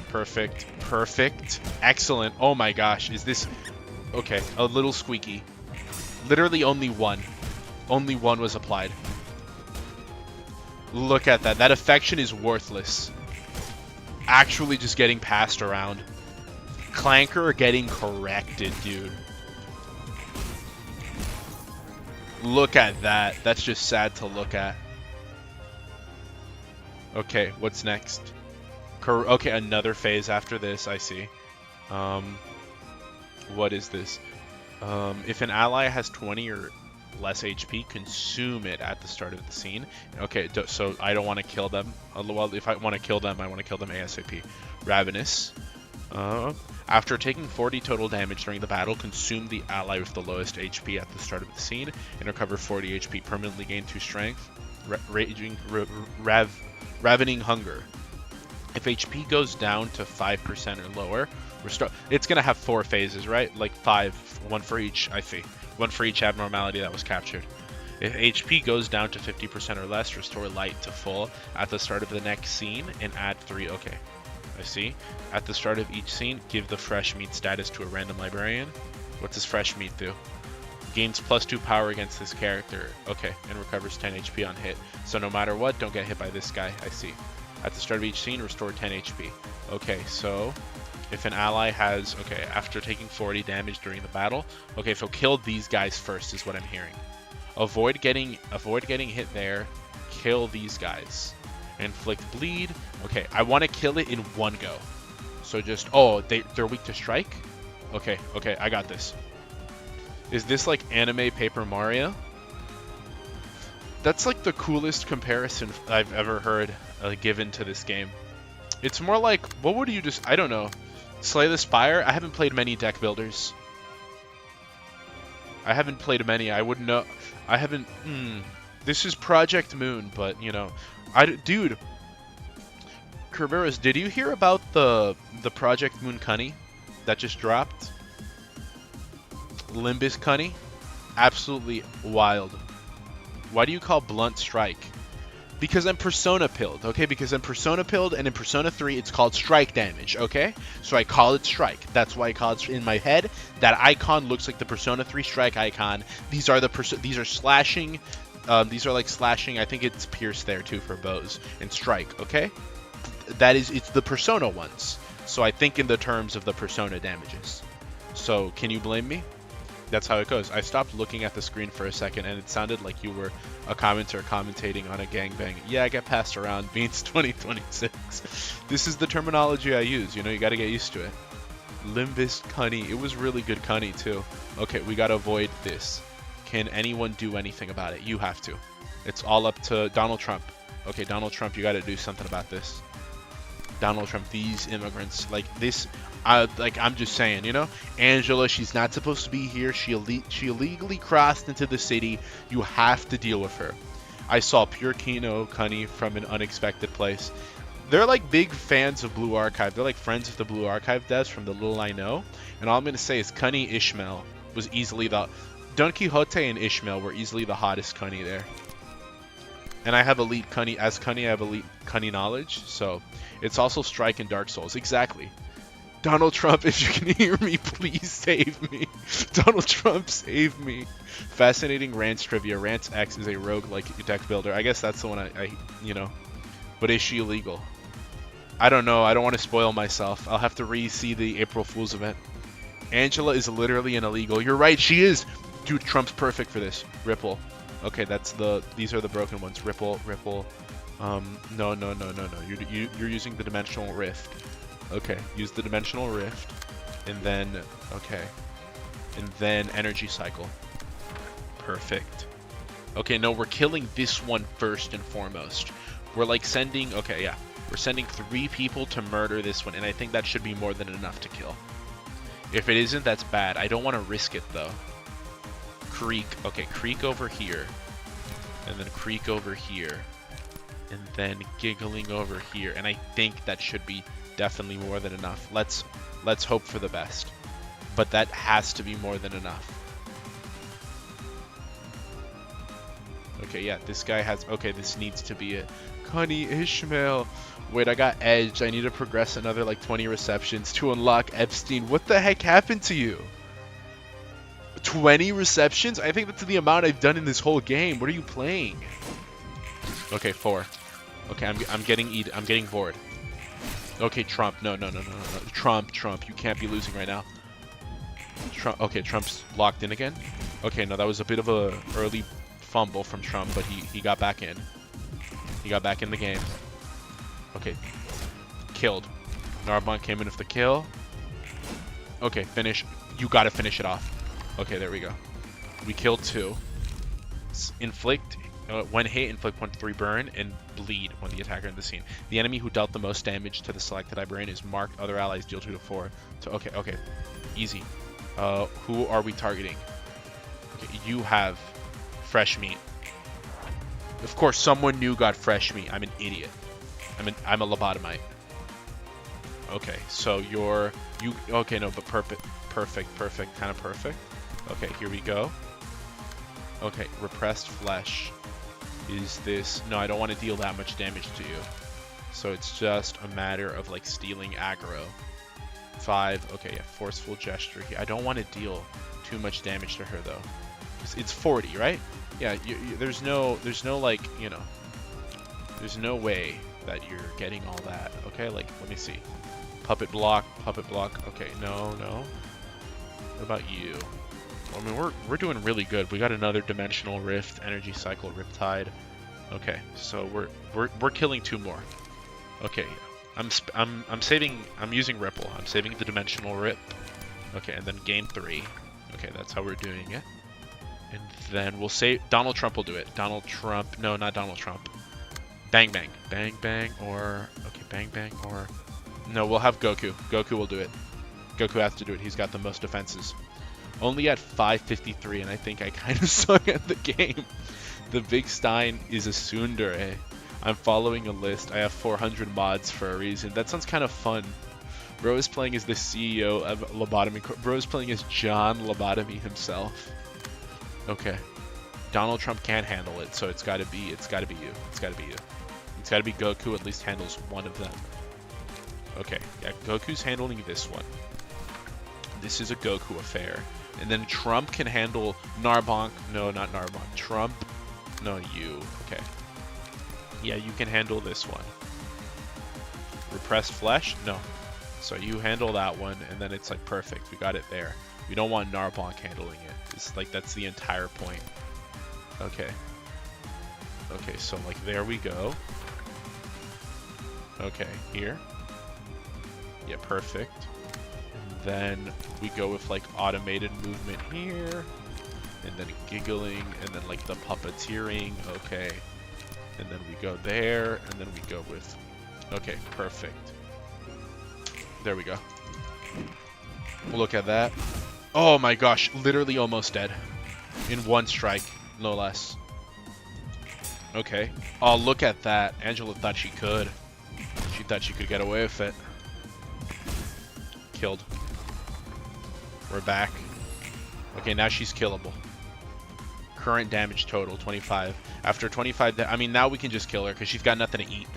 Perfect, perfect. Excellent. Oh my gosh, is this... Okay, a little squeaky. Literally only one. Only one was applied. Look at that. That affection is worthless. Actually just getting passed around. Clanker getting corrected, dude. Look at that. That's just sad to look at. Okay, what's next? Okay, another phase after this, I see. What is this? If an ally has 20 or less HP, consume it at the start of the scene. Okay, so I don't want to kill them. Well, if I want to kill them, I want to kill them ASAP. Ravenous. After taking 40 total damage during the battle, consume the ally with the lowest HP at the start of the scene and recover 40 HP. Permanently gain 2 strength. Ravening Hunger. If HP goes down to 5% or lower, it's going to have 4 phases, right? Like 5, 1 for each, I see. 1 for each abnormality that was captured. If HP goes down to 50% or less, restore light to full at the start of the next scene and add 3. Okay, I see. At the start of each scene, give the fresh meat status to a random librarian. What does fresh meat do? Gains +2 power against this character. Okay, and recovers 10 HP on hit. So no matter what, don't get hit by this guy. I see. At the start of each scene, restore 10 HP. Okay, so if an ally has, okay, after taking 40 damage during the battle, okay, so kill these guys first is what I'm hearing. Avoid getting hit there. Kill these guys. Inflict bleed. Okay, I want to kill it in one go. So just, oh, they're weak to strike? Okay, okay, I got this. Is this like anime Paper Mario? That's like the coolest comparison I've ever heard given to this game. It's more like, what would you just, I don't know. Slay the Spire? I haven't played many deck builders. I haven't played many. I wouldn't know. I haven't, This is Project Moon, but, you know. Dude. Kerberos, did you hear about the Project Moon Cunny that just dropped? Limbus Cunny? Absolutely wild. Why do you call Blunt Strike? Because I'm Persona Pilled, okay? Because I'm Persona Pilled, and in Persona 3, it's called Strike Damage, okay? So I call it Strike. That's why I call it in my head. That icon looks like the Persona 3 Strike icon. These are slashing. These are like slashing. I think it's Pierce there too for bows and Strike, okay? It's the Persona ones. So I think in the terms of the Persona damages. So can you blame me? That's how it goes. I stopped looking at the screen for a second, and it sounded like you were a commenter commentating on a gangbang. Yeah, I get passed around. Beans 2026. This is the terminology I use. You know, you got to get used to it. Limbus Cunny. It was really good Cunny, too. Okay, we got to avoid this. Can anyone do anything about it? You have to. It's all up to Donald Trump. Okay, Donald Trump, you got to do something about this. Donald Trump, these immigrants, like this... I'm just saying, you know, Angela, she's not supposed to be here. She illegally crossed into the city. You have to deal with her. I saw Pure Kino Cunny from an unexpected place. They're like big fans of Blue Archive. They're like friends of the Blue Archive devs from the little I know. And all I'm going to say is Cunny Ishmael was easily Don Quixote and Ishmael were easily the hottest Cunny there. And I have elite Cunny. As Cunny, I have elite Cunny knowledge. So it's also Strike and Dark Souls. Exactly. Donald Trump, if you can hear me, please save me. Donald Trump, save me. Fascinating Rants trivia. Rants X is a rogue-like deck builder. I guess that's the one you know. But is she illegal? I don't know. I don't want to spoil myself. I'll have to re-see the April Fool's event. Angela is literally an illegal. You're right, she is. Dude, Trump's perfect for this. Ripple. Okay, these are the broken ones. Ripple. No. You're using the Dimensional Rift. Okay, use the Dimensional Rift, and then, okay, and then Energy Cycle. Perfect. Okay, no, we're killing this one first and foremost. We're like sending, okay, yeah, we're sending 3 people to murder this one, and I think that should be more than enough to kill. If it isn't, that's bad. I don't want to risk it, though. creek. Okay, creek over here. And then creek over here. And then giggling over here. And I think that should be definitely more than enough. Let's hope for the best. But that has to be more than enough. Okay, yeah, this guy has... Okay, this needs to be it. Connie Ishmael. Wait, I got edged. I need to progress another like 20 receptions to unlock Epstein. What the heck happened to you? 20 receptions? I think that's the amount I've done in this whole game. What are you playing? Okay, 4. Okay, I'm getting bored. Okay, Trump. No. Trump. You can't be losing right now. Trump. Okay, Trump's locked in again. Okay, no, that was a bit of a early fumble from Trump, but he got back in. He got back in the game. Okay, killed. Narbonne came in with the kill. Okay, finish. You gotta finish it off. Okay, there we go. We killed 2. Inflict. When hit, inflict 1-3 burn and bleed when the attacker in the scene. The enemy who dealt the most damage to the selected librarian is marked. Other allies deal 2-4. So okay, easy. Who are we targeting? Okay, you have fresh meat. Of course, someone new got fresh meat. I'm an idiot. I'm a lobotomite. Okay, so you. Okay, no, but perfect, kind of perfect. Okay, here we go. Okay, repressed flesh. Is this... No, I don't want to deal that much damage to you. So it's just a matter of like stealing aggro. 5. Okay, yeah, forceful gesture here. I don't want to deal too much damage to her though. It's 40, right? Yeah, there's no like, you know, there's no way that you're getting all that. Okay, like, let me see. Puppet block. Okay, no. What about you? I mean, we're doing really good. We got another dimensional rift, energy cycle, riptide. Okay, so we're killing 2 more. Okay, I'm using ripple. I'm saving the dimensional rip. Okay, and then gain 3. Okay, that's how we're doing it. And then we'll say Donald Trump will do it. Donald Trump. No, not Donald Trump. Bang, or... Okay, bang, or... No, we'll have Goku. Goku will do it. Goku has to do it. He's got the most defenses. Only at 553, and I think I kind of suck at the game. The Big Stein is a tsundere. I'm following a list. I have 400 mods for a reason. That sounds kind of fun. Bro is playing as the CEO of Lobotomy Corporation. Bro is playing as John Lobotomy himself. Okay. Donald Trump can't handle it, so it's gotta be you. It's gotta be Goku at least handles one of them. Okay, yeah, Goku's handling this one. This is a Goku affair. And then Trump can handle Narbonne. No, not Narbonne. Trump. No, you. Okay. Yeah, you can handle this one. Repressed flesh? No. So you handle that one, and then it's like perfect. We got it there. We don't want Narbonne handling it. It's like that's the entire point. Okay. Okay, so like there we go. Okay, here. Yeah, perfect. And then we go with like automated movement here. And then giggling, and then like the puppeteering. Okay. And then we go there, and then we go with... Okay, perfect. There we go. Look at that. Oh my gosh, literally almost dead. In one strike, no less. Okay. Oh, look at that. Angela thought she could. She thought she could get away with it. Killed. We're back. Okay, now she's killable. Current damage total, 25. After 25, I mean, now we can just kill her because she's got nothing to eat.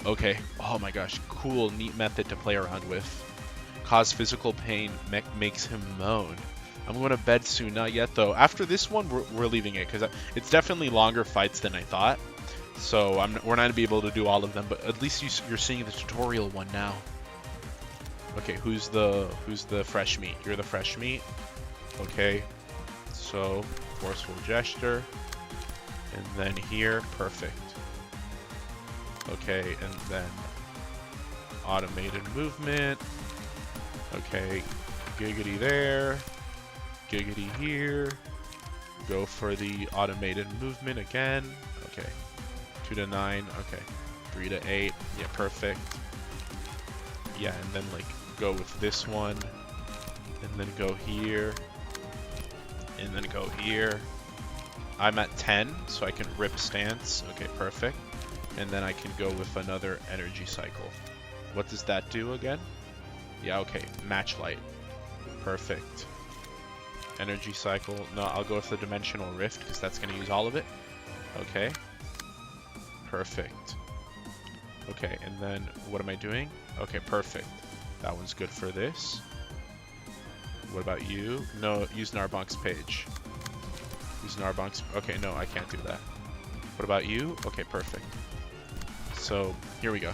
Okay. Oh my gosh. Cool, neat method to play around with. Cause physical pain, makes him moan. I'm going to bed soon. Not yet, though. After this one, we're leaving it because it's definitely longer fights than I thought. So we're not going to be able to do all of them, but at least you're seeing the tutorial one now. Okay, who's the fresh meat? You're the fresh meat. Okay. So, forceful gesture. And then here, perfect. Okay, and then automated movement. Okay, giggity there. Giggity here. Go for the automated movement again. Okay. 2 to 9. Okay. 3 to 8. Yeah, perfect. Yeah, and then like go with this one. And then go here. and then go here. I'm at 10, so I can rip stance. Okay, perfect. And then I can go with another energy cycle. What does that do again? Yeah, okay, match light. Perfect. Energy cycle. No, I'll go with the dimensional rift because that's going to use all of it. Okay. Perfect. Okay, and then what am I doing? Okay, perfect. That one's good for this. What about you? No, use Narbonk's page. Use Narbonk's... Okay, no, I can't do that. What about you? Okay, perfect. So, here we go.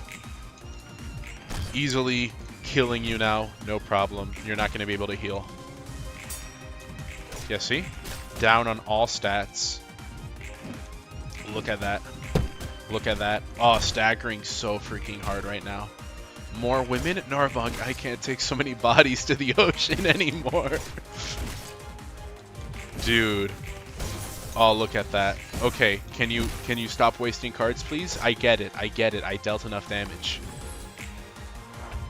Easily killing you now. No problem. You're not going to be able to heal. Yeah, see? Down on all stats. Look at that. Look at that. Oh, staggering so freaking hard right now. More women? Narbonk, I can't take so many bodies to the ocean anymore. Dude. Oh, look at that. Okay, can you stop wasting cards, please? I get it. I get it. I dealt enough damage.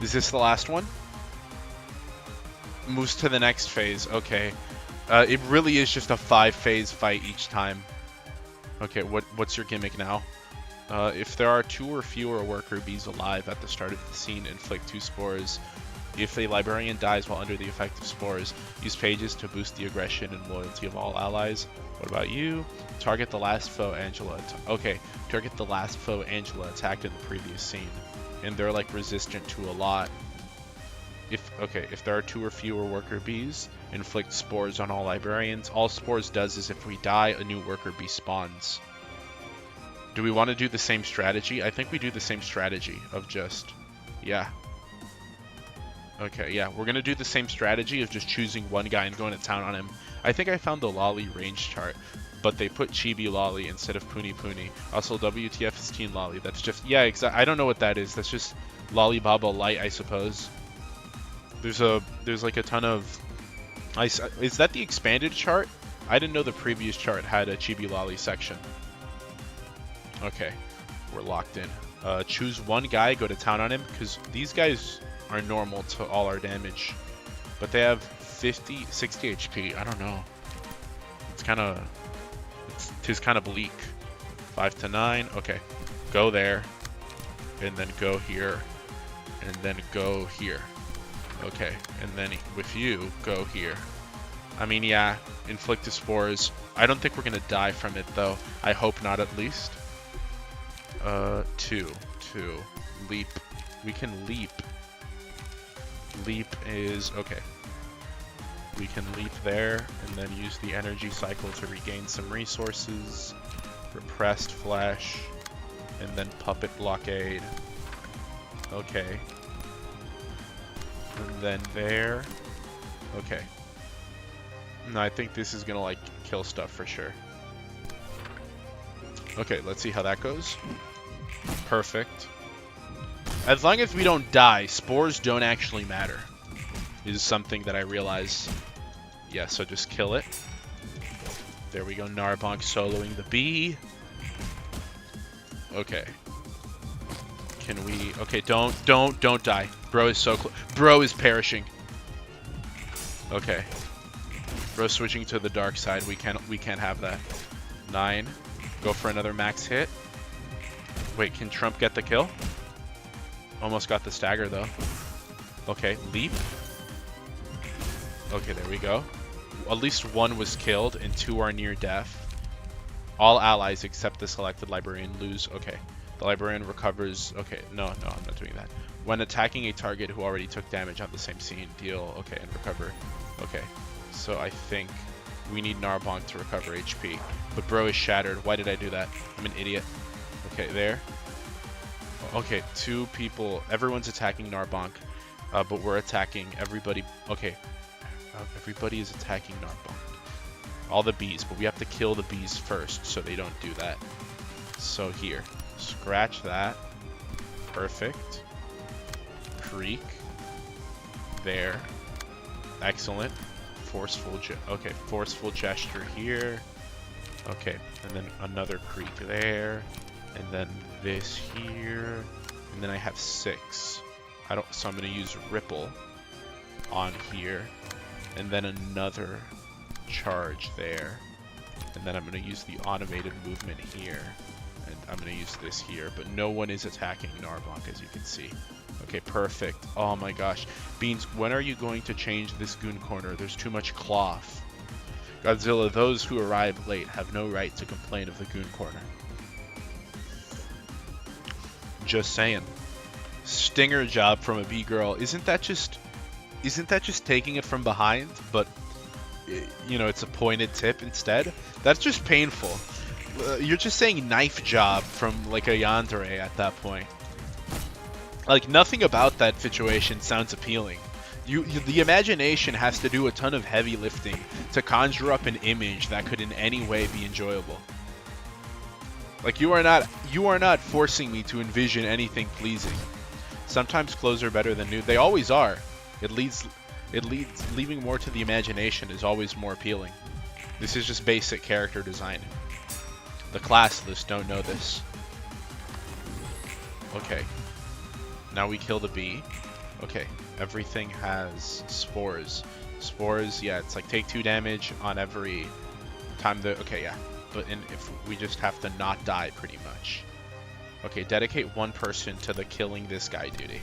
Is this the last one? Moves to the next phase. Okay. It really is just a 5-phase fight each time. Okay, what's your gimmick now? If there are 2 or fewer worker bees alive at the start of the scene, inflict 2 spores. If a librarian dies while under the effect of spores, use pages to boost the aggression and loyalty of all allies. What about you? Target the last foe Angela. Okay, target the last foe Angela attacked in the previous scene. And they're like resistant to a lot. If there are 2 or fewer worker bees, inflict spores on all librarians. All spores does is if we die, a new worker bee spawns. Do we want to do the same strategy? I think we do the same strategy of just, yeah. Okay, yeah, we're going to do the same strategy of just choosing one guy and going to town on him. I think I found the Lolly range chart, but they put Chibi Lolly instead of Puni Puni. Also, WTF is Teen Lolly. That's just, yeah, exactly. I don't know what that is. That's just Lolly Baba Light, I suppose. There's like a ton of, is that the expanded chart? I didn't know the previous chart had a Chibi Lolly section. Okay, we're locked in. Choose one guy, go to town on him, because these guys are normal to all our damage. But they have 50, 60 HP. I don't know. It's kind of, it's kind of bleak. 5 to 9. Okay, go there, and then go here, and then go here. Okay, and then with you, go here. I mean, yeah, inflict the spores. I don't think we're gonna die from it though. I hope not, at least. 2. Leap. We can leap. Leap is okay. We can leap there and then use the energy cycle to regain some resources. Repressed flesh, and then puppet blockade. Okay. And then there. Okay. No, I think this is gonna like kill stuff for sure. Okay, let's see how that goes. Perfect. As long as we don't die, spores don't actually matter. Is something that I realize. Yeah, so just kill it. There we go, Narbonk soloing the bee. Okay. Can we... Okay, don't die. Bro is so close. Bro is perishing. Okay. Bro switching to the dark side. We can't have that. 9. Go for another max hit. Wait, can Trump get the kill? Almost got the stagger though. Okay, leap. Okay, there we go. At least 1 was killed and 2 are near death. All allies except the selected librarian lose. Okay, the librarian recovers. Okay, no, I'm not doing that. When attacking a target who already took damage on the same scene, deal. Okay, and recover. Okay, so I think we need Narbonk to recover HP. But bro is shattered. Why did I do that? I'm an idiot. Okay, there. Okay, 2 people. Everyone's attacking Narbonk, but we're attacking everybody. Okay, everybody is attacking Narbonk. All the bees, but we have to kill the bees first, so they don't do that. So here, scratch that. Perfect. Creek. There. Excellent. Forceful gesture here. Okay, and then another creek there, and then this here, and then I have 6. So I'm gonna use Ripple on here, and then another charge there. And then I'm going to use the automated movement here. And I'm going to use this here. But no one is attacking Narbonk, as you can see. Okay, perfect. Oh my gosh. Beans, when are you going to change this goon corner? There's too much cloth. Godzilla, those who arrive late have no right to complain of the goon corner. Just saying. Stinger job from a B-girl. Isn't that just taking it from behind, but you know, it's a pointed tip instead? That's just painful. You're just saying knife job from like a yandere at that point. Like, nothing about that situation sounds appealing. The imagination has to do a ton of heavy lifting to conjure up an image that could in any way be enjoyable. Like, you are not forcing me to envision anything pleasing. Sometimes clothes are better than new. They always are. Leaving more to the imagination is always more appealing. This is just basic character design. The classless don't know this. Okay. Now we kill the bee. Okay. Everything has spores. Spores, yeah, it's like take 2 damage on every time the... Okay, yeah. But if we just have to not die pretty much. Okay, dedicate 1 person to the killing this guy duty.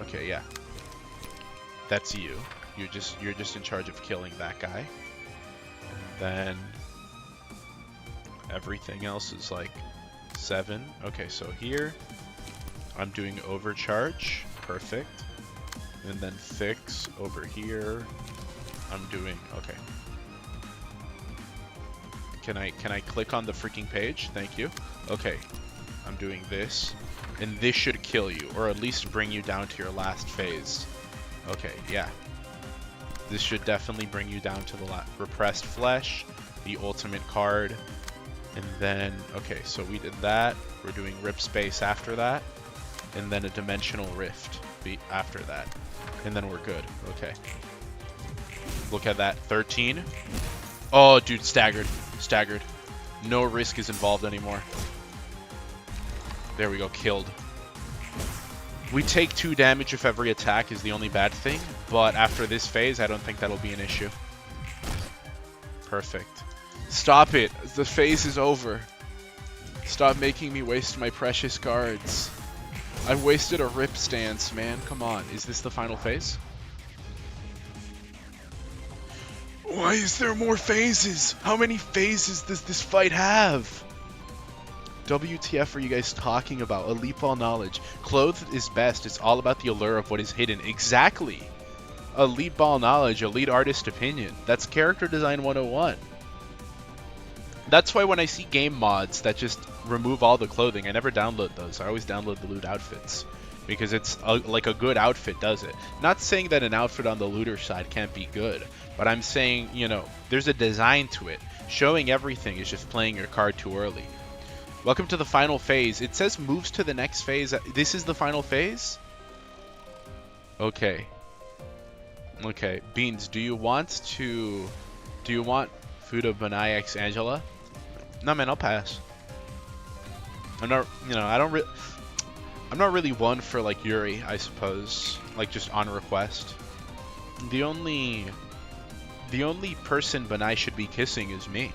Okay, yeah. That's you. You're just in charge of killing that guy. And then everything else is like 7. Okay, so here I'm doing overcharge. Perfect. And then fix over here. I'm doing okay. Can I click on the freaking page? Thank you. Okay. I'm doing this. And this should kill you, or at least bring you down to your last phase. Okay, yeah. This should definitely bring you down to the repressed flesh, the ultimate card, and then, okay, so we did that. We're doing rip space after that, and then a dimensional rift after that, and then we're good. Okay. Look at that, 13. Oh, dude, staggered. Staggered. No risk is involved anymore. There we go, killed. We take 2 damage if every attack is the only bad thing, but after this phase, I don't think that'll be an issue. Perfect. Stop it! The phase is over. Stop making me waste my precious cards. I've wasted a rip stance, man. Come on. Is this the final phase? Why is there more phases? How many phases does this fight have? WTF are you guys talking about? Elite ball knowledge. Clothed is best. It's all about the allure of what is hidden. Exactly. Elite ball knowledge. Elite artist opinion. That's character design 101. That's why when I see game mods that just remove all the clothing, I never download those. I always download the loot outfits. Because it's like a good outfit does it. Not saying that an outfit on the looter side can't be good. But I'm saying, you know, there's a design to it. Showing everything is just playing your card too early. Welcome to the final phase. It says moves to the next phase. This is the final phase? Okay. Okay. Beans, do you want Fuda Banai X Angela? No, man, I'll pass. I'm not, you know, I'm not really one for, like, Yuri, I suppose. Like, just on request. The only person Banai should be kissing is me.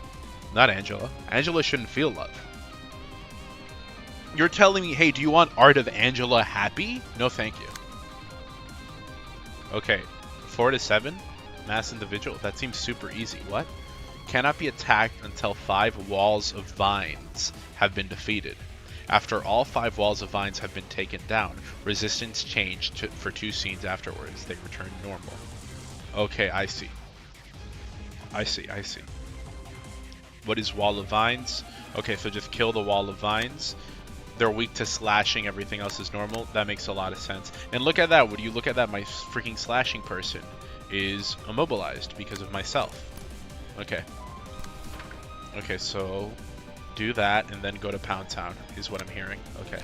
Not Angela. Angela shouldn't feel love. You're telling me, hey, do you want Art of Angela happy? No, thank you. Okay, 4 to 7, mass individual. That seems super easy. What? Cannot be attacked until 5 walls of vines have been defeated. After all 5 walls of vines have been taken down, resistance changed for 2 scenes afterwards. They return normal. Okay, I see. I see. What is wall of vines? Okay, so just kill the wall of vines. They're weak to slashing, everything else is normal. That makes a lot of sense. And look at that, would you look at that, my freaking slashing person is immobilized because of myself. Okay. Okay, so do that and then go to Pound Town is what I'm hearing. Okay.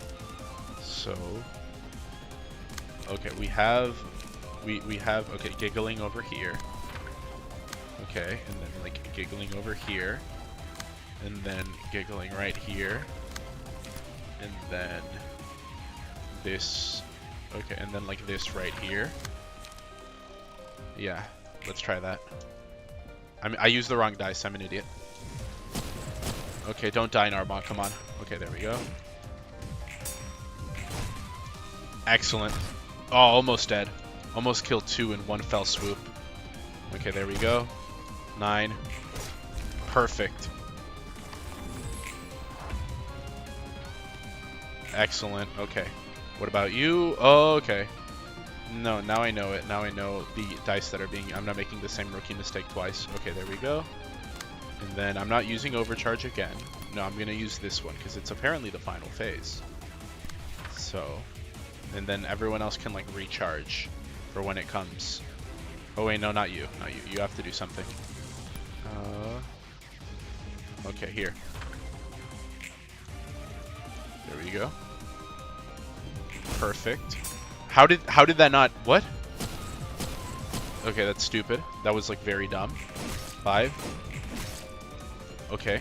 So okay, we have okay, giggling over here. Okay, and then like giggling over here. And then giggling right here. And then this, okay, and then like this right here. Yeah, let's try that. I used the wrong dice. I'm an idiot. Okay, don't die, Narbonne. Come on. Okay, there we go. Excellent. Oh, almost dead. Almost killed 2 in one fell swoop. Okay, there we go. 9. Perfect. Excellent. Okay. What about you? Oh, okay. No, now I know it. Now I know the dice that are being... I'm not making the same rookie mistake twice. Okay, there we go. And then I'm not using overcharge again. No, I'm going to use this one because it's apparently the final phase. So, and then everyone else can like recharge for when it comes. Oh wait, no, not you. Not you. You have to do something. Okay, here. There we go. Perfect. How did that not... What? Okay, that's stupid. That was like very dumb. 5. Okay.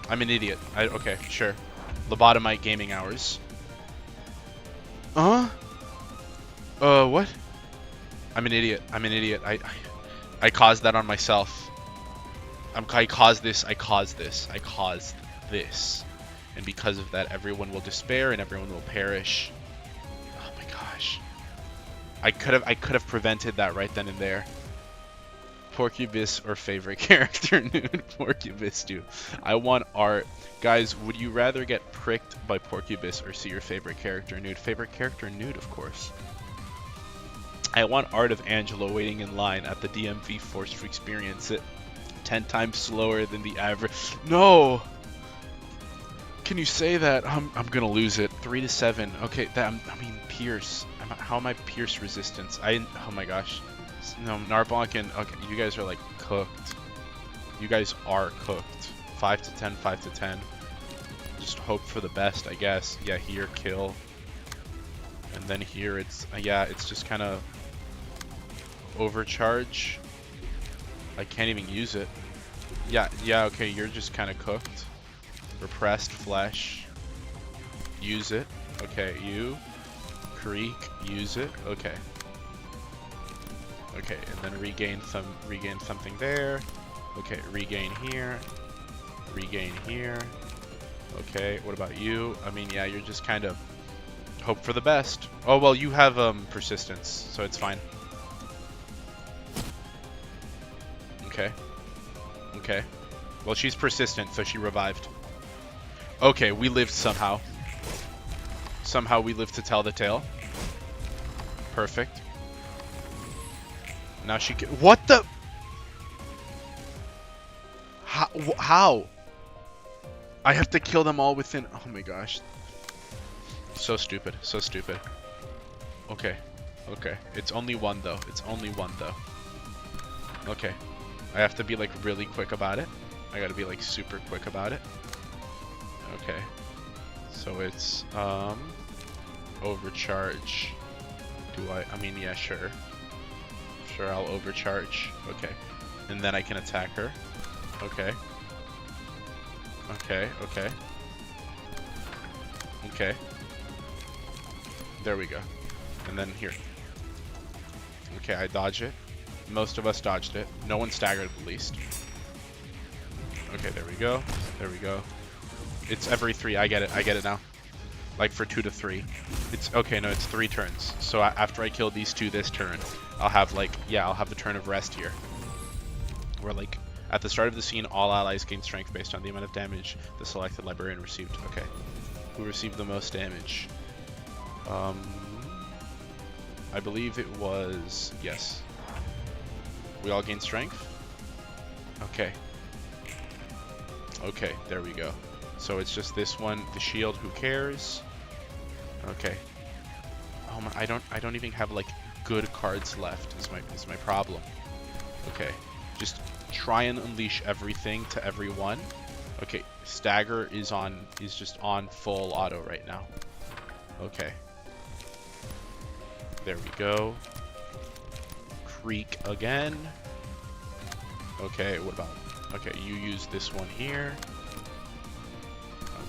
I'm an idiot. Okay, sure. Lobotomy gaming hours. What? I'm an idiot. I'm an idiot. I caused that on myself. I caused this. I caused this. I caused this. And because of that, everyone will despair and everyone will perish. Oh my gosh. I could have prevented that right then and there. Porcubis or favorite character nude? Porcubis, dude. I want art. Guys, would you rather get pricked by Porcubis or see your favorite character nude? Favorite character nude, of course. I want art of Angelo waiting in line at the DMV forced to experience it 10 times slower than the average. No! Can you say that? I'm gonna lose it. 3 to 7. Okay, I mean, Pierce. How am I Pierce resistance? Oh my gosh. No, Narbonne and... Okay, you guys are like cooked. You guys are cooked. 5 to 10, 5 to 10. Just hope for the best, I guess. Yeah, here, kill. And then here, it's... yeah, it's just kind of... overcharge. I can't even use it. Yeah, okay, you're just kind of cooked. Repressed flesh. Use it. Okay, you. Creek. Use it. Okay. Okay, and then regain something there. Okay, regain here. Regain here. Okay, what about you? I mean, yeah, you're just kind of hope for the best. Oh, well, you have persistence, so it's fine. Okay. Okay. Well, she's persistent, so she revived. Okay, we lived somehow. Somehow we lived to tell the tale. Perfect. Now she can... What the... How? I have to kill them all within... Oh my gosh. So stupid. So stupid. Okay. Okay. It's only one, though. It's only one, though. Okay. I have to be, like, really quick about it. I gotta be, like, super quick about it. Okay. So it's, overcharge. I mean, yeah, sure. Sure, I'll overcharge. Okay. And then I can attack her. Okay. Okay, okay. Okay. There we go. And then here. Okay, I dodge it. Most of us dodged it. No one staggered at least. Okay, there we go. There we go. It's every 3. I get it. I get it now. Like for 2 to 3. It's okay. No, it's 3 turns. So after I kill these 2 this turn, I'll have like, yeah, I'll have the turn of rest here. Where like at the start of the scene, all allies gain strength based on the amount of damage the selected librarian received. Okay. Who received the most damage? I believe it was, yes. We all gain strength? Okay. Okay, there we go. So it's just this one, the shield, who cares? Okay. Oh my, I don't even have like good cards left is my problem. Okay. Just try and unleash everything to everyone. Okay, stagger is just on full auto right now. Okay. There we go. Creek again. Okay, what about... Okay, you use this one here.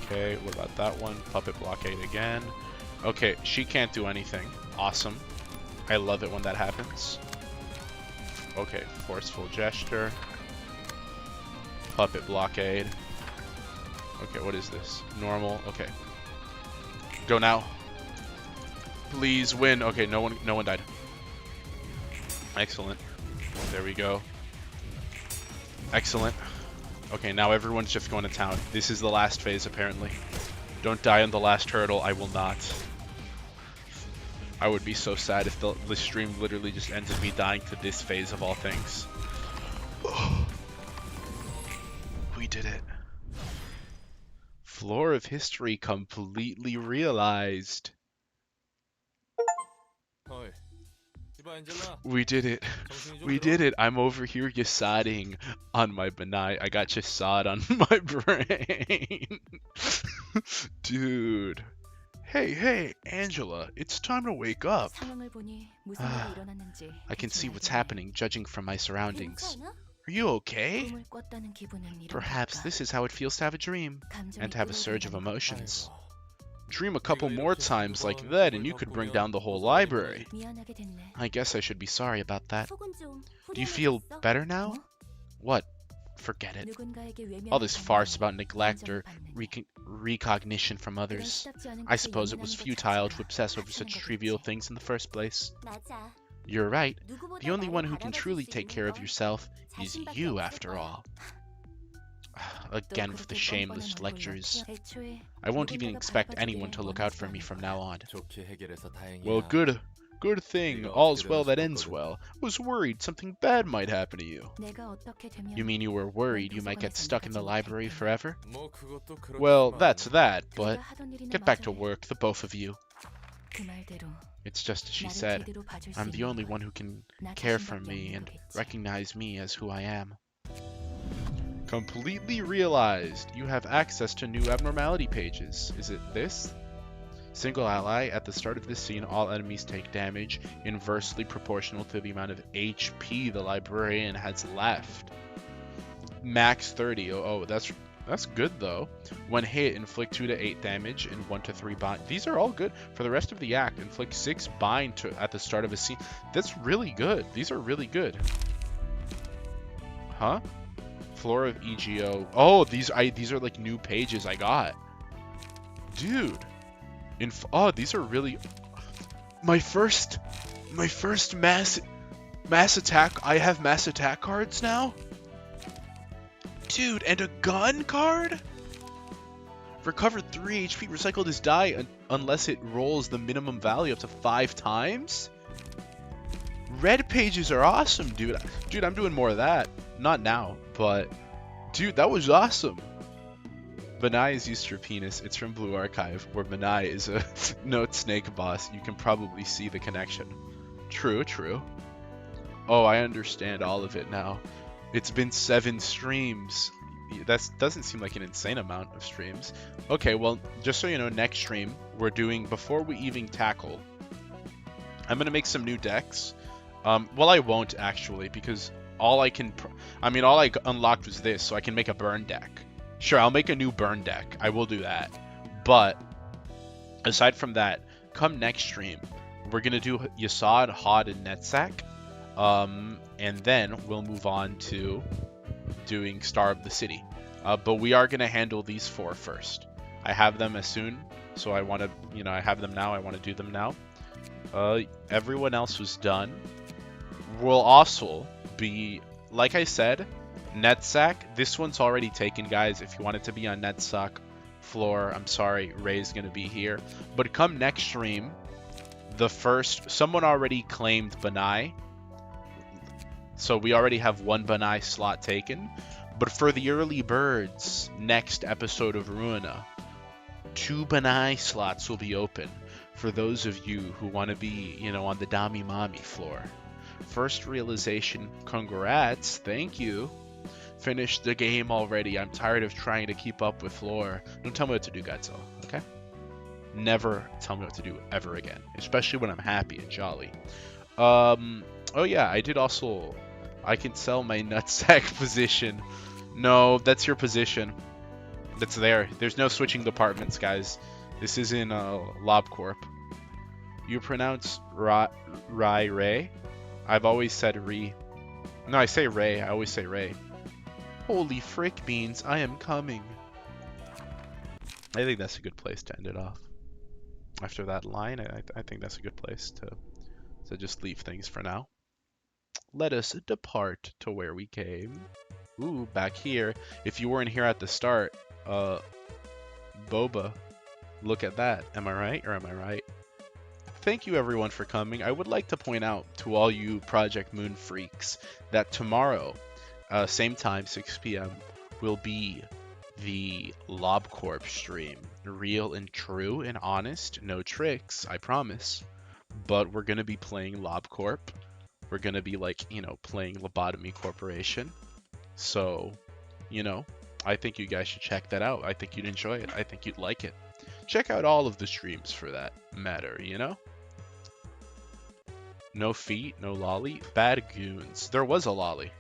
Okay, what about that one? Puppet blockade again. Okay, she can't do anything. Awesome. I love it when that happens. Okay, forceful gesture. puppet blockade. Okay, what is this? Normal. Okay. Go now. Please win. Okay, no one died. Excellent. There we go. Excellent. Okay, now everyone's just going to town. This is the last phase, apparently. Don't die on the last hurdle. I will not. I would be so sad if the stream literally just ended me dying to this phase of all things. We did it. Floor of history completely realized. We did it. We did it. I'm over here yasading on my banai. I got yasad on my brain. Dude. Hey, Angela. It's time to wake up. I can see what's happening, judging from my surroundings. Are you okay? Perhaps this is how it feels to have a dream, and to have a surge of emotions. Dream a couple more times like that and you could bring down the whole library. I guess I should be sorry about that. Do you feel better now? What? Forget it. All this farce about neglect or recognition from others. I suppose it was futile to obsess over such trivial things in the first place. You're right. The only one who can truly take care of yourself is you, after all. Again with the shameless lectures. I won't even expect anyone to look out for me from now on. Well, good thing. All's well that ends well. I was worried something bad might happen to you. You mean you were worried you might get stuck in the library forever? Well, that's that, but get back to work, the both of you. It's just as she said. I'm the only one who can care for me and recognize me as who I am. Completely realized. You have access to new abnormality pages. Is it this? Single ally. At the start of this scene, all enemies take damage inversely proportional to the amount of HP the librarian has left. Max 30. Oh, that's good though. When hit, inflict 2 to 8 damage and 1 to 3 bind. These are all good. For the rest of the act, inflict 6 bind at the start of a scene. That's really good. These are really good. Huh? Floor of EGO. Oh, these are like new pages I got. Dude. These are really my first mass attack. I have mass attack cards now? Dude, and a gun card? Recovered 3 HP, recycle this die unless it rolls the minimum value up to 5 times? Red pages are awesome, dude. Dude, I'm doing more of that. Not now, but dude, that was awesome. Banai is used to your penis. It's from Blue Archive, where Banai is a note snake boss. You can probably see the connection. True. Oh, I understand all of it now. It's been 7 streams. That doesn't seem like an insane amount of streams. Okay, well, just so you know, next stream we're doing, before we even tackle, I'm gonna make some new decks. Well, I won't actually, because all I unlocked was this, so I can make a burn deck. Sure, I'll make a new burn deck. I will do that. But aside from that, come next stream, we're gonna do Yasad, Hod, and Netsack. And then we'll move on to doing Star of the City. But we are gonna handle these 4 first. I have them as soon, so I want to, I have them now. I want to do them now. Everyone else was done. Will also be, like I said, Netsack. This one's already taken, guys. If you want it to be on Netsack floor, I'm sorry, Ray's gonna be here. But come next stream, someone already claimed Banai, so we already have 1 Banai slot taken. But for the early birds, next episode of Ruina, 2 Banai slots will be open for those of you who want to be, on the Dami Mami floor. First realization, congrats, thank you. Finished the game already. I'm tired of trying to keep up with lore. Don't tell me what to do, Gatso, okay? Never tell me what to do ever again, especially when I'm happy and jolly. Oh yeah, I can sell my nutsack position. No, that's your position. That's there. There's no switching departments, guys. This is in LobCorp. You pronounce Ray? I've always said Re. No, I say Ray. I always say Ray. Holy frick, Beans, I am coming. I think that's a good place to end it off. After that line, I think that's a good place to just leave things for now. Let us depart to where we came. Ooh, back here. If you weren't here at the start, Boba, look at that. Am I right or am I right? Thank you everyone for coming. I would like to point out to all you Project Moon freaks that tomorrow, same time, 6 p.m., will be the LobCorp stream. Real and true and honest, no tricks, I promise. But we're going to be playing LobCorp. We're going to be playing Lobotomy Corporation. So, I think you guys should check that out. I think you'd enjoy it. I think you'd like it. Check out all of the streams for that matter, No feet, no lolly. Bad goons. There was a lolly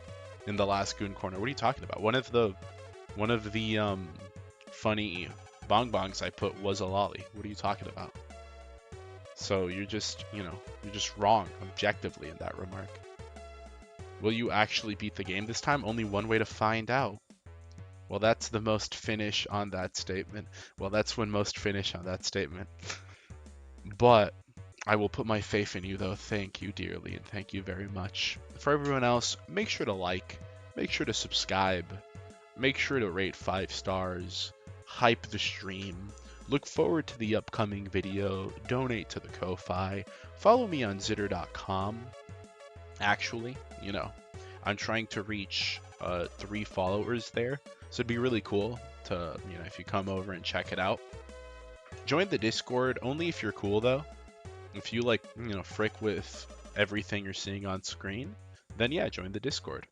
in the last goon corner. What are you talking about? One of the funny bongs I put was a lolly. What are you talking about? So you're just wrong objectively in that remark. Will you actually beat the game this time? Only one way to find out. Well, that's the most finish on that statement. Well, that's when most finish on that statement. But I will put my faith in you, though. Thank you dearly, and thank you very much. For everyone else, make sure to like, make sure to subscribe, make sure to rate 5 stars, hype the stream, look forward to the upcoming video, donate to the Ko-Fi, follow me on zitter.com. Actually, I'm trying to reach 3 followers there, so it'd be really cool to, if you come over and check it out. Join the Discord, only if you're cool, though. If you frick with everything you're seeing on screen, then yeah, join the Discord.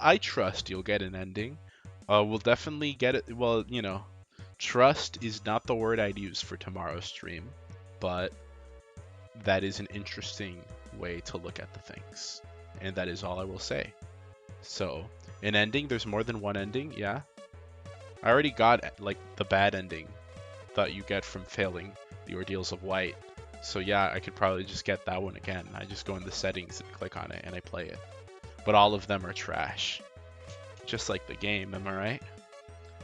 I trust you'll get an ending. We'll definitely get it. Well, trust is not the word I'd use for tomorrow's stream, but that is an interesting way to look at the things. And that is all I will say. So, an ending, there's more than one ending, yeah. I already got the bad ending that you get from failing the Ordeals of White. So yeah, I could probably just get that one again. I just go in the settings and click on it and I play it. But all of them are trash. Just like the game, am I right?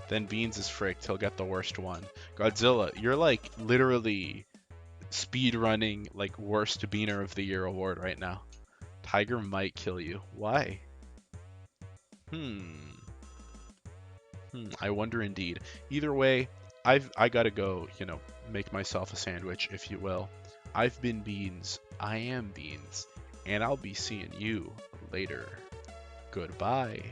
Then Beans is fricked, he'll get the worst one. Godzilla, you're literally speedrunning worst Beaner of the Year award right now. Tiger might kill you. Why? I wonder indeed. Either way, I gotta go, make myself a sandwich, if you will. I've been Beans, I am Beans, and I'll be seeing you later. Goodbye.